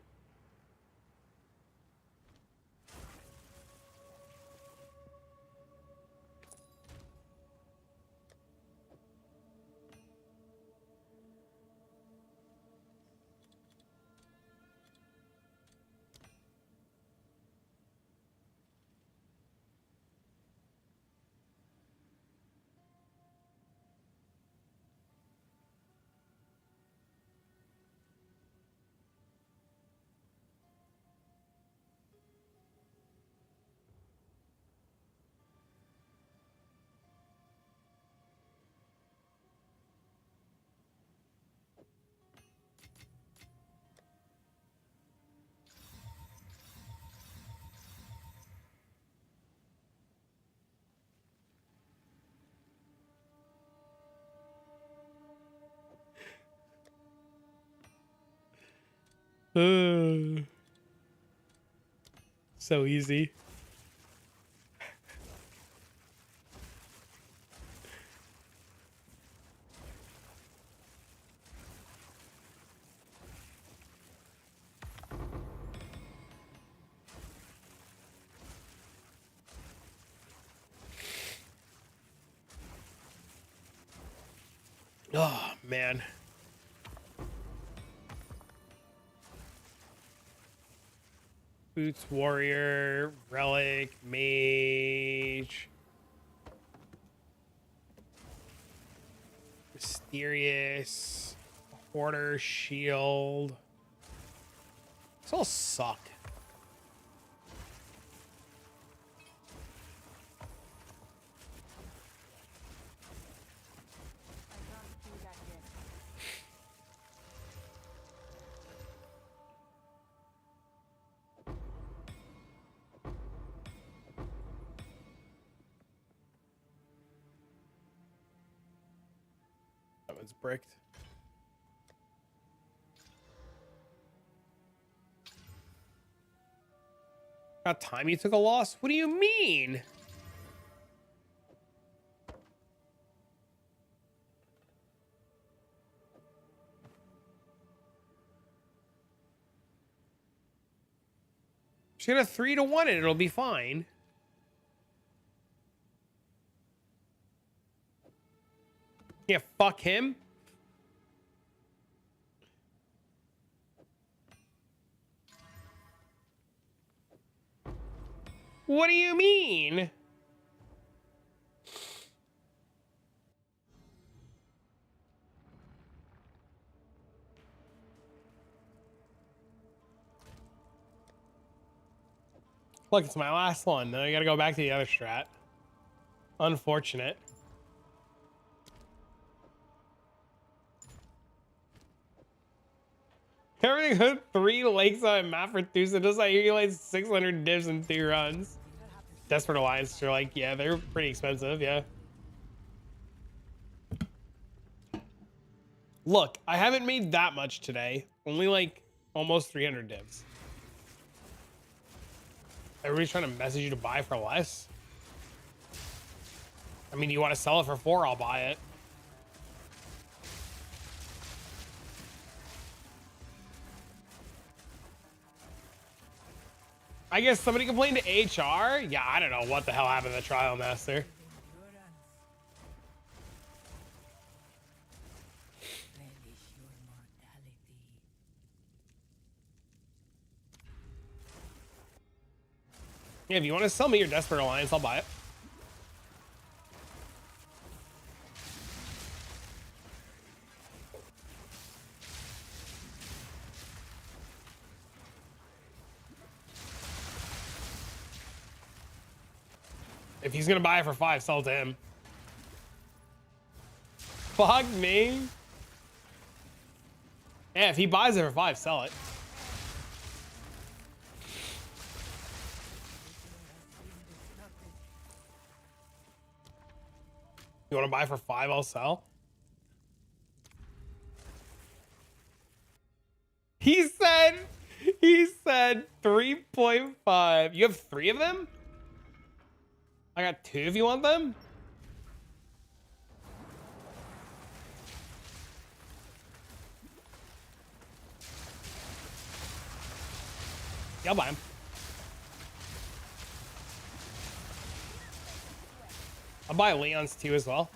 So easy. Oh, man. Boots, warrior, relic, mage. Mysterious. Hoarder, shield. These all suck. That one's bricked. About time you took a loss? What do you mean? Just get a 3-1 and it'll be fine. Yeah, fuck him. What do you mean? Look, it's my last one. Now I gotta go back to the other strat. Unfortunate. Everything with 3 lakes on a map for Thusa does like you like 600 divs in 2 runs. Desperate Alliance are like, yeah, they're pretty expensive, yeah. Look, I haven't made that much today. Only like almost 300 divs. Everybody's trying to message you to buy for less. I mean, you want to sell it for 4, I'll buy it. I guess somebody complained to HR? Yeah, I don't know what the hell happened to the trial master. Yeah, if you want to sell me your Desperate Alliance, I'll buy it. If he's gonna buy it for 5, sell it to him. Fuck me. Yeah, if he buys it for 5, sell it. You want to buy for 5, I'll sell. He said 3.5. You have 3 of them? I got 2 if you want them. Yeah, I'll buy them. I'll buy Leon's too as well.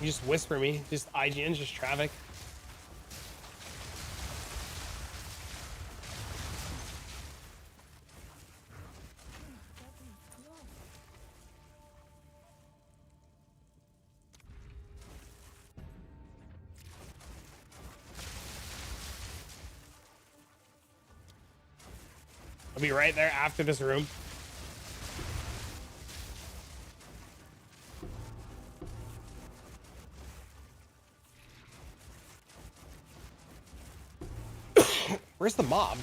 You just whisper me. Just IGN's just traffic. I'll be right there after this room. Where's the mob?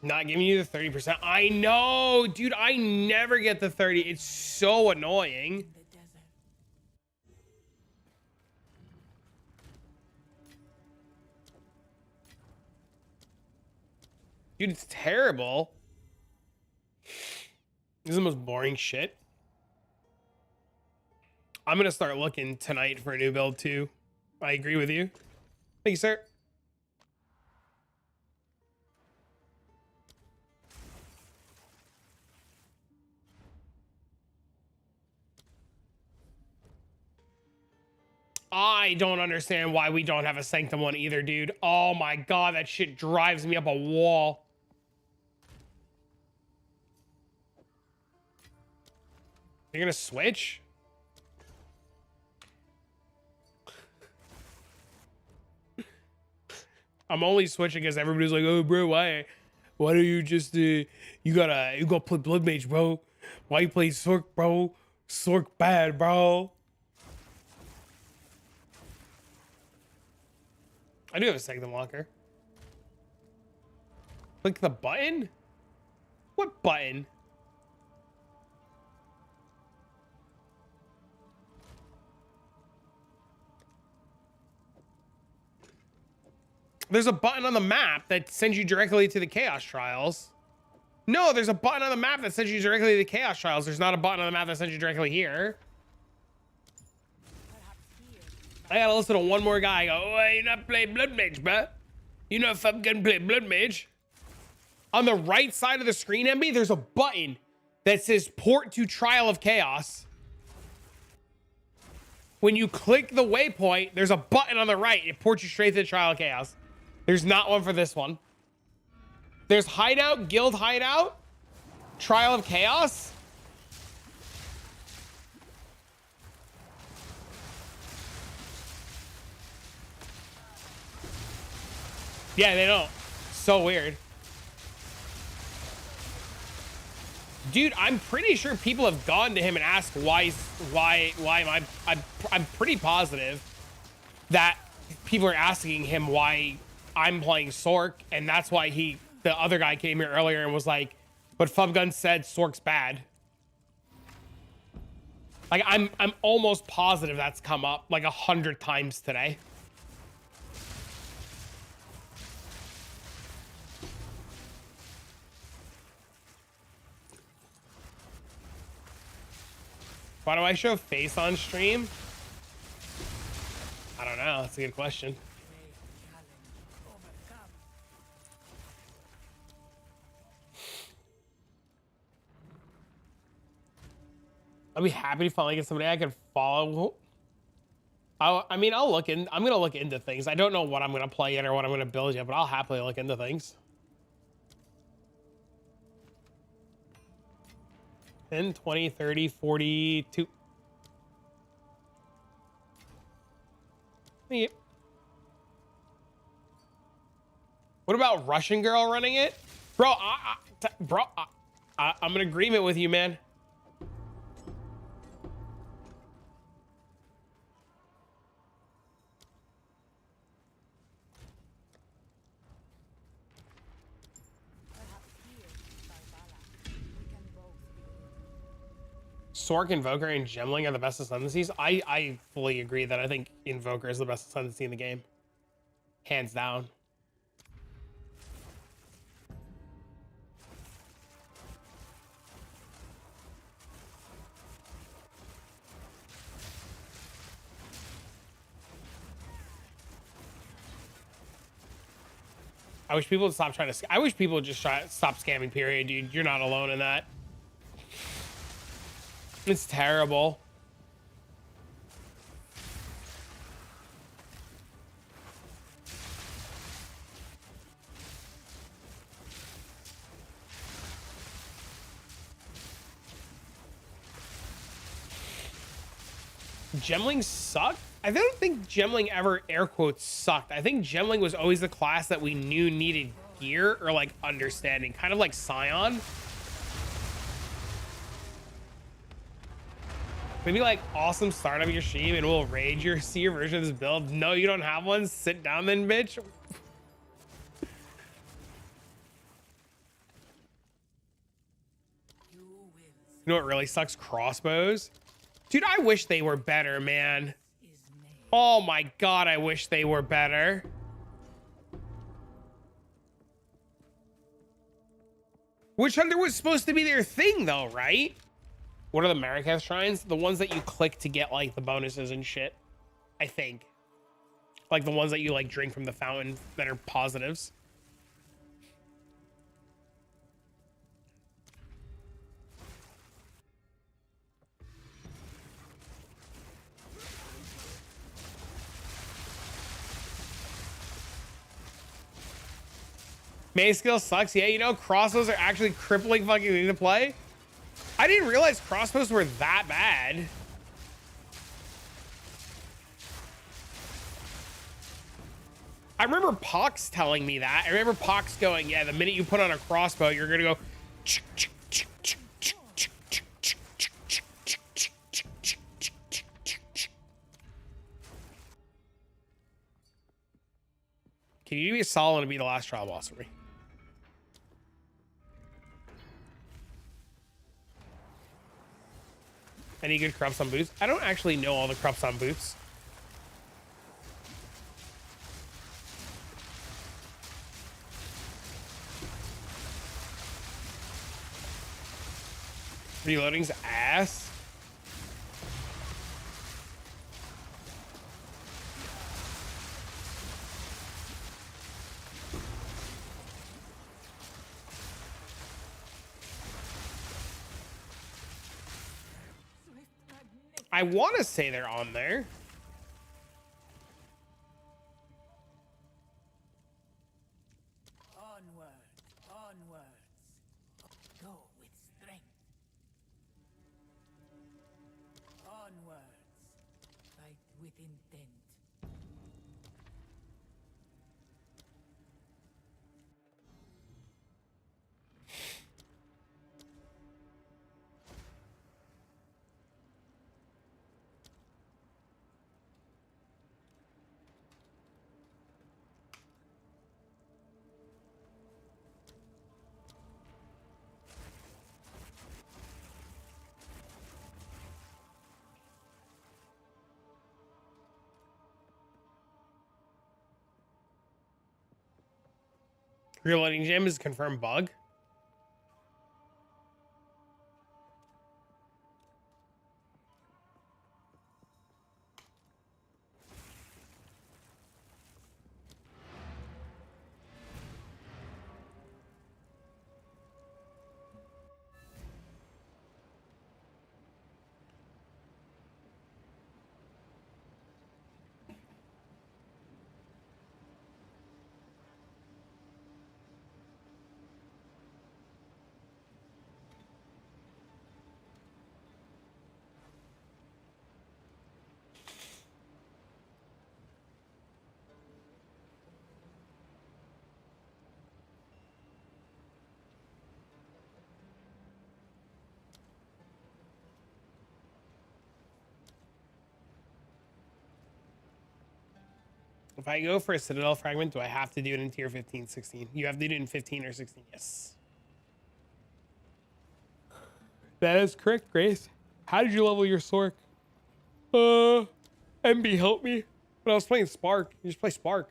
Not giving you the 30%. I know, dude. I never get the 30. It's so annoying. The desert. Dude, it's terrible. This is the most boring shit. I'm gonna start looking tonight for a new build too. I agree with you. Thank you, sir. I don't understand why we don't have a Sanctum one either, dude. Oh my god, that shit drives me up a wall. You're gonna switch? I'm only switching because everybody's like, oh bro, why do you just you gotta play Blood Mage, bro? Why you play Sork, bro? Sork bad, bro. I do have a Sanctum Locker. Click the button? What button? There's a button on the map that sends you directly to the Chaos Trials. No, there's a button on the map that sends you directly to the Chaos Trials. There's not a button on the map that sends you directly here. I gotta listen to one more guy go, oh, you not play Blood Mage, bruh. You know if I'm gonna play Blood Mage. On the right side of the screen, MB, there's a button that says port to Trial of Chaos. When you click the waypoint, there's a button on the right. It ports you straight to the Trial of Chaos. There's not one for this one. There's Hideout, Guild Hideout, Trial of Chaos. Yeah, they don't. So weird. Dude, I'm pretty sure people have gone to him and asked why am I'm pretty positive that people are asking him why I'm playing Sork, and that's why the other guy came here earlier and was like, but Fubgun said Sork's bad. Like I'm almost positive that's come up like 100 times today. Why do I show face on stream? I don't know. That's a good question. I'll be happy to finally get somebody I can follow. I mean, I'm gonna look into things. I don't know what I'm gonna play yet or what I'm gonna build yet, but I'll happily look into things. 10, 20, 30, 42. Yep. What about Russian girl running it? Bro, Bro, I'm in agreement with you, man. Sork, Invoker, and Gemling are the best ascendancies. I fully agree that I think Invoker is the best ascendancy in the game. Hands down. I wish people would stop trying to. I wish people would just stop scamming. Period, dude. You're not alone in that. It's terrible. Gemling sucked? I don't think Gemling ever air quotes sucked. I think Gemling was always the class that we knew needed gear or like understanding, kind of like Scion. Maybe like awesome start of your stream and we'll raid your see your version of this build. No, you don't have one. Sit down then, bitch. You know what really sucks? Crossbows. Dude, I wish they were better, man. Oh my god, I wish they were better. Witch Hunter was supposed to be their thing though, right? What are the Marikath shrines? The ones that you click to get like the bonuses and shit. I think. Like the ones that you like drink from the fountain that are positives. Melee skill sucks. Yeah, you know, crossbows are actually crippling fucking thing to play. I didn't realize crossbows were that bad. I remember Pox telling me that. I remember Pox going, yeah, the minute you put on a crossbow, you're gonna go. Can you do me a solid and be the last trial boss for me? Any good corrupts on boots? I don't actually know all the corrupts on boots. Reloading's ass. I want to say they're on there. Onwards. Go with strength. Onwards. Fight with intent. Reloading gem is a confirmed bug. If I go for a Citadel fragment, do I have to do it in tier 15, 16? You have to do it in 15 or 16. Yes. That is correct, Grace. How did you level your Sork? MB help me. When I was playing Spark, you just play Spark.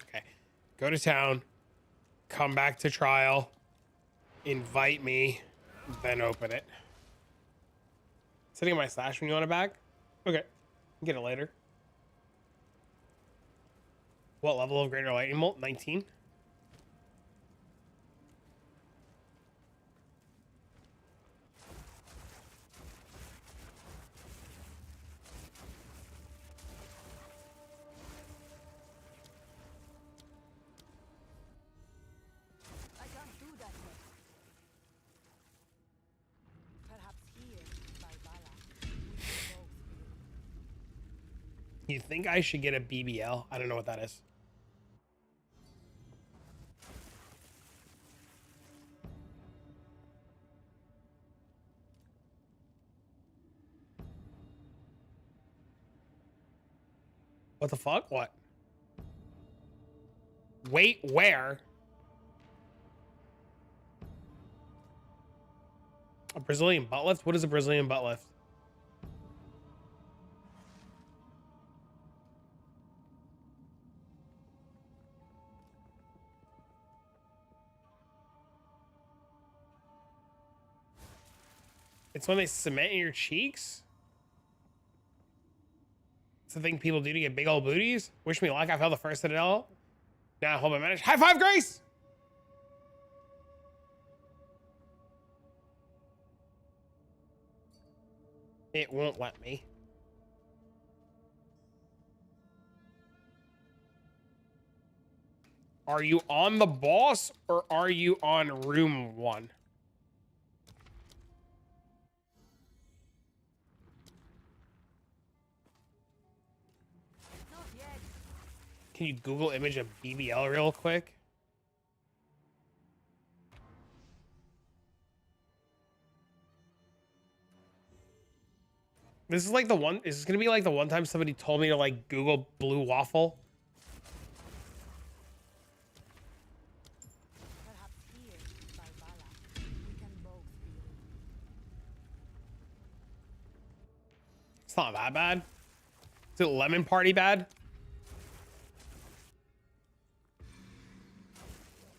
Okay. Go to town. Come back to trial. Invite me. Then open it. Sitting in my stash when you want it back? Okay. Get it later. What level of Greater Lightning Bolt? 19? I can't do that yet. Perhaps here, by Bala, we can both be. You think I should get a BBL? I don't know what that is. What the fuck? What? Wait, where? A Brazilian butt lift? What is a Brazilian butt lift? It's when they cement in your cheeks? It's the thing people do to get big old booties. Wish me luck. I failed the first Citadel. Now I hope I manage. High five, Grace! It won't let me. Are you on the boss or are you on room 1? Not yet. Can you Google image a BBL real quick? This is like the one, is this gonna be like the one time somebody told me to like Google blue waffle? Perhaps here, by Bala, we can both be. It's not that bad. Is it lemon party bad?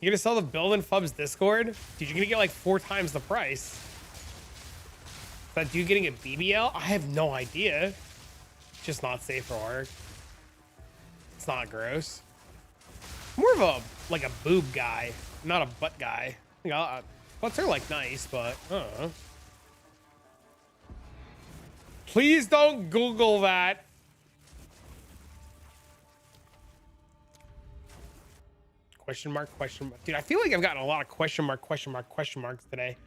You gonna sell the build in Fub's Discord? Dude, you're gonna get like 4 times the price. Is that dude getting a BBL? I have no idea. Just not safe for work. It's not gross. More of a, like a boob guy, not a butt guy. You know, butts are like nice, but I don't know. Please don't Google that. Question mark, question mark. Dude, I feel like I've gotten a lot of question marks today.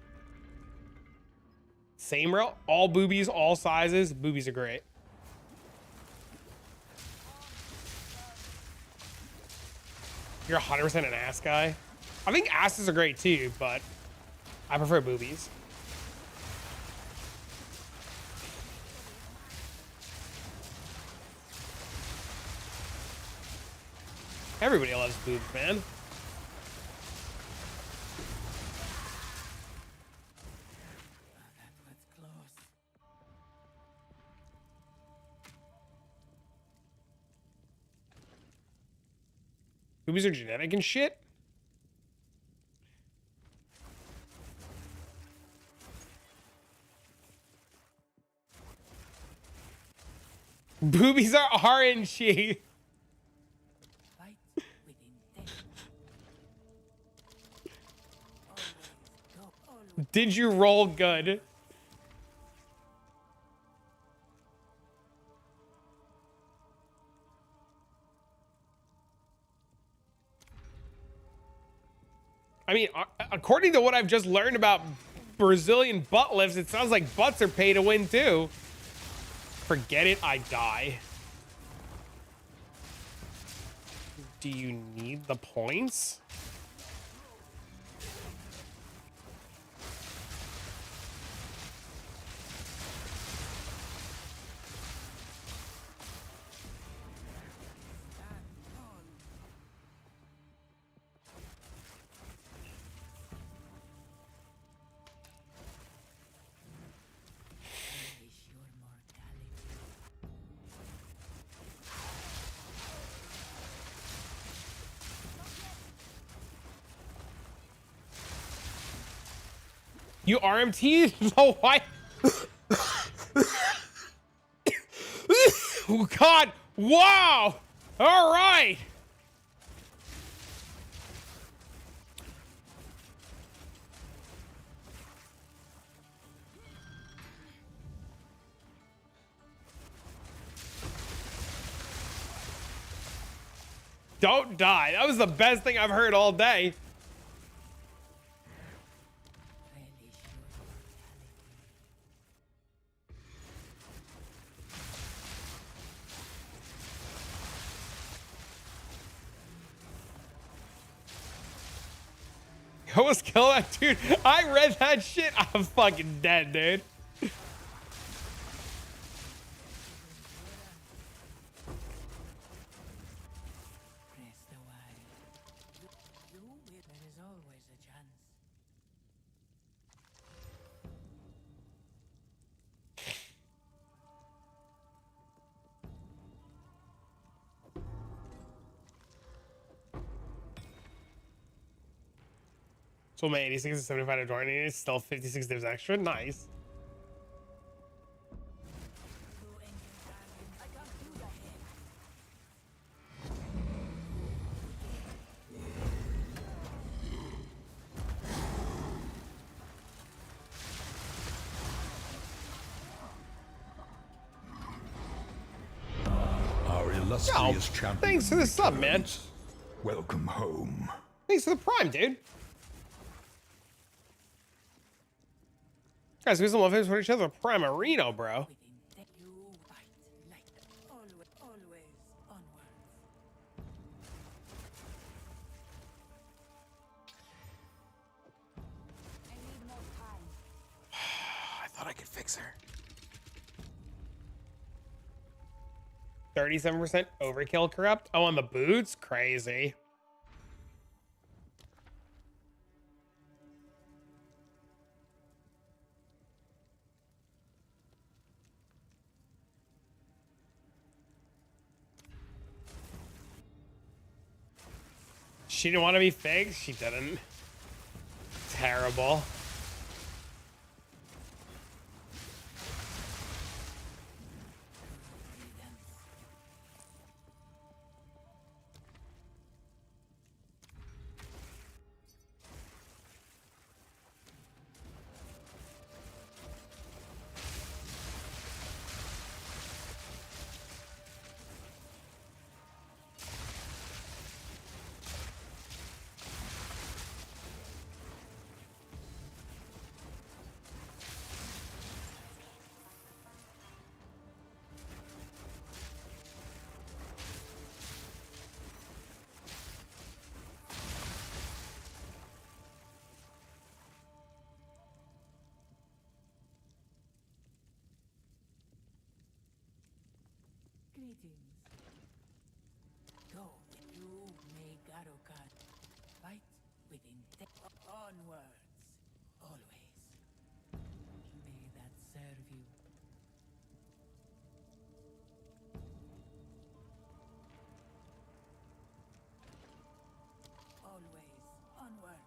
Same row, all boobies, all sizes. Boobies are great. You're 100% an ass guy. I think asses are great too, but I prefer boobies. Everybody loves boobs, man. That was close. Boobies are genetic and shit. Boobies are orangey. Fight with intent. Always go. Always. Did you roll good? I mean, according to what I've just learned about Brazilian butt lifts. It sounds like butts are pay to win too. Forget it, I die. Do you need the points? You RMT? No, why? Oh, God. Wow. All right. Don't die. That was the best thing I've heard all day. I almost killed that dude. I read that shit. I'm fucking dead, dude. Press the wire. You will. There is always a chance. So my 86 and 75 to joining is still 56 divs extra. Nice. Our illustrious champion. Thanks for the sub, man. returns. Welcome home. Thanks for the prime, dude. Guys, we still love him for each other. Primarino, bro. Within you fight like always onwards. I need more time. I thought I could fix her. 37% overkill corrupt. Oh, on the boots? Crazy. She didn't want to be fixed. She didn't. Terrible. Greetings. Go, you may Garukan. Fight within onwards, always. May that serve you. Always onwards.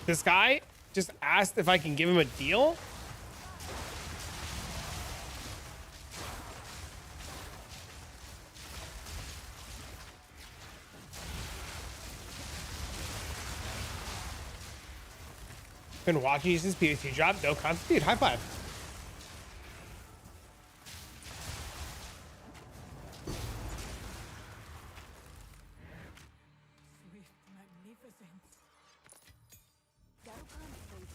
This guy just asked if I can give him a deal. Been watching you since PS2 drop. No content. Dude, high five. Swift magnificence. Garukan favors.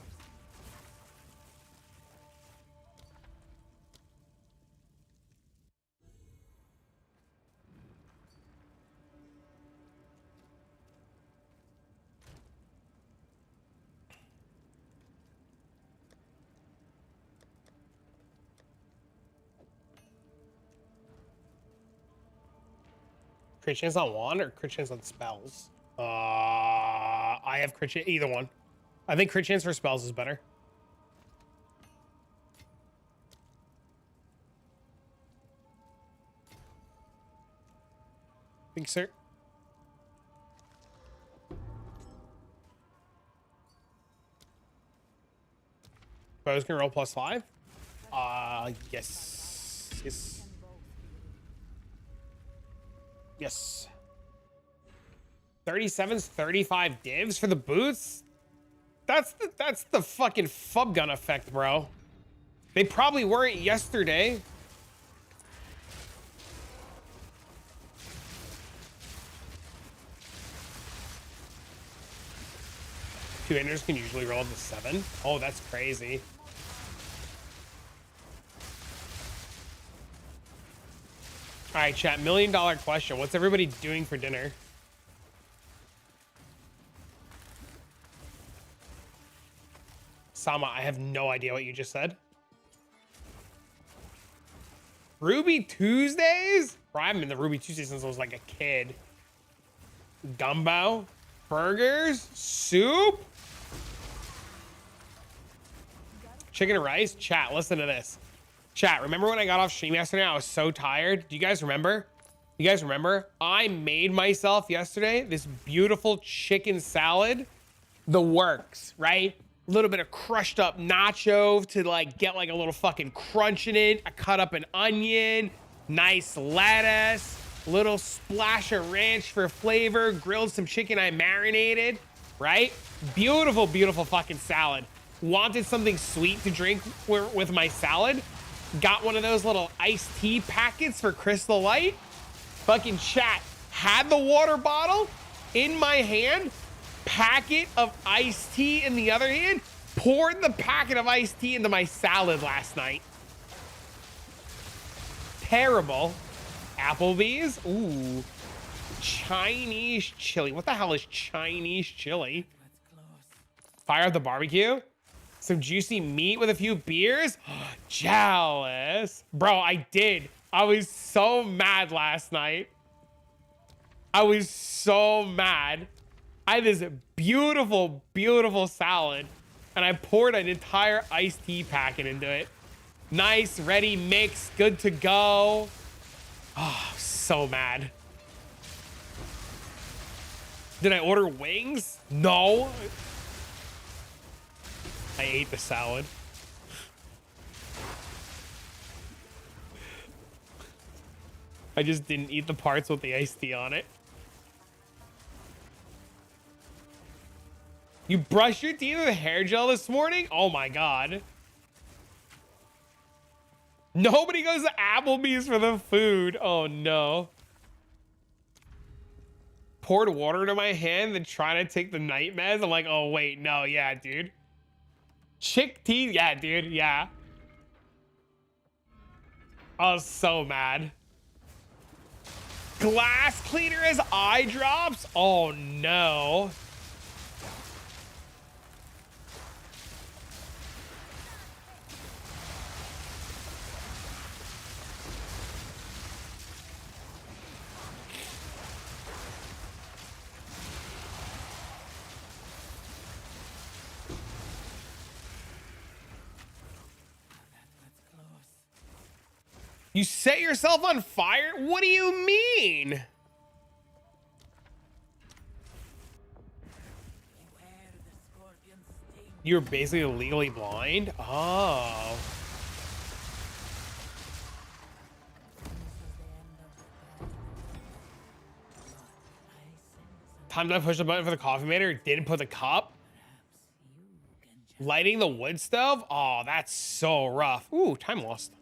Crit chance on wand or crit chance on spells? I have crit chance, either one. I think crit chance for spells is better. Think, sir. Bows can roll +5. Yes. Yes. Yes. 37's 35 divs for the boots. That's the fucking fub gun effect, bro. They probably weren't yesterday. Two enders can usually roll up to 7. Oh, that's crazy. All right, chat. $1 million question. What's everybody doing for dinner? Sama, I have no idea what you just said. Ruby Tuesdays? Bro, I haven't been to Ruby Tuesdays since I was like a kid. Gumbo? Burgers? Soup? Chicken and rice? Chat, listen to this. Chat, remember when I got off stream yesterday? I was so tired. Do you guys remember? You guys remember? I made myself yesterday this beautiful chicken salad. The works, right? A little bit of crushed up nacho to like get like a little fucking crunch in it. I cut up an onion, nice lettuce, little splash of ranch for flavor, grilled some chicken I marinated, right? Beautiful, beautiful fucking salad. Wanted something sweet to drink with my salad. Got one of those little iced tea packets for Crystal Light. Fucking chat. Had the water bottle in my hand. Packet of iced tea in the other hand. Poured the packet of iced tea into my salad last night. Terrible. Applebee's. Ooh. Chinese chili. What the hell is Chinese chili? Fire up the barbecue. Some juicy meat with a few beers. Jealous. Bro, I did. I was so mad last night. I was so mad. I had this beautiful, beautiful salad, and I poured an entire iced tea packet into it. Nice, ready mix, good to go. Oh, so mad. Did I order wings? No. I ate the salad. I just didn't eat the parts with the iced tea on it. You brushed your teeth with hair gel this morning? Oh my God. Nobody goes to Applebee's for the food. Oh no. Poured water into my hand and trying to take the night meds. I'm like, oh wait, no, yeah, dude. Chick tea, yeah, dude, yeah. I was so mad. Glass cleaner as eye drops? Oh no. You set yourself on fire? What do you mean? You're basically legally blind? Oh. Time to push the button for the coffee maker. Didn't put the cup. Lighting the wood stove? Oh, that's so rough. Ooh, time lost.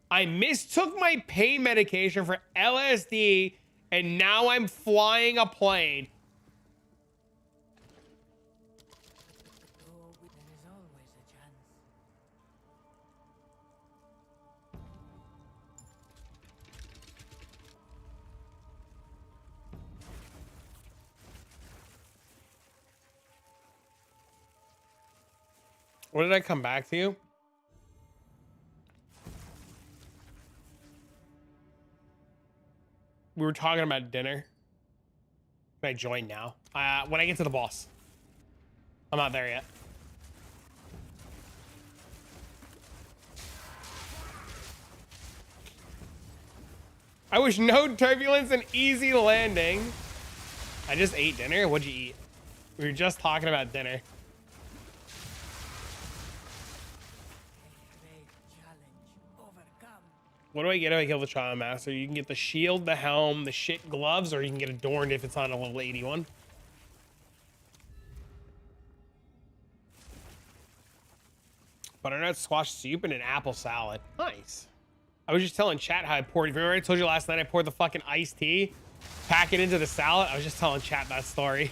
I mistook my pain medication for LSD, and now I'm flying a plane. There is always a chance. What did I come back to you? We were talking about dinner. Can I join now? When I get to the boss. I'm not there yet. I wish no turbulence and easy landing. I just ate dinner. What'd you eat? We were just talking about dinner. Great challenge overcome. What do I get if I kill the Child Master? You can get the shield, the helm, the shit gloves, or you can get adorned if it's on a level 81. Butternut squash soup and an apple salad. Nice. I was just telling chat how I poured. Remember I told you last night I poured the fucking iced tea, pack it into the salad? I was just telling chat that story.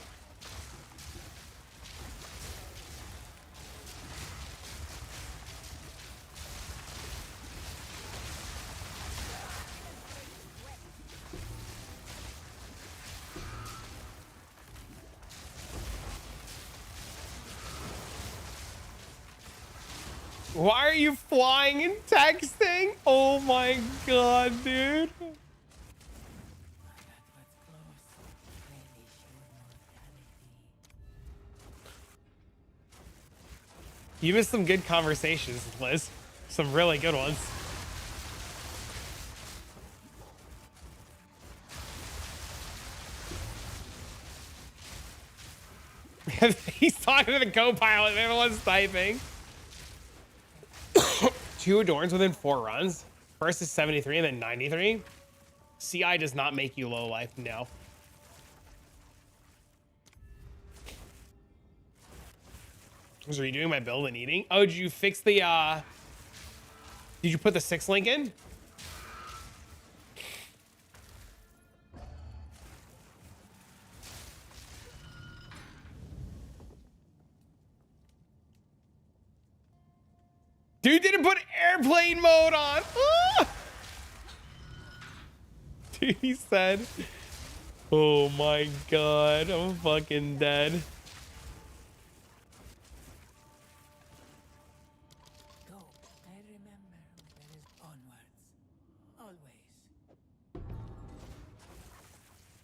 Why are you flying and texting? Oh my god, dude. That was close. Really sure mortality. You missed some good conversations, Liz. Some really good ones. He's talking to the co-pilot. Everyone's typing. 2 adorns within 4 runs. First is 73 and then 93. CI does not make you low life, no. I was redoing my build and eating. Oh, did you fix the did you put the 6 link in? Dude didn't put airplane mode on. Ah! Dude, he said, oh my god, I'm fucking dead. Go. I remember there is onwards. Always.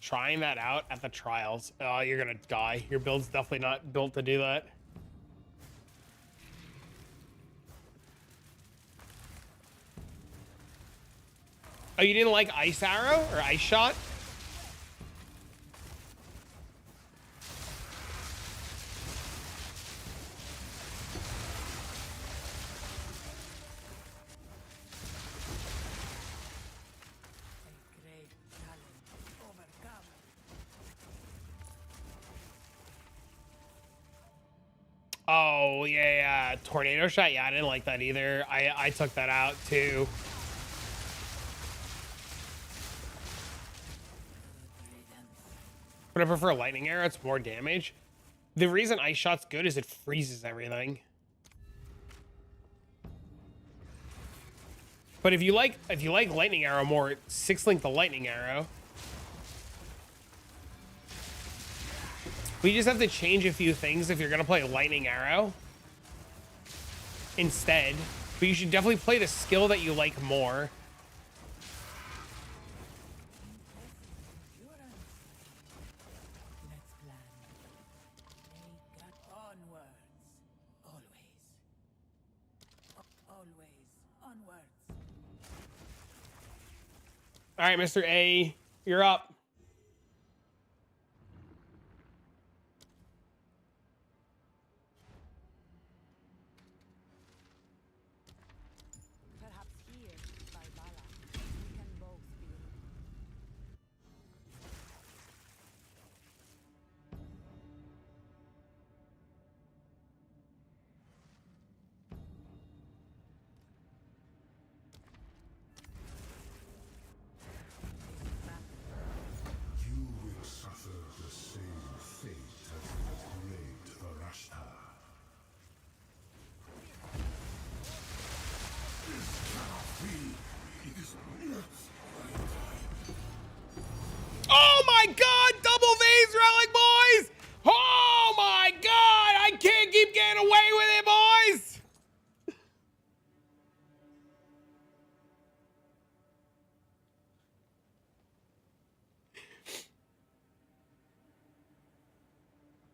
Trying that out at the trials. Oh, you're gonna die. Your build's definitely not built to do that. Oh, you didn't like Ice Arrow or Ice Shot? A great challenge overcome. Oh, yeah. Tornado Shot? Yeah, I didn't like that either. I took that out too. But I prefer Lightning Arrow. It's more damage. The reason Ice Shot's good is it freezes everything. But if you like Lightning Arrow more, 6-link the Lightning Arrow. We just have to change a few things if you're gonna play Lightning Arrow instead. But you should definitely play the skill that you like more. Let's plan. They got onwards. Always. Always onwards. All right, Mr. A, you're up. Perhaps here, by Bala, we can both be.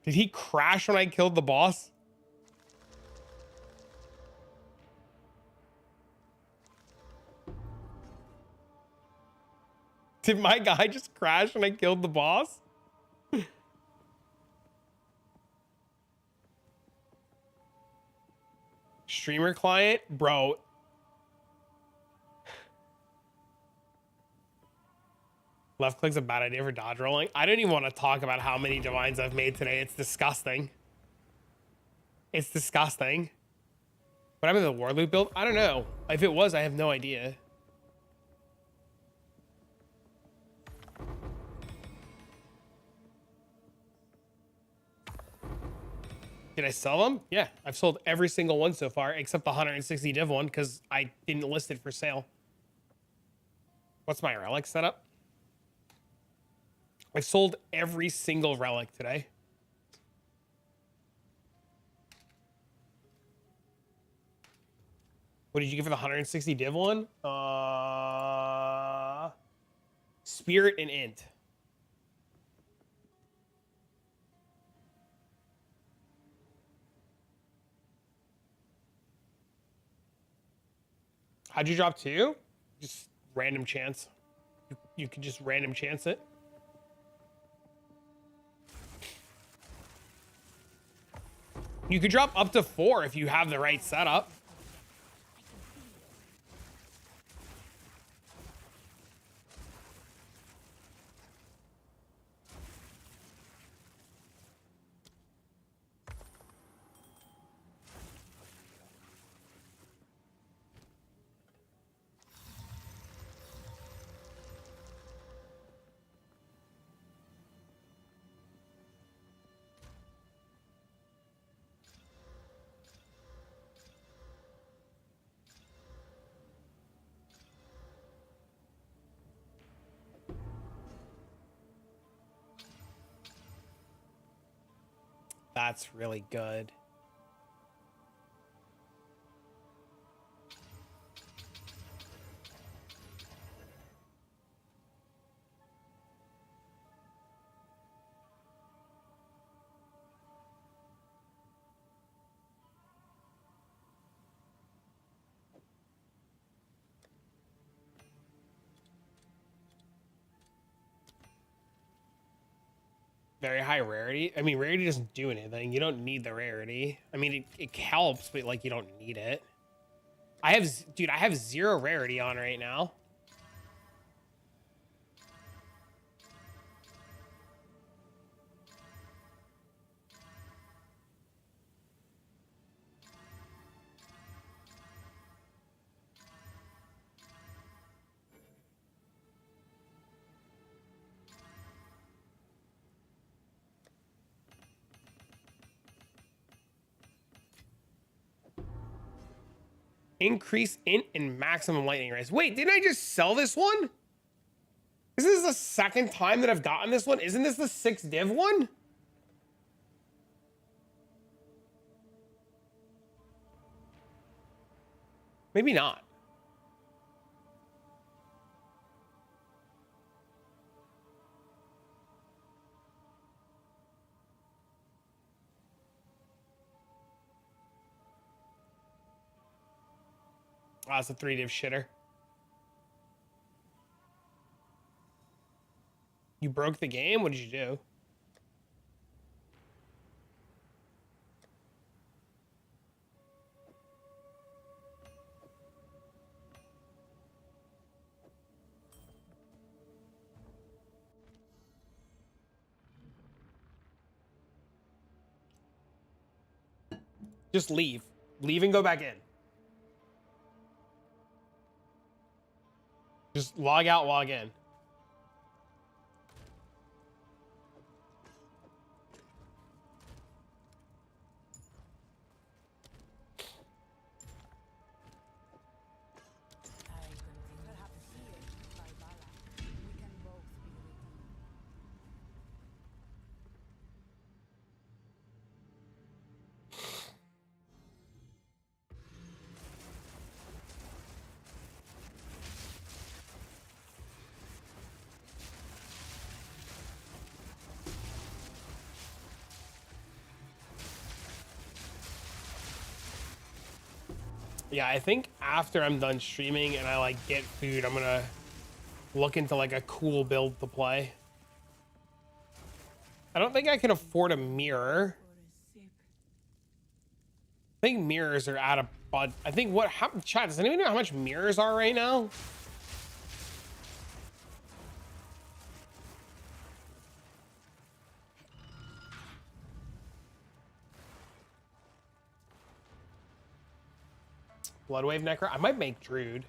Did he crash when I killed the boss? Did my guy just crash when I killed the boss? Streamer client? Bro. Left click's a bad idea for dodge rolling. I don't even want to talk about how many divines I've made today. It's disgusting. It's disgusting. What happened to the war loop build? I don't know. If it was, I have no idea. Did I sell them? Yeah, I've sold every single one so far, except the 160 div one, because I didn't list it for sale. What's my relic setup? I sold every single relic today. What did you get for the 160 div one? Spirit and int. How'd you drop two? Just random chance. You could just random chance it. You could drop up to 4 if you have the right setup. That's really good. Very high rarity. I mean, rarity doesn't do anything. You don't need the rarity. I mean, it helps, but like you don't need it. I have 0 rarity on right now. Increase int and maximum lightning race. Wait, didn't I just sell this one? Is this the second time that I've gotten this one? Isn't this the 6 div one? Maybe not. Oh, it's a 3 div shitter. You broke the game? What did you do? Just leave. Leave and go back in. Just log out, log in. Yeah, I think after I'm done streaming and I like get food, I'm gonna look into like a cool build to play. I don't think I can afford a mirror. I think mirrors are out of budget. I think chat, does anyone know how much mirrors are right now? Bloodwave Necro. I might make Druid.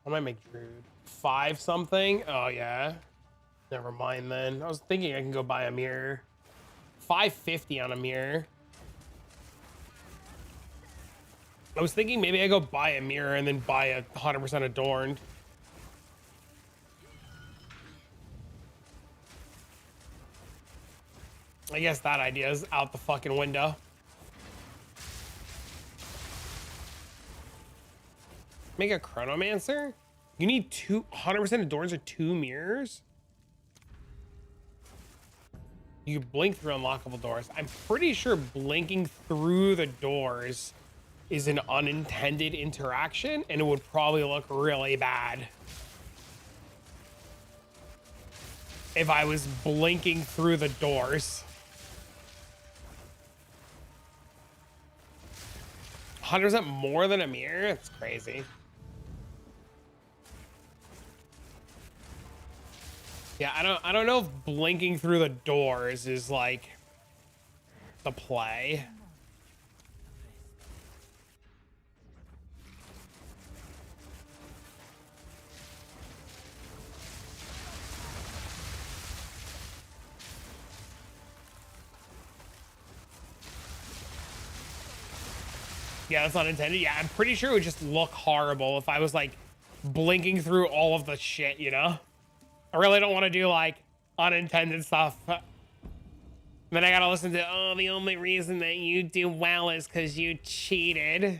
I might make Druid. 5 something. Oh yeah. Never mind then. I was thinking I can go buy a mirror. 550 on a mirror. I was thinking maybe I go buy a mirror and then buy a 100% adorned. I guess that idea is out the fucking window. Make a Chronomancer? You need 100% adorns or 2 mirrors? You blink through unlockable doors. I'm pretty sure blinking through the doors is an unintended interaction, and it would probably look really bad if I was blinking through the doors. 100% more than a mirror? That's crazy. Yeah, I don't know if blinking through the doors is like the play. Yeah, that's not intended. Yeah, I'm pretty sure it would just look horrible if I was like blinking through all of the shit, you know? I really don't want to do like unintended stuff. Then I gotta listen to, oh, the only reason that you do well is because you cheated.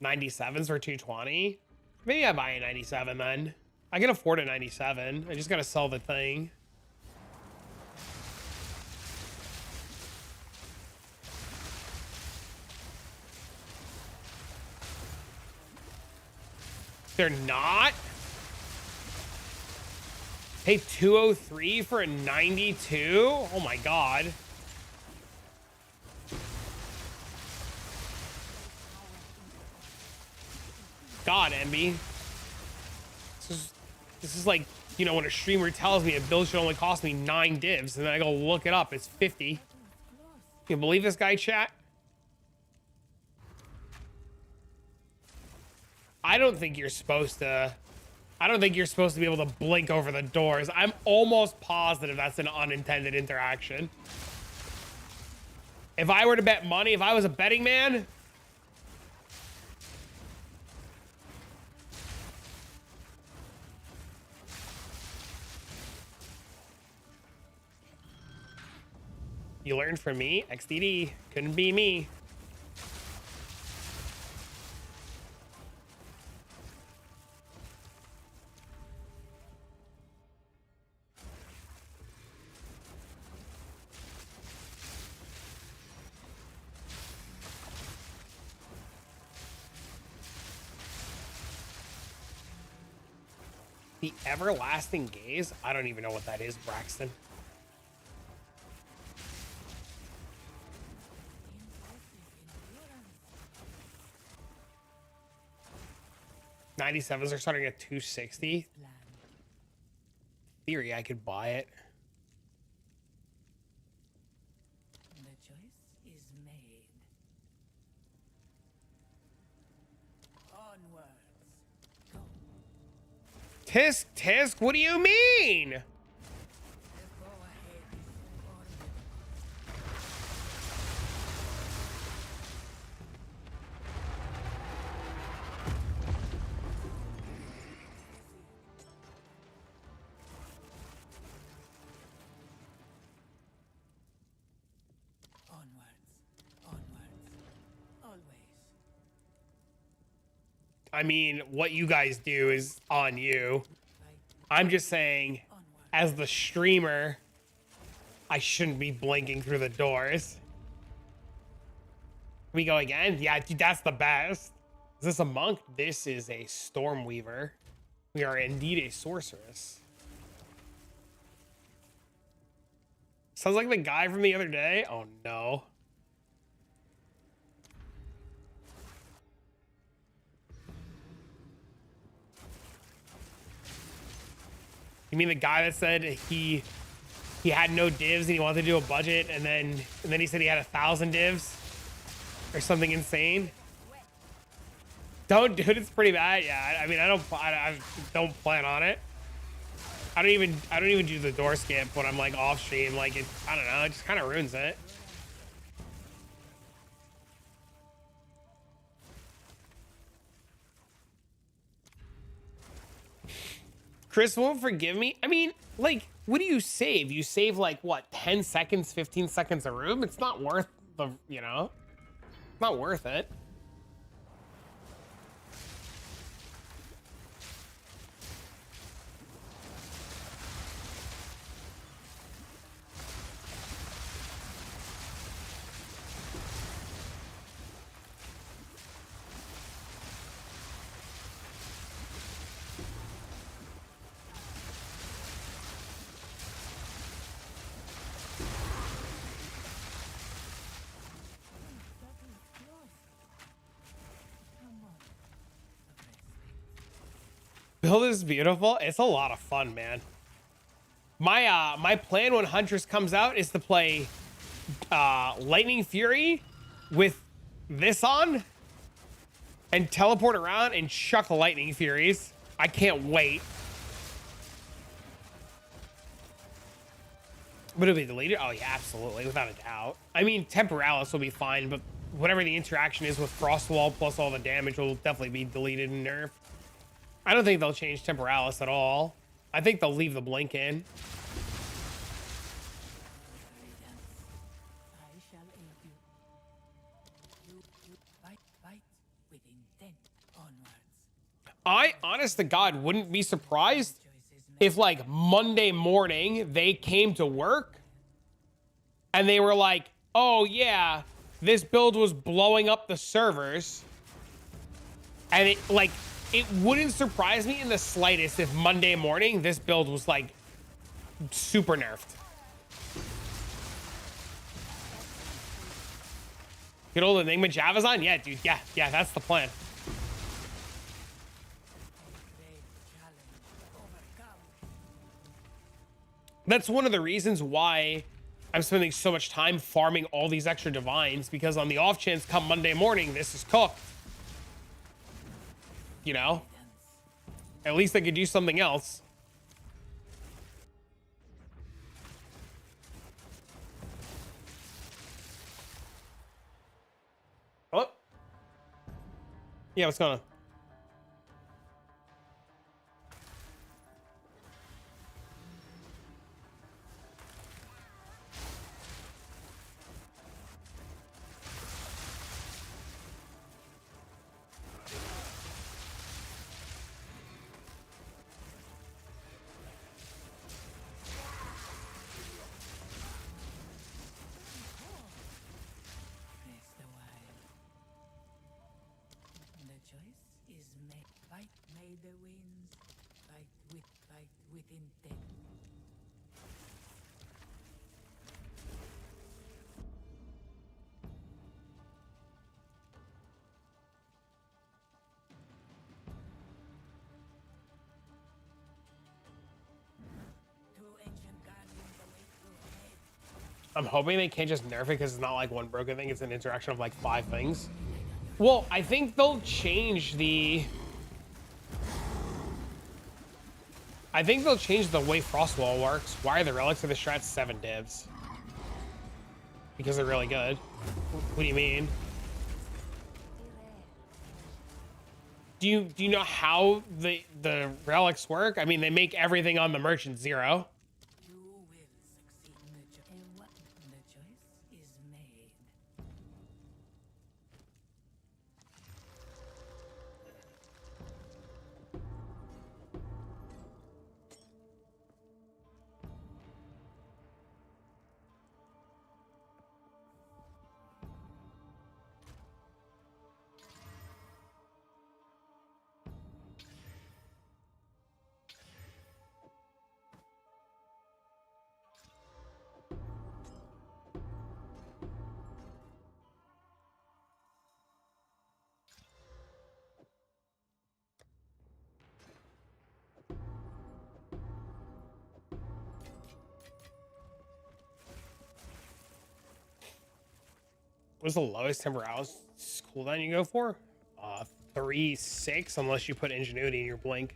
97s for 220. Maybe I buy a 97 then. I can afford a 97. I just gotta sell the thing. They're not? Pay 203 for a 92? Oh my god. God, MB. This is like, you know, when a streamer tells me a build should only cost me 9 divs, and then I go look it up, it's 50. Can you believe this guy, chat? I don't think you're supposed to be able to blink over the doors. I'm almost positive that's an unintended interaction. If I were to bet money, if I was a betting man, you learned from me, XDD, couldn't be me. The everlasting gaze? I don't even know what that is, Braxton. $97s are starting at 260. Theory, I could buy it. The choice is made. Onwards. Go. Tisk, tisk, what do you mean? The go ahead is formidable. Always. I mean, what you guys do is on you. I'm just saying, as the streamer, I shouldn't be blinking through the doors. We go again? Yeah, dude, that's the best. Is this a monk? This is a storm weaver. We are indeed a sorceress. Sounds like the guy from the other day. Oh no. You mean the guy that said he had no divs and he wanted to do a budget and then he said he had 1,000 divs or something insane? Don't, dude, it's pretty bad. Yeah, I mean, I don't plan on it. I don't even do the door skip when I'm like off stream. Like it, I don't know, it just kind of ruins it. Chris won't forgive me. I mean, like, what do you save? You save like what, 10 seconds, 15 seconds a room? It's not worth the, you know, not worth it. Build is beautiful. It's a lot of fun, man. My plan when Huntress comes out is to play Lightning Fury with this on and teleport around and chuck Lightning Furies. I can't wait. But it'll be deleted? Oh yeah, absolutely, without a doubt. I mean, Temporalis will be fine, but whatever the interaction is with Frostwall plus all the damage will definitely be deleted and nerfed. I don't think they'll change Temporalis at all. I think they'll leave the blink in. I shall aid you. You fight with intent onwards. I, honest to God, wouldn't be surprised if like Monday morning they came to work and they were like, oh yeah, this build was blowing up the servers. And it like, it wouldn't surprise me in the slightest if Monday morning this build was like super nerfed. Good old Enigma Javazon? Yeah, dude. Yeah, that's the plan. That's one of the reasons why I'm spending so much time farming all these extra divines, because on the off chance come Monday morning this is cooked. You know? At least I could do something else. Oh. Yeah, what's going on? Rest a while. The choice is made. Fight made the winds. Fight with intent. Two ancient guardians await your head. I'm hoping they can't just nerf it because it's not like one broken thing. It's an interaction of like 5 things. Well, I think they'll change the... I think they'll change the way Frostwall works. Why are the relics of the strats 7 divs? Because they're really good. What do you mean? Do you know how the relics work? I mean, they make everything on the merchant 0. You will succeed. The choice is made. What's the lowest Temporalis cooldown you go for? 3-6, unless you put ingenuity in your blink.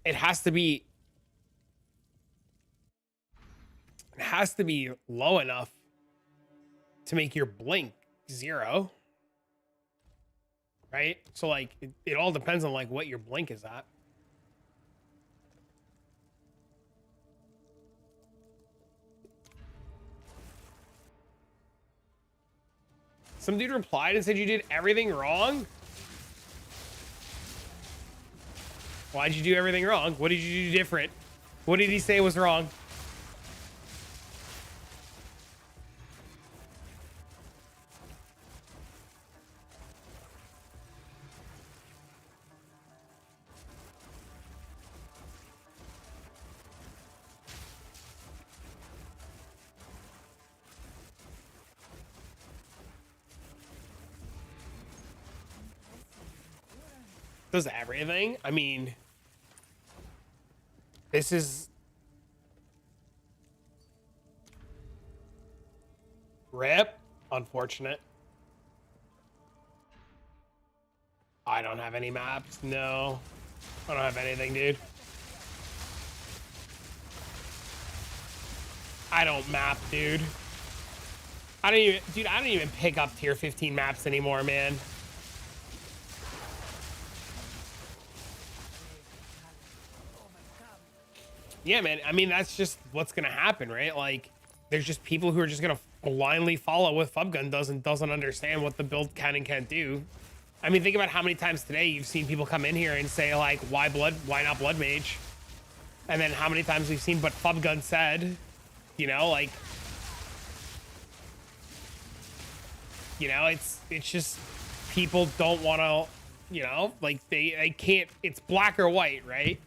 It has to be low enough to make your blink 0. Right? So like it all depends on like what your blink is at. Some dude replied and said you did everything wrong. Why'd you do everything wrong? What did you do different? What did he say was wrong? Does everything? I mean, this is rip. Unfortunate. I don't have any maps. No, I don't have anything, dude. I don't map, dude. I don't even pick up tier 15 maps anymore, man. Yeah, man. I mean, that's just what's gonna happen, right? Like, there's just people who are just gonna blindly follow what Fubgun does and doesn't understand what the build can and can't do. I mean, think about how many times today you've seen people come in here and say like, why not blood mage? And then how many times we've seen what Fubgun said, you know, like, you know, it's just people don't want to, you know, like they can't, it's black or white, right?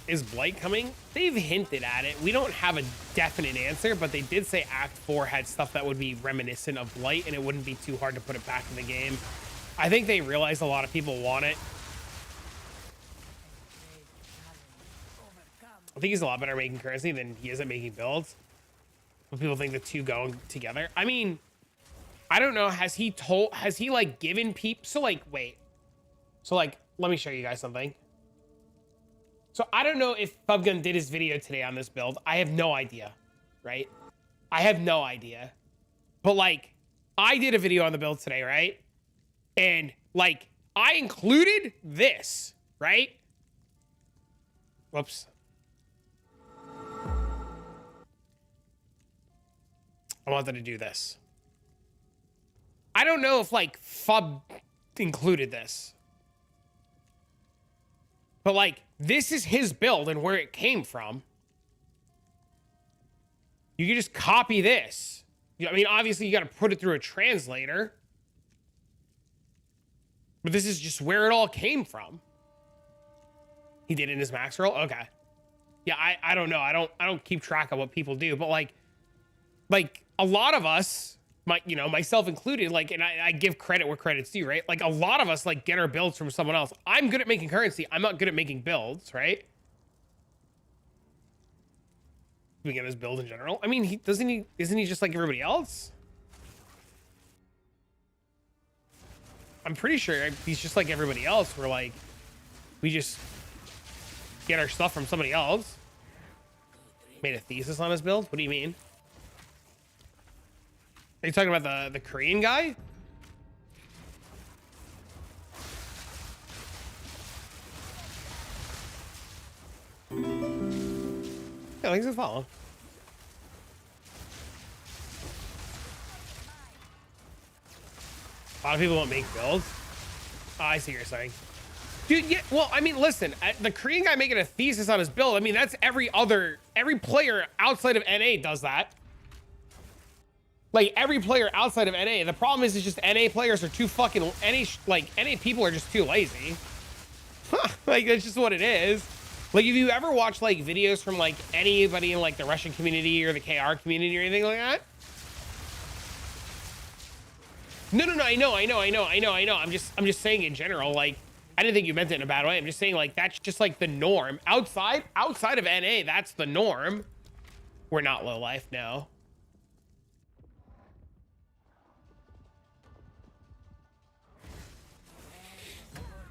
Is Blight coming? They've hinted at it. We don't have a definite answer, but they did say Act 4 had stuff that would be reminiscent of Blight, and it wouldn't be too hard to put it back in the game. I think they realize a lot of people want it. I think he's a lot better at making currency than he is at making builds. But people think the two go together. I mean, I don't know. Has he like given people? So like, wait. So like, let me show you guys something. So I don't know if Fubgun did his video today on this build. I have no idea, right? I have no idea. But like, I did a video on the build today, right? And like, I included this, right? Whoops. I wanted to do this. I don't know if like Fub included this. But like, this is his build and where it came from. You can just copy this. I mean, obviously you got to put it through a translator. But this is just where it all came from. He did it in his max roll? Okay. Yeah, I don't know. I don't keep track of what people do, but like a lot of us, myself included, like, and I give credit where credit's due, right? Like a lot of us like get our builds from someone else. I'm good at making currency. I'm not good at making builds, right? We get his build in general. I mean, isn't he just like everybody else? I'm pretty sure he's just like everybody else. We're like, we just get our stuff from somebody else. Made a thesis on his build? What do you mean? Are you talking about the Korean guy? Yeah, thanks for following. A lot of people won't make builds. Oh, I see what you're saying. Dude, yeah, well, I mean, listen, the Korean guy making a thesis on his build, I mean, that's every player outside of NA does that. Like, every player outside of NA. The problem is just NA players are too fucking, NA people are just too lazy. Like, that's just what it is. Like, if you ever watch, like, videos from, like, anybody in, like, the Russian community or the KR community or anything like that, No, no, no. I know. I'm just saying in general. Like, I didn't think you meant it in a bad way. I'm just saying like that's just like the norm. Outside of NA, that's the norm. We're not low life, no.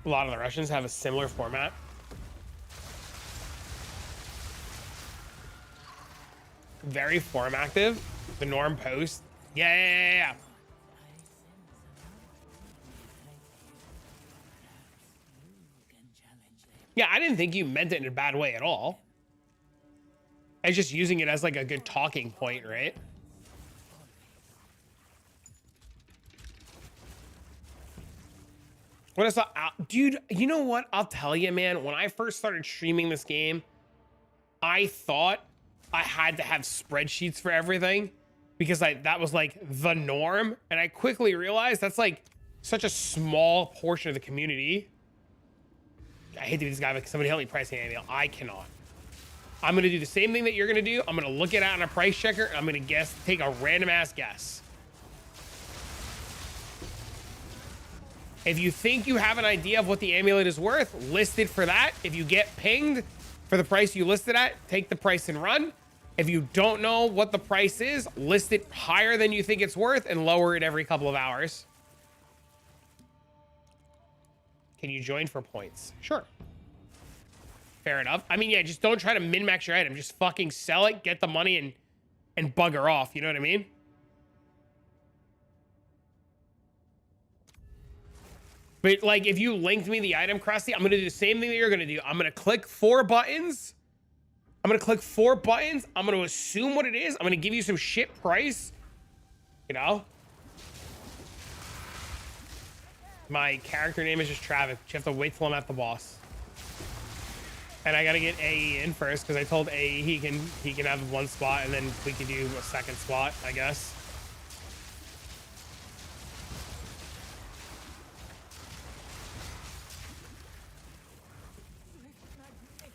A lot of the Russians have a similar format. Very form active. The norm post. Yeah. Yeah, I didn't think you meant it in a bad way at all. I was just using it as like a good talking point, right? When I saw, dude, you know what? I'll tell you, man, when I first started streaming this game, I thought I had to have spreadsheets for everything because that was like the norm. And I quickly realized that's like such a small portion of the community. I hate to be this guy, but somebody help me price an annual. I cannot. I'm going to do the same thing that you're going to do. I'm going to look it out on a price checker. And I'm going to guess, take a random ass guess. If you think you have an idea of what the amulet is worth, list it for that. If you get pinged for the price you listed at, take the price and run. If you don't know what the price is, list it higher than you think it's worth and lower it every couple of hours. Can you join for points? Sure. Fair enough. I mean, yeah, just don't try to min-max your item. Just fucking sell it, get the money, and bugger off. You know what I mean? But like, if you linked me the item, Krusty, I'm going to do the same thing that you're going to do. I'm going to click 4 buttons. I'm going to assume what it is. I'm going to give you some shit price. You know? My character name is just Travis. You have to wait till I'm at the boss. And I got to get AE in first because I told AE he can have one spot and then we can do a second spot, I guess.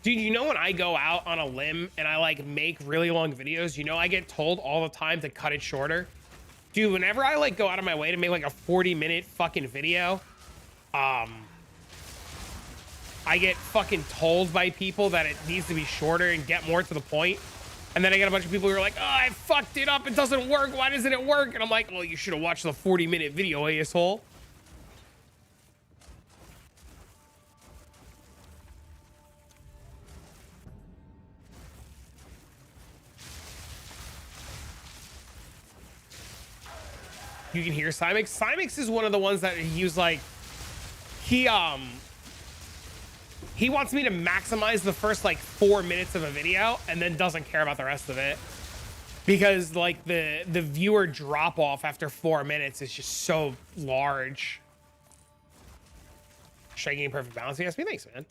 Dude, you know when I go out on a limb and I like make really long videos, you know I get told all the time to cut it shorter? Dude, whenever I like go out of my way to make like a 40-minute fucking video, I get fucking told by people that it needs to be shorter and get more to the point. And then I get a bunch of people who are like, oh, I fucked it up. It doesn't work. Why doesn't it work? And I'm like, well, you should have watched the 40-minute video, asshole. You can hear Cymix. Cymix is one of the ones that he was like, he wants me to maximize the first like 4 minutes of a video and then doesn't care about the rest of it. Because like the viewer drop off after 4 minutes is just so large. Striking perfect balance. Yes, me, thanks, man.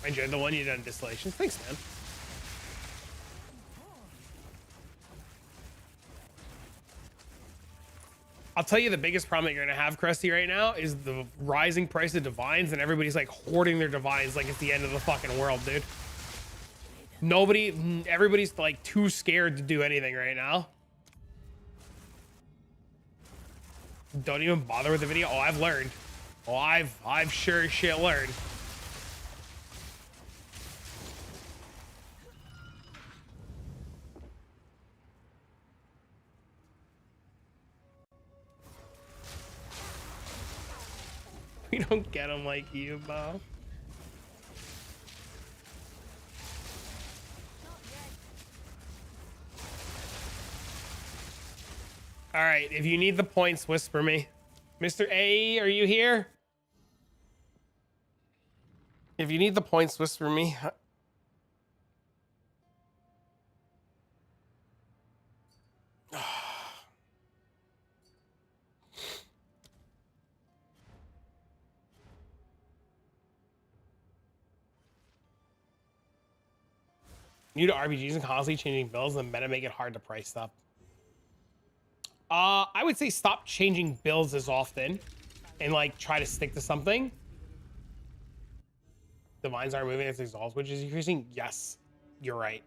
I enjoyed the one you did on distillations. Thanks, man. I'll tell you the biggest problem that you're gonna have, Krusty, right now is the rising price of divines, and everybody's like hoarding their divines like it's the end of the fucking world, dude. Everybody's like too scared to do anything right now. Don't even bother with the video. Oh, I've learned. Oh, I've sure as shit learned. We don't get them like you, Bo. All right, if you need the points, whisper me. Mr. A, are you here? If you need the points, whisper me. New to RPGs and constantly changing builds and meta make it hard to price stuff. I would say stop changing builds as often. and like try to stick to something. The vines aren't moving as exhaust, which is increasing. Yes, you're right.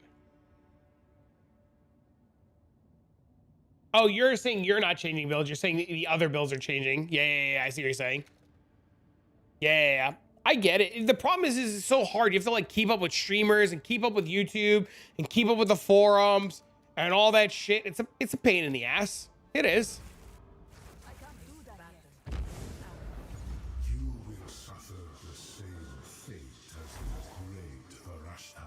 Oh, you're saying you're not changing builds. You're saying the other builds are changing. Yeah. I see what you're saying. Yeah. I get it. The problem is it's so hard. You have to like keep up with streamers and keep up with YouTube and keep up with the forums and all that shit. It's a pain in the ass. It is. You will suffer the same fate as the great Varashta.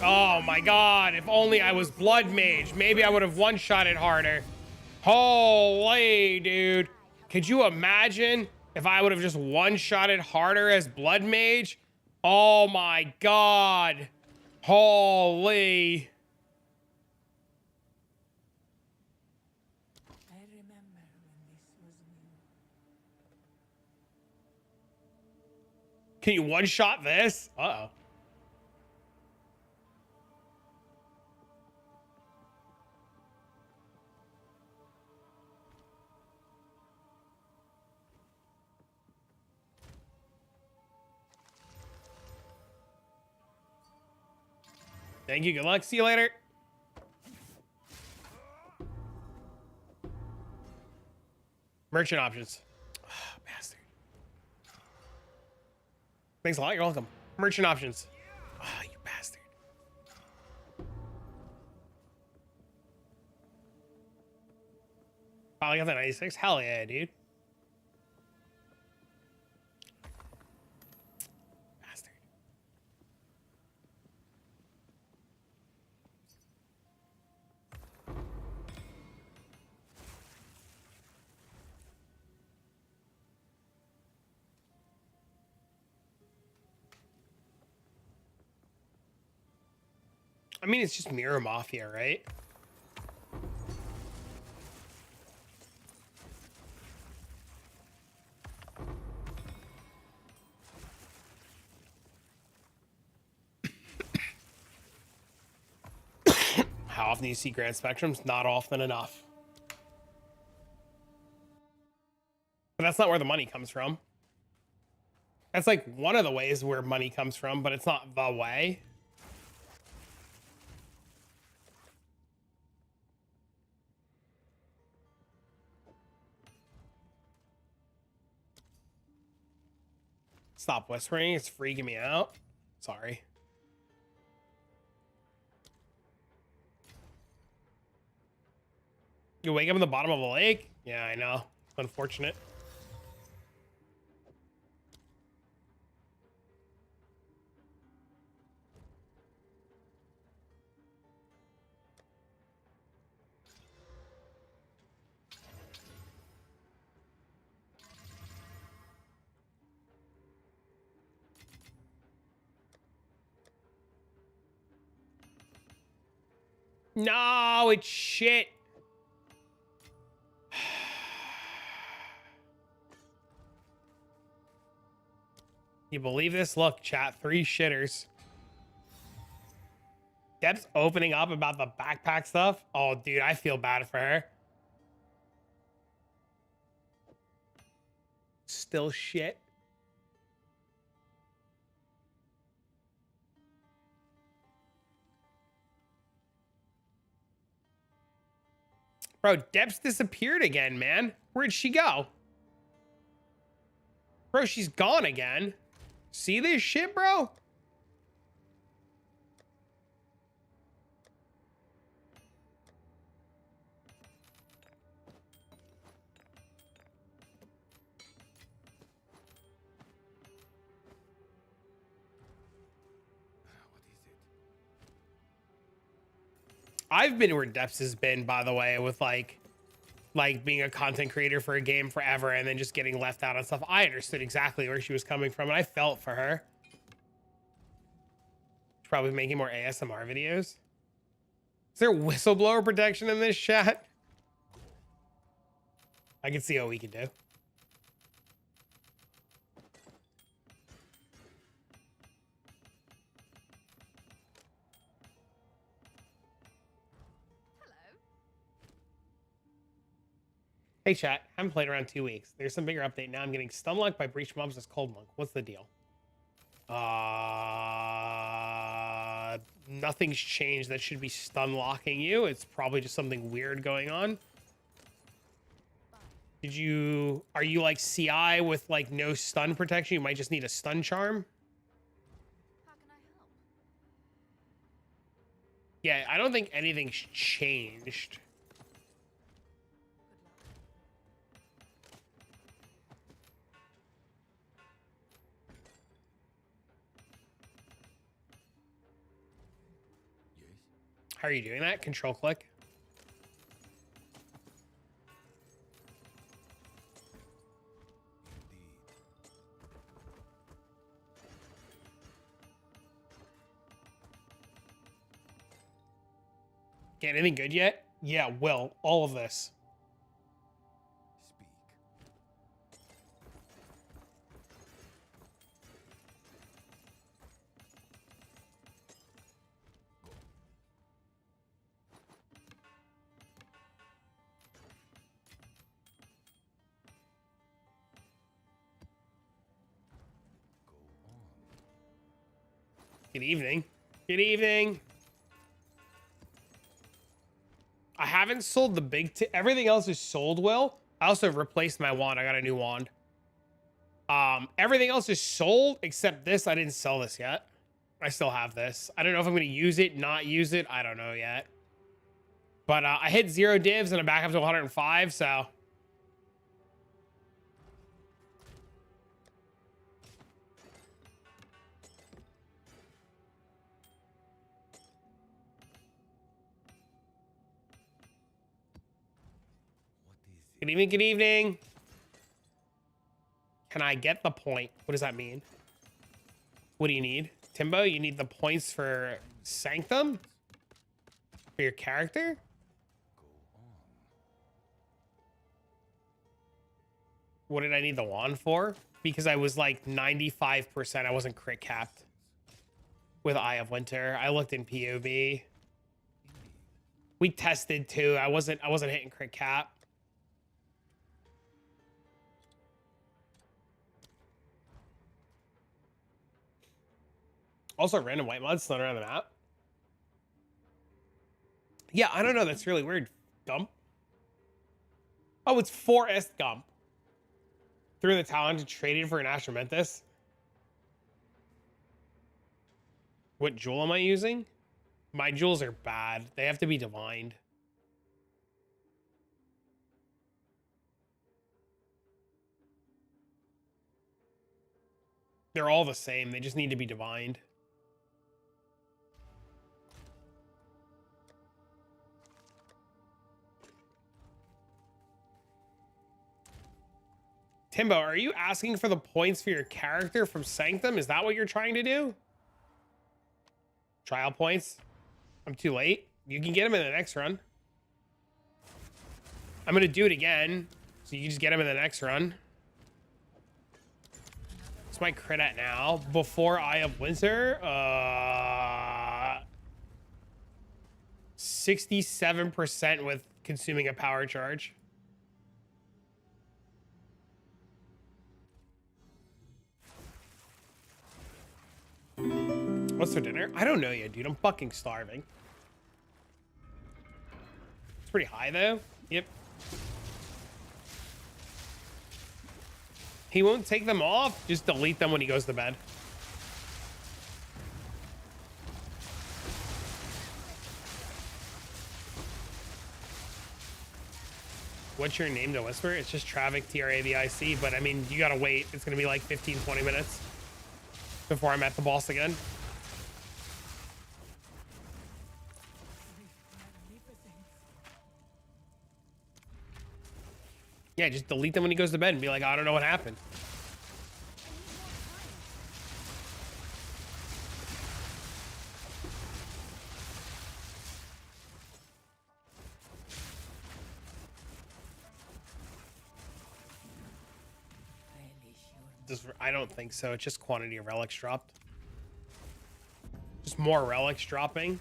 Oh my god, if only I was Blood Mage. Maybe I would have one-shot it harder. Holy, dude. Could you imagine if I would have just one-shot it harder as Blood Mage? Oh my god. Holy. I remember when this was new. Can you one-shot this? Uh-oh. Thank you. Good luck. See you later. Merchant options. Oh, bastard. Thanks a lot. You're welcome. Merchant options. Oh, you bastard. Finally got that 96. Hell yeah, dude. Bastard. I mean, it's just Mirror Mafia, right? How often do you see Grand Spectrums? Not often enough. But that's not where the money comes from. That's like one of the ways where money comes from, but it's not the way. Stop whispering. It's freaking me out. Sorry. You wake up in the bottom of a lake? Yeah, I know. Unfortunate. No, it's shit. You believe this? Look, chat, 3 shitters. Deb's opening up about the backpack stuff. Oh, dude, I feel bad for her. Still shit. Bro, Deb's disappeared again, man. Where'd she go? Bro, she's gone again. See this shit, bro? I've been where Depths has been, by the way, with like being a content creator for a game forever and then just getting left out on stuff. I understood exactly where she was coming from and I felt for her. She's probably making more ASMR videos. Is there whistleblower protection in this chat? I can see what we can do. Hey chat, haven't played around 2 weeks. There's some bigger update now. I'm getting stun locked by breach mobs as cold monk. What's the deal? Nothing's changed that should be stun locking you. It's probably just something weird going on. Are you like CI with like no stun protection? You might just need a stun charm. How can I help? Yeah, I don't think anything's changed. How are you doing that? Control click. Get anything good yet? Yeah, Will. All of this. Good evening. Good evening. I haven't sold the big everything else is sold, Will. I also replaced my wand. I got a new wand. Everything else is sold except this. I didn't sell this yet. I still have this. I don't know if I'm going to use it, not use it. I don't know yet. But I hit 0 divs and I'm back up to 105, so... Good evening, good evening. Can I get the point? What does that mean? What do you need? Timbo, you need the points for Sanctum? For your character? What did I need the wand for? Because I was like 95%. I wasn't crit capped with Eye of Winter. I looked in POB. We tested too. I wasn't hitting crit cap. Also, random white mods thrown around the map. Yeah, I don't know. That's really weird. Gump. Oh, it's 4S Gump. Threw the talent and traded for an Astramentus. What jewel am I using? My jewels are bad. They have to be divined. They're all the same. They just need to be divined. Timbo, are you asking for the points for your character from Sanctum? Is that what you're trying to do? Trial points? I'm too late. You can get them in the next run. I'm going to do it again. So you just get them in the next run. What's my crit at now? Before Eye of Winter? 67% with consuming a power charge. What's for dinner? I don't know yet, dude. I'm fucking starving. It's pretty high, though. Yep. He won't take them off. Just delete them when he goes to bed. What's your name to whisper? It's just Travic, Travic, but I mean, you gotta wait. It's gonna be like 15, 20 minutes before I'm at the boss again. Yeah, just delete them when he goes to bed and be like, I don't know what happened. I don't think so. It's just quantity of relics dropped. Just more relics dropping.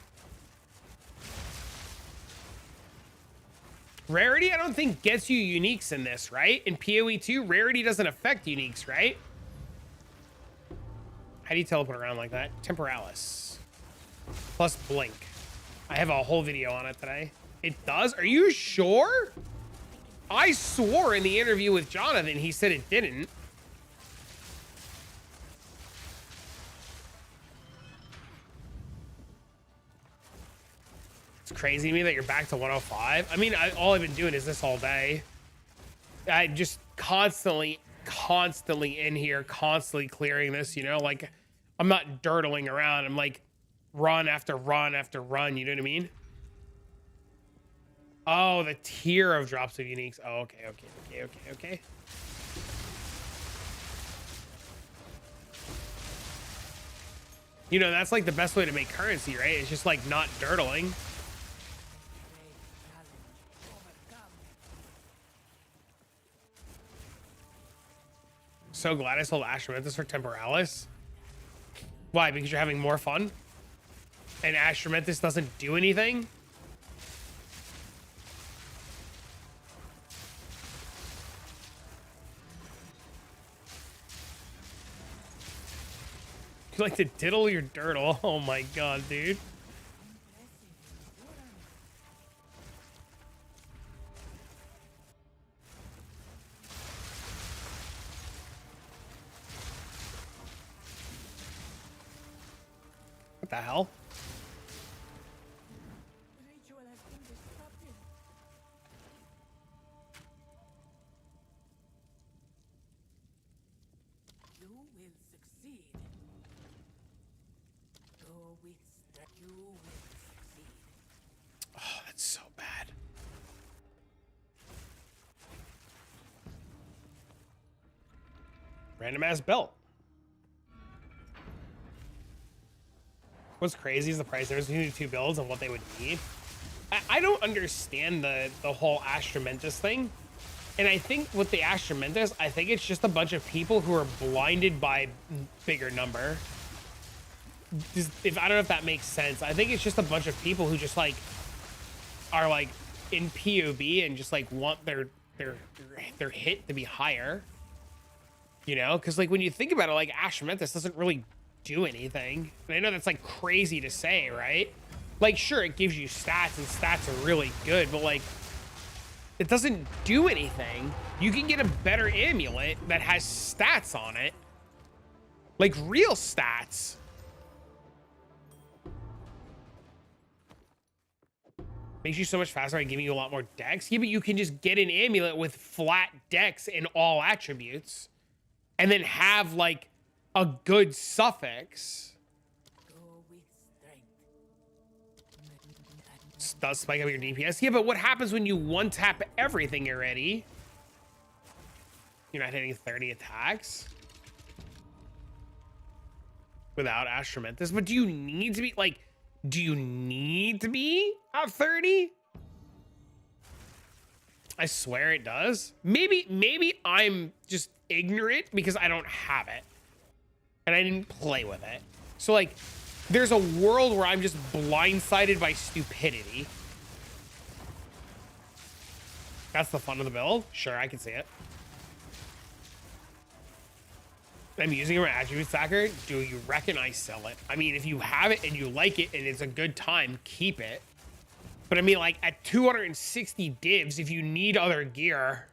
Rarity, I don't think gets you uniques in this, right? In PoE 2, rarity doesn't affect uniques, right? How do you teleport around like that? Temporalis. Plus blink. I have a whole video on it today. It does? Are you sure? I swore in the interview with Jonathan, he said it didn't. It's crazy to me that you're back to 105. I mean, all I've been doing is this all day. I just constantly in here, constantly clearing this, you know, like I'm not dirtling around. I'm like run after run after run. You know what I mean? Oh, the tier of drops of uniques. Oh, okay. You know, that's like the best way to make currency, right? It's just like not dirtling. So glad I sold Astromentus for Temporalis. Why? Because you're having more fun? And Astromentus doesn't do anything? You like to diddle your dirtle? Oh my god, dude. What the hell? Ritual has been disrupted. You will succeed. Go with strength. You will succeed. Oh, that's so bad. Random ass belt. What's crazy is the price difference between the two builds and what they would need. I don't understand the whole Astromentus thing. And I think with the Astromentus, I think it's just a bunch of people who are blinded by bigger number. If I don't know if that makes sense. I think it's just a bunch of people who just like are like in POB and just like want their hit to be higher. You know, because like when you think about it, like Astromentus doesn't really do anything. And I know that's like crazy to say, right? Like, sure, it gives you stats and stats are really good, but like it doesn't do anything. You can get a better amulet that has stats on it, like real stats. Makes you so much faster by giving you a lot more dex. Yeah, but you can just get an amulet with flat dex and all attributes and then have like a good suffix. Go with strength. Does spike up your DPS? Yeah, but what happens when you one tap everything already? You're not hitting 30 attacks without Astromentus. But do you need to be like, do you need to be at 30? I swear it does. Maybe I'm just ignorant because I don't have it and I didn't play with it. So like there's a world where I'm just blindsided by stupidity. That's the fun of the build. Sure, I can see it. I'm using it for attribute stacker. Do you reckon I sell it? I mean, if you have it and you like it and it's a good time, keep it. But I mean, like at 260 divs, if you need other gear,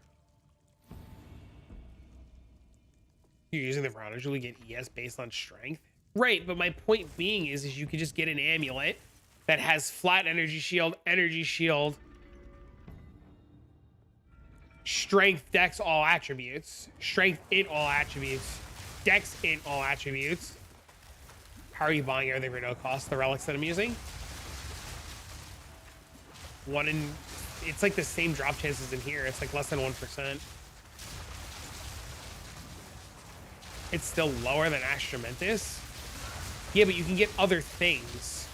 you're using the Verona to get ES based on strength. Right, but my point being is you could just get an amulet that has flat energy shield, strength, dex, all attributes, strength in all attributes, dex in all attributes. How are you buying everything for no cost? The relics that I'm using? It's like the same drop chances in here. It's like less than 1%. It's still lower than Astromentus. Yeah, but you can get other things.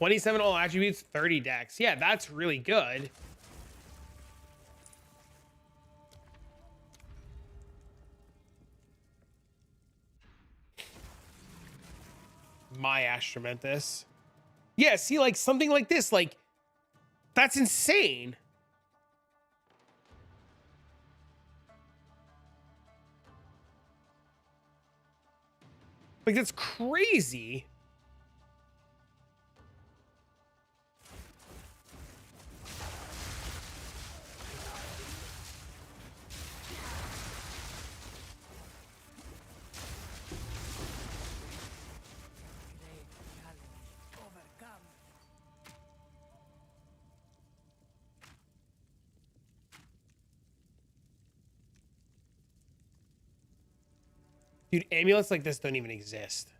$27 all attributes, 30 dex. Yeah, that's really good. My Astramantis. Yeah, see, like something like this, like that's insane. Like that's crazy. Great challenge overcome. Dude, amulets like this don't even exist.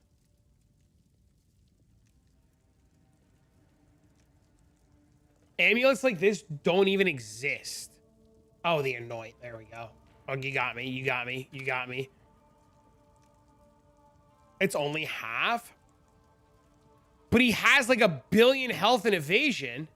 Amulets like this don't even exist. Oh, the anoint. There we go. Oh, you got me. You got me. You got me. It's only half. But he has like 1 billion health and evasion.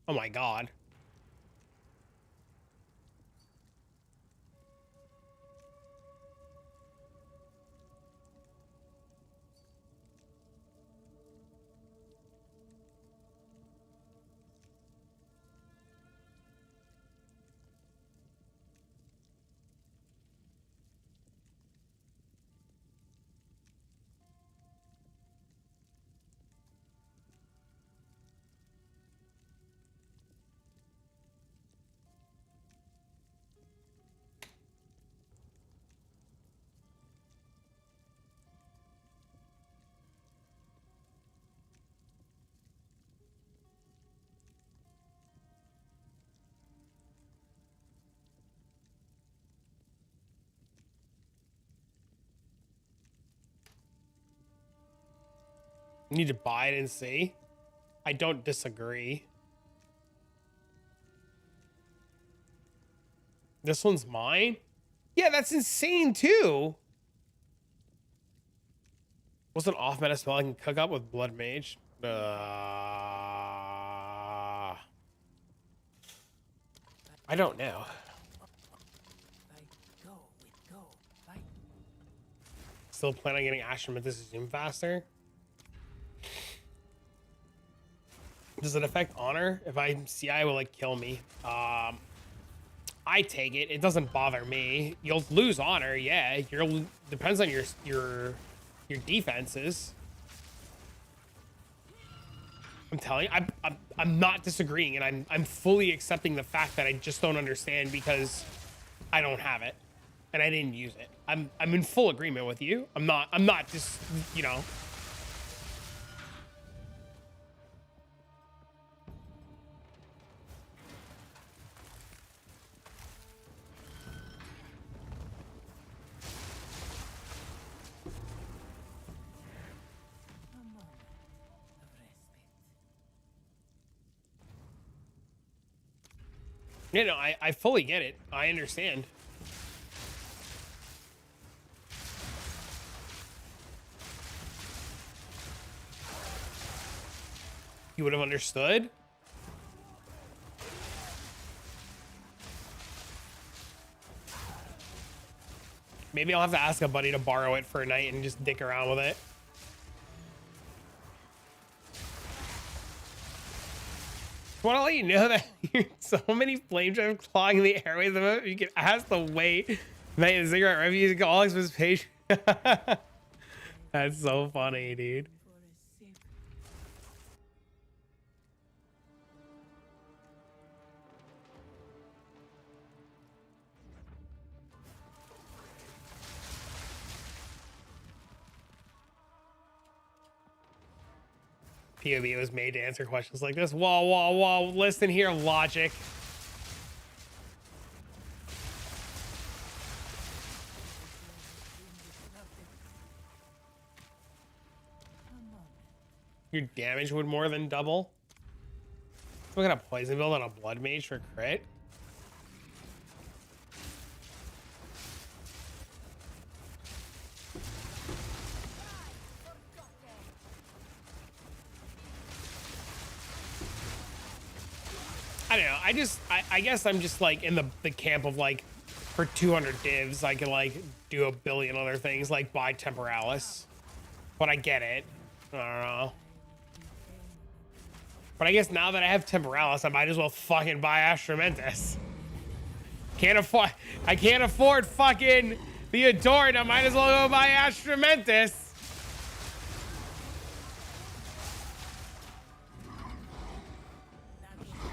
Oh my god. You need to buy it and see. I don't disagree. This one's mine? Yeah, that's insane too. What's an off meta spell I can cook up with Blood Mage? I don't know. Fight, go, with go, fight. Still plan on getting Astramantis to zoom faster. Does it affect honor? If I CI, will it kill me? I take it. It doesn't bother me. You'll lose honor, yeah. You'll depends on your defenses. I'm telling you, I'm not disagreeing, and I'm fully accepting the fact that I just don't understand because I don't have it and I didn't use it. I'm in full agreement with you. I'm not just, you know. A moment of respite. You know, I fully get it. I understand. You would have understood. Maybe I'll have to ask a buddy to borrow it for a night and just dick around with it. I want to let you know that so many flame drive clogging the airways of it. You can ask the wait. Night and cigarette reviews and all expense page. That's so funny, dude. For a sip. POV was made to answer questions like this. Whoa, whoa, whoa. Listen here, logic. Your damage would more than double. Look at a poison build on a blood mage for crit. I don't know. I guess I'm just like in the camp of like, for 200 divs, I can like do a billion other things, like buy Temporalis. But I get it. I don't know. But I guess now that I have Temporalis, I might as well fucking buy Astramentus. I can't afford fucking the Adored. I might as well go buy Astramentus.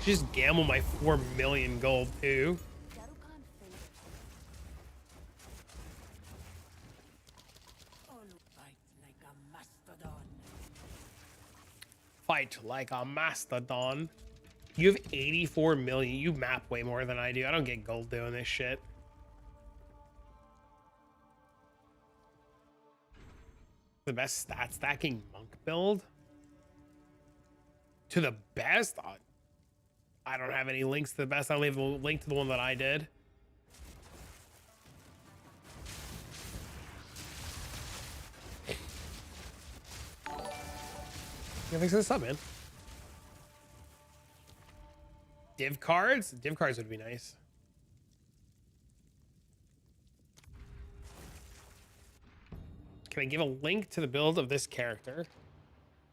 Just gamble my 4 million gold too. Fight like a mastodon. You have 84 million. You map way more than I do. I don't get gold doing this shit. The best stat stacking monk build? To the best? I don't have any links to the best. I'll leave a link to the one that I did. Yeah, thanks for the sub, man. Div cards? Div cards would be nice. Can I give a link to the build of this character?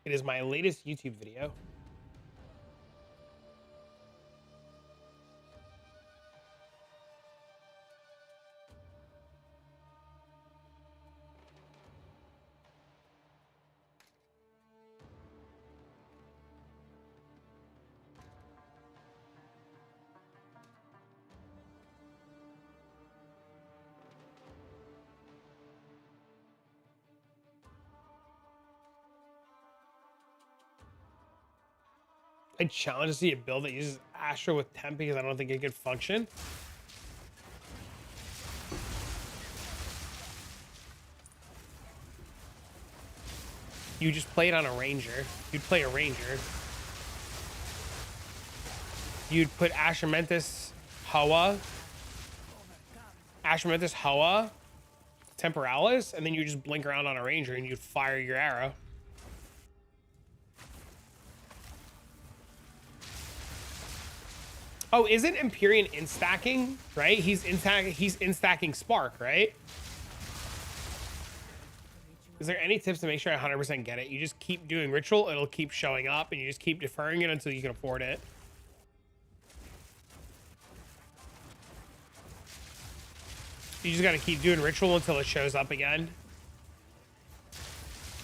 It is my latest YouTube video. I challenge to see a build that uses Astra with temp because I don't think it could function. You just play it on a ranger. You'd play a ranger. You'd put Astramentus Hoa, Temporalis, and then you just blink around on a ranger and you'd fire your arrow. Oh, isn't Empyrean in-stacking, right? He's in-stacking Spark, right? Is there any tips to make sure I 100% get it? You just keep doing Ritual, it'll keep showing up, and you just keep deferring it until you can afford it. You just gotta keep doing Ritual until it shows up again.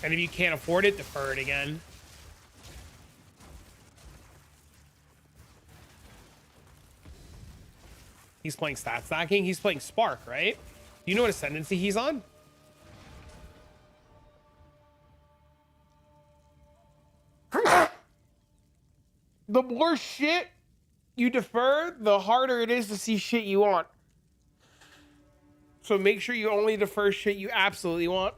And if you can't afford it, defer it again. He's playing stat stacking. He's playing Spark, right? Do you know what ascendancy he's on? The more shit you defer, the harder it is to see shit you want. So make sure you only defer shit you absolutely want.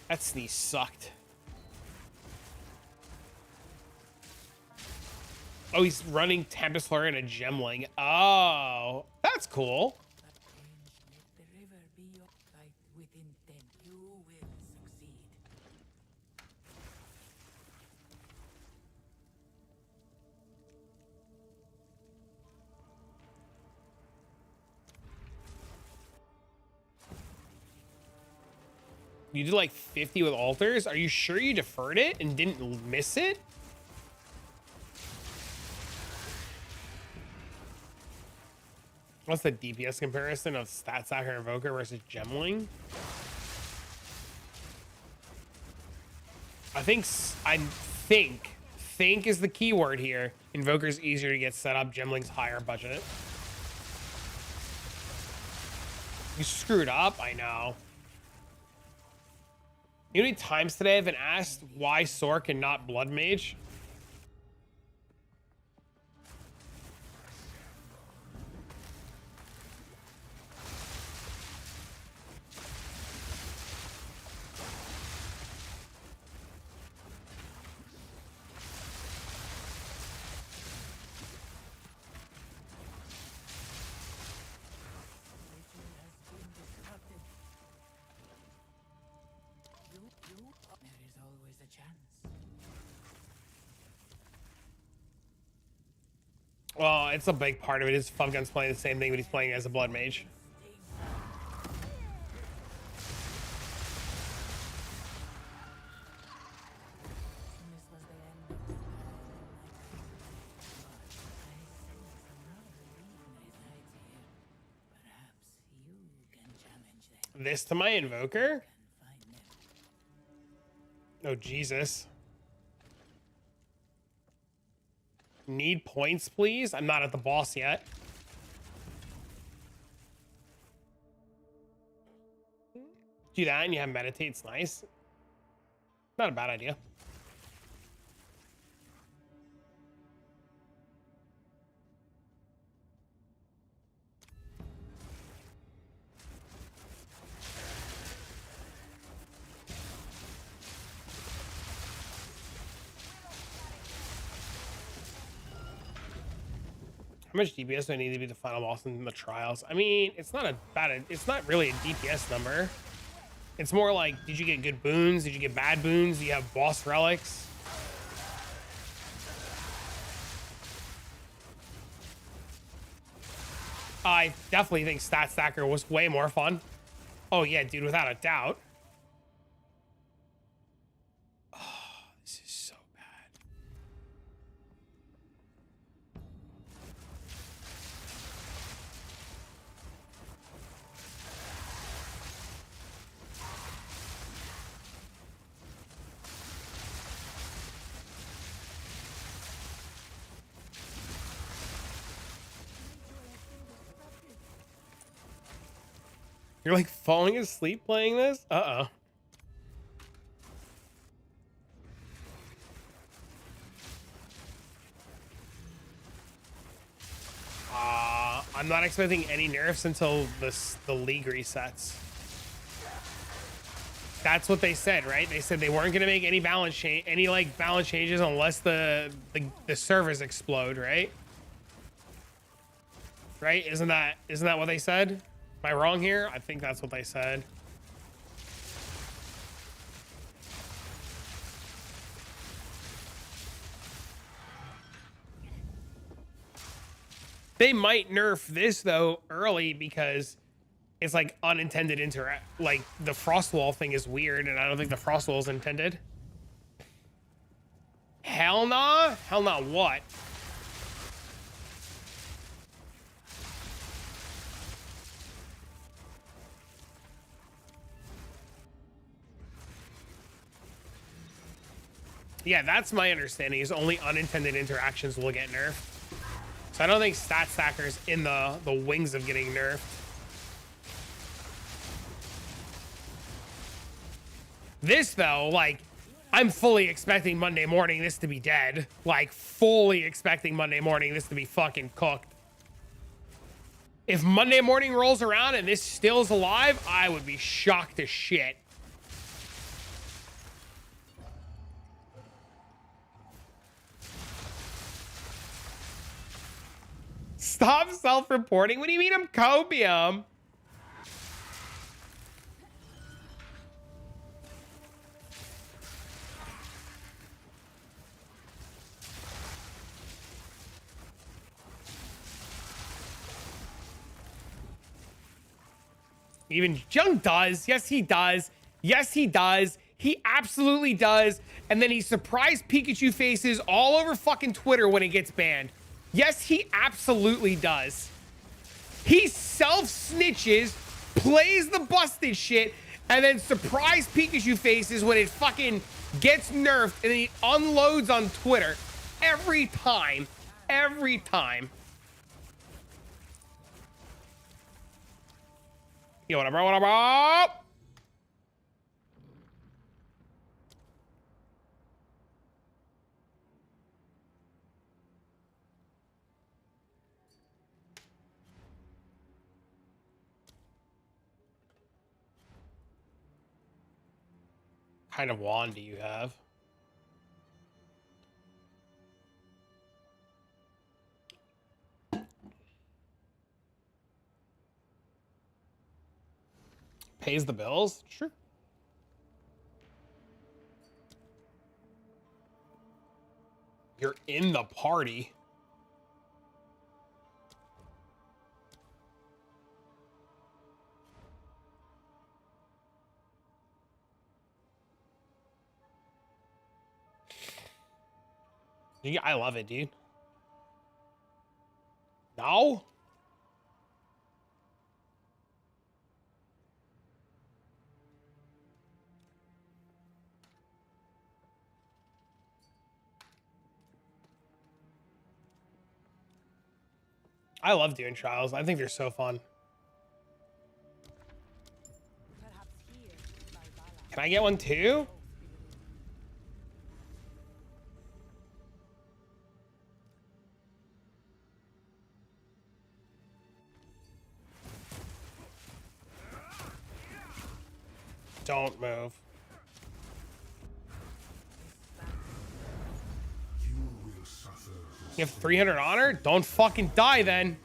That sneeze sucked. Oh, he's running Tempest Flurry and a Gemling. Oh, that's cool. You did like 50 with altars? Are you sure you deferred it and didn't miss it? What's the DPS comparison of Stat Stacker Invoker versus Gemling? I think is the keyword here. Invoker's easier to get set up. Gemling's higher budget. You screwed up? I know. You know how many times today I've been asked why Sork and not Blood Mage? a chance. Well, it's a big part of it. Is Fungun's playing the same thing, but he's playing as a blood mage. This was the end of the Perhaps you can challenge them. This to my invoker? And find them. Oh, Jesus. Need points, please? I'm not at the boss yet. Do that and you have meditate's nice. Not a bad idea. How much DPS do I need to be the final boss in the trials? I mean, it's not a bad, it's not really a DPS number. It's more like, did you get good boons? Did you get bad boons? Do you have boss relics? I definitely think Stat Stacker was way more fun. Oh yeah, dude, without a doubt. Oh, this is so bad. You're like falling asleep playing this? Uh-oh. I'm not expecting any nerfs until the league resets. That's what they said, right? They said they weren't gonna make any balance change, any like balance changes unless the servers explode, right? Right? Isn't that what they said? Am I wrong here? I think that's what they said. They might nerf this though early because it's like unintended like the frost wall thing is weird and I don't think the frost wall is intended. Hell nah? Hell nah what? Yeah, that's my understanding is only unintended interactions will get nerfed. So I don't think stat stacker's in the wings of getting nerfed. This though, like, I'm fully expecting Monday morning this to be dead. Like, fully expecting Monday morning this to be fucking cooked. If Monday morning rolls around and this still is alive, I would be shocked as shit. Stop self-reporting. What do you mean I'm copium? Even Jung does. Yes, he does. Yes, he does. He absolutely does. And then he surprised Pikachu faces all over fucking Twitter when it gets banned. Yes, he absolutely does. He self-snitches, plays the busted shit, and then surprise Pikachu faces when it fucking gets nerfed, and then he unloads on Twitter every time. Every time. Yo, what up? Kind of wand do you have? Pays the bills? Sure. You're in the party. I love it, dude. No? I love doing trials. I think they're so fun. Can I get one too? Don't move. You have 300 honor? Don't fucking die then.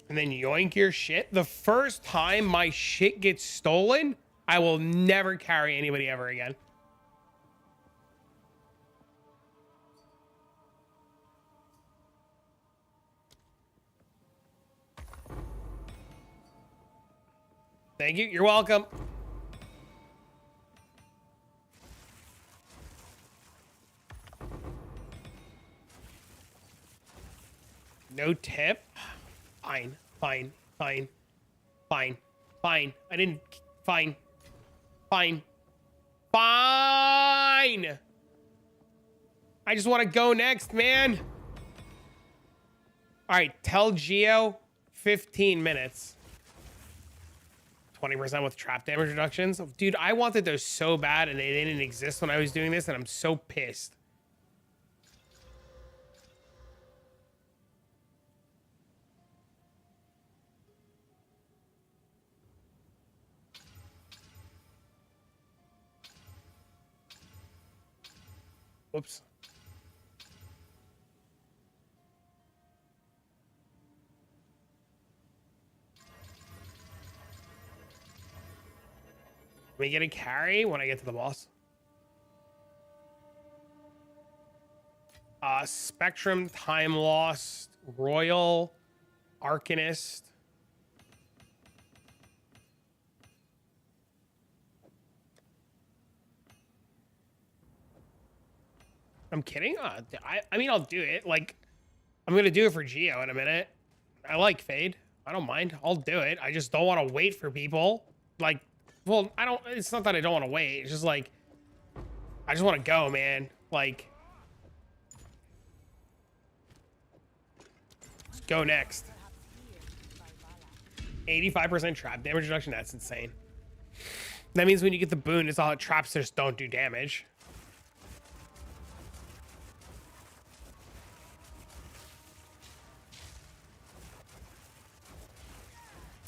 And then yoink your shit. The first time my shit gets stolen, I will never carry anybody ever again. Thank you. You're welcome. No tip. Fine. Fine. Fine. Fine. Fine. I didn't. Fine. Fine. Fine. I just want to go next, man. All right. Tell Geo 15 minutes. 20% with trap damage reductions. Dude, I wanted those so bad and they didn't exist when I was doing this, and I'm so pissed. Whoops. We get a carry when I get to the boss. Spectrum, Time Lost, Royal, Arcanist. I'm kidding. I mean, I'll do it. Like, I'm gonna do it for Geo in a minute. I like Fade. I don't mind. I'll do it. I just don't want to wait for people. Like, well, I don't. It's not that I don't want to wait. It's just like, I just want to go, man. Like, let's go next. 85% trap damage reduction. That's insane. That means when you get the boon, it's all traps just don't do damage.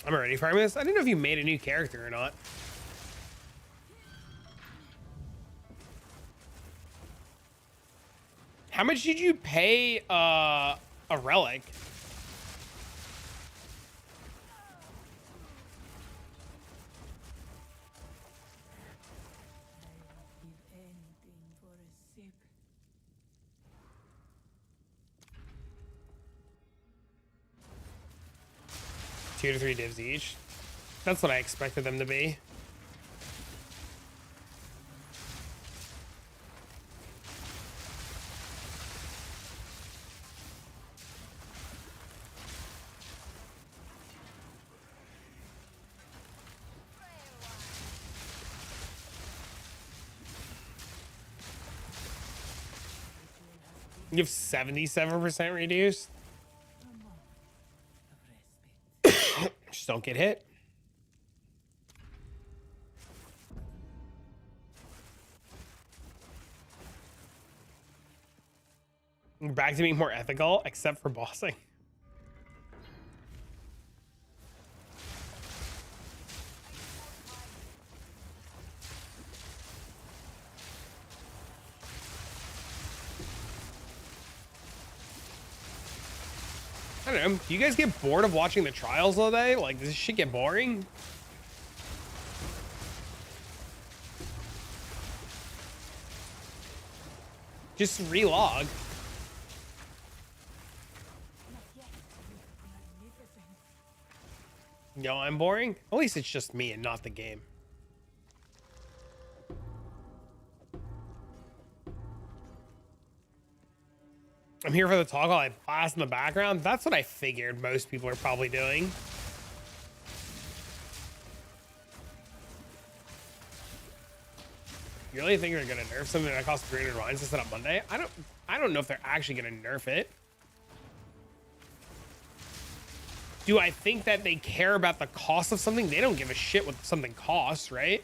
I'm already farming this. I didn't know if you made a new character or not. How much did you pay a relic? Give anything for a sip. 2 to 3 divs each. That's what I expected them to be. You have 77% reduced. Just don't get hit. We're back to being more ethical, except for bossing. I don't know. Do you guys get bored of watching the trials all day? Like, does this shit get boring? Just relog. Yo, I'm boring? At least it's just me and not the game. I'm here for the talk while I blast in the background. That's what I figured most people are probably doing. You really think they're gonna nerf something that costs 300 lines to set up Monday? I don't know if they're actually gonna nerf it. Do I think that they care about the cost of something? They don't give a shit what something costs, right?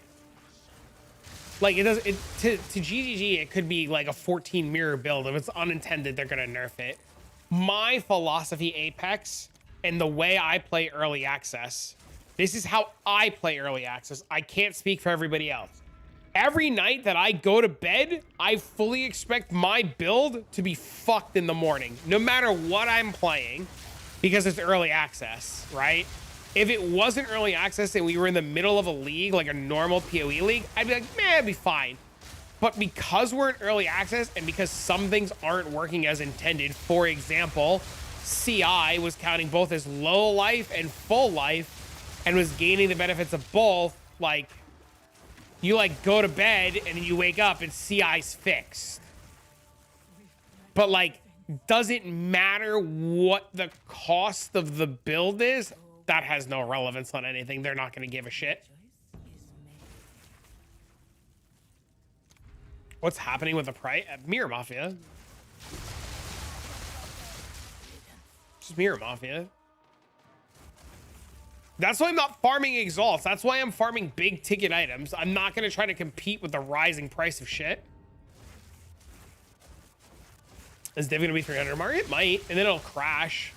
Like to GGG, it could be like a 14 mirror build. If it's unintended, they're gonna nerf it. My philosophy, Apex, and the way I play early access, this is how I play early access. I can't speak for everybody else. Every night that I go to bed, I fully expect my build to be fucked in the morning, no matter what I'm playing, because it's early access, right? If it wasn't early access and we were in the middle of a league, like a normal PoE league, I'd be like, man, it'd be fine. But because we're in early access and because some things aren't working as intended, for example, CI was counting both as low life and full life and was gaining the benefits of both, like, you like go to bed and then you wake up and CI's fixed. But like, does it matter what the cost of the build is? That has no relevance on anything. They're not going to give a shit. What's happening with the price? Mirror Mafia. Just Mirror Mafia. That's why I'm not farming exalts. That's why I'm farming big ticket items. I'm not going to try to compete with the rising price of shit. Is Div going to be 300 mark? It might, and then it'll crash.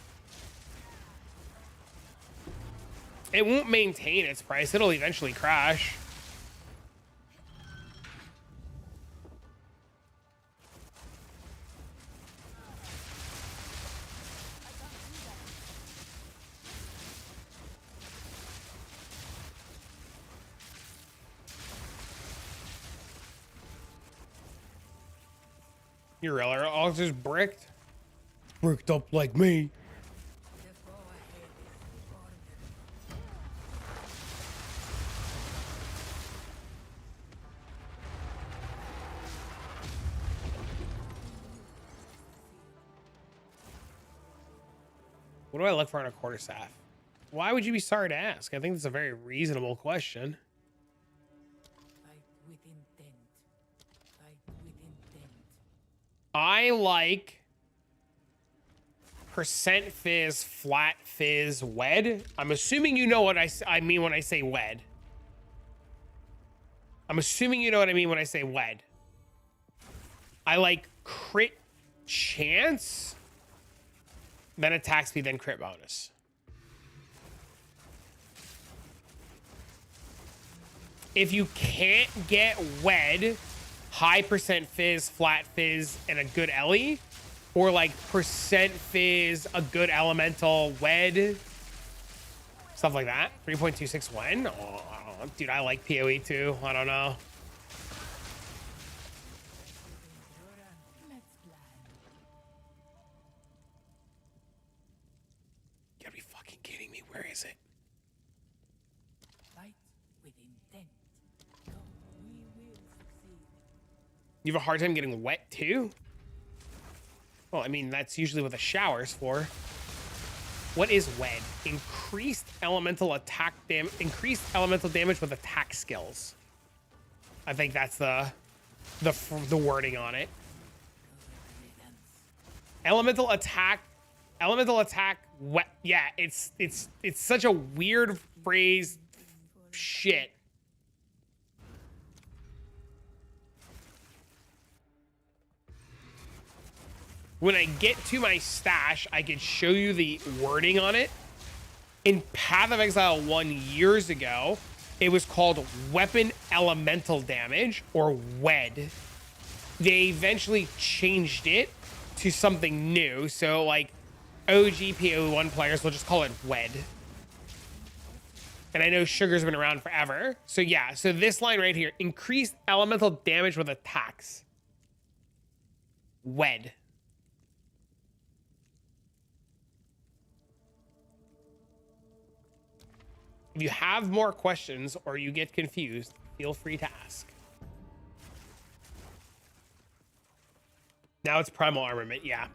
It won't maintain its price. It'll eventually crash. You're all just bricked. Bricked up like me. What do I look for in a quarterstaff? Why would you be sorry to ask? I think that's a very reasonable question. Fight with intent. Fight with intent. I like percent fizz, flat fizz, wed. I'm assuming you know what I mean when I say wed. I'm assuming you know what I mean when I say wed. I like crit chance, then attack speed, then crit bonus. If you can't get wed, high percent fizz, flat fizz, and a good Ellie, or like percent fizz, a good elemental, wed, stuff like that. 3.26 when? Oh, dude, I like PoE too. I don't know. You gotta be fucking kidding me. Where is it? Fight with intent. No, we will succeed. You have a hard time getting wet too? Well, I mean, that's usually what the shower's for. What is wed? Increased elemental damage with attack skills. I think that's the wording on it. Elemental attack, wet. Yeah, it's such a weird phrase. Shit. when I get to my stash, I could show you the wording on it. In Path of Exile 1 years ago, it was called Weapon Elemental Damage, or WED. They eventually changed it to something new. So like OG PO1 players will just call it WED. And I know Sugar's been around forever. So yeah, so this line right here, increased elemental damage with attacks. WED. If you have more questions or you get confused, feel free to ask. Now it's primal armament, yeah.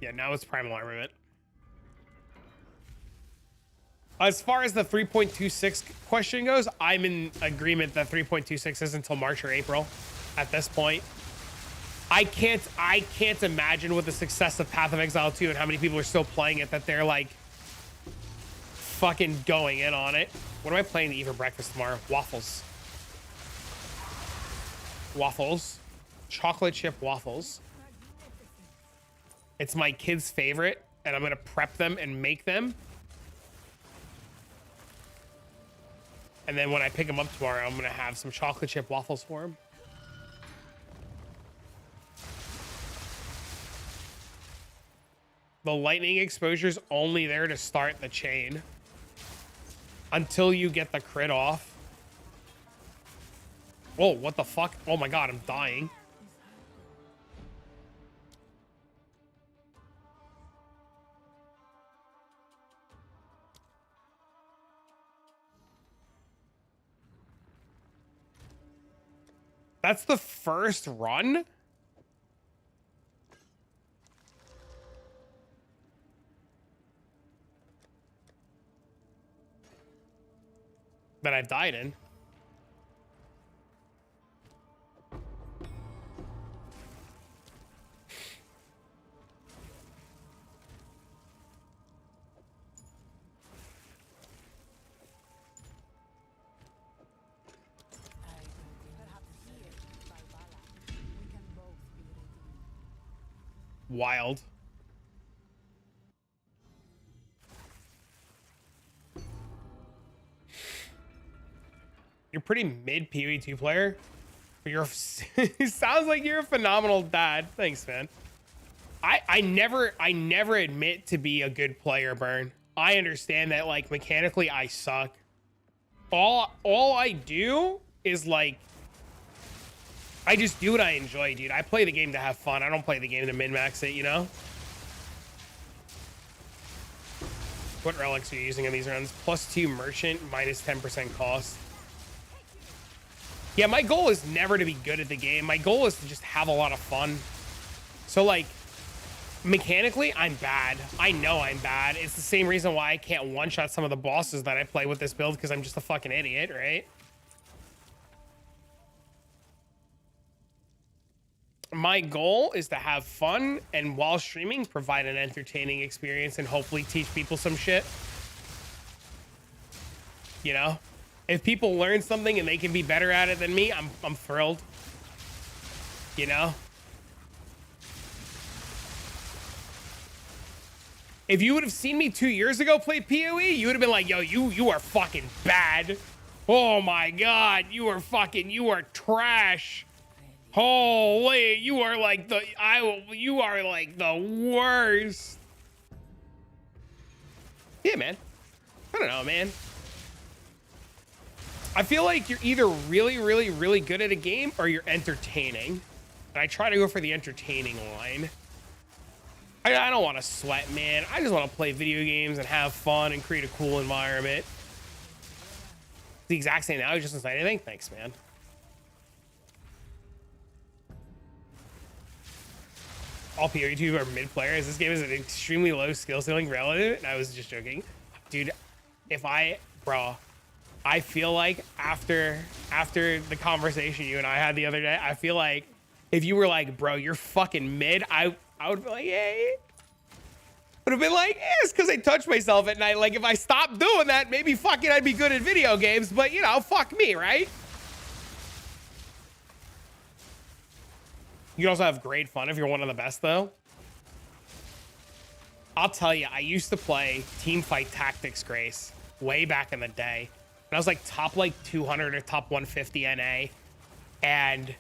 Yeah, now it's primal armament. As far as the 3.26 question goes, I'm in agreement that 3.26 is until March or April at this point. I can't imagine with the success of Path of Exile 2 and how many people are still playing it that they're like fucking going in on it. What am I planning to eat for breakfast tomorrow? Waffles. Waffles. Chocolate chip waffles. It's my kid's favorite, and I'm gonna prep them and make them. And then when I pick him up tomorrow, I'm gonna have some chocolate chip waffles for him. The lightning exposure's only there to start the chain until you get the crit off. Whoa, what the fuck? Oh my god, I'm dying. That's the first run? That I've died in. Wild. You're pretty mid PoE2 player. But you're it sounds like you're a phenomenal dad. Thanks, man. I never admit to be a good player, Burn. I understand that like mechanically I suck. All I do is like I just do what I enjoy, dude. I play the game to have fun. I don't play the game to min-max it, you know? What relics are you using in these runs? +2 merchant, minus 10% cost. Yeah, my goal is never to be good at the game. My goal is to just have a lot of fun. So like, mechanically, I'm bad. I know I'm bad. It's the same reason why I can't one-shot some of the bosses that I play with this build, because I'm just a fucking idiot, right? My goal is to have fun and while streaming, provide an entertaining experience and hopefully teach people some shit. You know, if people learn something and they can be better at it than me, I'm thrilled. You know, if you would have seen me 2 years ago play PoE, you would have been like, yo, you are fucking bad. Oh my God, you are trash. Holy, you are like the worst. Yeah, man. I don't know, man. I feel like you're either really, really, really good at a game or you're entertaining. And I try to go for the entertaining line. I don't want to sweat, man. I just want to play video games and have fun and create a cool environment. The exact same now, just inside anything. Thanks, man. All PoE2 are mid players. This game is an extremely low skill ceiling relative, and I was just joking. Dude, I feel like after the conversation you and I had the other day, I feel like if you were like, bro, you're fucking mid, I would be like, yay. Would have been like, yeah, it's because I touch myself at night. Like, if I stopped doing that, maybe fucking I'd be good at video games, but you know, fuck me, right? You can also have great fun if you're one of the best, though. I'll tell you, I used to play Teamfight Tactics, Grace, way back in the day. And I was like top like 200 or top 150 NA. And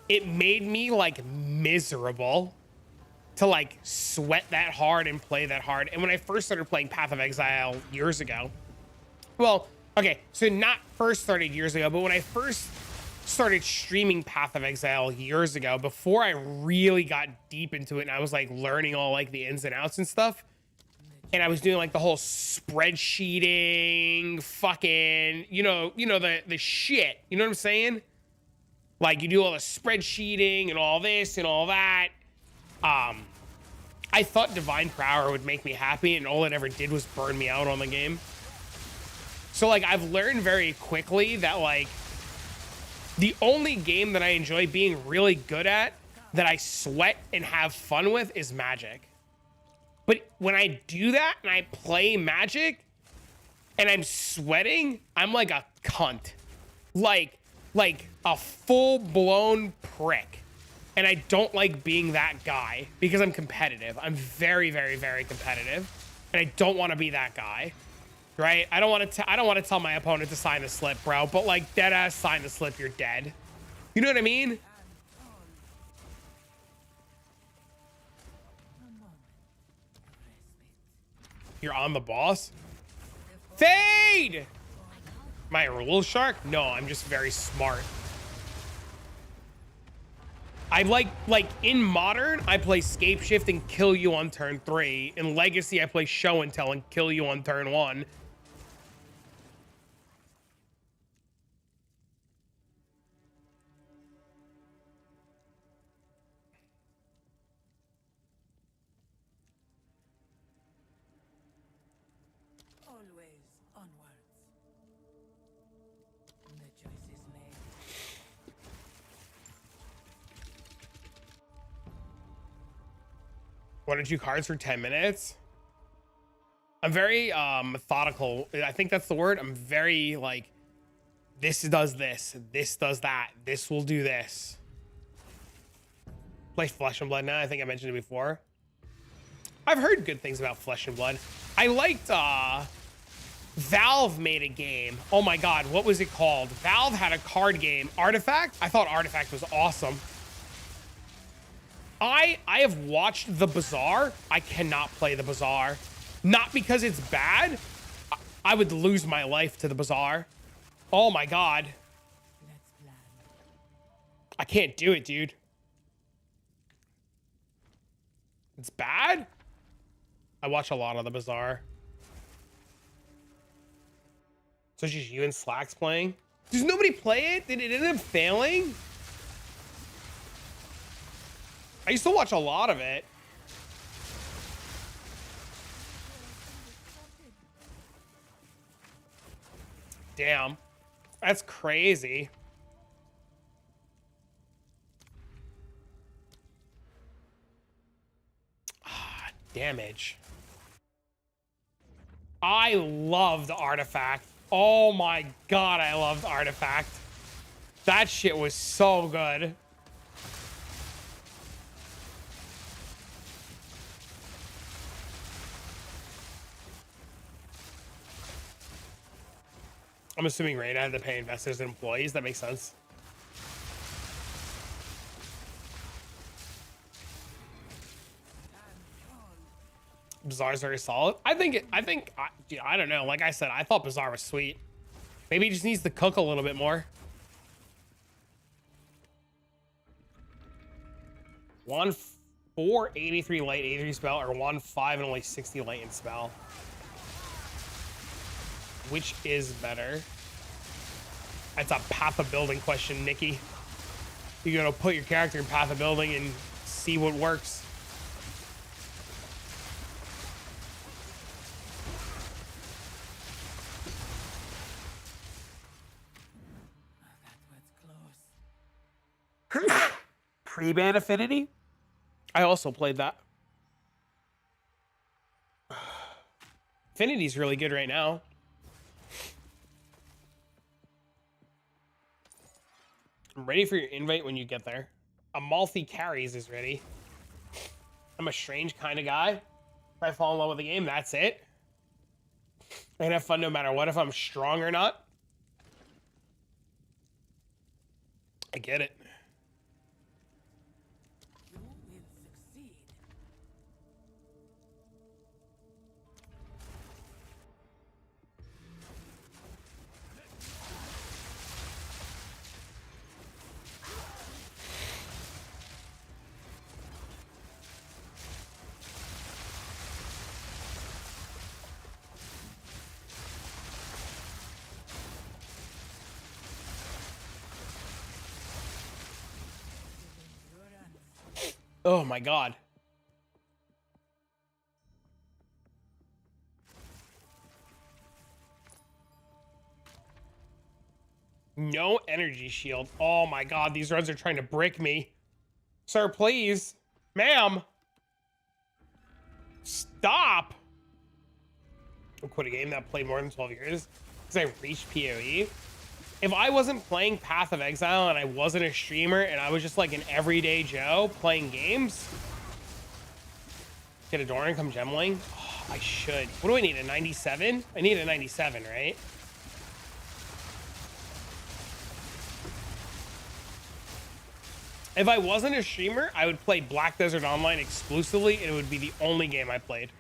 it made me like miserable to like sweat that hard and play that hard. And when I first started playing Path of Exile years ago, well, okay, so not first started years ago, but when I first started streaming Path of Exile years ago, before I really got deep into it and I was like learning all like the ins and outs and stuff, and I was doing like the whole spreadsheeting, fucking, the shit, you know what I'm saying? Like you do all the spreadsheeting and all this and all that. I thought Divine Power would make me happy, and all it ever did was burn me out on the game. So like I've learned very quickly that like the only game that I enjoy being really good at, that I sweat and have fun with, is Magic. But when I do that and I play Magic and I'm sweating, I'm like a cunt. Like a full-blown prick. And I don't like being that guy because I'm competitive. I'm very, very, very competitive. And I don't want to be that guy. Right? I don't want to tell my opponent to sign the slip, bro. But like dead ass sign the slip, you're dead. You know what I mean? You're on the boss? Fade! Am I a rule shark? No, I'm just very smart. I like in Modern, I play Scape Shift and kill you on turn 3. In Legacy, I play Show and Tell and kill you on turn 1. Always onwards. The choice is made. One or two cards for 10 minutes. I'm very methodical. I think that's the word. I'm very like, this does this does that, this will do this. Play Flesh and Blood now. I think I mentioned it before. I've heard good things about Flesh and Blood. I liked Valve made a game. Oh my god, what was it called? Valve had a card game, Artifact. I thought Artifact was awesome. I have watched The Bazaar. I cannot play The Bazaar. Not because it's bad. I would lose my life to The Bazaar. Oh my god. Let's plan. I can't do it, dude. It's bad? I watch a lot of The Bazaar. So it's just you and Slacks playing? Does nobody play it? Did it end up failing? I used to watch a lot of it. Damn. That's crazy. Ah, damage. I loved Artifact. Oh my god, I loved Artifact. That shit was so good. I'm assuming Raina had to pay investors and employees. That makes sense. Bazaar's very solid. I don't know. Like I said, I thought Bazaar was sweet. Maybe he just needs to cook a little bit more. 1/4 83 light 83 spell, or 1/5 and only 60 light and spell. Which is better? That's a path of building question, Nikki. You're gonna put your character in path of building and see what works. That was close. Pre-ban Affinity? I also played that. Affinity's really good right now. I'm ready for your invite when you get there. Amalfi Carries is ready. I'm a strange kind of guy. If I fall in love with the game, that's it. I can have fun no matter what, if I'm strong or not. I get it. You will succeed. Oh my god. No energy shield. Oh my god, these runs are trying to brick me. Sir, please. Ma'am. Stop. I'll quit a game that played more than 12 years because I reached PoE. If I wasn't playing Path of Exile and I wasn't a streamer and I was just like an everyday Joe playing games, get a Doran, come gemling. Oh, I should. What do I need? A 97? I need a 97, right? If I wasn't a streamer, I would play Black Desert Online exclusively, and it would be the only game I played.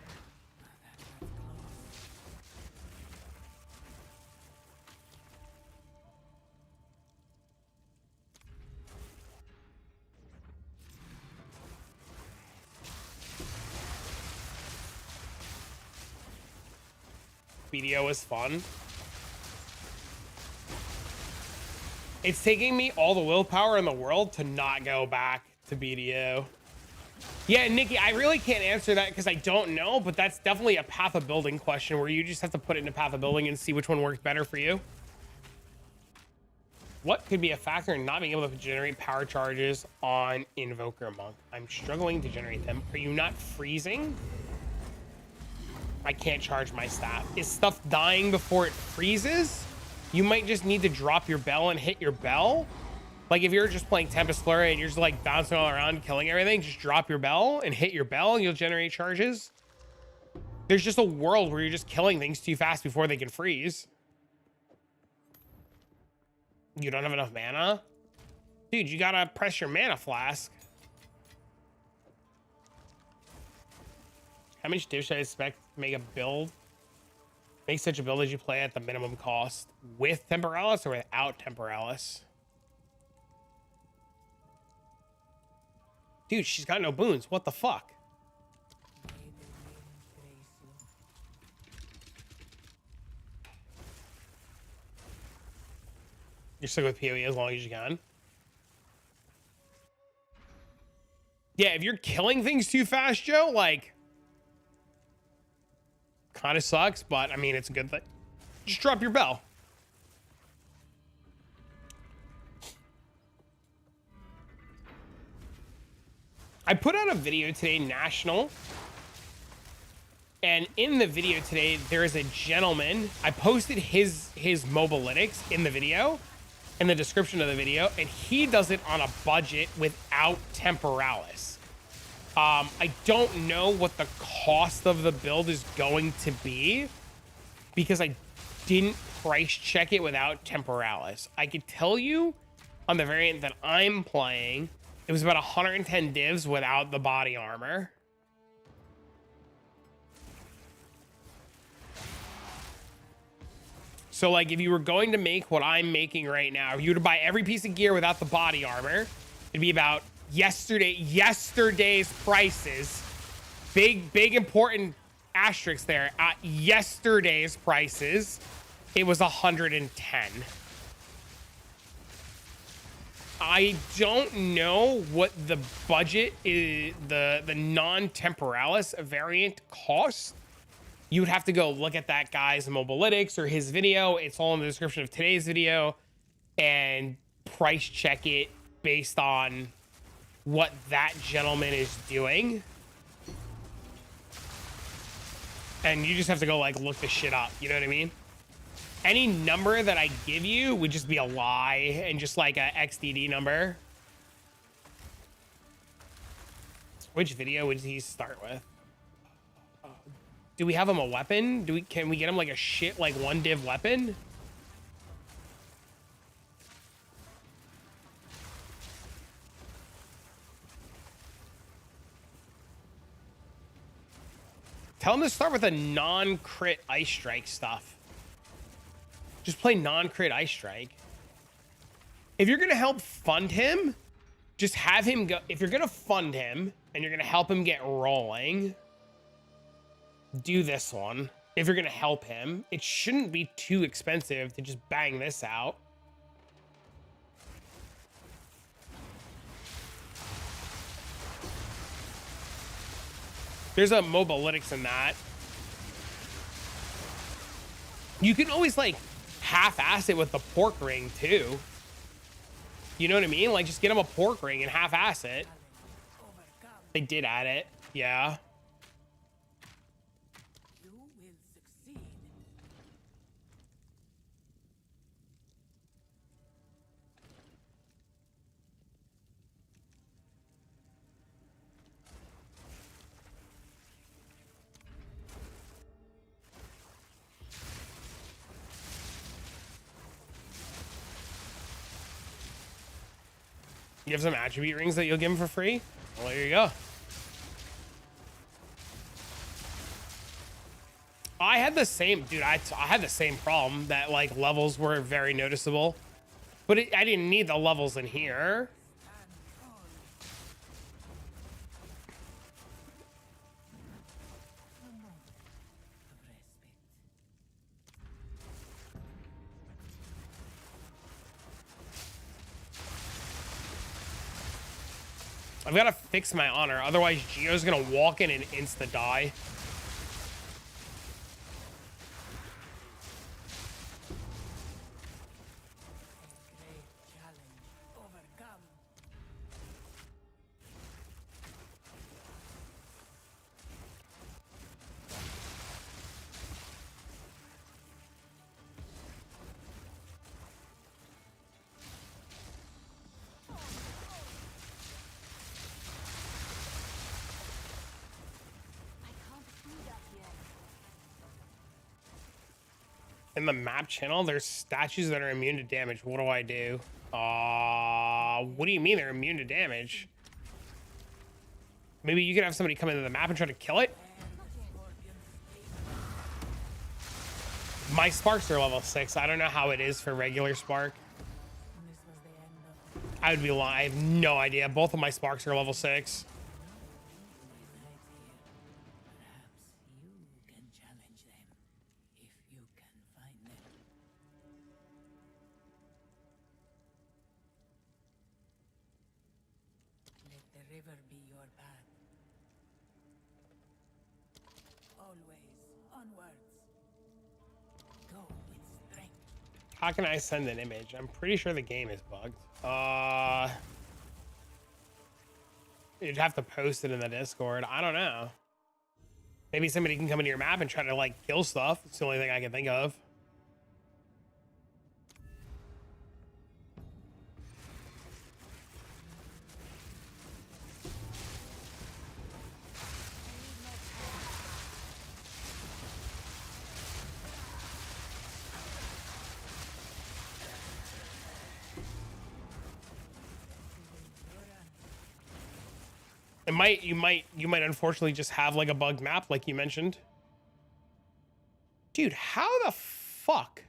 BDO is fun. It's taking me all the willpower in the world to not go back to BDO. Yeah, Nikki, I really can't answer that because I don't know, but that's definitely a path of building question where you just have to put it into path of building and see which one works better for you. What could be a factor in not being able to generate power charges on Invoker Monk? I'm struggling to generate them. Are you not freezing? I can't charge my staff. Is stuff dying before it freezes? You might just need to drop your bell and hit your bell. Like if you're just playing Tempest Flurry and you're just like bouncing all around, killing everything, just drop your bell and hit your bell and you'll generate charges. There's just a world where you're just killing things too fast before they can freeze. You don't have enough mana? Dude, you gotta press your mana flask. How much div should I expect to make a build? Make such a build as you play at the minimum cost with Temporalis or without Temporalis? Dude, she's got no boons. What the fuck? You're stuck with PoE as long as you can. Yeah, if you're killing things too fast, Joe, like, kind of sucks, but I mean, it's a good thing. Just drop your bell. I put out a video today, national, and in the video today, there is a gentleman. I posted his mobilytics in the video, in the description of the video, and he does it on a budget without Temporalis. I don't know what the cost of the build is going to be because I didn't price check it without Temporalis. I could tell you on the variant that I'm playing, it was about 110 divs without the body armor. So like if you were going to make what I'm making right now, if you were to buy every piece of gear without the body armor, it'd be about yesterday's prices. Big important asterisk there. At yesterday's prices, it was 110. I don't know what the budget is, the non-Temporalis variant cost. You would have to go look at that guy's mobilytics or his video. It's all in the description of today's video, and price check it based on what that gentleman is doing. And you just have to go like look the shit up, you know what I mean? Any number that I give you would just be a lie and just like a XDD number. Which video would he start with? Do we have him a weapon? Can we get him like a shit like 1 div weapon? Tell him to start with a non-crit ice strike stuff. Just play non-crit ice strike. If you're gonna help fund him, just have him go. If you're gonna fund him and you're gonna help him get rolling, do this one. If you're gonna help him, it shouldn't be too expensive to just bang this out. There's a mobilytics in that. You can always like half-ass it with the pork ring too. You know what I mean? Like just get him a pork ring and half-ass it. They did add it. Yeah. You will succeed. You have some attribute rings that you'll give him for free? Well, there you go. I had the same, dude, I had the same problem that like levels were very noticeable, but I didn't need the levels in here. I've got to fix my honor, otherwise Gio's gonna walk in and insta die. Great challenge overcome. I can't feed up yet. In the map channel, there's statues that are immune to damage. What do I do? What do you mean they're immune to damage? Maybe you could have somebody come into the map and try to kill it? My sparks are level 6. I don't know how it is for regular spark. And this was the end of I would be lying. I have no idea. Both of my sparks are level 6. my night here. Perhaps you can challenge them if you can find them. Let the river be your path. Always onwards. Go with strength. How can I send an image? I'm pretty sure the game is bugged. You'd have to post it in the Discord. I don't know. Maybe somebody can come into your map and try to like kill stuff. It's the only thing I can think of. You might unfortunately just have like a bugged map like you mentioned. Dude, how the fuck?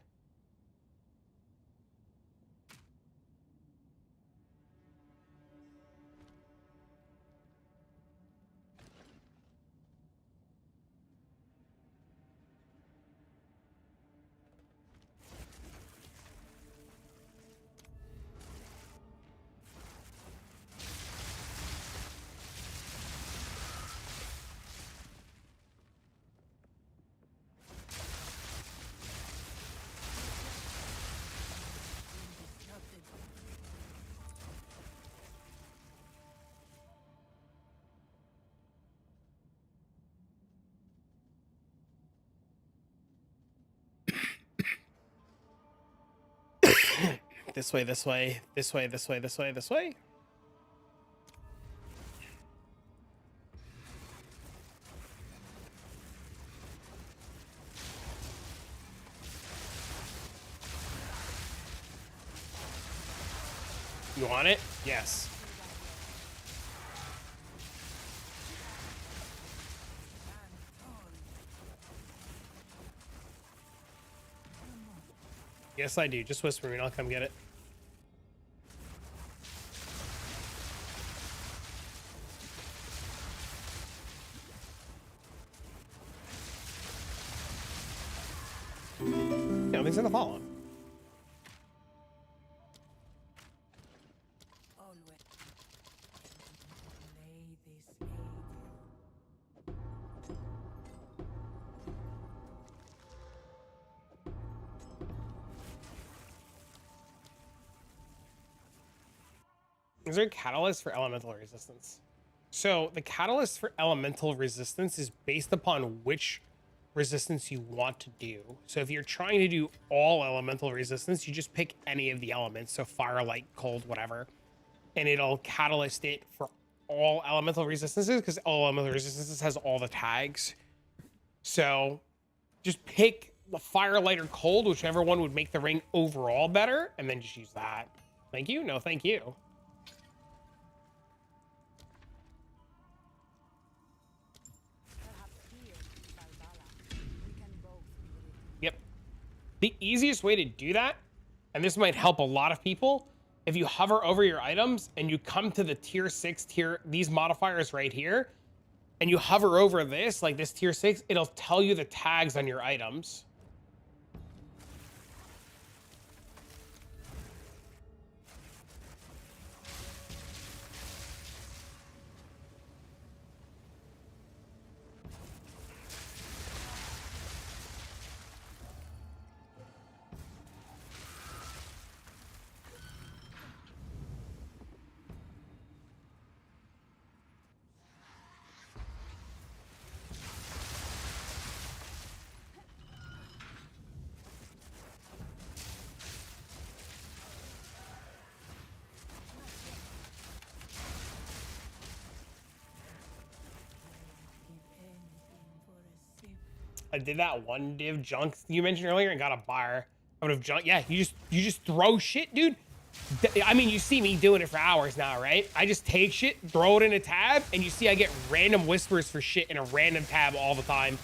This way, this way, this way, this way, this way, this way. You want it? Yes. Yes, I do. Just whisper me and I'll come get it. Yeah, things in the follow. Always. May this aid you. Is there a catalyst for elemental resistance? So the catalyst for elemental resistance is based upon which resistance you want to do. So if you're trying to do all elemental resistance, you just pick any of the elements. So fire, light, cold, whatever. And it'll catalyst it for all elemental resistances because all elemental resistances has all the tags. So just pick the fire, light, or cold, whichever one would make the ring overall better, and then just use that. Thank you. No, thank you. Yep. The easiest way to do that, and this might help a lot of people, if you hover over your items and you come to the tier 6 tier, these modifiers right here, and you hover over this, like this tier 6, it'll tell you the tags on your items. I did that one div junk you mentioned earlier and got a buyer. I would have junk. Yeah, you just throw shit, dude. I mean, you see me doing it for hours now, right? I just take shit, throw it in a tab, and you see I get random whispers for shit in a random tab all the time.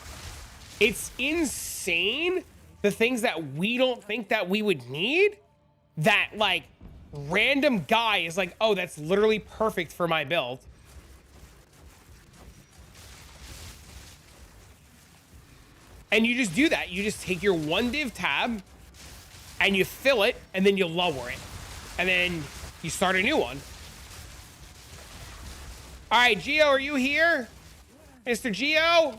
It's insane the things that we don't think that we would need, that like random guy is like, oh, that's literally perfect for my build. And you just do that. You just take your one div tab and you fill it and then you lower it. And then you start a new one. All right, Geo, are you here? Mr. Geo?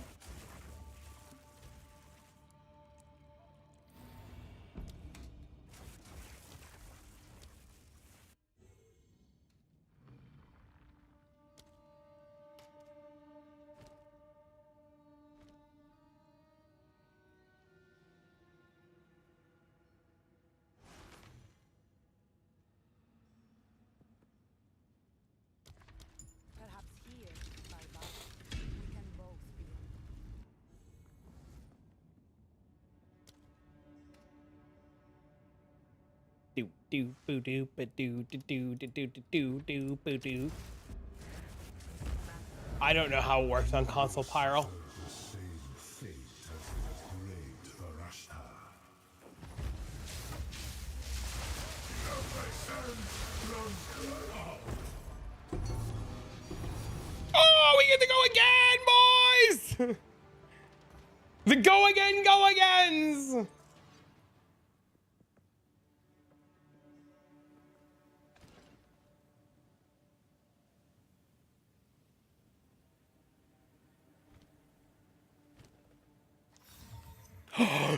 Perhaps here, by Bala, we can both be. Do do boo do ba do do do do do do do boo do. I don't know how it works on console Pyro. Oh, we get to go again, boys! The go agains!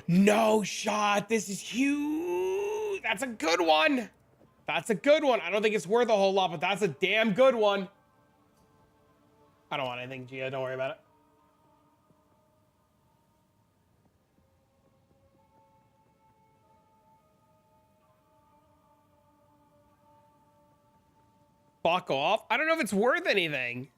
No shot. This is huge. That's a good one. That's a good one. I don't think it's worth a whole lot, but that's a damn good one. I don't want anything, Gio. Don't worry about it. Fuck off. I don't know if it's worth anything.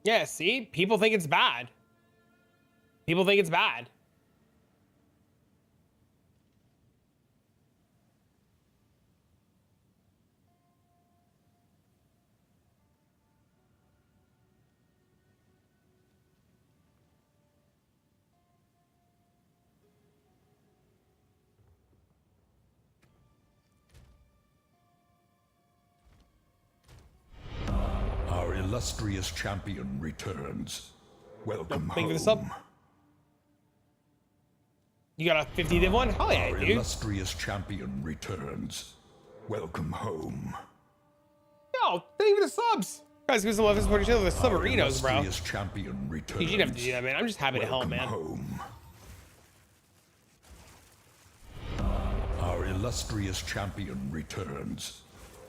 Yeah, see? People think it's bad. People think it's bad. Our illustrious champion returns. Welcome Thank you for the home. sub. You got a 50 div one? Hell yeah, Our dude. illustrious champion returns. Welcome home. Yo, thank you for the subs. Guys, give us a love and support each other with Our submarinos, bro. illustrious champion returns. You didn't have to do that, man. I'm just happy to help, Welcome man. home. Our illustrious champion returns.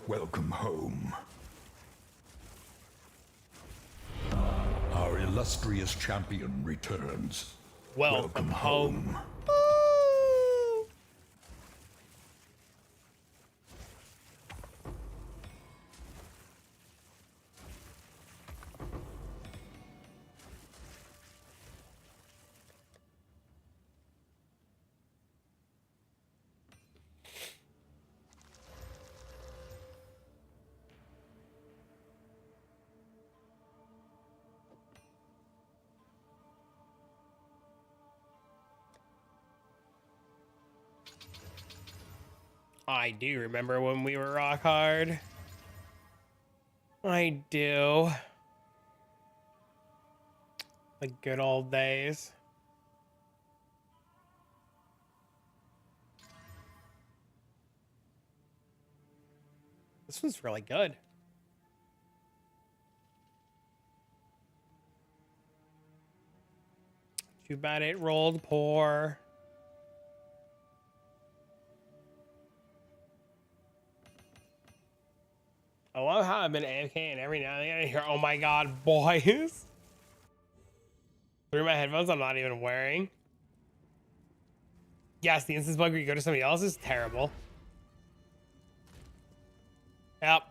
Welcome home. Our illustrious champion returns. Welcome home. I do remember when we were rock hard. I do. The good old days. This one's really good. Too bad it rolled poor. I love how I've been AFK and every now and then I hear, oh my god, boys. Through my headphones I'm not even wearing. Yes, the instance bug where you go to somebody else is terrible. Yep.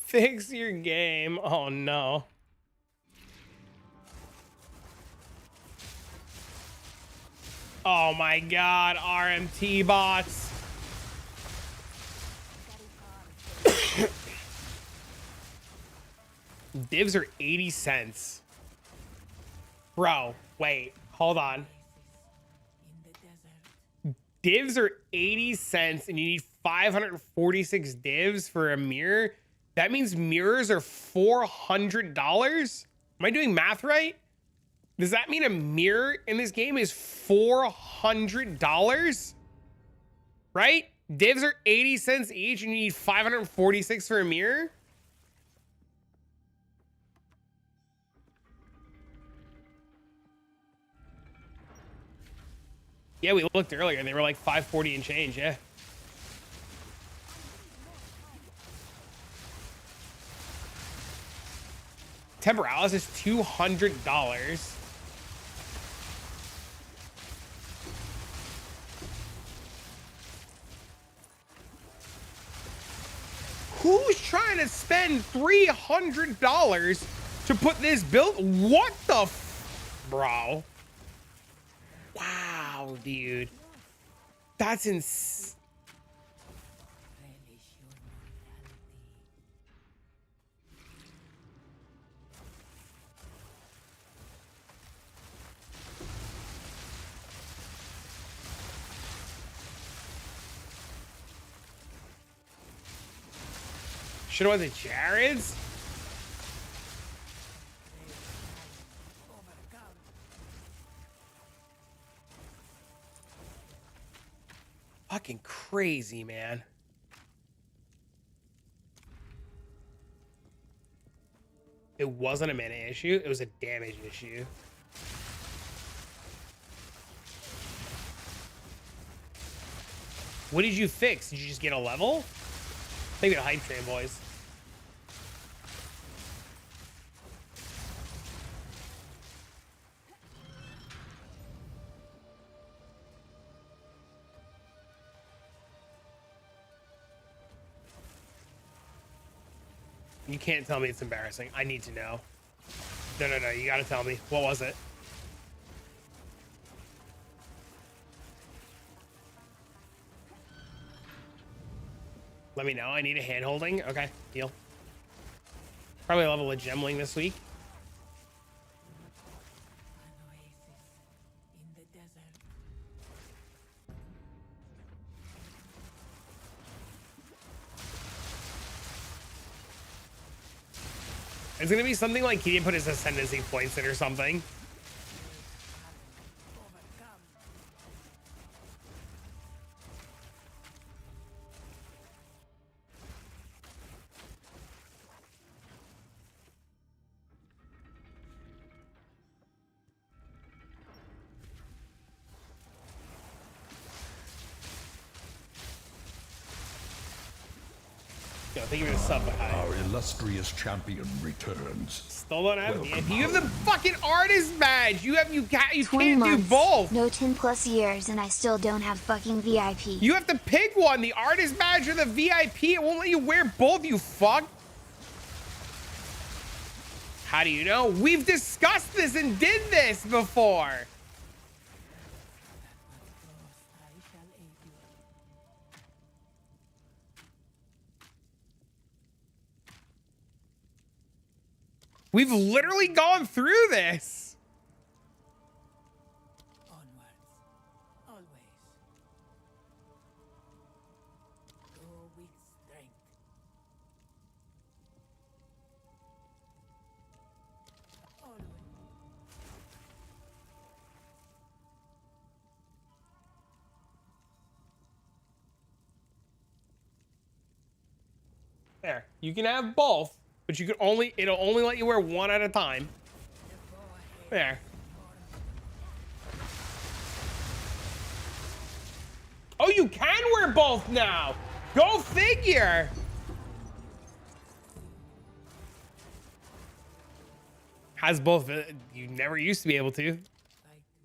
Fix your game. Oh no. Oh my god, RMT bots. Divs are 80 cents. Bro, wait, hold on. In the desert. Divs are 80 cents and you need 546 divs for a mirror. That means mirrors are $400? Am I doing math right? Does that mean a mirror in this game is $400? Right? Divs are 80 cents each and you need 546 for a mirror? Yeah, we looked earlier and they were like 540 and change, yeah. Temporalis is $200. Who's trying to spend $300 to put this build? What the bro? Wow, dude. That's insane. Relish your mortality. Should have went to Jared's. fucking crazy, man. It wasn't a mana issue. It was a damage issue. What did you fix? Did you just get a level? Maybe a hype train, boys. You can't tell me it's embarrassing. I need to know. No, no, no. You gotta tell me. What was it? Let me know. I need a hand holding. Okay, deal. Probably level a gemling this week. An oasis in the desert. It's gonna be something like he didn't put his ascendancy points in or something. Overcome. Yo, thank you for the sub. Our illustrious champion returns. Still don't have Welcome VIP. You have the fucking artist badge. You can't 20 do months, both. no 10+ years, and I still don't have fucking VIP. You have to pick one, the artist badge or the VIP. It won't let you wear both, you fuck. How do you know? We've discussed this and did this before. I shall aid you. We've literally gone through this. Onwards. Always. Go with strength. Always. There, you can have both, but you can it'll only let you wear one at a time. There. Oh, you can wear both now. Go figure. Has both. You never used to be able to. Fight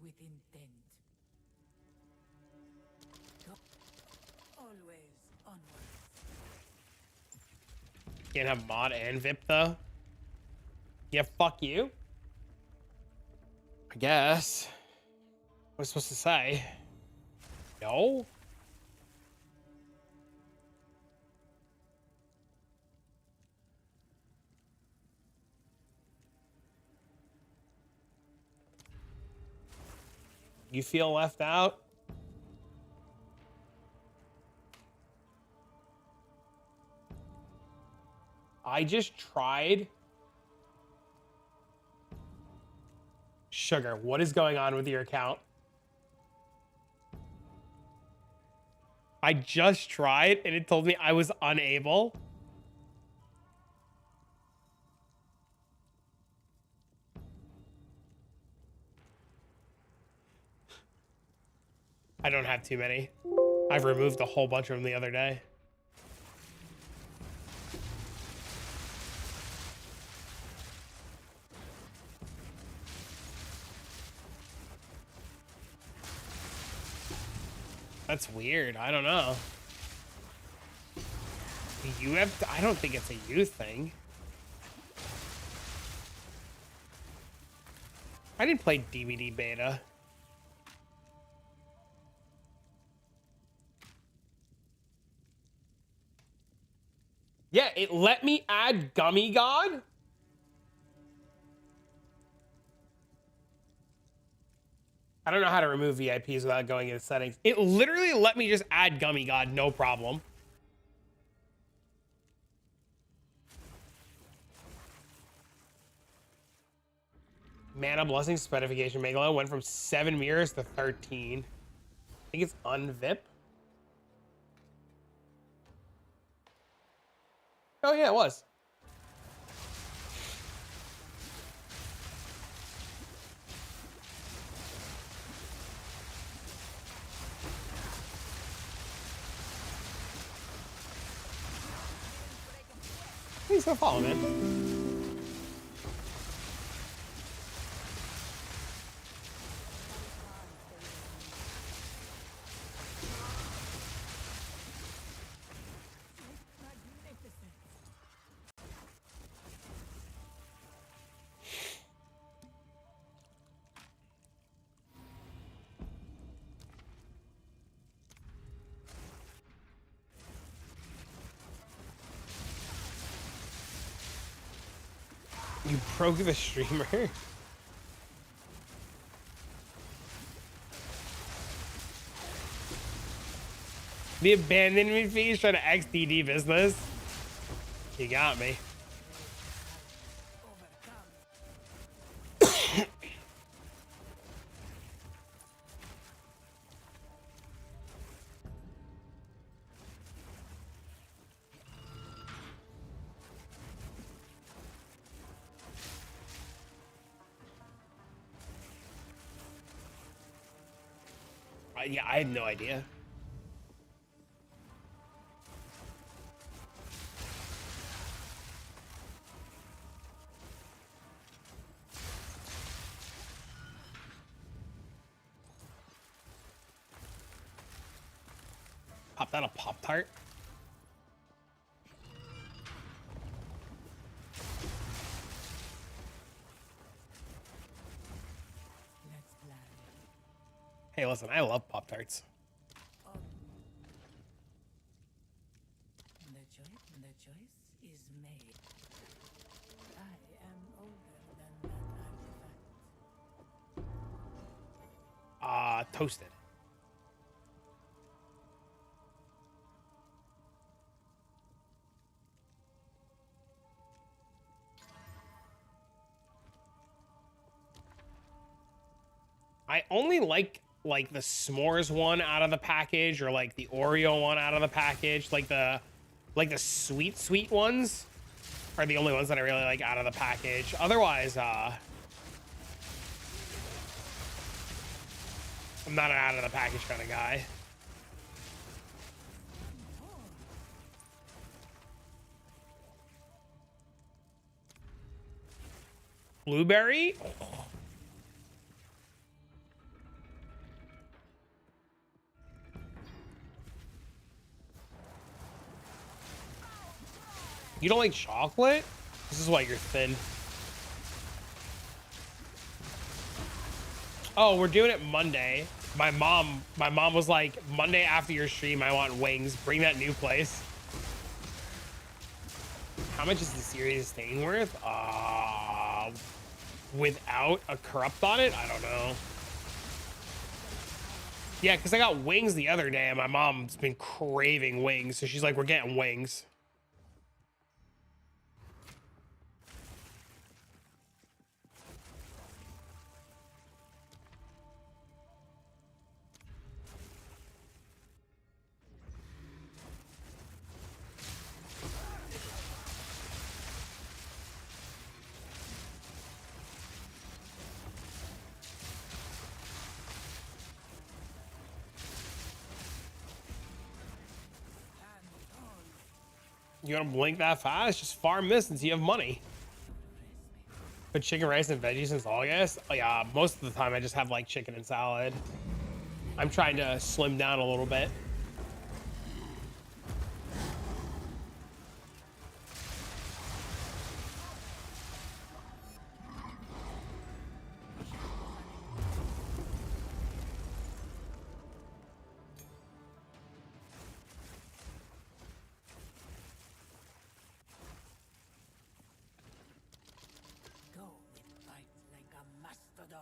with intent. Go. Always onwards. Can't have mod and VIP though. Yeah, fuck you. I guess. What am I supposed to say? No. You feel left out? I just tried. Sugar, what is going on with your account? I just tried and it told me I was unable. I don't have too many. I've removed a whole bunch of them the other day. That's weird. I don't know. You have to, I don't think it's a you thing. I didn't play DVD beta. Yeah, it let me add Gummy God. I don't know how to remove VIPs without going into settings. It literally let me just add Gummy God, no problem. Mana Blessing Specification Megalo went from 7 mirrors to 13. I think it's unvip. Oh yeah, it was. He's gonna follow, man. You broke the streamer. The abandonment fee is trying to XDD business. You got me. Yeah, I had no idea. Pop that a Pop-Tart. Let's plan. Hey, listen, I love Pop-Tarts. The choice is made. I am older than that artifact. Toasted. I only like the s'mores one out of the package, or like the Oreo one out of the package. Like the sweet ones are the only ones that I really like out of the package. Otherwise, I'm not an out of the package kind of guy. Blueberry? You don't like chocolate? This is why you're thin. Oh, we're doing it Monday. My mom was like, Monday after your stream, I want wings. Bring that new place. How much is the series staying worth? Without a corrupt on it? I don't know. Yeah, because I got wings the other day, and my mom's been craving wings. So she's like, we're getting wings. You gonna blink that fast? Just farm this until you have money. Put chicken, rice, and veggies since August? Oh yeah, most of the time I just have like chicken and salad. I'm trying to slim down a little bit. Go with fight like a mastodon.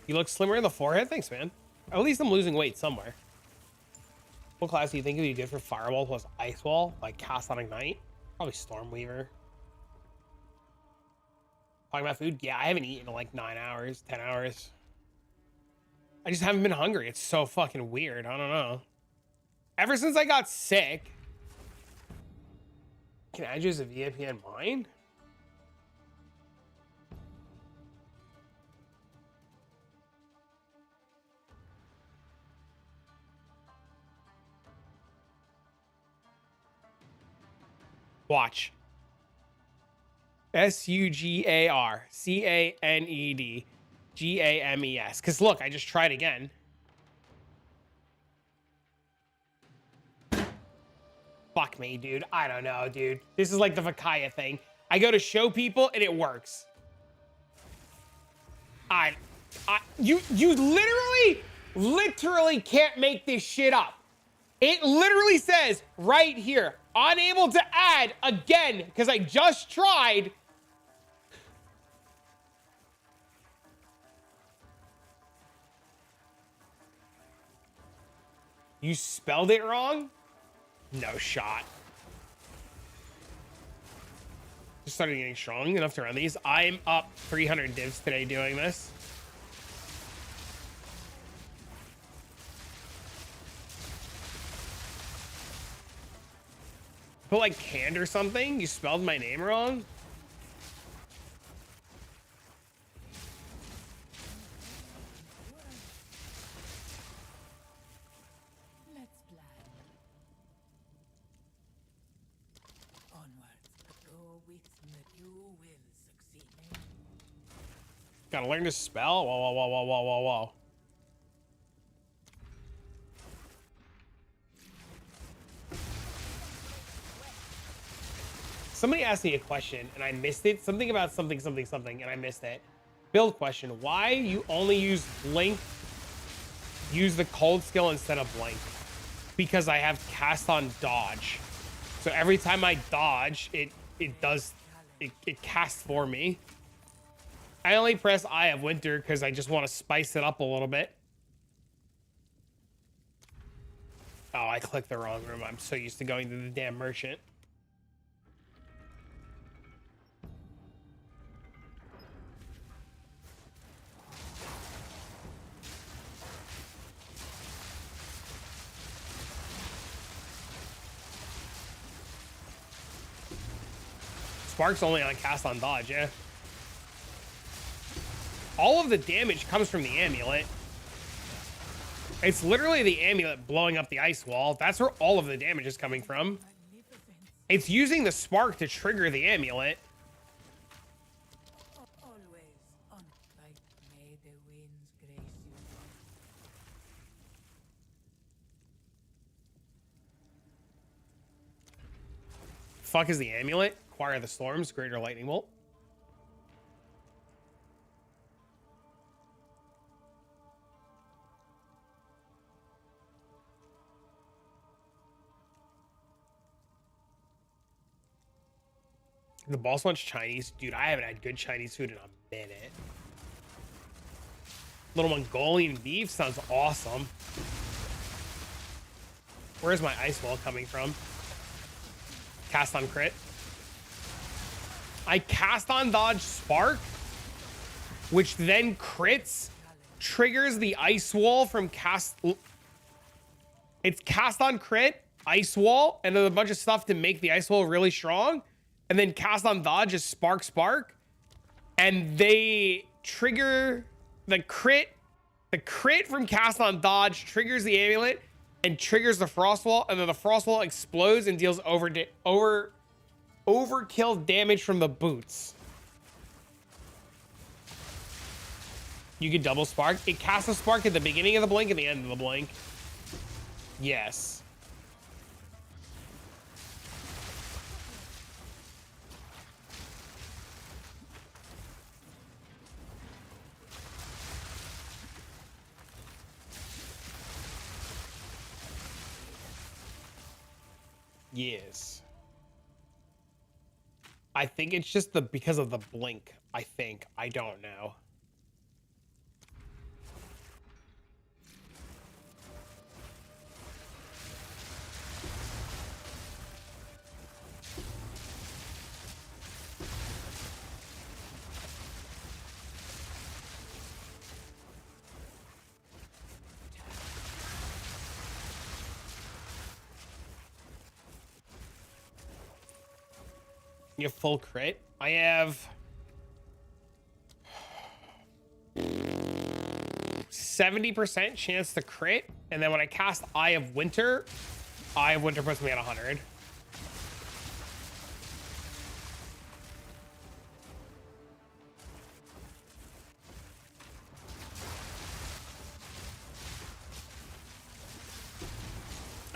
You look slimmer in the forehead? Thanks, man. At least I'm losing weight somewhere. What class do you think would be good for Fireball plus Ice Wall? Like Cast on Ignite? Probably Stormweaver. Talking about food? Yeah, I haven't eaten in like 9 hours, 10 hours. I just haven't been hungry. It's so fucking weird. I don't know. Ever since I got sick. Can I use a VIP on mine? Watch. SUGARCANED GAMES. Because look, I just tried again. Fuck me, dude. I don't know, dude. This is like the Vakaya thing. I go to show people and it works. You literally can't make this shit up. It literally says right here, unable to add again, because I just tried. You spelled it wrong? No shot. Just started getting strong enough to run these. I'm up 300 divs today doing this. Put like canned or something? You spelled my name wrong? Let's plan. Onwards. Go with me. You will succeed. Gotta learn to spell? Whoa, whoa, whoa, whoa, whoa, whoa, whoa. Somebody asked me a question and I missed it. Something about something, and I missed it. Build question. Why you only use blink, use the cold skill instead of blink? Because I have cast on dodge. So every time I dodge, it casts for me. I only press Eye of Winter because I just want to spice it up a little bit. Oh, I clicked the wrong room. I'm so used to going to the damn merchant. Spark's only on cast on dodge, yeah. All of the damage comes from the amulet. It's literally the amulet blowing up the ice wall. That's where all of the damage is coming from. It's using the spark to trigger the amulet. Always on fight. May the winds grace you. Fuck is the amulet? Acquire the storms, greater lightning bolt. The boss wants Chinese. Dude, I haven't had good Chinese food in a minute. Little Mongolian beef sounds awesome. Where's my ice wall coming from? Cast on crit. I cast on dodge spark, which then crits, triggers the ice wall from cast. It's cast on crit, ice wall, and then a bunch of stuff to make the ice wall really strong. And then cast on dodge is spark. And they trigger the crit. The crit from cast on dodge triggers the amulet and triggers the frost wall. And then the frost wall explodes and deals overkill damage from the boots. You can double spark. It casts a spark at the beginning of the blink and the end of the blink. Yes. Yes. I think it's just because of the blink. I don't know. You have full crit. I have 70% chance to crit, and then when I cast Eye of Winter puts me at 100.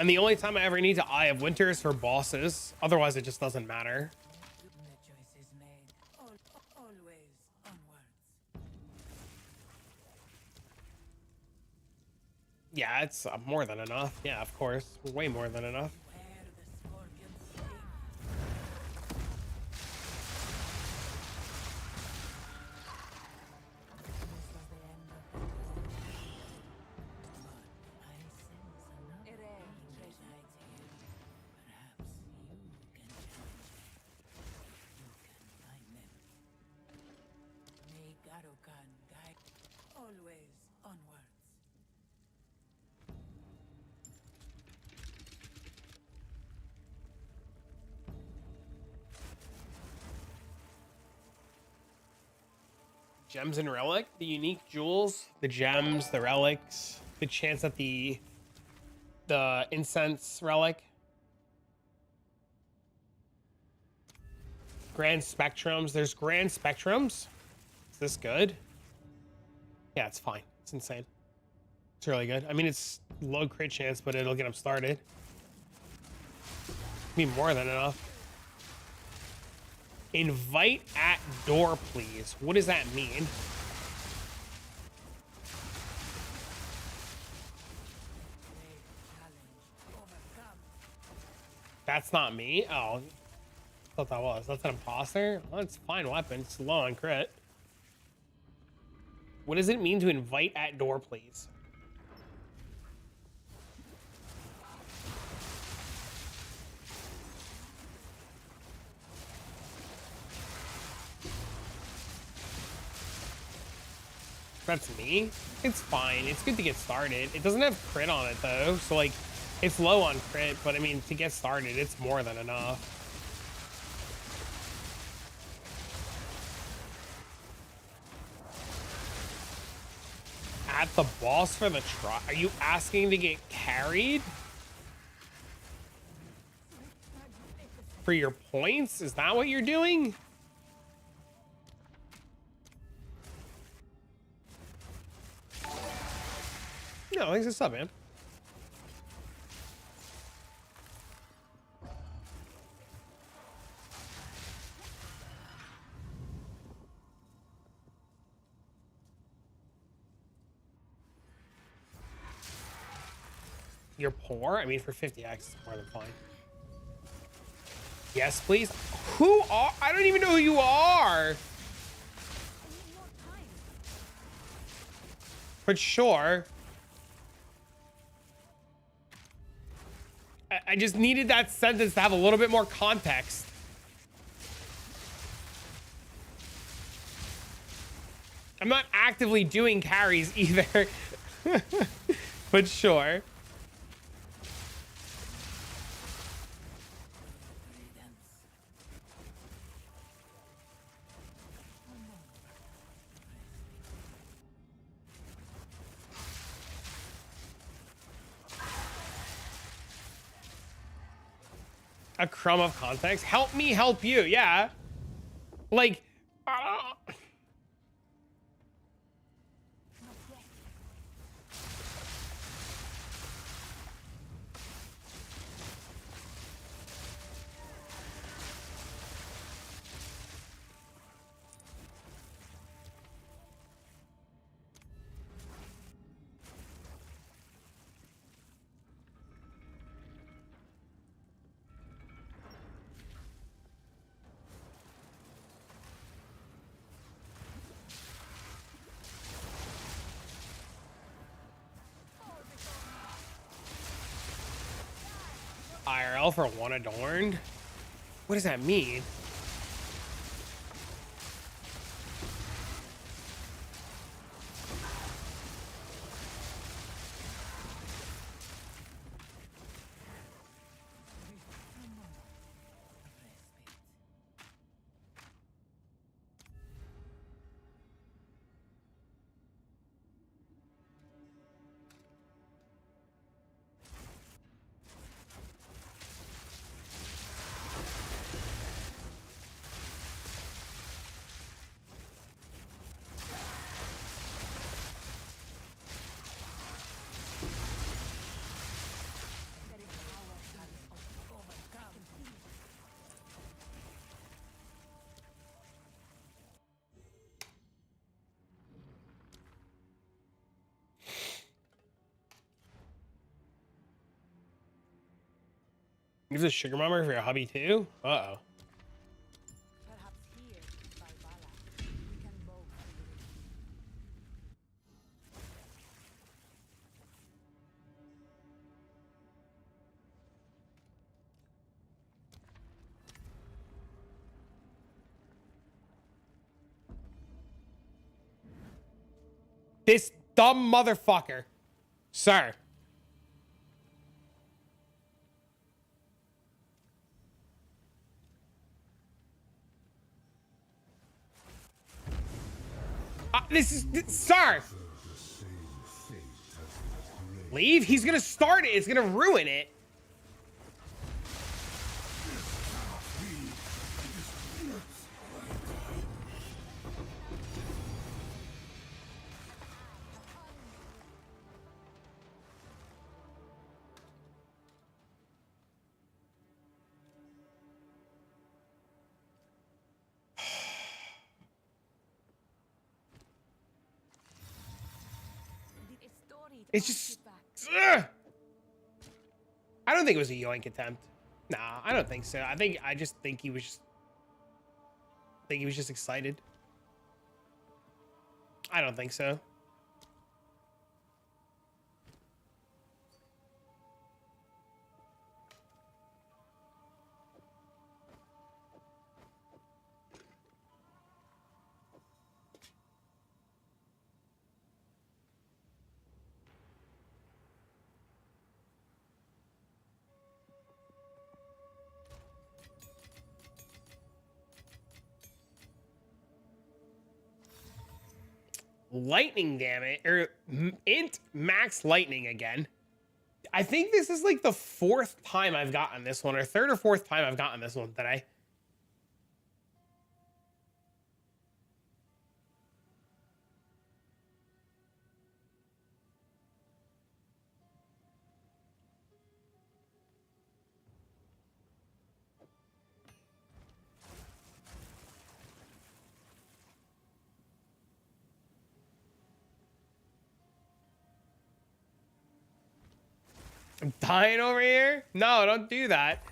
And the only time I ever need to Eye of Winter is for bosses. Otherwise, it just doesn't matter. The choice is made. Always onwards. Yeah, it's more than enough. Yeah, of course. Way more than enough. Where the scorpions sting. This was the end of the road. But I sense another thing resides here. Perhaps you can challenge me. You can find them. May Garukan guide. Always onwards. Gems and relic, the unique jewels, the gems, the relics, the chance at the incense relic, grand spectrums. There's grand spectrums. Is this good? Yeah, it's fine. It's insane. It's really good. I mean, it's low crit chance, but it'll get them started. Be more than enough. Invite at door, please. What does that mean? That's not me. Oh, I thought that was. That's an imposter. Well, it's a fine weapon. It's low on crit. What does it mean to invite at door, please? That's me. It's fine. It's good to get started. It doesn't have crit on it though, so like it's low on crit, but I mean to get started it's more than enough. At the boss for the try. Are you asking to get carried for your points? Is that what you're doing? No, thanks for sub, man. You're poor? I mean, for 50x, it's more than fine. Yes, please. Who are? I don't even know who you are. But sure. I just needed that sentence to have a little bit more context. I'm not actively doing carries either. But sure. A crumb of context. Help me help you. Yeah. Like, IRL for one adorned? What does that mean? Gives a sugar mummer for your hubby too? Uh-oh. Perhaps here, Valhalla, we can both feel it. This dumb motherfucker. Sir. Sir. Leave? He's gonna start it. It's gonna ruin it. It's just... Ugh. I don't think it was a yoink attempt. Nah, I don't think so. I just think he was just... I think he was just excited. I don't think so. Lightning damage, or int max lightning again. I think this is like the 4th time I've gotten this one, or 3rd or 4th time I've gotten this one today. I'm dying over here? No, don't do that.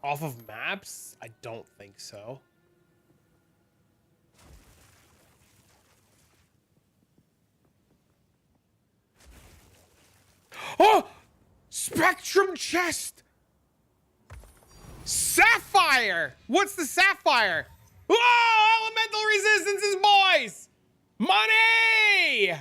Off of maps? I don't think so. Oh! Spectrum chest! Sapphire! What's the sapphire? Whoa! Elemental resistances, boys! Money!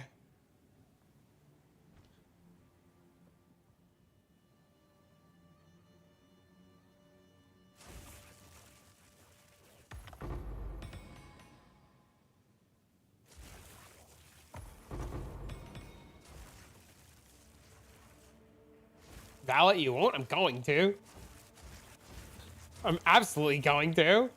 Valet, you won't? I'm going to. I'm absolutely going to.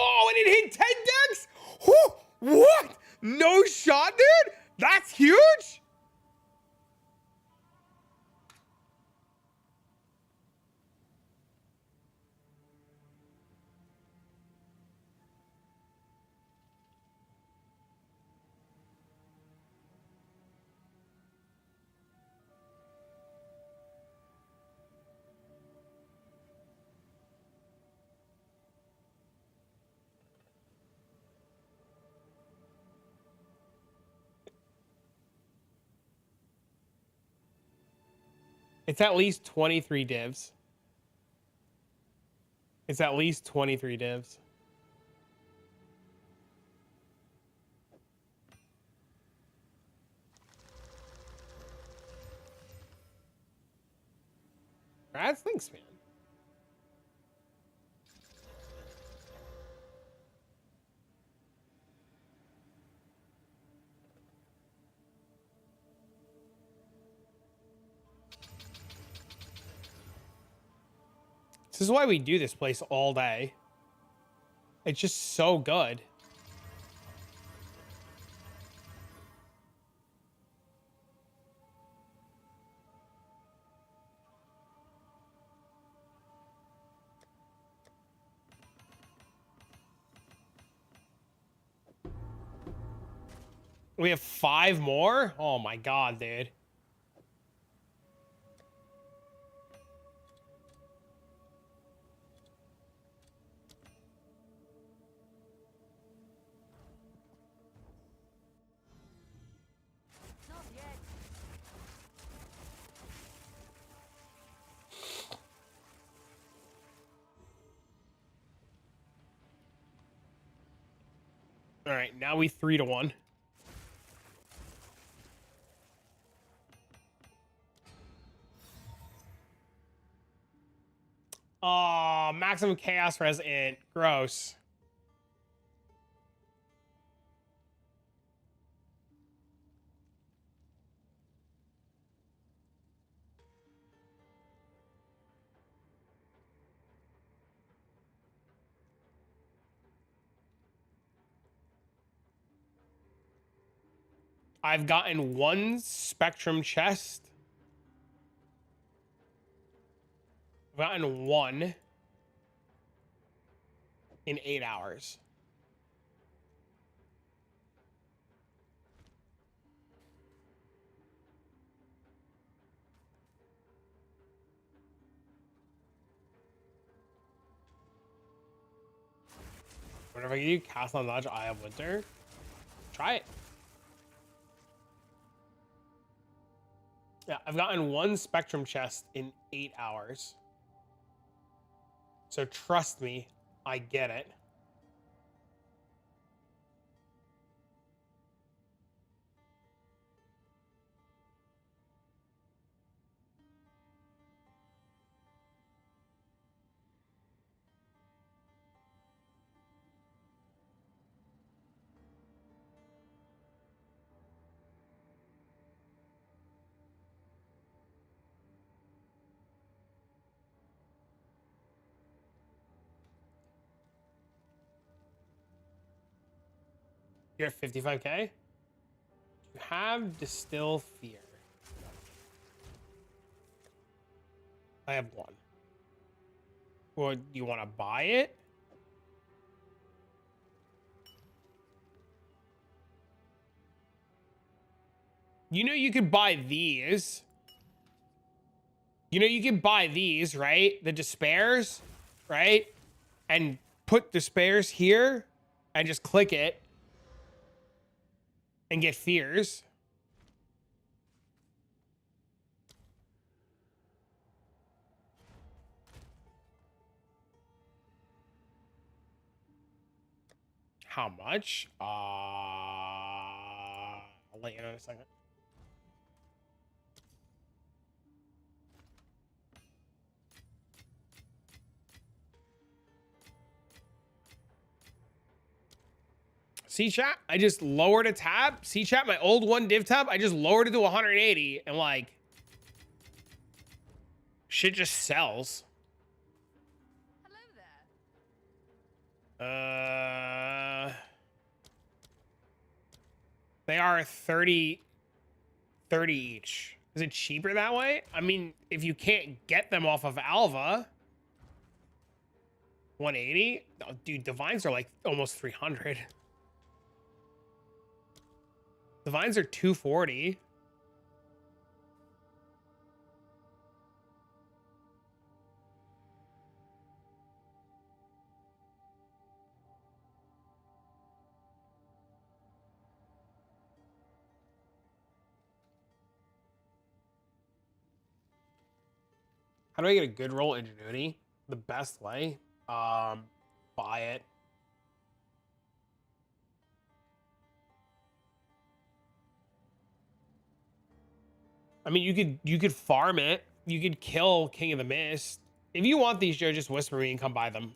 Oh, and it hit 10 decks? What? No shot, dude? That's huge? It's at least 23 divs. It's at least 23 divs. Brad, thanks, man. This is why we do this place all day. It's just so good. We have 5 more? Oh my god, dude. Not yet. All right, now we 3-1. Oh, maximum chaos resident. Gross. I've gotten 1 spectrum chest. I've gotten 1 in 8 hours. Whenever you cast on Lodge Eye of Winter, try it. Yeah, I've gotten 1 spectrum chest in 8 hours. So trust me, I get it. You're at 55k? You have Distill Fear. I have 1. Well, you want to buy it? You know you could buy these. You know you can buy these, right? The Despairs, right? And put Despairs here and just click it and get Fears. How much? I'll let you know in a second. See chat, I just lowered a tab. See chat, my old 1 div tab, I just lowered it to 180 and like shit just sells. Hello there. They are 30 each. Is it cheaper that way? I mean, if you can't get them off of Alva, 180? Oh, dude, Divines are like almost 300. Divines are 240. How do I get a good roll ingenuity? The best way? Buy it. I mean, you could farm it. You could kill King of the Mist. If you want these, Joe, just whisper me and come buy them.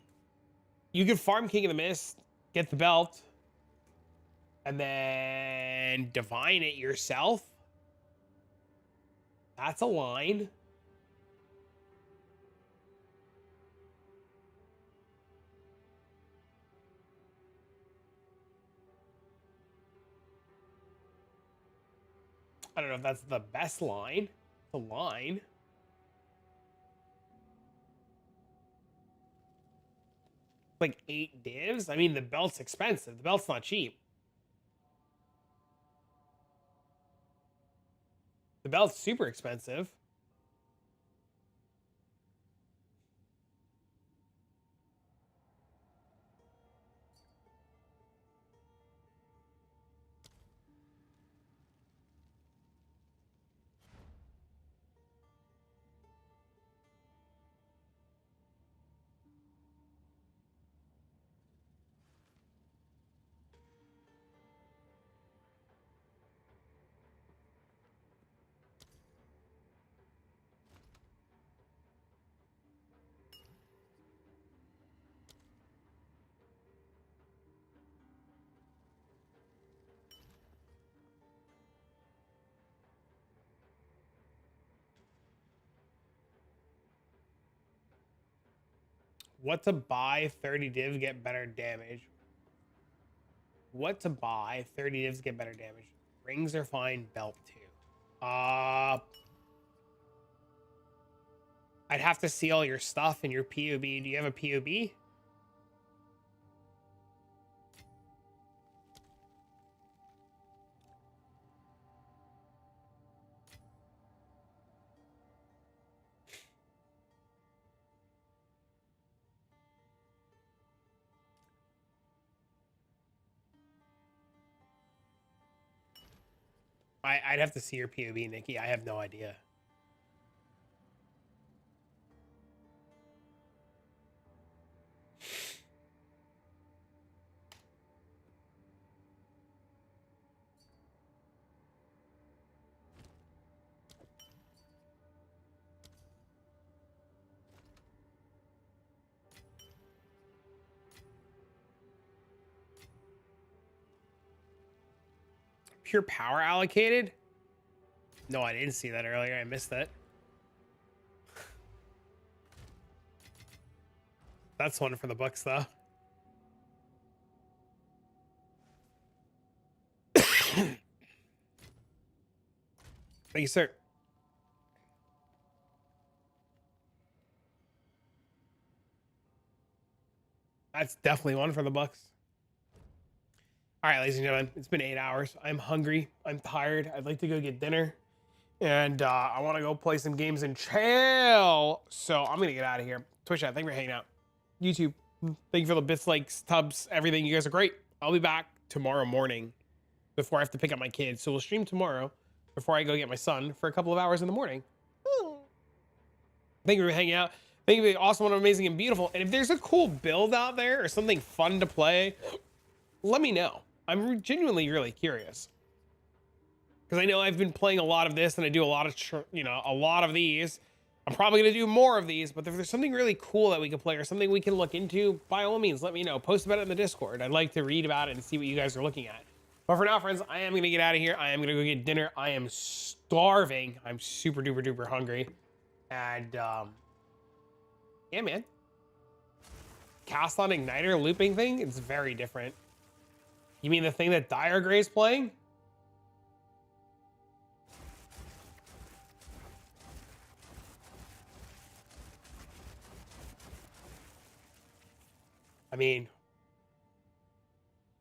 You could farm King of the Mist, get the belt, and then divine it yourself. That's a line. I don't know if that's the best line. It's a line. Like 8 divs. I mean, the belt's expensive. The belt's not cheap. The belt's super expensive. What to buy 30 divs get better damage? What to buy 30 divs get better damage? Rings are fine, belt too. I'd have to see all your stuff in your POB. Do you have a POB? I'd have to see your POB, Nikki. I have no idea. Pure power allocated? No, I didn't see that earlier. I missed that. That's one for the books, though. Thank you, sir. That's definitely one for the Bucks. All right, ladies and gentlemen, it's been 8 hours. I'm hungry. I'm tired. I'd like to go get dinner. And I want to go play some games and chill. So I'm going to get out of here. Twitch chat, thank you for hanging out. YouTube, thank you for the bits, likes, tubs, everything. You guys are great. I'll be back tomorrow morning before I have to pick up my kids. So we'll stream tomorrow before I go get my son for a couple of hours in the morning. Thank you for hanging out. Thank you for being awesome and amazing and beautiful. And if there's a cool build out there or something fun to play, let me know. I'm genuinely really curious. Because I know I've been playing a lot of this and I do a lot of, a lot of these. I'm probably going to do more of these, but if there's something really cool that we can play or something we can look into, by all means, let me know. Post about it in the Discord. I'd like to read about it and see what you guys are looking at. But for now, friends, I am going to get out of here. I am going to go get dinner. I am starving. I'm super duper duper hungry. And, yeah, man. Cast on Igniter looping thing? It's very different. You mean the thing that Dire Gray's playing? I mean,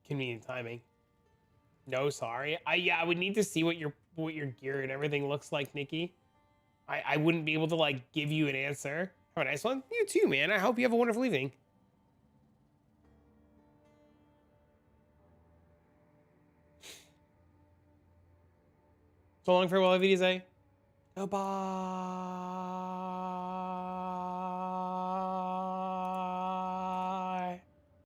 convenient timing. No, sorry. Yeah, I would need to see what your gear and everything looks like, Nikki. I wouldn't be able to like give you an answer. Have a nice one. You too, man. I hope you have a wonderful evening. So long, farewell, Avide. Goodbye.